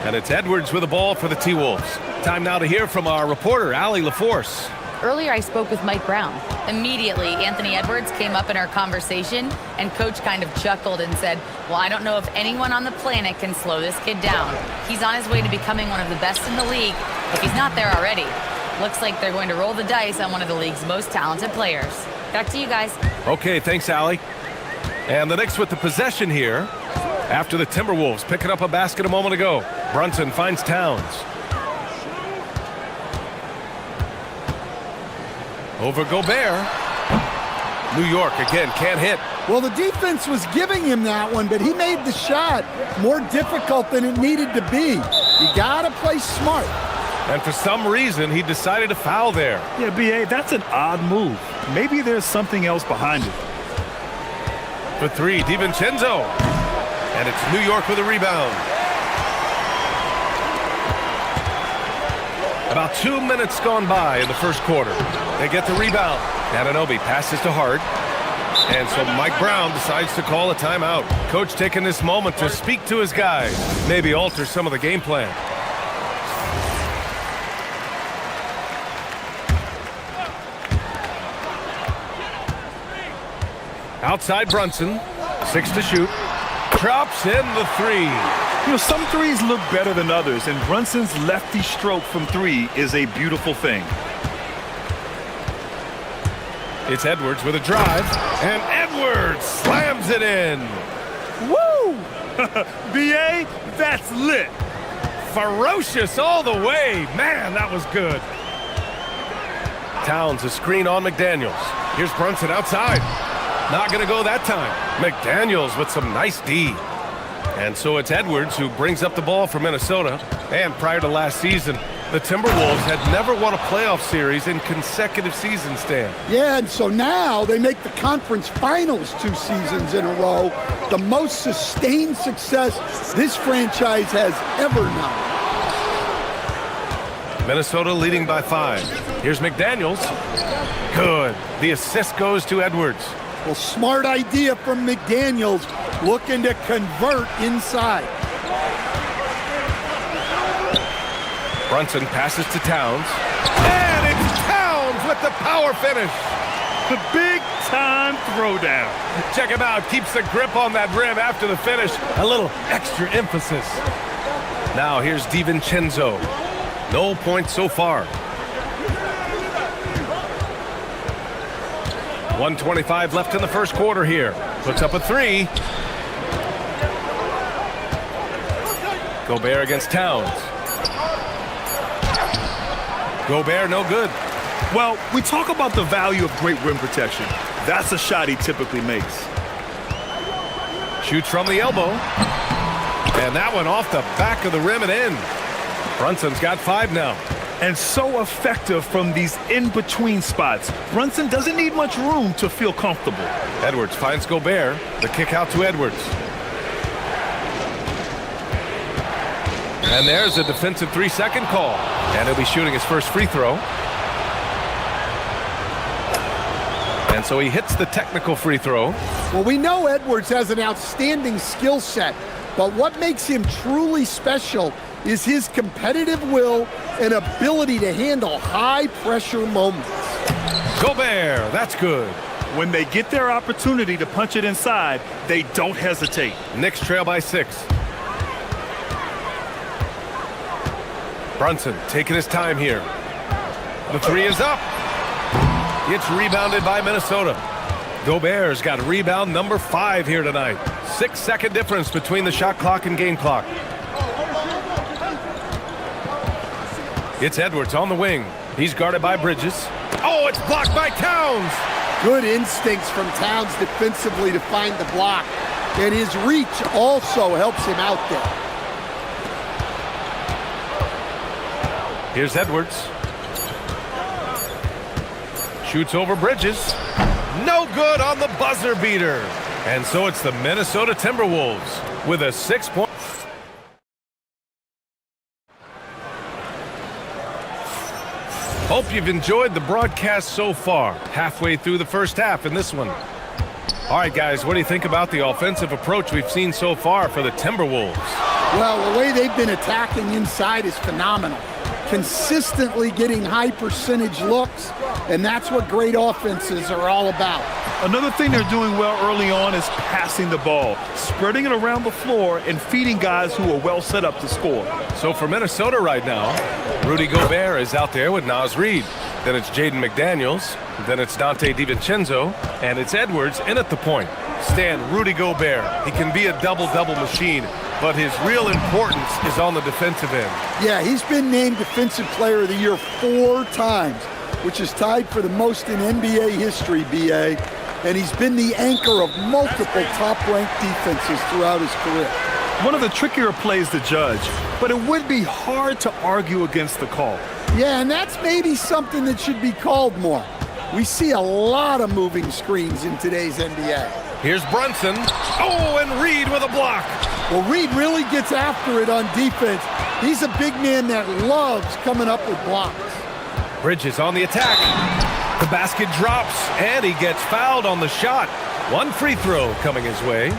And it's Edwards with the ball for the T-Wolves. Time now to hear from our reporter, Ali LaForce. Earlier, I spoke with Mike Brown. Immediately, Anthony Edwards came up in our conversation, and Coach kind of chuckled and said, well, I don't know if anyone on the planet can slow this kid down. He's on his way to becoming one of the best in the league, if he's not there already. Looks like they're going to roll the dice on one of the league's most talented players. Back to you guys. Okay, thanks, Ali. And the Knicks with the possession here after the Timberwolves picking up a basket a moment ago. Brunson finds Towns. Over Gobert. New York again can't hit. Well, the defense was giving him that one, but he made the shot more difficult than it needed to be. You gotta play smart. And for some reason, he decided to foul there. Yeah, B.A., that's an odd move. Maybe there's something else behind it. For 3, DiVincenzo. And it's New York with a rebound. About 2 minutes gone by in the first quarter. They get the rebound. Anunoby passes to Hart. And so Mike Brown decides to call a timeout. Coach taking this moment to speak to his guys. Maybe alter some of the game plan. Outside Brunson, 6 to shoot. Drops in the 3. You know, some threes look better than others, and Brunson's lefty stroke from 3 is a beautiful thing. It's Edwards with a drive, and Edwards slams it in. Woo! B.A., that's lit. Ferocious all the way. Man, that was good. Towns a screen on McDaniels. Here's Brunson outside. Not going to go that time. McDaniels with some nice D. And so it's Edwards who brings up the ball for Minnesota. And prior to last season, the Timberwolves had never won a playoff series in consecutive seasons, Stan. Yeah, and so now they make the conference finals 2 seasons in a row. The most sustained success this franchise has ever known. Minnesota leading by 5. Here's McDaniels. Good. The assist goes to Edwards. Well, smart idea from McDaniels, looking to convert inside. Brunson passes to Towns. And it's Towns with the power finish. The big-time throwdown. Check him out. Keeps the grip on that rim after the finish. A little extra emphasis. Now here's DiVincenzo. No points so far. 1:25 left in the first quarter here. Puts up a 3. Gobert against Towns. Gobert no good. Well, we talk about the value of great rim protection. That's a shot he typically makes. Shoots from the elbow. And that one off the back of the rim and in. Brunson's got 5 now. And so effective from these in-between spots. Brunson doesn't need much room to feel comfortable. Edwards finds Gobert. The kick out to Edwards. And there's a defensive 3-second call. And he'll be shooting his first free throw. And so he hits the technical free throw. Well, we know Edwards has an outstanding skill set, but what makes him truly special is his competitive will and ability to handle high-pressure moments. Gobert, that's good. When they get their opportunity to punch it inside, they don't hesitate. Knicks trail by 6. Brunson taking his time here. The three is up. It's rebounded by Minnesota. Gobert's got rebound number 5 here tonight. 6-second difference between the shot clock and game clock. It's Edwards on the wing. He's guarded by Bridges. Oh, it's blocked by Towns. Good instincts from Towns defensively to find the block. And his reach also helps him out there. Here's Edwards. Shoots over Bridges. No good on the buzzer beater. And so it's the Minnesota Timberwolves with a 6-point. Hope you've enjoyed the broadcast so far. Halfway through the first half in this one. All right, guys, what do you think about the offensive approach we've seen so far for the Timberwolves? Well, the way they've been attacking inside is phenomenal. Consistently getting high percentage looks, and that's what great offenses are all about. Another thing they're doing well early on is passing the ball, spreading it around the floor and feeding guys who are well set up to score. So for Minnesota right now, Rudy Gobert is out there with Naz Reid. Then it's Jaden McDaniels. Then it's Dante DiVincenzo. And it's Edwards in at the point. Stan, Rudy Gobert. He can be a double-double machine, but his real importance is on the defensive end. Yeah, he's been named Defensive Player of the Year 4 times, which is tied for the most in NBA history, BA. And he's been the anchor of multiple top-ranked defenses throughout his career. One of the trickier plays to judge, but it would be hard to argue against the call. Yeah, and that's maybe something that should be called more. We see a lot of moving screens in today's NBA. Here's Brunson. Oh, and Reid with a block. Well, Reid really gets after it on defense. He's a big man that loves coming up with blocks. Bridges on the attack. The basket drops, and he gets fouled on the shot. One free throw coming his way.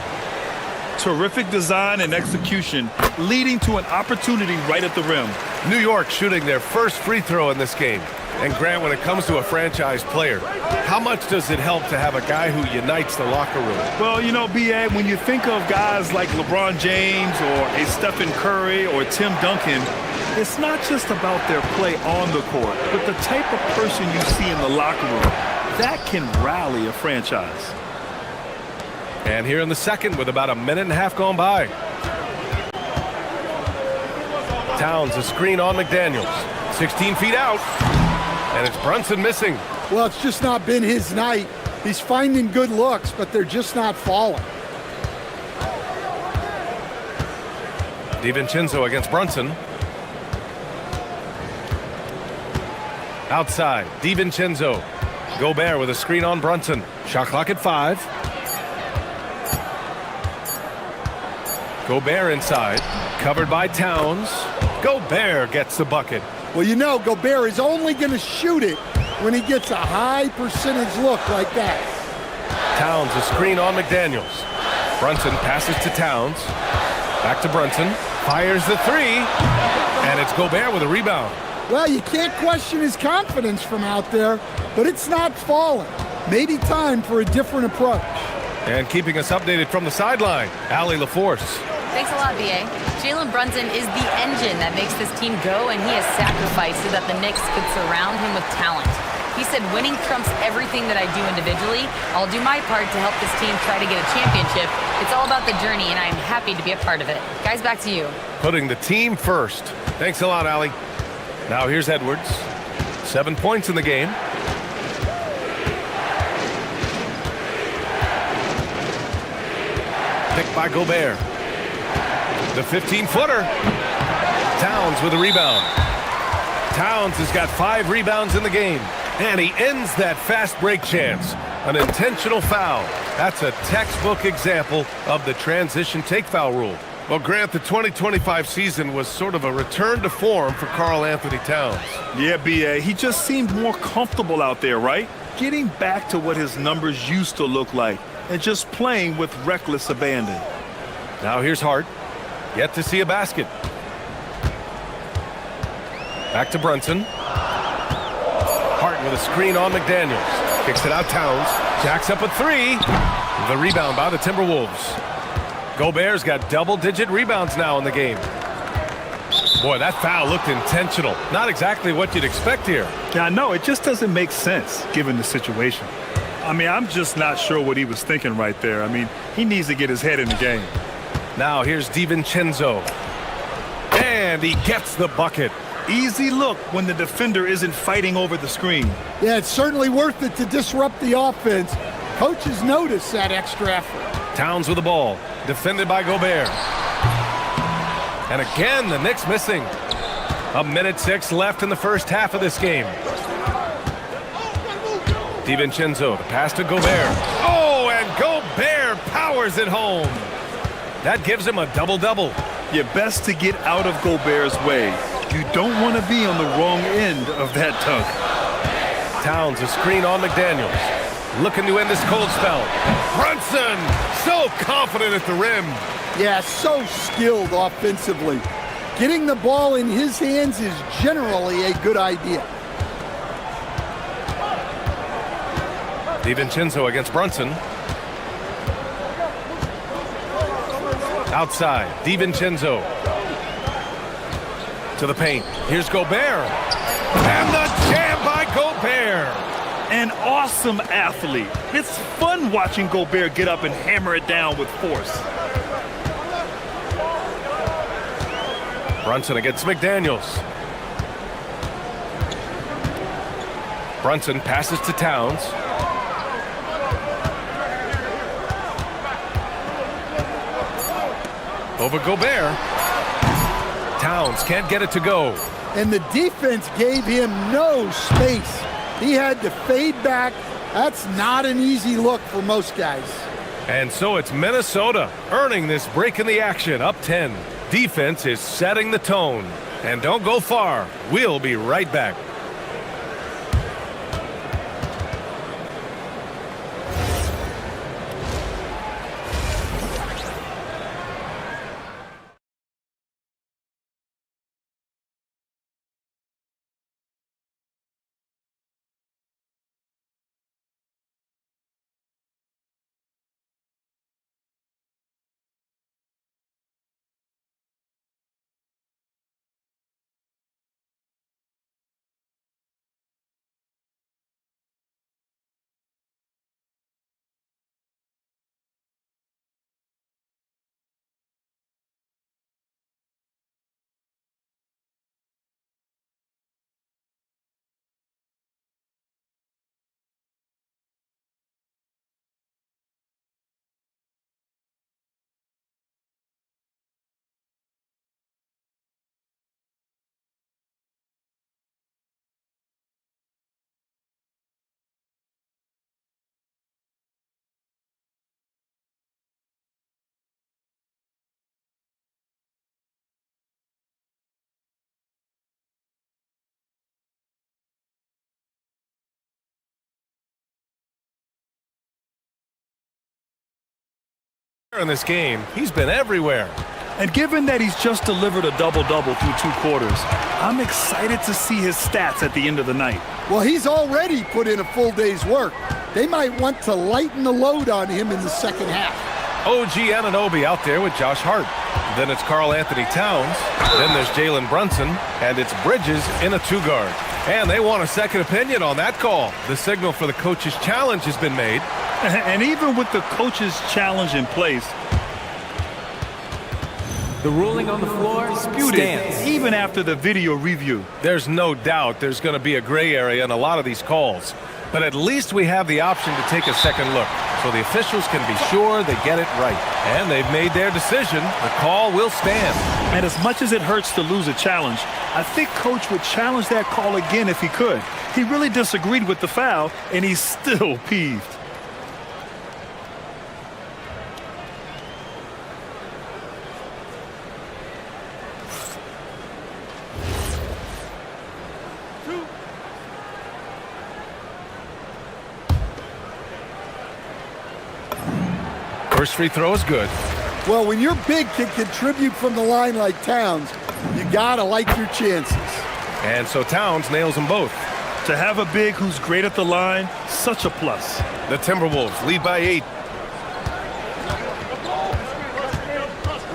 Terrific design and execution, leading to an opportunity right at the rim. New York shooting their first free throw in this game. And Grant, when it comes to a franchise player, how much does it help to have a guy who unites the locker room? Well, you know, B.A., when you think of guys like LeBron James or a Stephen Curry or Tim Duncan, it's not just about their play on the court, but the type of person you see in the locker room. That can rally a franchise. And here in the second with about a minute and a half gone by. Towns, a screen on McDaniels. 16 feet out. And it's Brunson missing. Well, it's just not been his night. He's finding good looks, but they're just not falling. DiVincenzo against Brunson. Outside, DiVincenzo. Gobert with a screen on Brunson. Shot clock at 5. Gobert inside. Covered by Towns. Gobert gets the bucket. Well, you know, Gobert is only going to shoot it when he gets a high percentage look like that. Towns, a screen on McDaniels. Brunson passes to Towns. Back to Brunson. Fires the 3. And it's Gobert with a rebound. Well, you can't question his confidence from out there, but it's not falling. Maybe time for a different approach. And keeping us updated from the sideline, Allie LaForce. Thanks a lot, B.A. Jalen Brunson is the engine that makes this team go, and he has sacrificed so that the Knicks could surround him with talent. He said, winning trumps everything that I do individually. I'll do my part to help this team try to get a championship. It's all about the journey, and I'm happy to be a part of it. Guys, back to you. Putting the team first. Thanks a lot, Allie. Now here's Edwards. 7 points in the game. Picked by Gobert. The 15-footer. Towns with a rebound. Towns has got 5 rebounds in the game. And he ends that fast break chance. An intentional foul. That's a textbook example of the transition take foul rule. Well, Grant, the 2025 season was sort of a return to form for Karl Anthony Towns. Yeah, B.A., he just seemed more comfortable out there, right? Getting back to what his numbers used to look like and just playing with reckless abandon. Now here's Hart. Yet to see a basket. Back to Brunson. Hart with a screen on McDaniels. Kicks it out Towns. Jacks up a three. The rebound by the Timberwolves. Gobert's got double-digit rebounds now in the game. Boy, that foul looked intentional. Not exactly what you'd expect here. Yeah, I know. It just doesn't make sense given the situation. I mean, I'm just not sure what he was thinking right there. I mean, he needs to get his head in the game. Now here's DiVincenzo. And he gets the bucket. Easy look when the defender isn't fighting over the screen. Yeah, it's certainly worth it to disrupt the offense. Coaches notice that extra effort. Towns with the ball. Defended by Gobert. And again, the Knicks missing. 1:06 left in the first half of this game. DiVincenzo, the pass to Gobert. Oh, and Gobert powers it home. That gives him a double-double. You're best to get out of Gobert's way. You don't want to be on the wrong end of that tug. Towns, a screen on McDaniels. Looking to end this cold spell. Brunson, so confident at the rim. Yeah, so skilled offensively. Getting the ball in his hands is generally a good idea. DiVincenzo against Brunson. Outside, DiVincenzo. To the paint. Here's Gobert. And the jam by Gobert. An awesome athlete. It's fun watching Gobert get up and hammer it down with force. Brunson against McDaniels. Brunson passes to Towns. Over Gobert. Towns can't get it to go. And the defense gave him no space. He had to fade back. That's not an easy look for most guys. And so it's Minnesota earning this break in the action, up 10. Defense is setting the tone. And don't go far. We'll be right back. In this game, he's been everywhere. And given that he's just delivered a double-double through 2 quarters, I'm excited to see his stats at the end of the night. Well, he's already put in a full day's work. They might want to lighten the load on him in the second half. OG Anunoby out there with Josh Hart. Then it's Karl Anthony Towns. Then there's Jalen Brunson. And it's Bridges in a 2-guard. And they want a second opinion on that call. The signal for the coach's challenge has been made. And even with the coach's challenge in place, the ruling on the floor stands. Even after the video review. There's no doubt there's going to be a gray area in a lot of these calls. But at least we have the option to take a second look, so the officials can be sure they get it right. And they've made their decision. The call will stand. And as much as it hurts to lose a challenge, I think Coach would challenge that call again if he could. He really disagreed with the foul, and he's still peeved. First free throw is good. Well, when your big can contribute from the line like Towns, you gotta like your chances. And so Towns nails them both. To have a big who's great at the line, such a plus. The Timberwolves lead by 8.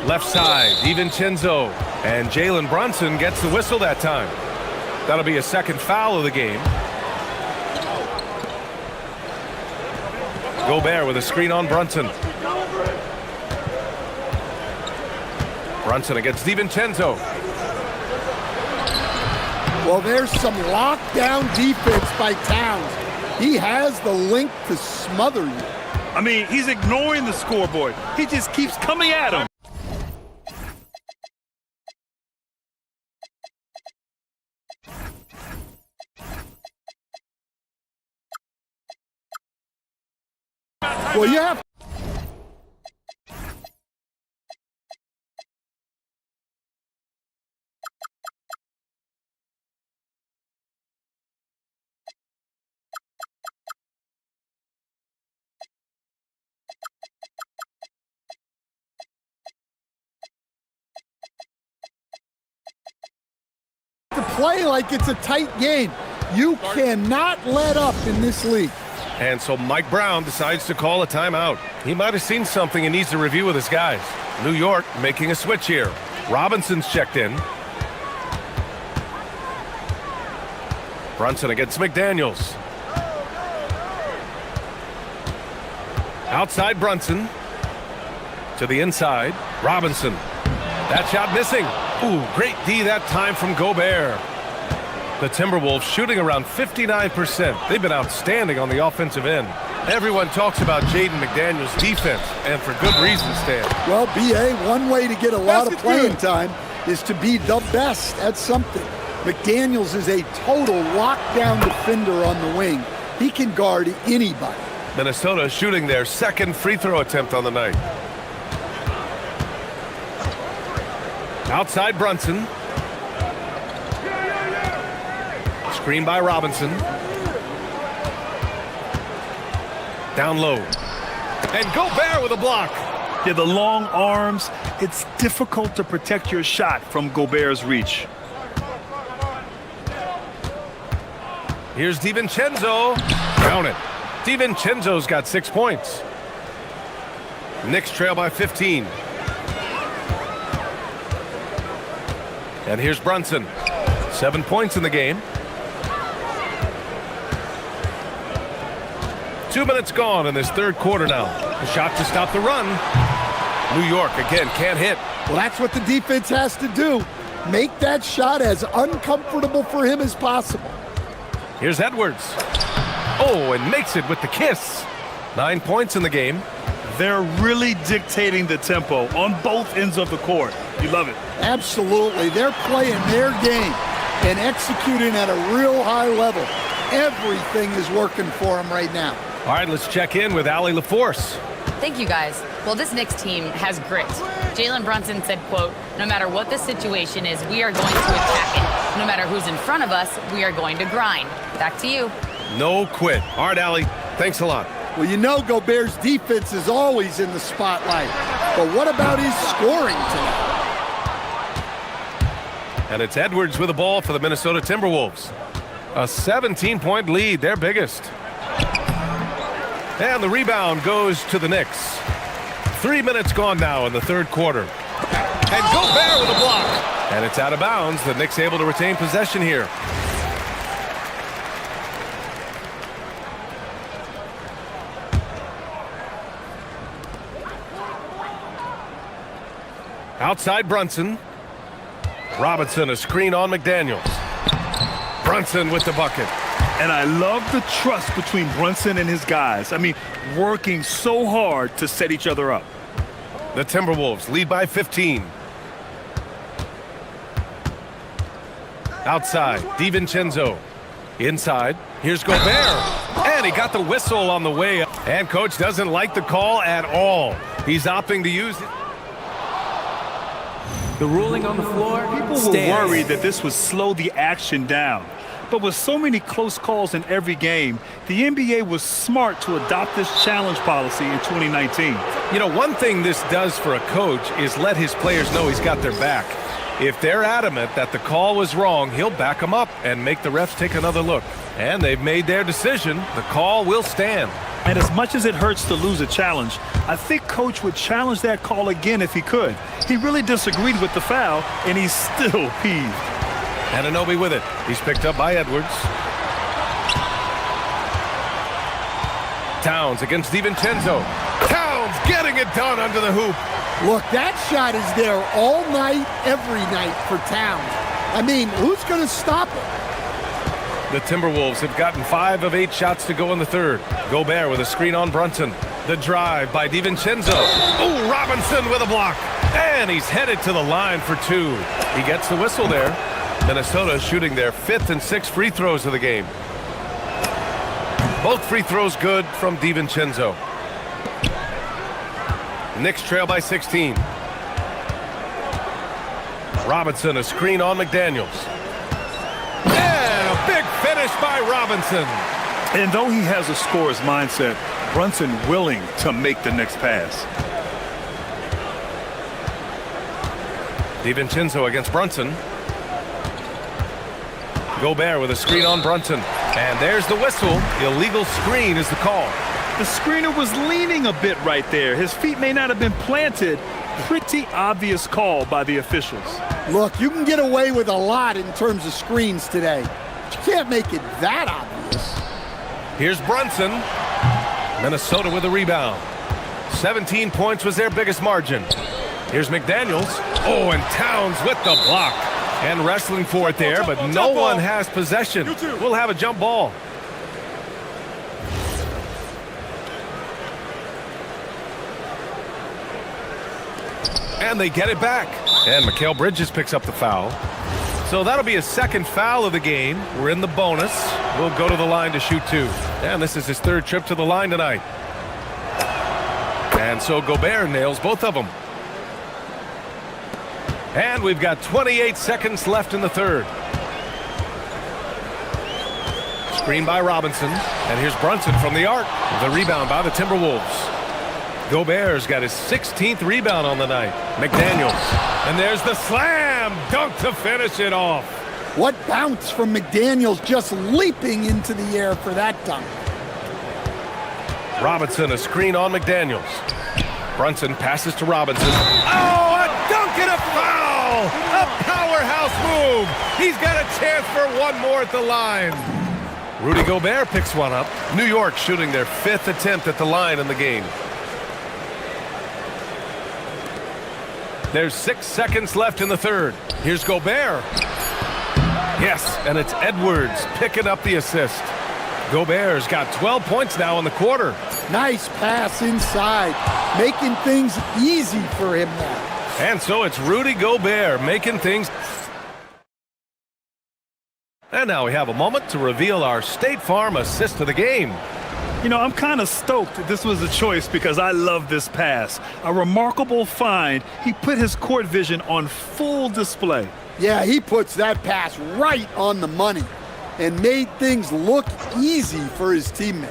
Left side, DiVincenzo. And Jalen Brunson gets the whistle that time. That'll be a second foul of the game. Gobert with a screen on Brunson. Brunson against DiVincenzo. Well, there's some lockdown defense by Towns. He has the length to smother you. I mean, he's ignoring the scoreboard. He just keeps coming at him. Well, you have to play like it's a tight game. You cannot let up in this league. And so Mike Brown decides to call a timeout. He might have seen something and needs to review with his guys. New York making a switch here. Robinson's checked in. Brunson against McDaniels. Outside Brunson. To the inside. Robinson. That shot missing. Ooh, great D that time from Gobert. The Timberwolves shooting around 59%. They've been outstanding on the offensive end. Everyone talks about Jaden McDaniels' defense, and for good reason, Stan. Well, BA, one way to get a lot of playing time is to be the best at something. McDaniels is a total lockdown defender on the wing. He can guard anybody. Minnesota shooting their second free throw attempt on the night. Outside Brunson. Screen by Robinson. Down low. And Gobert with a block. Yeah, the long arms, it's difficult to protect your shot from Gobert's reach. Here's DiVincenzo. Count it. DiVincenzo's got 6 points. Knicks trail by 15. And here's Brunson. 7 points in the game. 2 minutes gone in this third quarter now. A shot to stop the run. New York, again, can't hit. Well, that's what the defense has to do. Make that shot as uncomfortable for him as possible. Here's Edwards. Oh, and makes it with the kiss. 9 points in the game. They're really dictating the tempo on both ends of the court. You love it. Absolutely. They're playing their game and executing at a real high level. Everything is working for them right now. All right, let's check in with Allie LaForce. Thank you, guys. Well, this Knicks team has grit. Jalen Brunson said, quote, no matter what the situation is, we are going to attack it. No matter who's in front of us, we are going to grind. Back to you. No quit. All right, Allie, thanks a lot. Well, you know Gobert's defense is always in the spotlight. But what about his scoring tonight? And it's Edwards with the ball for the Minnesota Timberwolves. A 17-point lead, their biggest. And the rebound goes to the Knicks. 3 minutes gone now in the third quarter. And Gobert with a block. And it's out of bounds. The Knicks able to retain possession here. Outside Brunson. Robinson, a screen on McDaniels. Brunson with the bucket. And I love the trust between Brunson and his guys. I mean, working so hard to set each other up. The Timberwolves lead by 15. Outside, DiVincenzo. Inside, here's Gobert. And he got the whistle on the way up. And coach doesn't like the call at all. He's opting to use it. The ruling on the floor People stands. were worried that this would slow the action down. But with so many close calls in every game, the NBA was smart to adopt this challenge policy in 2019. You know, one thing this does for a coach is let his players know he's got their back. If they're adamant that the call was wrong, he'll back them up and make the refs take another look. And they've made their decision. The call will stand. And as much as it hurts to lose a challenge, I think Coach would challenge that call again if he could. He really disagreed with the foul, and he's still peeved. Anunoby with it. He's picked up by Edwards. Towns against DiVincenzo. Towns getting it done under the hoop. Look, that shot is there all night, every night for Towns. I mean, who's going to stop it? The Timberwolves have gotten 5 of 8 shots to go in the third. Gobert with a screen on Brunson. The drive by DiVincenzo. Oh, Robinson with a block. And he's headed to the line for 2. He gets the whistle there. Minnesota shooting their 5th and 6th free throws of the game. Both free throws good from DiVincenzo. Knicks trail by 16. Robinson, a screen on McDaniels. And a big finish by Robinson. And though he has a scorer's mindset, Brunson willing to make the next pass. DiVincenzo against Brunson. Gobert with a screen on Brunson. And there's the whistle. Illegal screen is the call. The screener was leaning a bit right there. His feet may not have been planted. Pretty obvious call by the officials. Look, you can get away with a lot in terms of screens today. But you can't make it that obvious. Here's Brunson. Minnesota with a rebound. 17 points was their biggest margin. Here's McDaniels. Oh, and Towns with the block. And wrestling for it there, but no one has possession. We'll have a jump ball. And they get it back. And Mikal Bridges picks up the foul. So that'll be his 2nd foul of the game. We're in the bonus. We'll go to the line to shoot 2. And this is his 3rd trip to the line tonight. And so Gobert nails both of them. And we've got 28 seconds left in the third. Screen by Robinson. And here's Brunson from the arc. The rebound by the Timberwolves. Gobert's got his 16th rebound on the night. McDaniels. And there's the slam dunk to finish it off. What bounce from McDaniels, just leaping into the air for that dunk. Robinson, a screen on McDaniels. Brunson passes to Robinson. Oh, a dunk and a foul! A powerhouse move! He's got a chance for one more at the line. Rudy Gobert picks one up. New York shooting their 5th attempt at the line in the game. There's 6 seconds left in the third. Here's Gobert. Yes, and it's Edwards picking up the assist. Gobert's got 12 points now in the quarter. Nice pass inside, making things easy for him now. And so it's Rudy Gobert making things. And now we have a moment to reveal our State Farm assist of the game. You know, I'm kind of stoked this was a choice because I love this pass. A remarkable find. He put his court vision on full display. Yeah, he puts that pass right on the money and made things look easy for his teammate.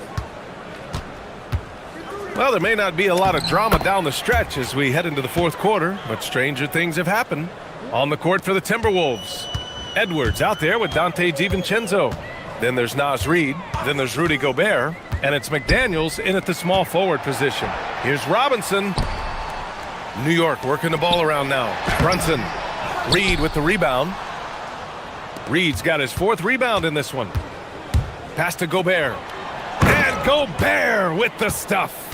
Well, there may not be a lot of drama down the stretch as we head into the 4th quarter, but stranger things have happened. On the court for the Timberwolves. Edwards out there with Dante DiVincenzo. Then there's Naz Reid. Then there's Rudy Gobert. And it's McDaniels in at the small forward position. Here's Robinson. New York working the ball around now. Brunson. Reid with the rebound. Reid's got his 4th rebound in this one. Pass to Gobert. And Gobert with the stuff.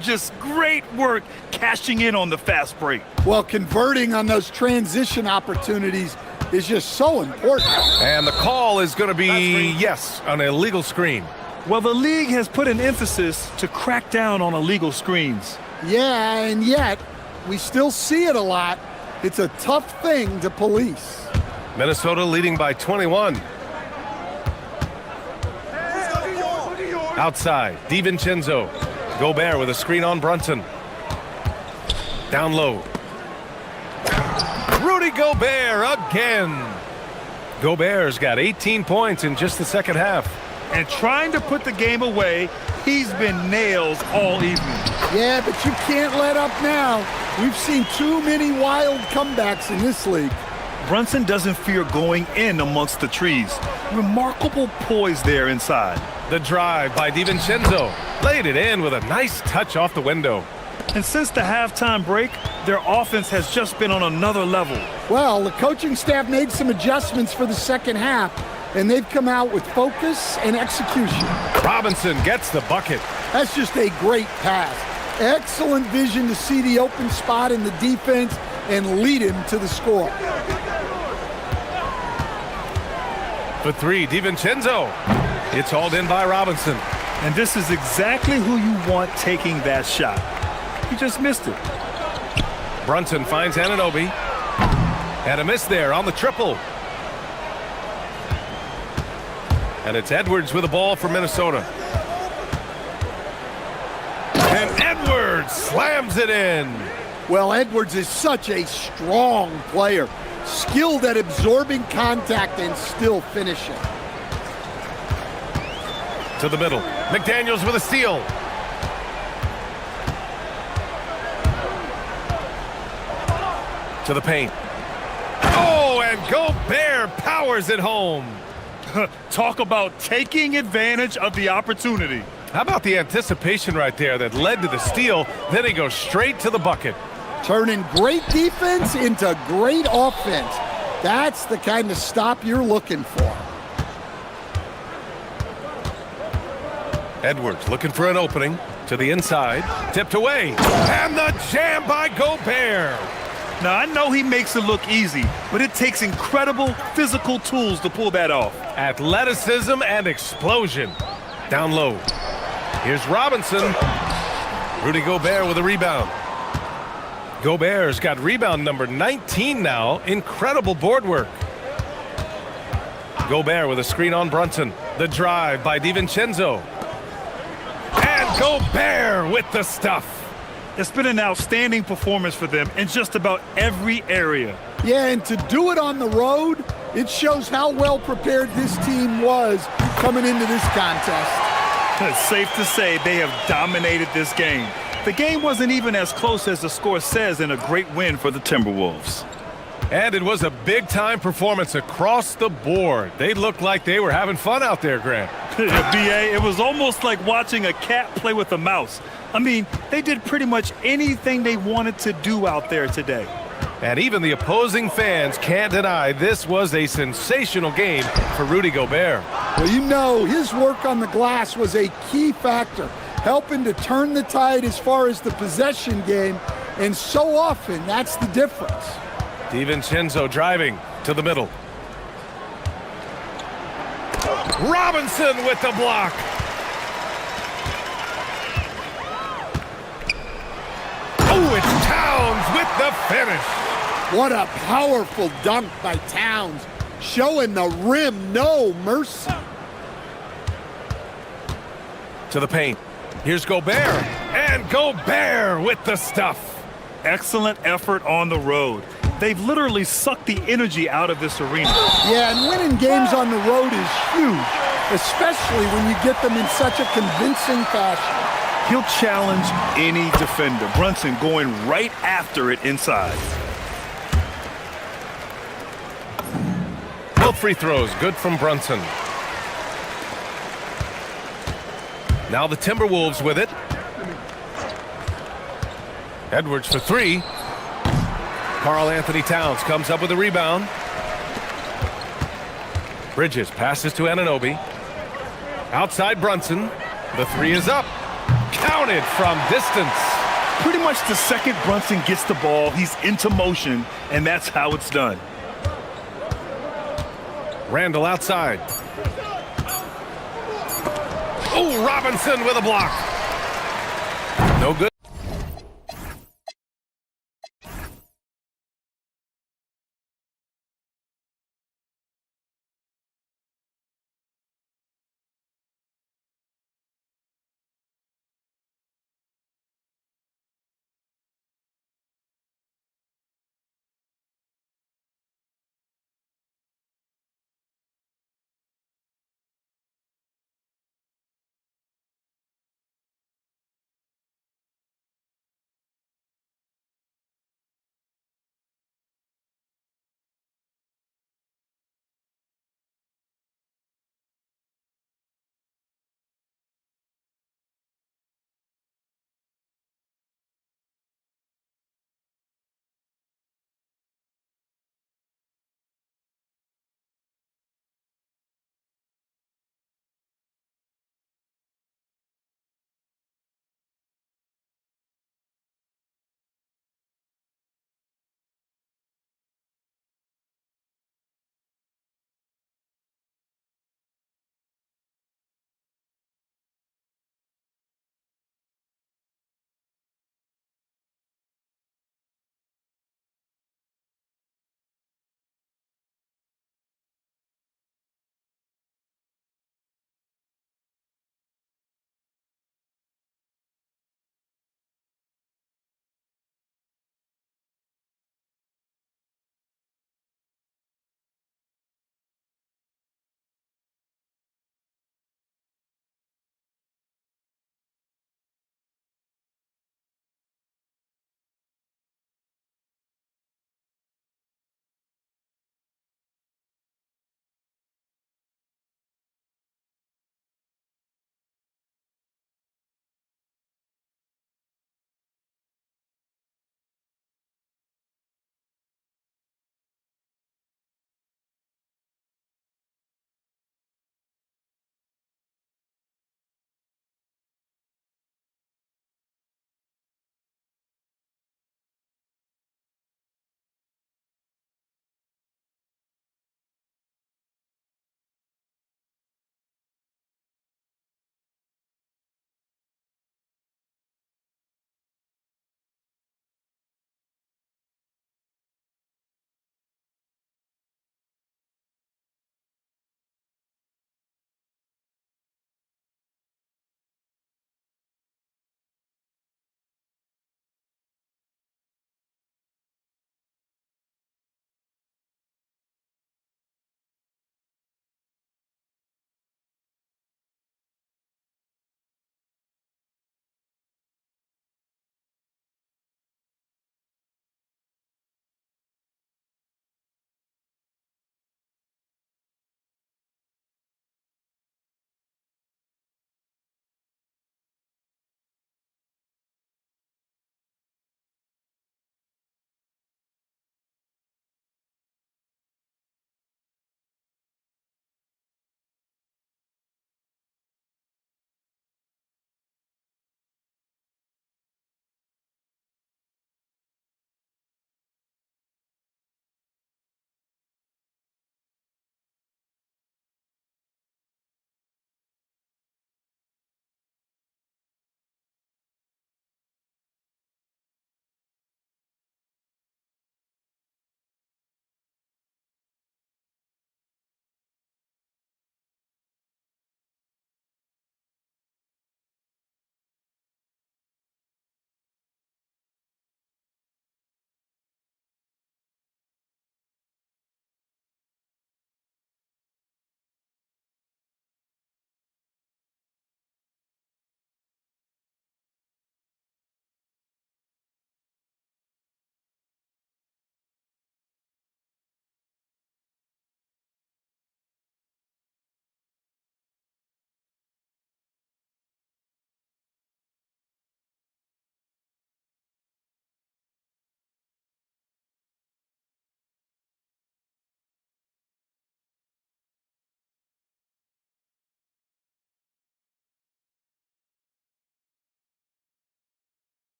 Just great work cashing in on the fast break. Well, converting on those transition opportunities is just so important. And the call is going to be, yes, an illegal screen. Well, the league has put an emphasis to crack down on illegal screens. Yeah, and yet we still see it a lot. It's a tough thing to police. Minnesota leading by 21. Outside, DiVincenzo. Gobert with a screen on Brunson. Down low. Rudy Gobert again. Gobert's got 18 points in just the second half. And trying to put the game away, he's been nails all evening. Yeah, but you can't let up now. We've seen too many wild comebacks in this league. Brunson doesn't fear going in amongst the trees. Remarkable poise there inside. The drive by DiVincenzo. Laid it in with a nice touch off the window. And since the halftime break, their offense has just been on another level. Well, the coaching staff made some adjustments for the second half, and they've come out with focus and execution. Robinson gets the bucket. That's just a great pass. Excellent vision to see the open spot in the defense and lead him to the score. For three, DiVincenzo. It's hauled in by Robinson. And this is exactly who you want taking that shot. He just missed it. Brunson finds Anunoby. And a miss there on the triple. And it's Edwards with the ball for Minnesota. And Edwards slams it in. Well, Edwards is such a strong player, skilled at absorbing contact and still finishing. To the middle. McDaniels with a steal. To the paint. Oh, and Gobert powers it home. Talk about taking advantage of the opportunity. How about the anticipation right there that led to the steal? Then he goes straight to the bucket. Turning great defense into great offense. That's the kind of stop you're looking for. Edwards looking for an opening. To the inside. Tipped away. And the jam by Gobert. Now, I know he makes it look easy, but it takes incredible physical tools to pull that off. Athleticism and explosion. Down low. Here's Robinson. Rudy Gobert with a rebound. Gobert's got rebound number 19 now. Incredible board work. Gobert with a screen on Brunson. The drive by DiVincenzo. And Gobert with the stuff. It's been an outstanding performance for them in just about every area. Yeah, and to do it on the road, it shows how well prepared this team was coming into this contest. It's safe to say they have dominated this game. The game wasn't even as close as the score says in a great win for the Timberwolves. And it was a big-time performance across the board. They looked like they were having fun out there, Grant. BA, it was almost like watching a cat play with a mouse. I mean, they did pretty much anything they wanted to do out there today. And even the opposing fans can't deny this was a sensational game for Rudy Gobert. Well, you know, his work on the glass was a key factor, helping to turn the tide as far as the possession game, and so often that's the difference. DiVincenzo driving to the middle. Robinson with the block. Oh, it's Towns with the finish. What a powerful dunk by Towns, showing the rim no mercy. To the paint. Here's Gobert. And Gobert with the stuff. Excellent effort on the road. They've literally sucked the energy out of this arena. Yeah, and winning games on the road is huge, especially when you get them in such a convincing fashion. He'll challenge any defender. Brunson going right after it inside. Both free throws good from Brunson. Now the Timberwolves with it. Edwards for three. Karl Anthony Towns comes up with a rebound. Bridges passes to Anunoby. Outside Brunson. The three is up. Counted from distance. Pretty much the second Brunson gets the ball, he's into motion, and that's how it's done. Randall outside. Oh, Robinson with a block. No good.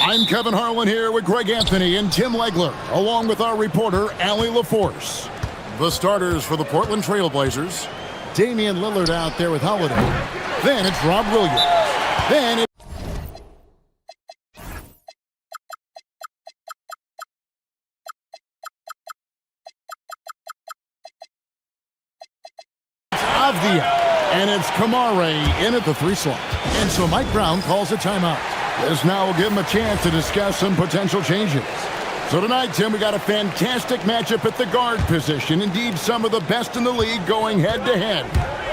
I'm Kevin Harlan here with Greg Anthony and Tim Legler, along with our reporter, Allie LaForce. The starters for the Portland Trail Blazers. Damian Lillard out there with Holiday. Then it's Rob Williams. Then it's Avdia. And it's Kamare in at the 3 slot. And so Mike Brown calls a timeout. This now will give him a chance to discuss some potential changes. So tonight, Tim, we got a fantastic matchup at the guard position. Indeed, some of the best in the league going head-to-head.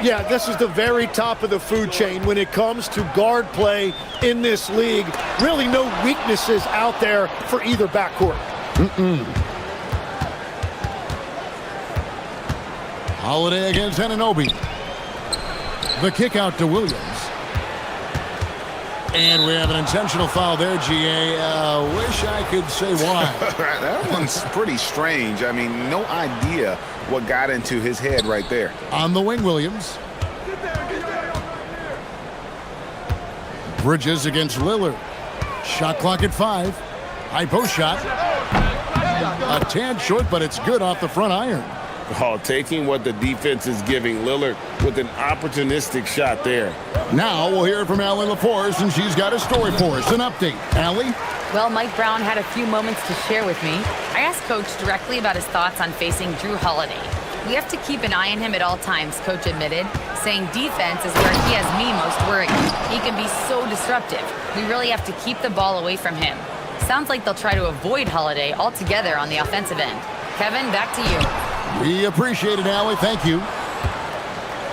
Yeah, this is the very top of the food chain when it comes to guard play in this league. Really no weaknesses out there for either backcourt. Holiday against Anunoby. The kick out to Williams. And we have an intentional foul there, GA. Wish I could say why. That one's pretty strange. I mean, no idea what got into his head right there. On the wing, Williams. Bridges against Lillard. Shot clock at 5. High post shot. A tad short, but it's good off the front iron. Oh, taking what the defense is giving Lillard with an opportunistic shot there. Now we'll hear from Allie LaForce, and she's got a story for us. An update. Allie? Well, Mike Brown had a few moments to share with me. I asked Coach directly about his thoughts on facing Drew Holiday. We have to keep an eye on him at all times, Coach admitted, saying defense is where he has me most worried. He can be so disruptive. We really have to keep the ball away from him. Sounds like they'll try to avoid Holiday altogether on the offensive end. Kevin, back to you. We appreciate it, Allie. Thank you.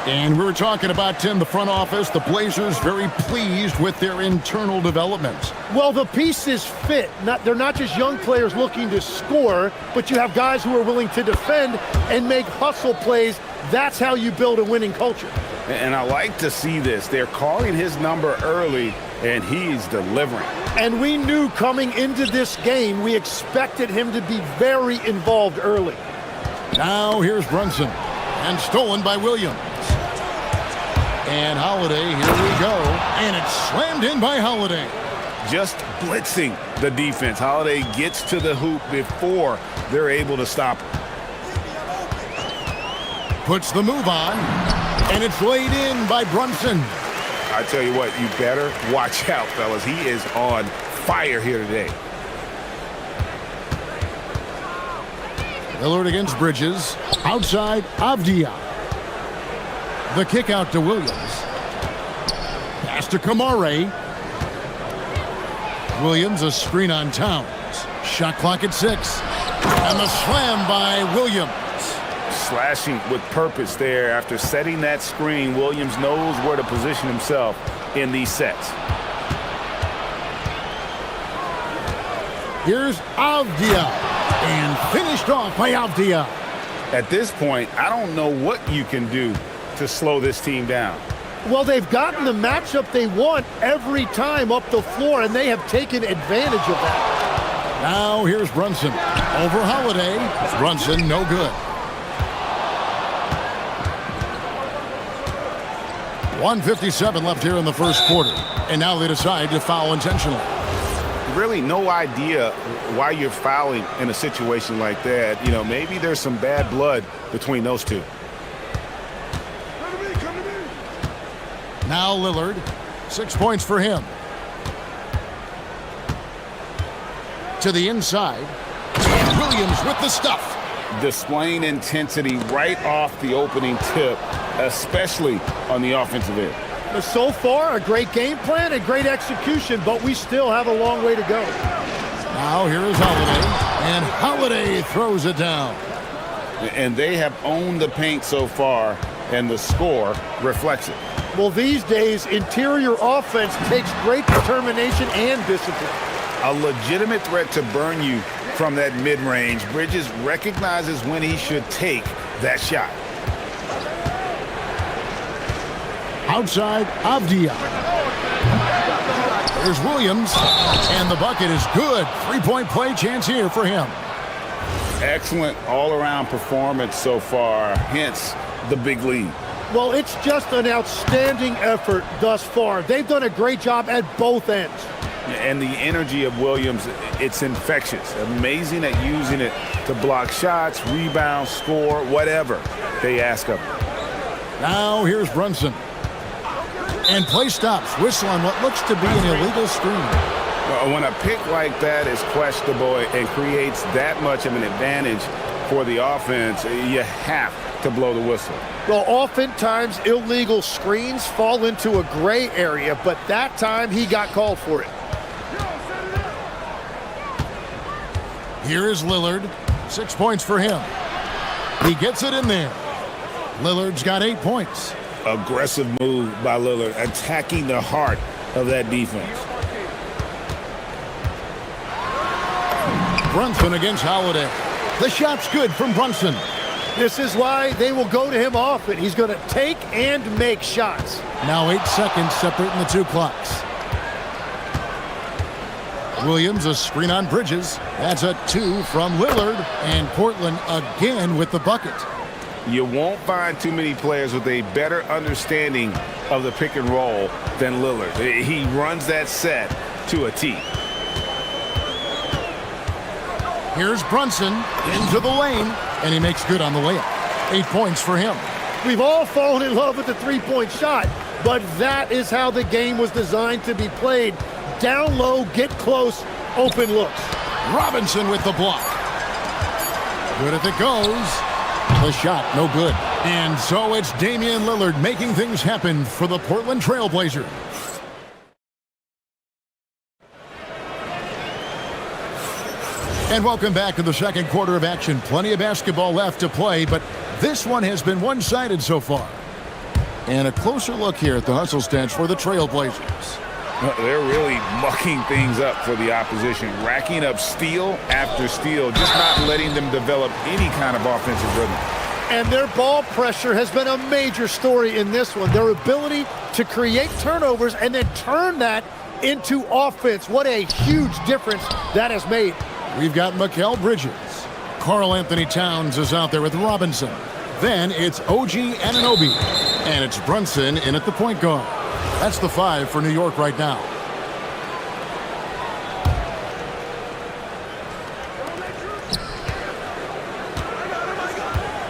And we were talking about, Tim, the front office. The Blazers very pleased with their internal development. Well, the pieces fit. They're not just young players looking to score, but you have guys who are willing to defend and make hustle plays. That's how you build a winning culture. And I like to see this. They're calling his number early, and he's delivering. And we knew coming into this game, we expected him to be very involved early. Now here's Brunson, and stolen by Williams. And Holiday, here we go. And it's slammed in by Holiday. Just blitzing the defense. Holiday gets to the hoop before they're able to stop him. Puts the move on, and it's laid in by Brunson. I tell you what, you better watch out, fellas. He is on fire here today. Lillard against Bridges. Outside, Avdia. The kick out to Williams. Pass to Kamare. Williams, a screen on Towns. Shot clock at 6. And the slam by Williams. Slashing with purpose there. After setting that screen, Williams knows where to position himself in these sets. Here's Avdia. And finished off by Avdia. At this point, I don't know what you can do to slow this team down. Well, they've gotten the matchup they want every time up the floor, and they have taken advantage of that. Now here's Brunson. Over Holiday. Brunson, no good. 1:57 left here in the first quarter. And now they decide to foul intentionally. Really no idea why you're fouling in a situation like that. You know, maybe there's some bad blood between those two. Now Lillard, 6 points for him. To the inside, and Williams with the stuff. Displaying intensity right off the opening tip, especially on the offensive end. So far, a great game plan and great execution, but we still have a long way to go. Now here is Holiday, and Holiday throws it down. And they have owned the paint so far, and the score reflects it. Well, these days, interior offense takes great determination and discipline. A legitimate threat to burn you from that mid-range. Bridges recognizes when he should take that shot. Outside, Avdia. There's Williams, and the bucket is good. 3-point play chance here for him. Excellent all-around performance so far, hence the big lead. Well, it's just an outstanding effort thus far. They've done a great job at both ends. And the energy of Williams, it's infectious. Amazing at using it to block shots, rebound, score, whatever they ask of him. Now here's Brunson. And play stops. Whistle on what looks to be an illegal screen. When a pick like that is questionable and creates that much of an advantage for the offense, you have to blow the whistle. Well, oftentimes illegal screens fall into a gray area, but that time he got called for it. Here is Lillard. 6 points for him. He gets it in there. Lillard's got 8 points. Aggressive move by Lillard, attacking the heart of that defense. Brunson against Holiday. The shot's good from Brunson. This is why they will go to him often. He's going to take and make shots. Now 8 seconds separating the two clocks. Williams, a screen on Bridges. That's a 2 from Lillard. And Portland again with the bucket. You won't find too many players with a better understanding of the pick and roll than Lillard. He runs that set to a T. Here's Brunson into the lane, and he makes good on the layup. 8 points for him. We've all fallen in love with the three-point shot, but that is how the game was designed to be played. Down low, get close, open looks. Robinson with the block. Good if it goes. The shot, no good. And so it's Damian Lillard making things happen for the Portland Trailblazers. And welcome back to the second quarter of action. Plenty of basketball left to play, but this one has been one-sided so far. And a closer look here at the hustle stats for the Trailblazers. They're really mucking things up for the opposition, racking up steal after steal, just not letting them develop any kind of offensive rhythm. And their ball pressure has been a major story in this one. Their ability to create turnovers and then turn that into offense. What a huge difference that has made. We've got Mikal Bridges. Karl Anthony Towns is out there with Robinson. Then it's OG Anunoby. And it's Brunson in at the point guard. That's the 5 for New York right now.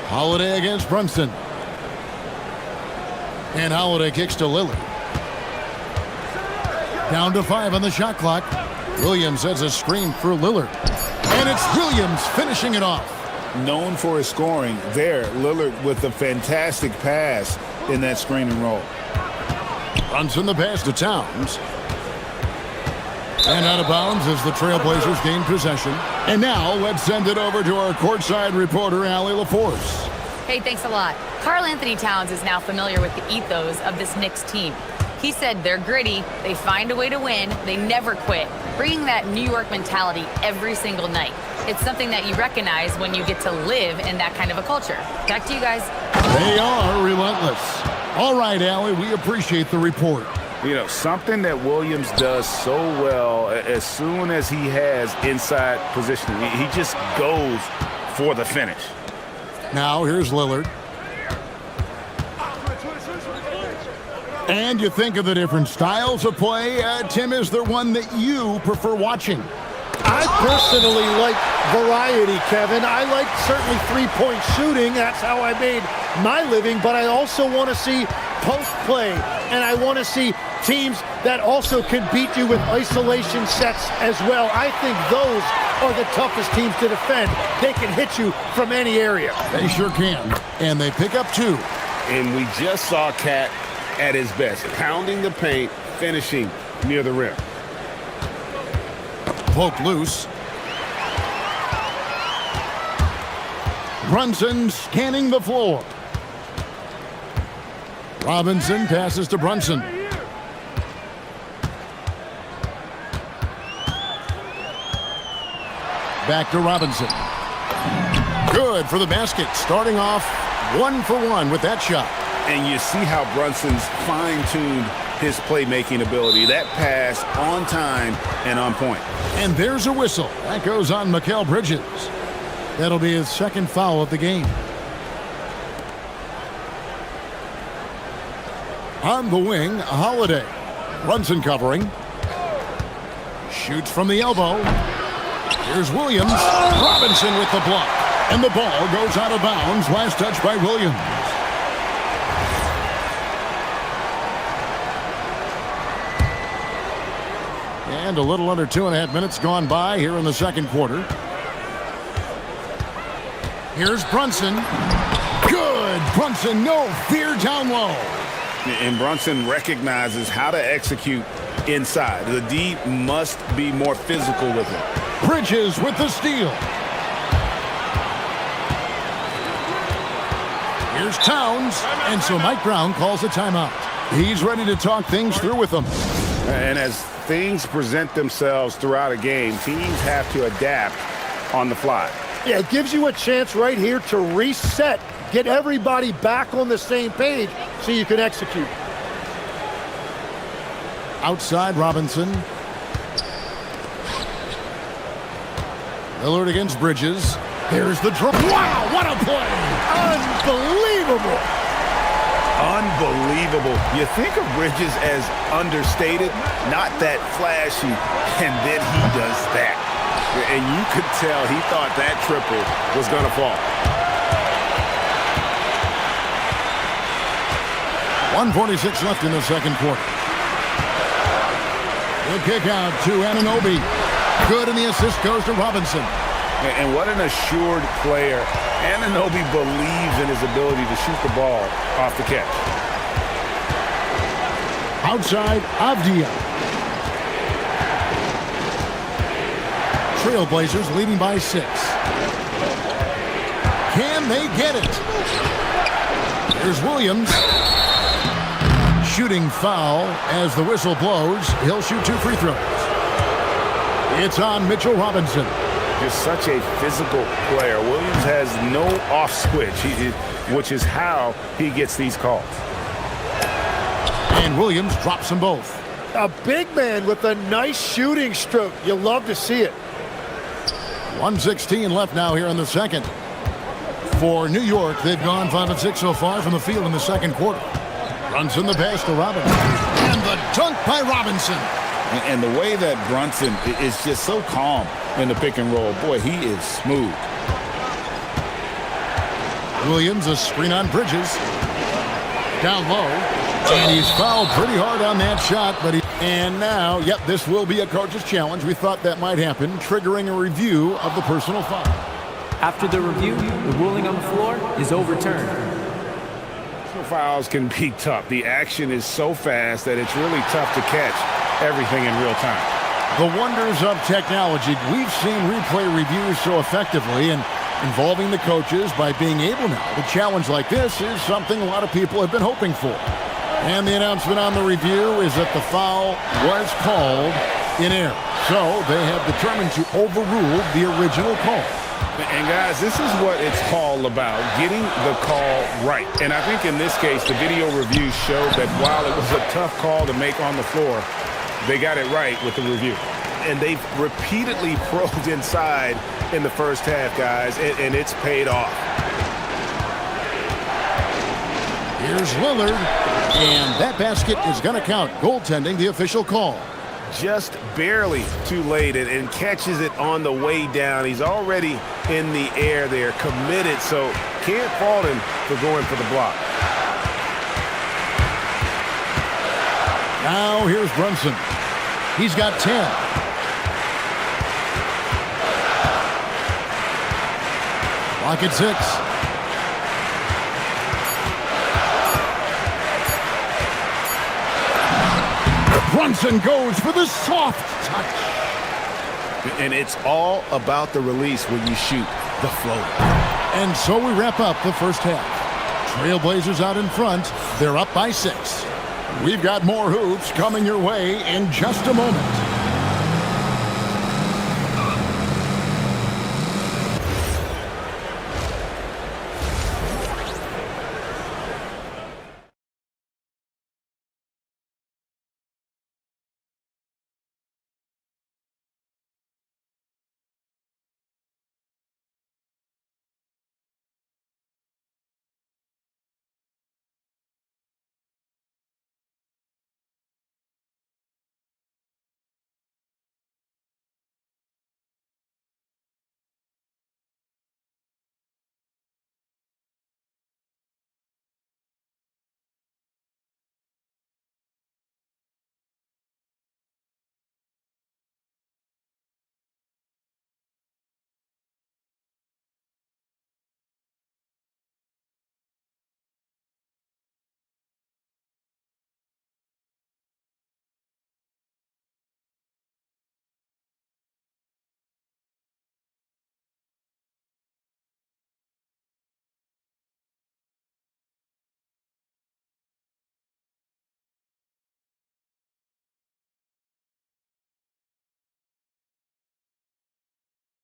Holiday against Brunson. And Holiday kicks to Lillard. Down to 5 on the shot clock. Williams has a screen for Lillard. And it's Williams finishing it off. Known for his scoring there, Lillard with a fantastic pass in that screen and roll. Brunson the pass to Towns. And out of bounds as the Trailblazers gain possession. And now let's send it over to our courtside reporter, Allie LaForce. Hey, thanks a lot. Karl Anthony Towns is now familiar with the ethos of this Knicks team. He said they're gritty, they find a way to win, they never quit, bringing that New York mentality every single night. It's something that you recognize when you get to live in that kind of a culture. Back to you guys. They are relentless. All right, Allie, we appreciate the report. You know, something that Williams does so well as soon as he has inside positioning, he just goes for the finish. Now here's Lillard. And you think of the different styles of play. Tim, is there one that you prefer watching? I personally like variety, Kevin. I like certainly three-point shooting. That's how I made my living. But I also want to see post play. And I want to see teams that also can beat you with isolation sets as well. I think those are the toughest teams to defend. They can hit you from any area. They sure can. And they pick up 2. And we just saw Cat at his best, pounding the paint, finishing near the rim. Poke loose. Brunson scanning the floor. Robinson passes to Brunson. Back to Robinson. Good for the basket. Starting off 1 for 1 with that shot. And you see how Brunson's fine-tuned his playmaking ability. That pass on time and on point. And there's a whistle. That goes on Mikal Bridges. That'll be his second foul of the game. On the wing, Holiday. Brunson covering. Shoots from the elbow. Here's Williams. Robinson with the block. And the ball goes out of bounds. Last touch by Williams. And a little under 2.5 minutes gone by here in the second quarter. Here's Brunson. Good. Brunson, no fear down low. And Brunson recognizes how to execute inside. The D must be more physical with it. Bridges with the steal. Here's Towns. And so Mike Brown calls a timeout. He's ready to talk things through with them. And as things present themselves throughout a game, teams have to adapt on the fly. Yeah, it gives you a chance right here to reset, get everybody back on the same page so you can execute. Outside Robinson. Lillard against Bridges. Here's the draw. Wow, what a play! Unbelievable! Unbelievable. You think of Bridges as understated, not that flashy, and then he does that. And you could tell he thought that triple was going to fall. 1:46 left in the second quarter. The kick out to Anunoby. Good, and the assist goes to Robinson. And what an assured player. Anunoby believes in his ability to shoot the ball off the catch. Outside, Avdia. Trailblazers leading by 6. Can they get it? Here's Williams. Shooting foul as the whistle blows. He'll shoot 2 free throws. It's on Mitchell Robinson. Just such a physical player. Williams has no off switch, which is how he gets these calls. And Williams drops them both. A big man with a nice shooting stroke. You love to see it. 1:16 left now here in the second. For New York, they've gone 5 of 6 so far from the field in the second quarter. Brunson the pass to Robinson. And the dunk by Robinson. And the way that Brunson is just so calm in the pick and roll. Boy, he is smooth. Williams, a screen on Bridges. Down low. And he's fouled pretty hard on that shot, but and now, yep, this will be a coach's challenge. We thought that might happen, triggering a review of the personal foul. After the review, the ruling on the floor is overturned. Personal fouls can be tough. The action is so fast that it's really tough to catch everything in real time. The wonders of technology. We've seen replay reviews so effectively, and involving the coaches by being able now to challenge like this is something a lot of people have been hoping for. And the announcement on the review is that the foul was called in error. So they have determined to overrule the original call. And guys, this is what it's all about, getting the call right. And I think in this case, the video review showed that while it was a tough call to make on the floor, they got it right with the review. And they've repeatedly probed inside in the first half, guys, and it's paid off. Here's Lillard, and that basket is going to count. Goaltending, the official call. Just barely too late and catches it on the way down. He's already in the air there, committed, so can't fault him for going for the block. Now here's Brunson. He's got 10. Clock at 6. Brunson goes for the soft touch. And it's all about the release when you shoot the floater. And so we wrap up the first half. Trailblazers out in front. They're up by 6. We've got more hoops coming your way in just a moment.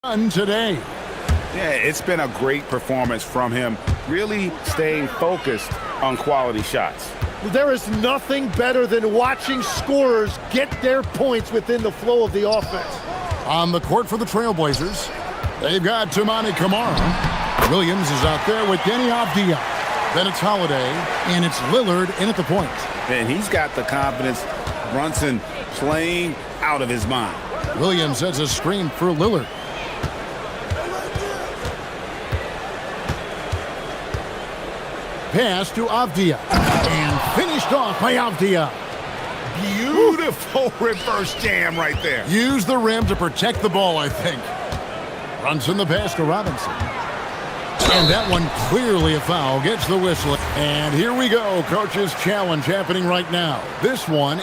done today. Yeah, it's been a great performance from him, really staying focused on quality shots. There is nothing better than watching scorers get their points within the flow of the offense. On the court for the Trailblazers, they've got Toumani Camara. Williams is out there with Denny Avdia. Then it's Holiday, and it's Lillard in at the point. And he's got the confidence. Brunson playing out of his mind. Williams has a screen for Lillard. Pass to Avdia, and finished off by Avdia. Beautiful reverse jam right there. Use the rim to protect the ball, I think. Brunson the pass to Robinson. And that one clearly a foul. Gets the whistle. And here we go. Coach's challenge happening right now. This one.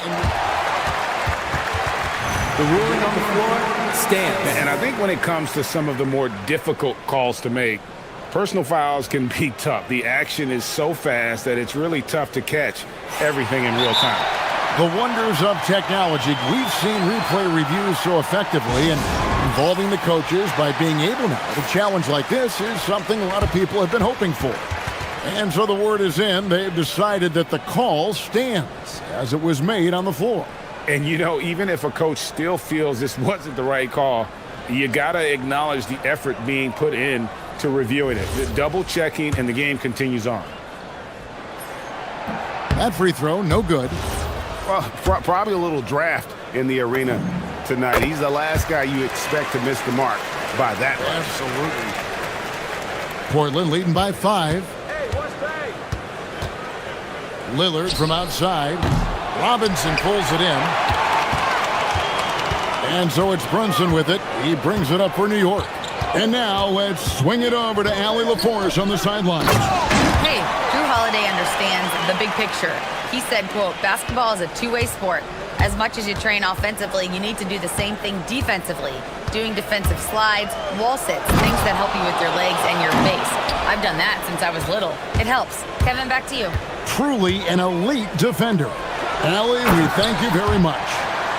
The ruling on the floor stands. And I think when it comes to some of the more difficult calls to make, personal fouls can be tough. The action is so fast that it's really tough to catch everything in real time. The wonders of technology. We've seen replay reviews so effectively, and involving the coaches by being able now to challenge like this is something a lot of people have been hoping for. And so the word is in. They've decided that the call stands as it was made on the floor. And, you know, even if a coach still feels this wasn't the right call, you got to acknowledge the effort being put in to reviewing it. The double checking, and the game continues on. That free throw, no good. Well, probably a little draft in the arena tonight. He's the last guy you expect to miss the mark by that much. Absolutely. Portland leading by 5. Lillard from outside. Robinson pulls it in. And so it's Brunson with it. He brings it up for New York. And now let's swing it over to Allie LaForce on the sidelines. Hey, Drew Holiday understands the big picture. He said, quote, basketball is a two-way sport. As much as you train offensively, you need to do the same thing defensively. Doing defensive slides, wall sits, things that help you with your legs and your base. I've done that since I was little. It helps. Kevin, back to you. Truly an elite defender. Allie, we thank you very much.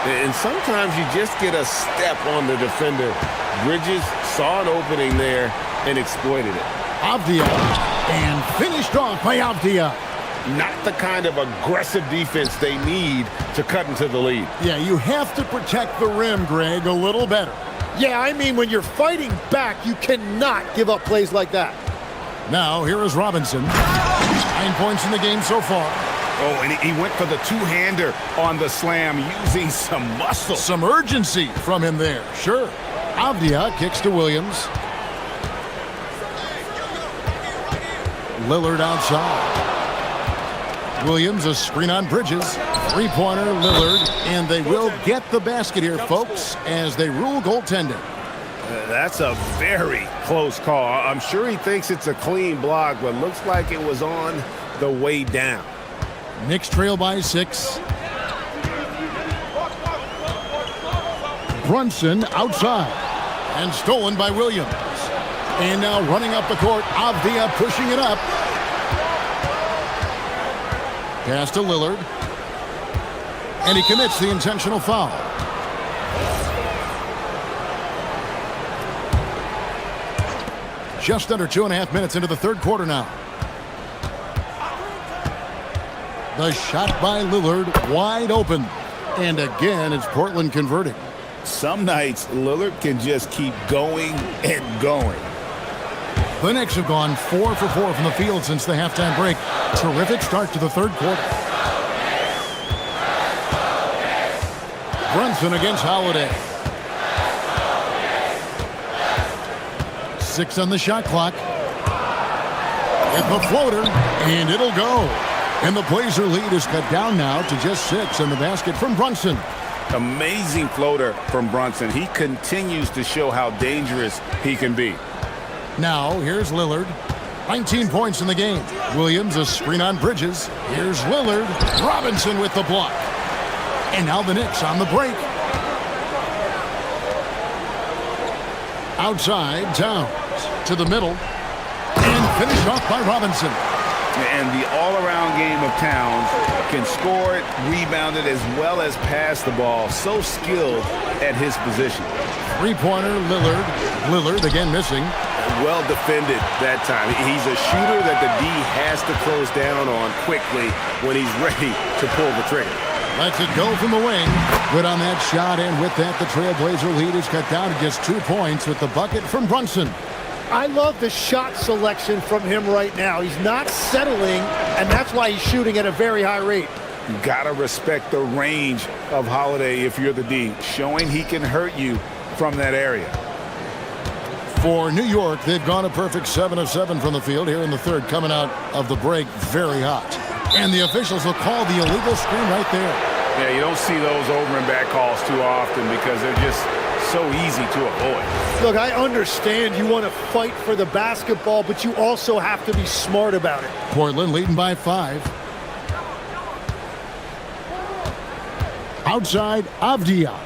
And sometimes you just get a step on the defender. Bridges saw an opening there and exploited it. Avdia, and finished off by Avdia. Not the kind of aggressive defense they need to cut into the lead. Yeah, you have to protect the rim, Greg, a little better. Yeah, I mean, when you're fighting back, you cannot give up plays like that. Now, here is Robinson. 9 points in the game so far. Oh, and he went for the two-hander on the slam, using some muscle. Some urgency from him there, sure. Avdia kicks to Williams. Lillard outside. Williams, a screen on Bridges. Three-pointer, Lillard. And they will get the basket here, folks, as they rule goaltending. That's a very close call. I'm sure he thinks it's a clean block, but looks like it was on the way down. Knicks trail by 6. Brunson outside. And stolen by Williams. And now running up the court, Avdia pushing it up. Pass to Lillard. And he commits the intentional foul. Just under 2.5 minutes into the third quarter now. The shot by Lillard wide open. And again, it's Portland converting. Some nights, Lillard can just keep going and going. The Knicks have gone 4 for 4 from the field since the halftime break. Terrific start to the third quarter. Brunson against Holiday. 6 on the shot clock. With the floater, and it'll go. And the Blazer lead is cut down now to just 6 in the basket from Brunson. Amazing floater from Brunson. He continues to show how dangerous he can be. Now, here's Lillard. 19 points in the game. Williams, a screen on Bridges. Here's Lillard. Robinson with the block. And now the Knicks on the break. Outside, Towns to the middle. And finished off by Robinson. And the all-around game of Towns can score it, rebound it, as well as pass the ball. So skilled at his position. Three-pointer, Lillard. Lillard again missing. Well defended that time. He's a shooter that the D has to close down on quickly when he's ready to pull the trigger. Lets it go from the wing. Good on that shot, and with that, the Trailblazer lead is cut down to just 2 points with the bucket from Brunson. I love the shot selection from him right now. He's not settling, and that's why he's shooting at a very high rate. You gotta respect the range of Holiday if you're the D, showing he can hurt you from that area. For New York, they've gone a perfect 7 of 7 from the field here in the third, coming out of the break very hot. And the officials will call the illegal screen right there. Yeah, you don't see those over and back calls too often because they're just so easy to avoid. Look, I understand you want to fight for the basketball, but you also have to be smart about it. Portland leading by 5. Outside, Avdia.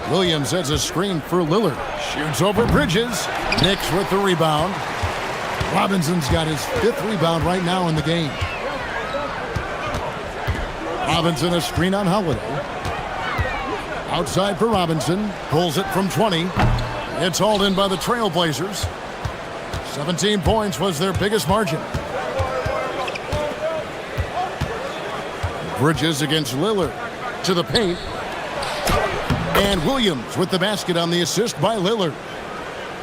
Williams has a screen for Lillard. Shoots over Bridges. Knicks with the rebound. Robinson's got his 5th rebound right now in the game. Robinson a screen on Holiday. Outside for Robinson. Pulls it from 20. It's hauled in by the Trailblazers. 17 points was their biggest margin. Bridges against Lillard. To the paint. And Williams with the basket on the assist by Lillard.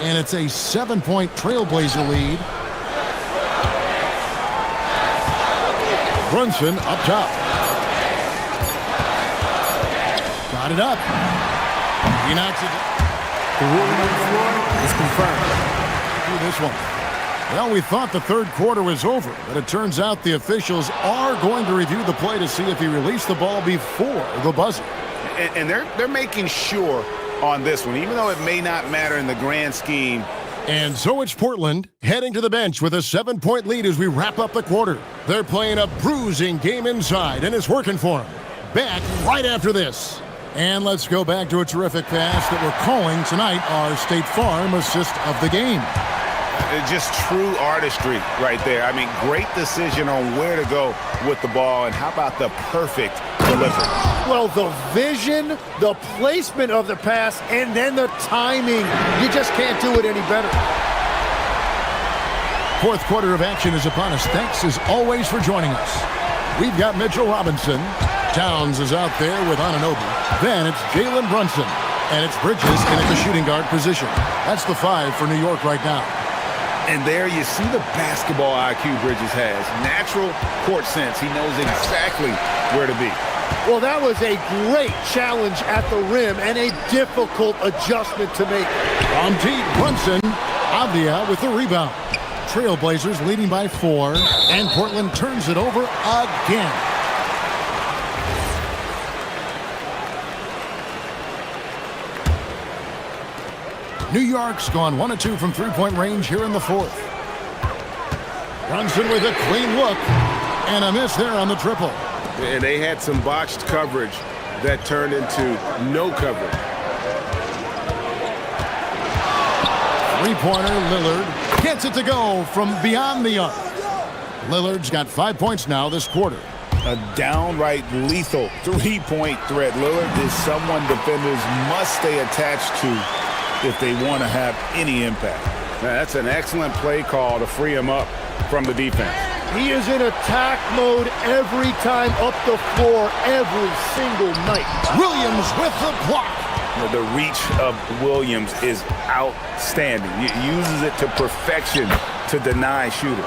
And it's a 7-point Trailblazer lead. Brunson up top. Got it up. He knocks it. The ruling on the floor is confirmed. Do this one. Well, we thought the third quarter was over, but it turns out the officials are going to review the play to see if he released the ball before the buzzer. And they're making sure on this one, even though it may not matter in the grand scheme. And so it's Portland heading to the bench with a 7-point lead as we wrap up the quarter. They're playing a bruising game inside, and it's working for them. Back right after this. And let's go back to a terrific pass that we're calling tonight our State Farm assist of the game. Just true artistry right there. I mean, great decision on where to go with the ball, and how about the perfect delivery? Well, the vision, the placement of the pass, and then the timing. You just can't do it any better. Fourth quarter of action is upon us. Thanks as always for joining us. We've got Mitchell Robinson. Towns is out there with Anunoby. Then it's Jalen Brunson. And it's Bridges in at the shooting guard position. That's the 5 for New York right now. And there you see the basketball IQ Bridges has. Natural court sense. He knows exactly where to be. Well, that was a great challenge at the rim and a difficult adjustment to make. On T, Brunson. Avdia with the rebound. Trailblazers leading by 4. And Portland turns it over again. New York's gone 1 of 2 from three-point range here in the fourth. Brunson with a clean look. And a miss there on the triple. And they had some botched coverage that turned into no coverage. Three-pointer, Lillard gets it to go from beyond the arc. Lillard's got 5 points now this quarter. A downright lethal three-point threat. Lillard is someone defenders must stay attached to if they want to have any impact. Now, that's an excellent play call to free him up from the defense. He is in attack mode every time up the floor, every single night. Williams with the block. The reach of Williams is outstanding. He uses it to perfection to deny shooters.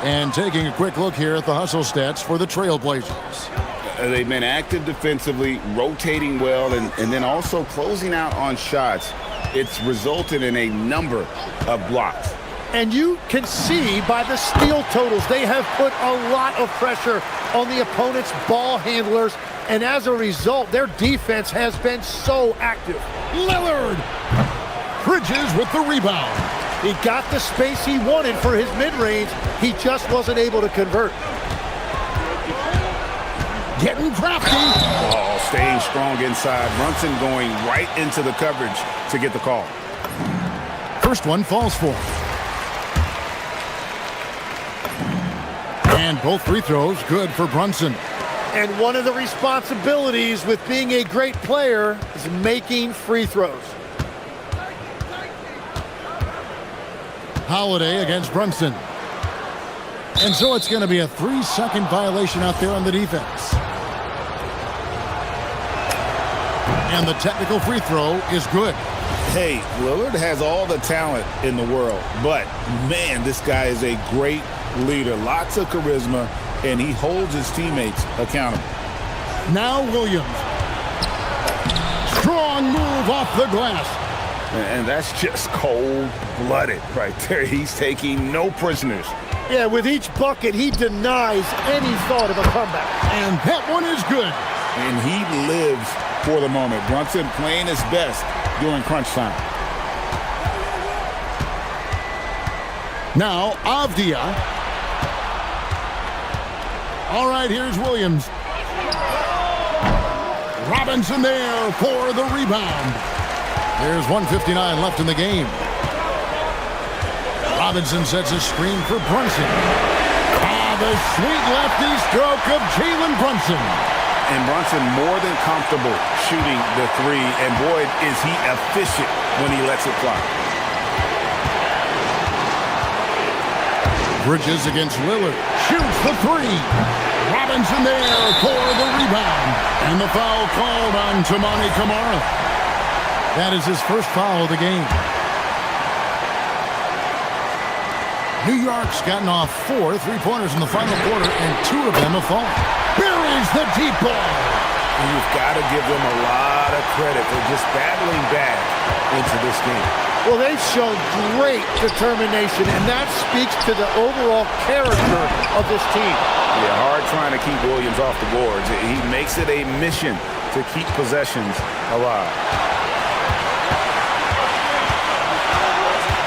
And taking a quick look here at the hustle stats for the Trailblazers. They've been active defensively, rotating well, and then also closing out on shots. It's resulted in a number of blocks. And you can see by the steal totals, they have put a lot of pressure on the opponent's ball handlers. And as a result, their defense has been so active. Lillard. Bridges with the rebound. He got the space he wanted for his mid-range. He just wasn't able to convert. Getting crafty. Oh, staying strong inside. Brunson going right into the coverage to get the call. First one falls for him. And both free throws good for Brunson. And one of the responsibilities with being a great player is making free throws. Holiday against Brunson. And so it's going to be a 3-second violation out there on the defense. And the technical free throw is good. Hey, Lillard has all the talent in the world, but man, this guy is a great leader. Lots of charisma, and he holds his teammates accountable. Now Williams. Strong move off the glass. And that's just cold-blooded right there. He's taking no prisoners. Yeah, with each bucket, he denies any thought of a comeback. And that one is good. And he lives for the moment. Brunson playing his best during crunch time. Now Avdia. All right, here's Williams. Robinson there for the rebound. There's 1:59 left in the game. Robinson sets a screen for Brunson. The sweet lefty stroke of Jalen Brunson. And Brunson more than comfortable shooting the three, and boy, is he efficient when he lets it fly. Bridges against Lillard. Shoots the three. Robinson there for the rebound. And the foul called on Tamani Kamara. That is his first foul of the game. New York's gotten off 4 3-pointers in the final quarter, and 2 of them have fallen. Buries the deep ball. And you've got to give them a lot of credit for just battling back into this game. Well, they've shown great determination, and that speaks to the overall character of this team. Yeah, hard trying to keep Williams off the boards. He makes it a mission to keep possessions alive.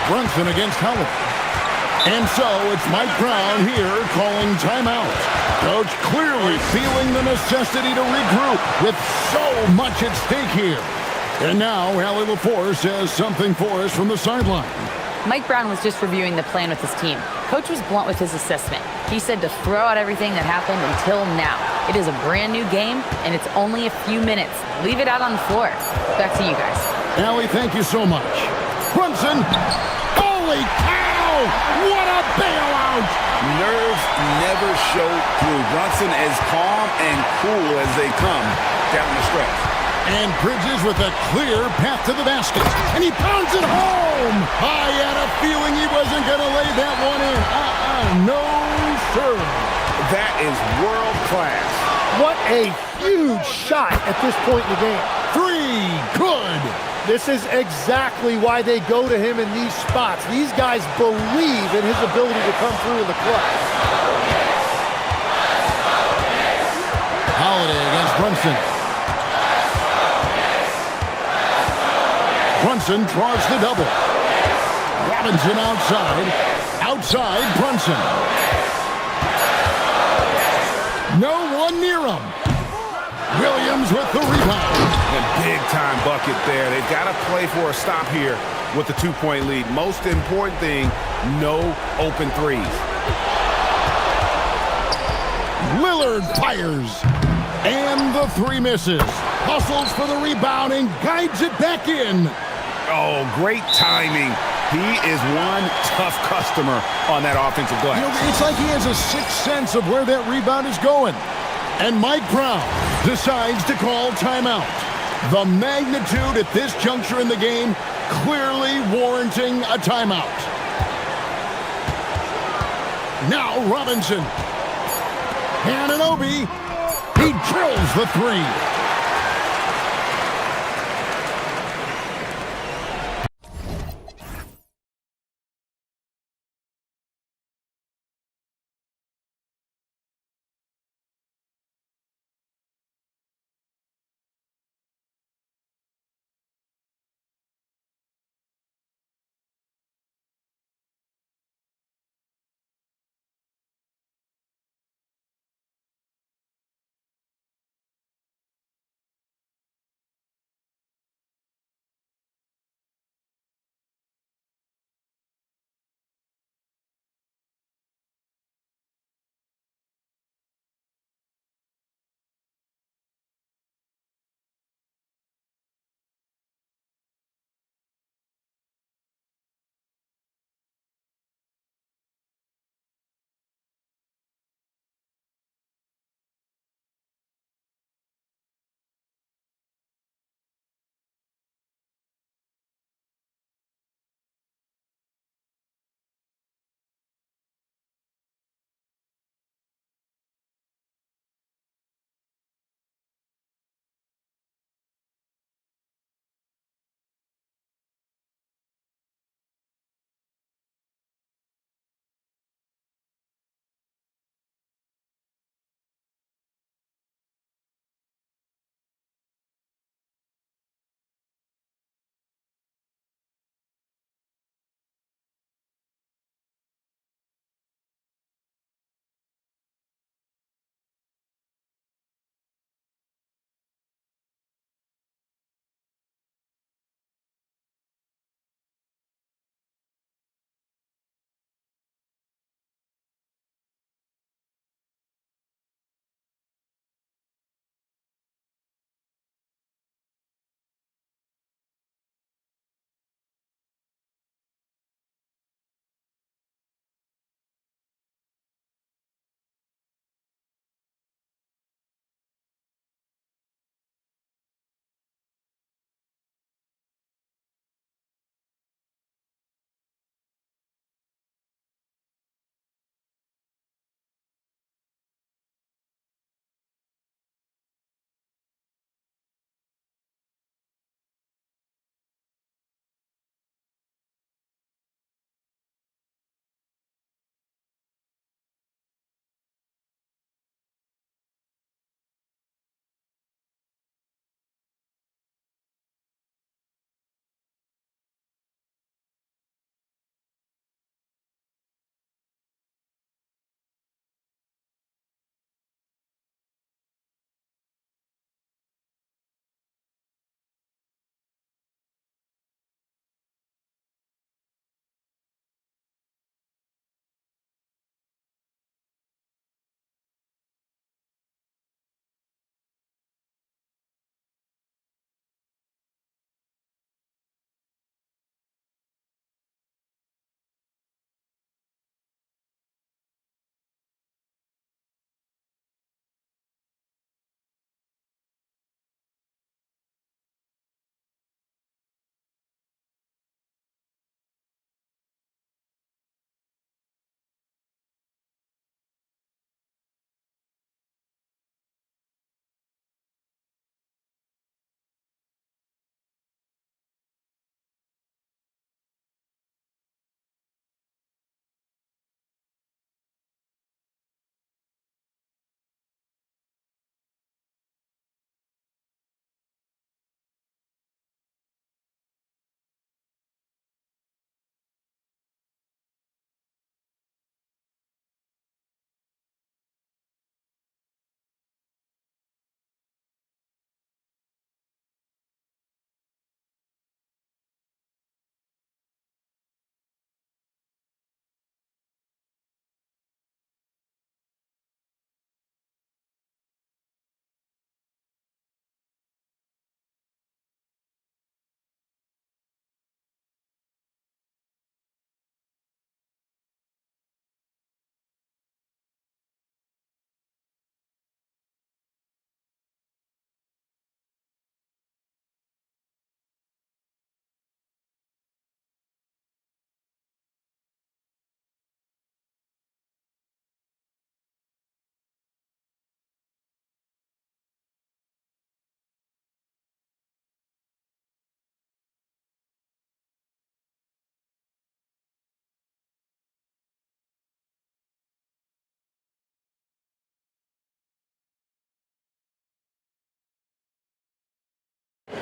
Brunson against Howard. And so it's Mike Brown here calling timeout. Coach clearly feeling the necessity to regroup with so much at stake here. And now Allie LaForce has something for us from the sideline. Mike Brown was just reviewing the plan with his team. Coach was blunt with his assessment. He said to throw out everything that happened until now. It is a brand new game, and it's only a few minutes. Leave it out on the floor. Back to you guys. Allie, thank you so much. Brunson, holy cow! What a bailout! Nerves never show through. Brunson as calm and cool as they come down the stretch. And Bridges with a clear path to the basket. And he pounds it home! I had a feeling he wasn't going to lay that one in. No, sir. That is world class. What a huge shot at this point in the game. 3, good! This is exactly why they go to him in these spots. These guys believe in his ability to come through in the clutch. Holiday against Brunson. Brunson draws the double. Robinson outside. Outside Brunson. No one near him. Williams with the rebound. A big-time bucket there. They've got to play for a stop here with the 2-point lead. Most important thing, no open threes. Lillard fires. And the 3 misses. Hustles for the rebound and guides it back in. Oh, great timing. He is one tough customer on that offensive glass. It's like he has a sixth sense of where that rebound is going. And Mike Brown decides to call timeout. The magnitude at this juncture in the game clearly warranting a timeout. Now Robinson. Anunoby. He drills the 3.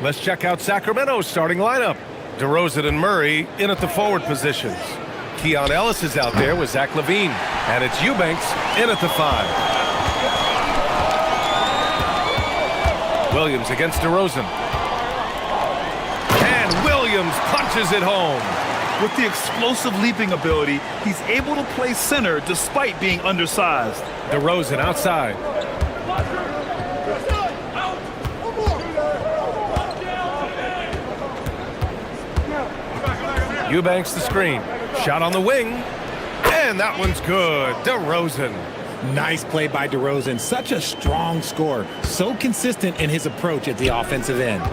Let's check out Sacramento's starting lineup. DeRozan and Murray in at the forward positions. Keon Ellis is out there with Zach LaVine. And it's Eubanks in at the 5. Williams against DeRozan. And Williams punches it home. With the explosive leaping ability, he's able to play center despite being undersized. DeRozan outside. Eubanks the screen. Shot on the wing. And that one's good. DeRozan. Nice play by DeRozan. Such a strong scorer. So consistent in his approach at the offensive end.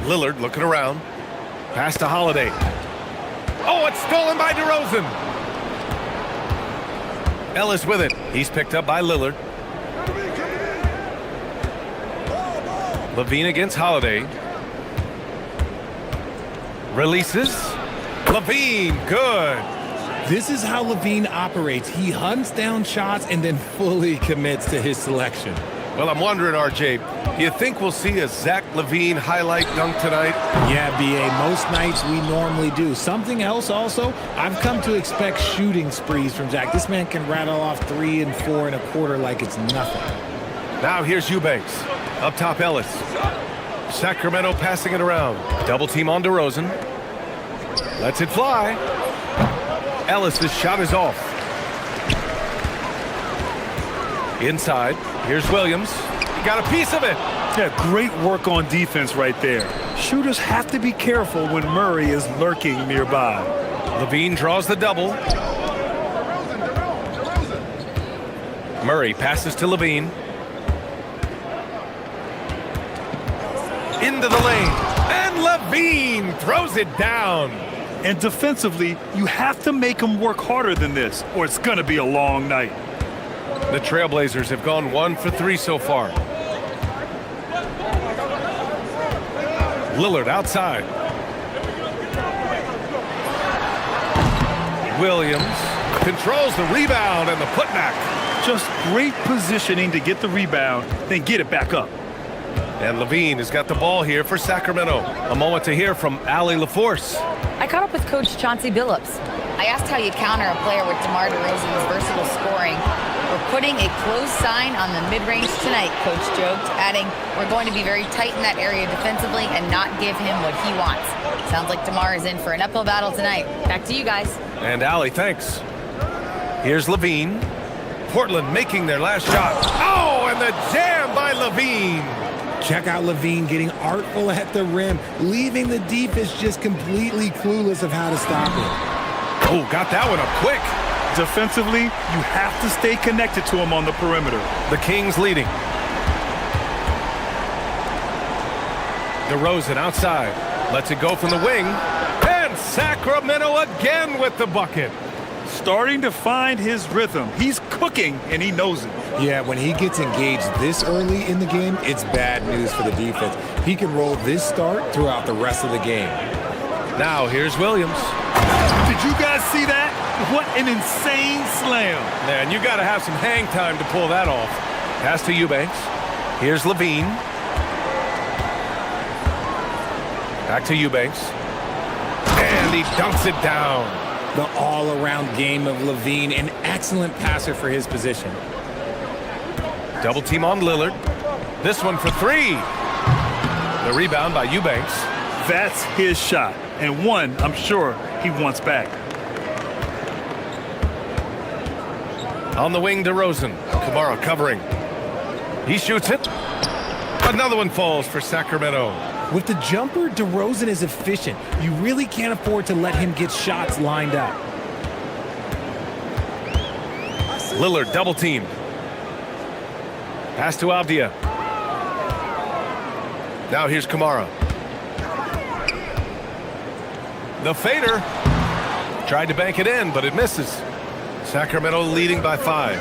Lillard looking around. Pass to Holiday. Oh, it's stolen by DeRozan. Ellis with it. He's picked up by Lillard. LaVine against Holiday. Releases. LaVine, good. This is how LaVine operates. He hunts down shots and then fully commits to his selection. Well, I'm wondering, RJ, do you think we'll see a Zach LaVine highlight dunk tonight? Yeah, B.A., most nights we normally do. Something else also, I've come to expect shooting sprees from Zach. This man can rattle off 3 and 4 and a quarter like it's nothing. Now here's Eubanks. Up top, Ellis. Sacramento passing it around. Double team on DeRozan. Lets it fly. Ellis' shot is off. Inside. Here's Williams. He got a piece of it. Yeah, great work on defense right there. Shooters have to be careful when Murray is lurking nearby. LaVine draws the double. Murray passes to LaVine. Into the lane. And LaVine throws it down. And defensively, you have to make him work harder than this, or it's going to be a long night. The Trailblazers have gone 1 for 3 so far. Lillard outside. Williams controls the rebound and the putback. Just great positioning to get the rebound, then get it back up. And LaVine has got the ball here for Sacramento. A moment to hear from Allie LaForce. I caught up with Coach Chauncey Billups. I asked how you counter a player with DeMar DeRozan's versatile scoring. We're putting a close sign on the mid-range tonight, Coach joked, adding, we're going to be very tight in that area defensively and not give him what he wants. Sounds like DeMar is in for an uphill battle tonight. Back to you guys. And Allie, thanks. Here's LaVine. Portland making their last shot. Oh, and the jam by LaVine. Check out LaVine getting artful at the rim, leaving the defense just completely clueless of how to stop it. Oh, got that one up quick. Defensively, you have to stay connected to him on the perimeter. The Kings leading. DeRozan outside. Lets it go from the wing. And Sacramento again with the bucket. Starting to find his rhythm. He's cooking, and he knows it. Yeah, when he gets engaged this early in the game, it's bad news for the defense. He can roll this start throughout the rest of the game. Now here's Williams. Did you guys see that? What an insane slam. Man, you got to have some hang time to pull that off. Pass to Eubanks. Here's LaVine. Back to Eubanks. And he dunks it down. The all-around game of LaVine, an excellent passer for his position. Double team on Lillard. This one for 3. The rebound by Eubanks. That's his shot, and one I'm sure he wants back. On the wing, DeRozan. Kamara covering. He shoots it. Another one falls for Sacramento. With the jumper, DeRozan is efficient. You really can't afford to let him get shots lined up. Lillard double teamed. Pass to Avdia. Now here's Kamara. The fader. Tried to bank it in, but it misses. Sacramento leading by 5.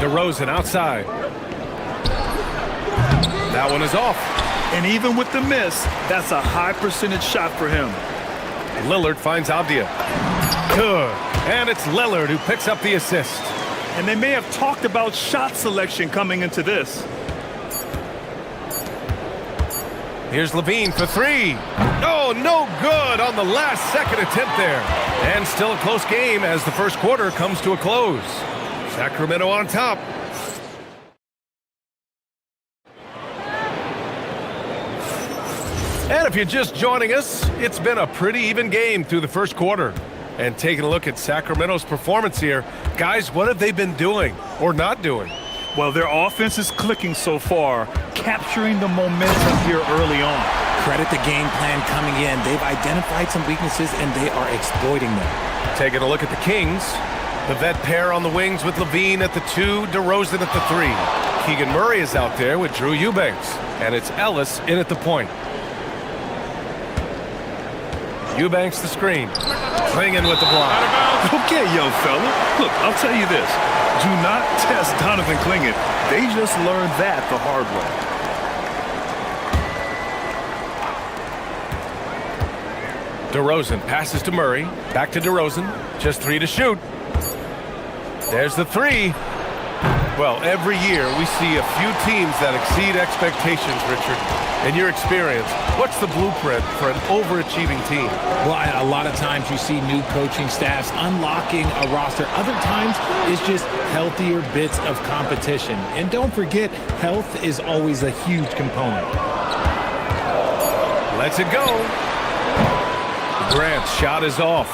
DeRozan outside. That one is off. And even with the miss, that's a high percentage shot for him. Lillard finds Avdia. Good. And it's Lillard who picks up the assist. And they may have talked about shot selection coming into this. Here's Levine for three. Oh, no good on the last second attempt there. And still a close game as the first quarter comes to a close. Sacramento on top. And if you're just joining us, it's been a pretty even game through the first quarter. And taking a look at Sacramento's performance here, guys, what have they been doing or not doing? Well, their offense is clicking so far, capturing the momentum here early on. Credit the game plan coming in. They've identified some weaknesses, and they are exploiting them. Taking a look at the Kings. The vet pair on the wings with Levine at the 2, DeRozan at the 3. Keegan Murray is out there with Drew Eubanks, and it's Ellis in at the point. Eubanks the screen. Klingon with the block. Okay, young fella. Look, I'll tell you this. Do not test Donovan Klingon. They just learned that the hard way. DeRozan passes to Murray. Back to DeRozan. Just 3 to shoot. There's the 3. Well, every year we see a few teams that exceed expectations, Richard. In your experience, what's the blueprint for an overachieving team? Well, a lot of times you see new coaching staffs unlocking a roster. Other times it's just healthier bits of competition. And don't forget, health is always a huge component. Lets it go. Grant's shot is off.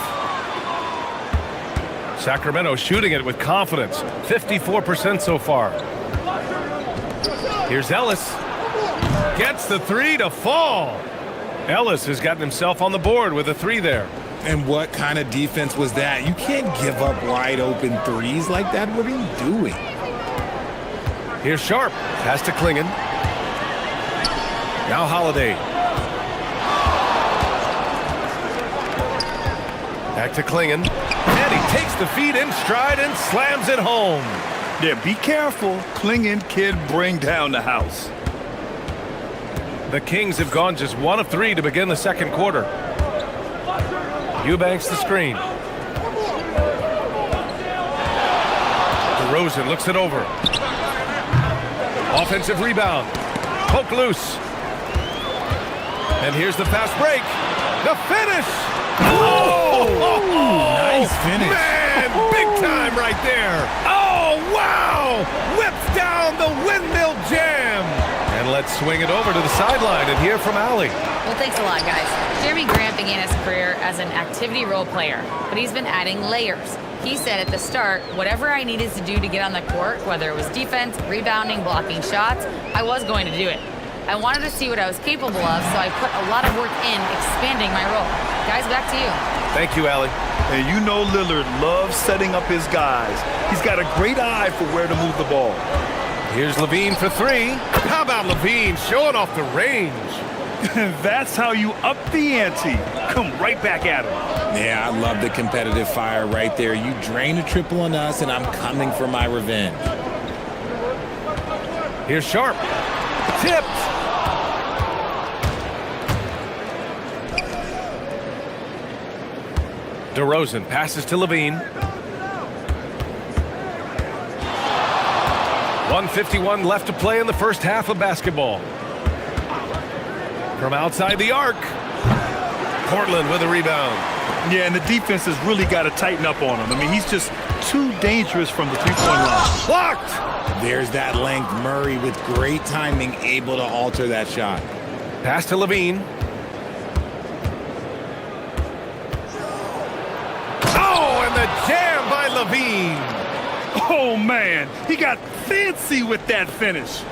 Sacramento shooting it with confidence. 54% so far. Here's Ellis. Gets the 3 to fall. Ellis has gotten himself on the board with a 3 there. And what kind of defense was that? You can't give up wide open threes like that. What are you doing? Here's Sharp. Pass to Klingon. Now Holiday. Back to Klingon. And he takes the feed in stride and slams it home. Yeah, be careful. Klingon kid bring down the house. The Kings have gone just 1 of 3 to begin the second quarter. Eubanks the screen. DeRozan looks it over. Offensive rebound. Poke loose. And here's the fast break. The finish. Oh! Nice finish. Man, big time right there. Oh, wow! Whips down the windmill jam. And let's swing it over to the sideline and hear from Allie. Well, thanks a lot, guys. Jeremy Grant began his career as an activity role player, but he's been adding layers. He said at the start, whatever I needed to do to get on the court, whether it was defense, rebounding, blocking shots, I was going to do it. I wanted to see what I was capable of, so I put a lot of work in expanding my role. Guys, back to you. Thank you, Allie. And you know Lillard loves setting up his guys. He's got a great eye for where to move the ball. Here's Levine for 3. How about Levine showing off the range? That's how you up the ante. Come right back at him. Yeah, I love the competitive fire right there. You drain a triple on us, and I'm coming for my revenge. Here's Sharp. Tipped. DeRozan passes to Levine. 1:51 left to play in the first half of basketball. From outside the arc. Portland with a rebound. Yeah, and the defense has really got to tighten up on him. I mean, he's just too dangerous from the three-point line. Blocked! There's that length. Murray with great timing, able to alter that shot. Pass to Levine. Oh, and the jam by Levine. Oh, man, he got fancy with that finish.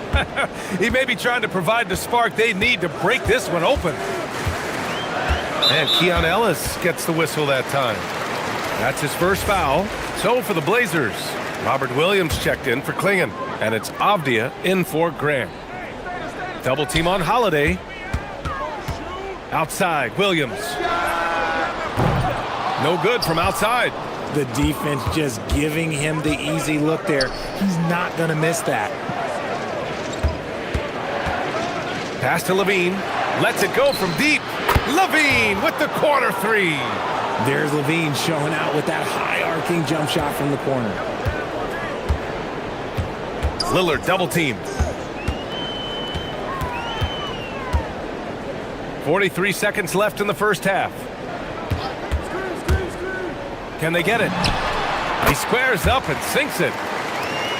He may be trying to provide the spark they need to break this one open. And Keon Ellis gets the whistle that time. That's his first foul. So for the Blazers, Robert Williams checked in for Klingon, and it's Avdia in for Grant. Double team on Holiday. Outside, Williams. No good from outside. The defense just giving him the easy look there. He's not going to miss that. Pass to Levine. Lets it go from deep. Levine with the corner 3. There's Levine showing out with that high arcing jump shot from the corner. Lillard double teamed. 43 seconds left in the first half. Can they get it? He squares up and sinks it.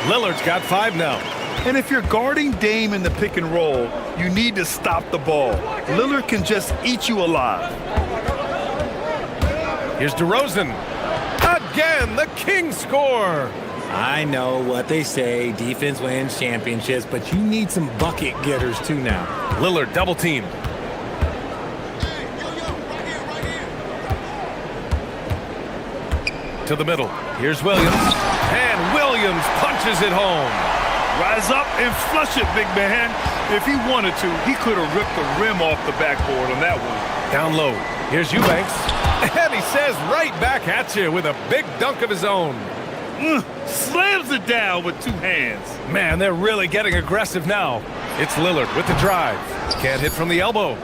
Lillard's got 5 now. And if you're guarding Dame in the pick and roll, you need to stop the ball. Lillard can just eat you alive. Here's DeRozan. Again, the Kings score. I know what they say, defense wins championships, but you need some bucket getters too now. Lillard double teamed. To the middle. Here's Williams. And Williams punches it home. Rise up and flush it, big man. If he wanted to, he could have ripped the rim off the backboard on that one. Down low. Here's Eubanks. And he says right back at you with a big dunk of his own. Slams it down with 2 hands. Man, they're really getting aggressive now. It's Lillard with the drive. Can't hit from the elbow.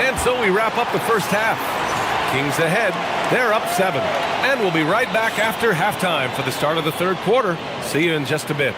And so we wrap up the first half. Kings ahead. They're up 7. And we'll be right back after halftime for the start of the third quarter. See you in just a bit.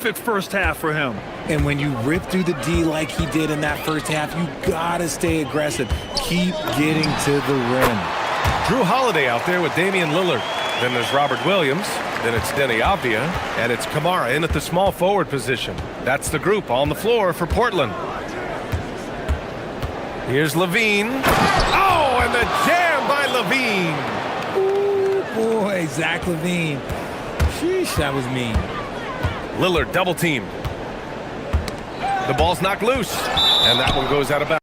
First half for him. And when you rip through the D like he did in that first half, you gotta stay aggressive. Keep getting to the rim. Drew Holiday out there with Damian Lillard. Then there's Robert Williams. Then it's Denny Avdia. And it's Kamara in at the small forward position. That's the group on the floor for Portland. Here's Levine. Oh, and the jam by Levine. Ooh, boy, Zach Levine. Sheesh, that was mean. Lillard double teamed. The ball's knocked loose, and that one goes out of bounds.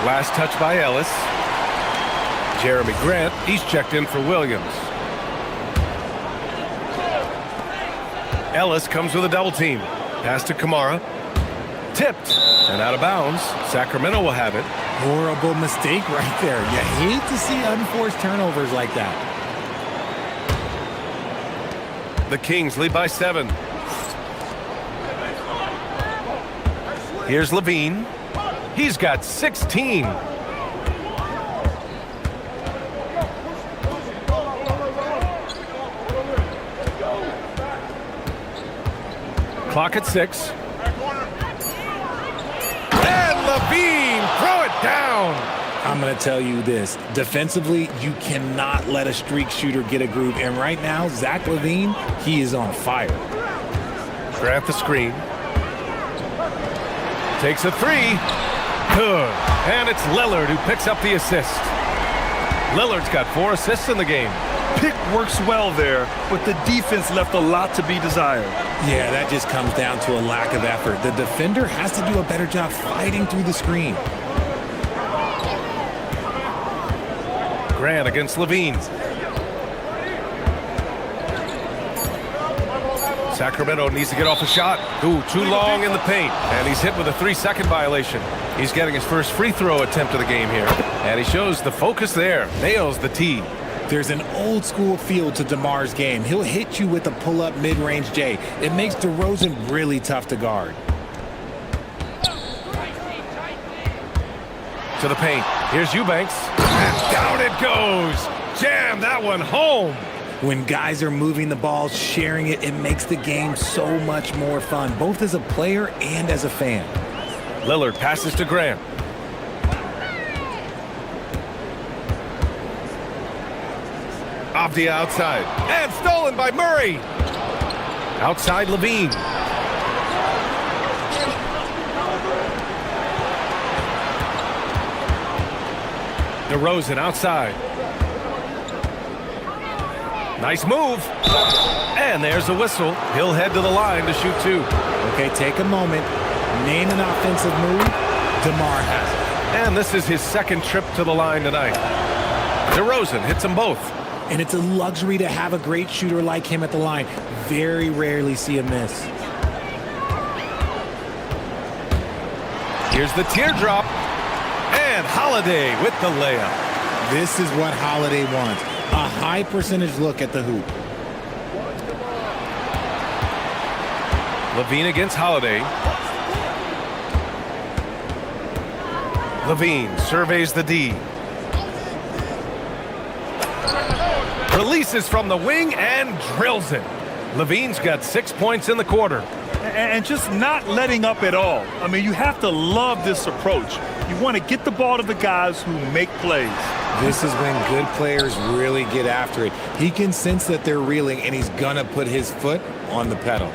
Last touch by Ellis. Jeremy Grant, he's checked in for Williams. Ellis comes with a double team. Pass to Kamara. Tipped and out of bounds. Sacramento will have it. Horrible mistake right there. You hate to see unforced turnovers like that. The Kings lead by 7. Here's Levine. He's got 16. Clock at 6. And Levine, throw it down. I'm going to tell you this. Defensively, you cannot let a streak shooter get a groove. And right now, Zach Levine, he is on fire. Grant the screen. Takes a 3. Good. And it's Lillard who picks up the assist. Lillard's got 4 assists in the game. Pick works well there, but the defense left a lot to be desired. Yeah, that just comes down to a lack of effort. The defender has to do a better job fighting through the screen. Grant against Levine. Sacramento needs to get off a shot. Ooh, too long in the paint. And he's hit with a 3-second violation. He's getting his first free throw attempt of the game here. And he shows the focus there. Nails the tee. There's an old school feel to DeMar's game. He'll hit you with a pull-up mid-range J. It makes DeRozan really tough to guard. To the paint. Here's Eubanks. And down it goes. Jam that one home. When guys are moving the ball, sharing it, it makes the game so much more fun, both as a player and as a fan. Lillard passes to Grant. Avdia outside. And stolen by Murray. Outside Levine. DeRozan outside. Nice move. And there's a whistle. He'll head to the line to shoot two. Okay, take a moment. Name an offensive move. DeMar has it. And this is his second trip to the line tonight. DeRozan hits them both. And it's a luxury to have a great shooter like him at the line. Very rarely see a miss. Here's the teardrop. And Holiday with the layup. This is what Holiday wants. A high percentage look at the hoop. Levine against Holiday. Levine surveys the D. Releases from the wing and drills it. Levine's got 6 points in the quarter. And just not letting up at all. I mean, you have to love this approach. You want to get the ball to the guys who make plays. This is when good players really get after it. He can sense that they're reeling, and he's going to put his foot on the pedal.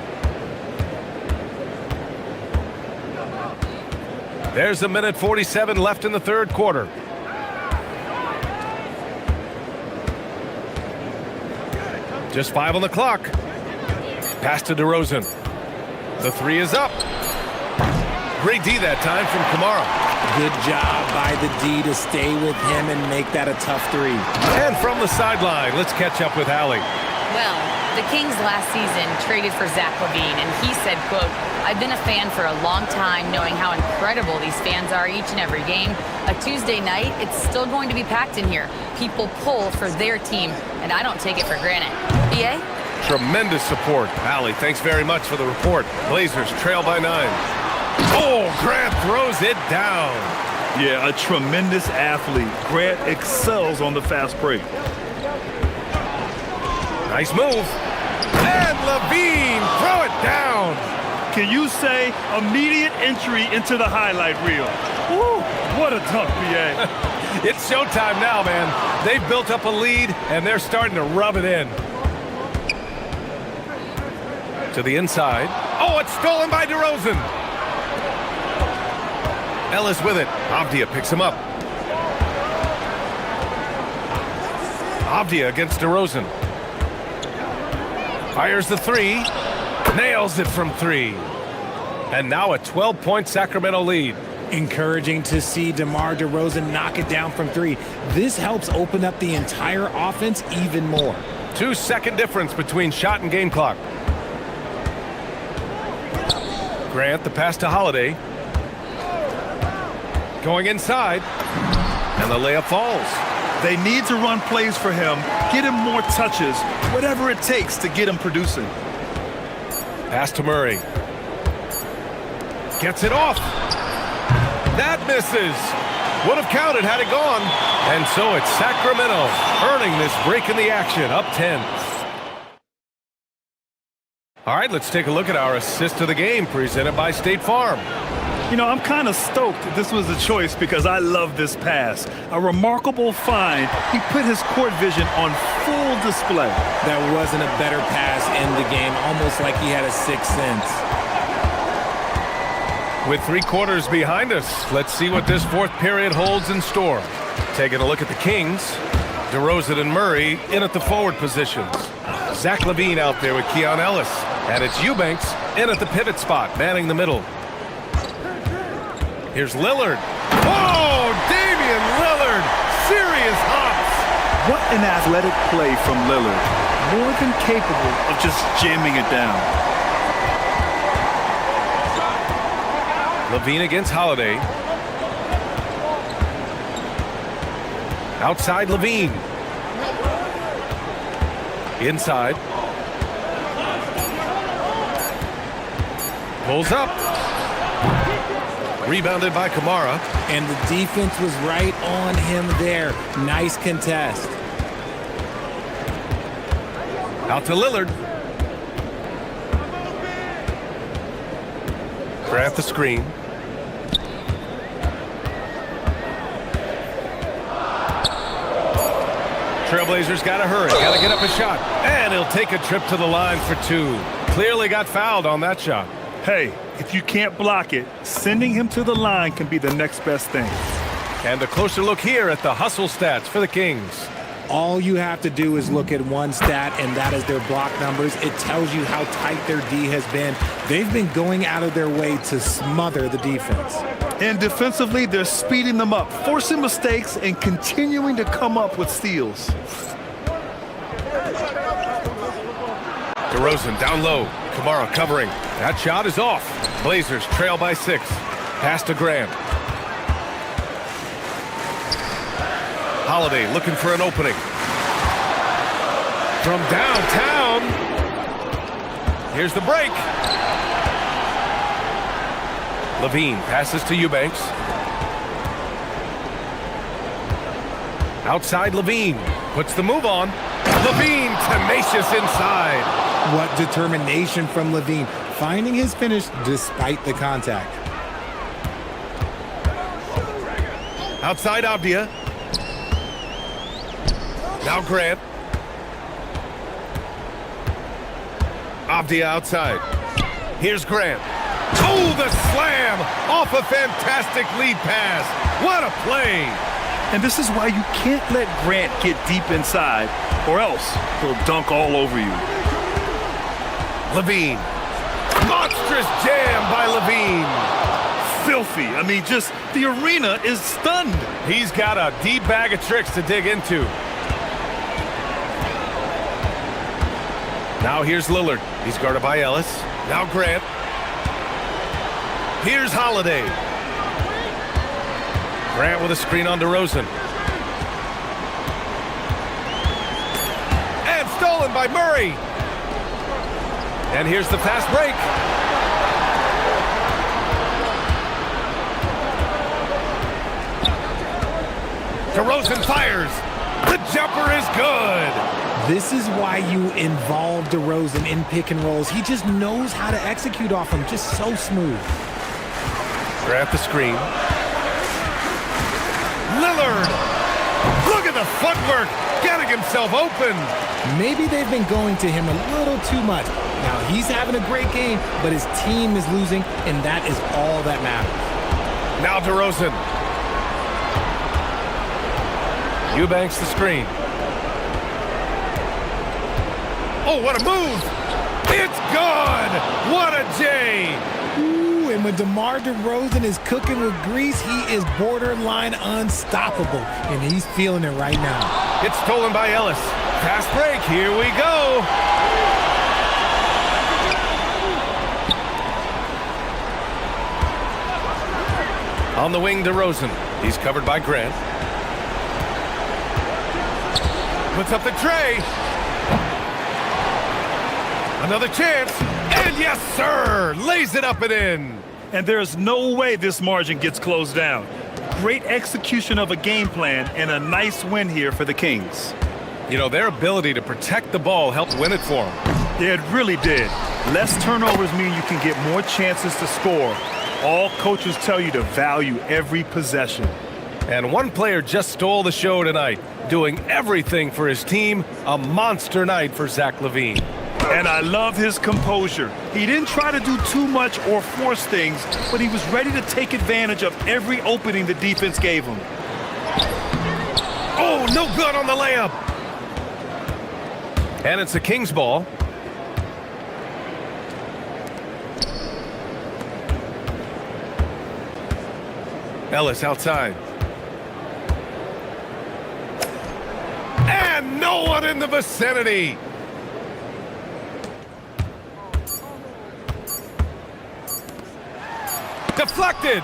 There's a minute 47 left in the third quarter. Just 5 on the clock. Pass to DeRozan. The three is up. Great D that time from Kamara. Good job by the D to stay with him and make that a tough three. And from the sideline, let's catch up with Allie. Well, the Kings last season traded for Zach LaVine, and he said, quote, "I've been a fan for a long time, knowing how incredible these fans are each and every game. A Tuesday night, it's still going to be packed in here. People pull for their team, and I don't take it for granted." BA? Tremendous support. Allie, thanks very much for the report. Blazers trail by 9. Oh, Grant throws it down. Yeah, a tremendous athlete. Grant excels on the fast break. Nice move. And Levine, throw it down. Can you say immediate entry into the highlight reel? Woo, what a dunk, BA. It's showtime now, man. They've built up a lead, and they're starting to rub it in. To the inside. Oh, it's stolen by DeRozan. Ellis with it. Avdia picks him up. Avdia against DeRozan. Fires the three. Nails it from 3. And now a 12-point Sacramento lead. Encouraging to see DeMar DeRozan knock it down from 3. This helps open up the entire offense even more. 2-second difference between shot and game clock. Grant, the pass to Holiday. Going inside. And the layup falls. They need to run plays for him, get him more touches, whatever it takes to get him producing. Pass to Murray. Gets it off. That misses. Would have counted had it gone. And so it's Sacramento earning this break in the action, up 10. All right, let's take a look at our assist of the game presented by State Farm. You know, I'm kind of stoked this was a choice because I love this pass. A remarkable find. He put his court vision on full display. That wasn't a better pass in the game, almost like he had a sixth sense. With 3 quarters behind us, let's see what this fourth period holds in store. Taking a look at the Kings, DeRozan and Murray in at the forward positions. Zach LaVine out there with Keon Ellis. And it's Eubanks in at the pivot spot, manning the middle. Here's Lillard. Oh, Damian Lillard. Serious hops. What an athletic play from Lillard. More than capable of just jamming it down. Levine against Holiday. Outside Levine. Inside. Pulls up. Rebounded by Kamara. And the defense was right on him there. Nice contest. Out to Lillard. Grant the screen. Trailblazers got to hurry. Got to get up a shot. And he'll take a trip to the line for two. Clearly got fouled on that shot. Hey, if you can't block it, sending him to the line can be the next best thing. And a closer look here at the hustle stats for the Kings. All you have to do is look at one stat, and that is their block numbers. It tells you how tight their D has been. They've been going out of their way to smother the defense. And defensively, they're speeding them up, forcing mistakes, and continuing to come up with steals. DeRozan down low. Kamara covering. That shot is off. Blazers trail by 6. Pass to Graham. Holiday looking for an opening. From downtown. Here's the break. Levine passes to Eubanks. Outside Levine. Puts the move on. Levine tenacious inside. What determination from Levine, finding his finish despite the contact. Outside Abdia. Now Grant. Abdia outside. Here's Grant. Oh, the slam off a fantastic lead pass. What a play. And this is why you can't let Grant get deep inside, or else he'll dunk all over you. Levine. Monstrous jam by Levine. Filthy. I mean, just the arena is stunned. He's got a deep bag of tricks to dig into. Now here's Lillard. He's guarded by Ellis. Now Grant. Here's Holiday. Grant with a screen on DeRozan. And stolen by Murray. And here's the fast break. DeRozan fires. The jumper is good. This is why you involve DeRozan in pick and rolls. He just knows how to execute off them, just so smooth. Grab the screen. Lillard. Look at the footwork. Getting himself open. Maybe they've been going to him a little too much. Now he's having a great game, but his team is losing, and that is all that matters. Now DeRozan. Eubanks the screen. Oh, what a move! It's good! What a J! Ooh, and when DeMar DeRozan is cooking with grease, he is borderline unstoppable, and he's feeling it right now. It's stolen by Ellis. Fast break, here we go! On the wing, DeRozan. He's covered by Grant. Puts up the tray. Another chance. And yes, sir! Lays it up and in. And there's no way this margin gets closed down. Great execution of a game plan and a nice win here for the Kings. You know, their ability to protect the ball helped win it for them. Yeah, it really did. Less turnovers mean you can get more chances to score. All coaches tell you to value every possession. And one player just stole the show tonight, doing everything for his team. A monster night for Zach LaVine. And I love his composure. He didn't try to do too much or force things, but he was ready to take advantage of every opening the defense gave him. Oh, no good on the layup. And it's the Kings ball. Ellis outside. And no one in the vicinity. Deflected.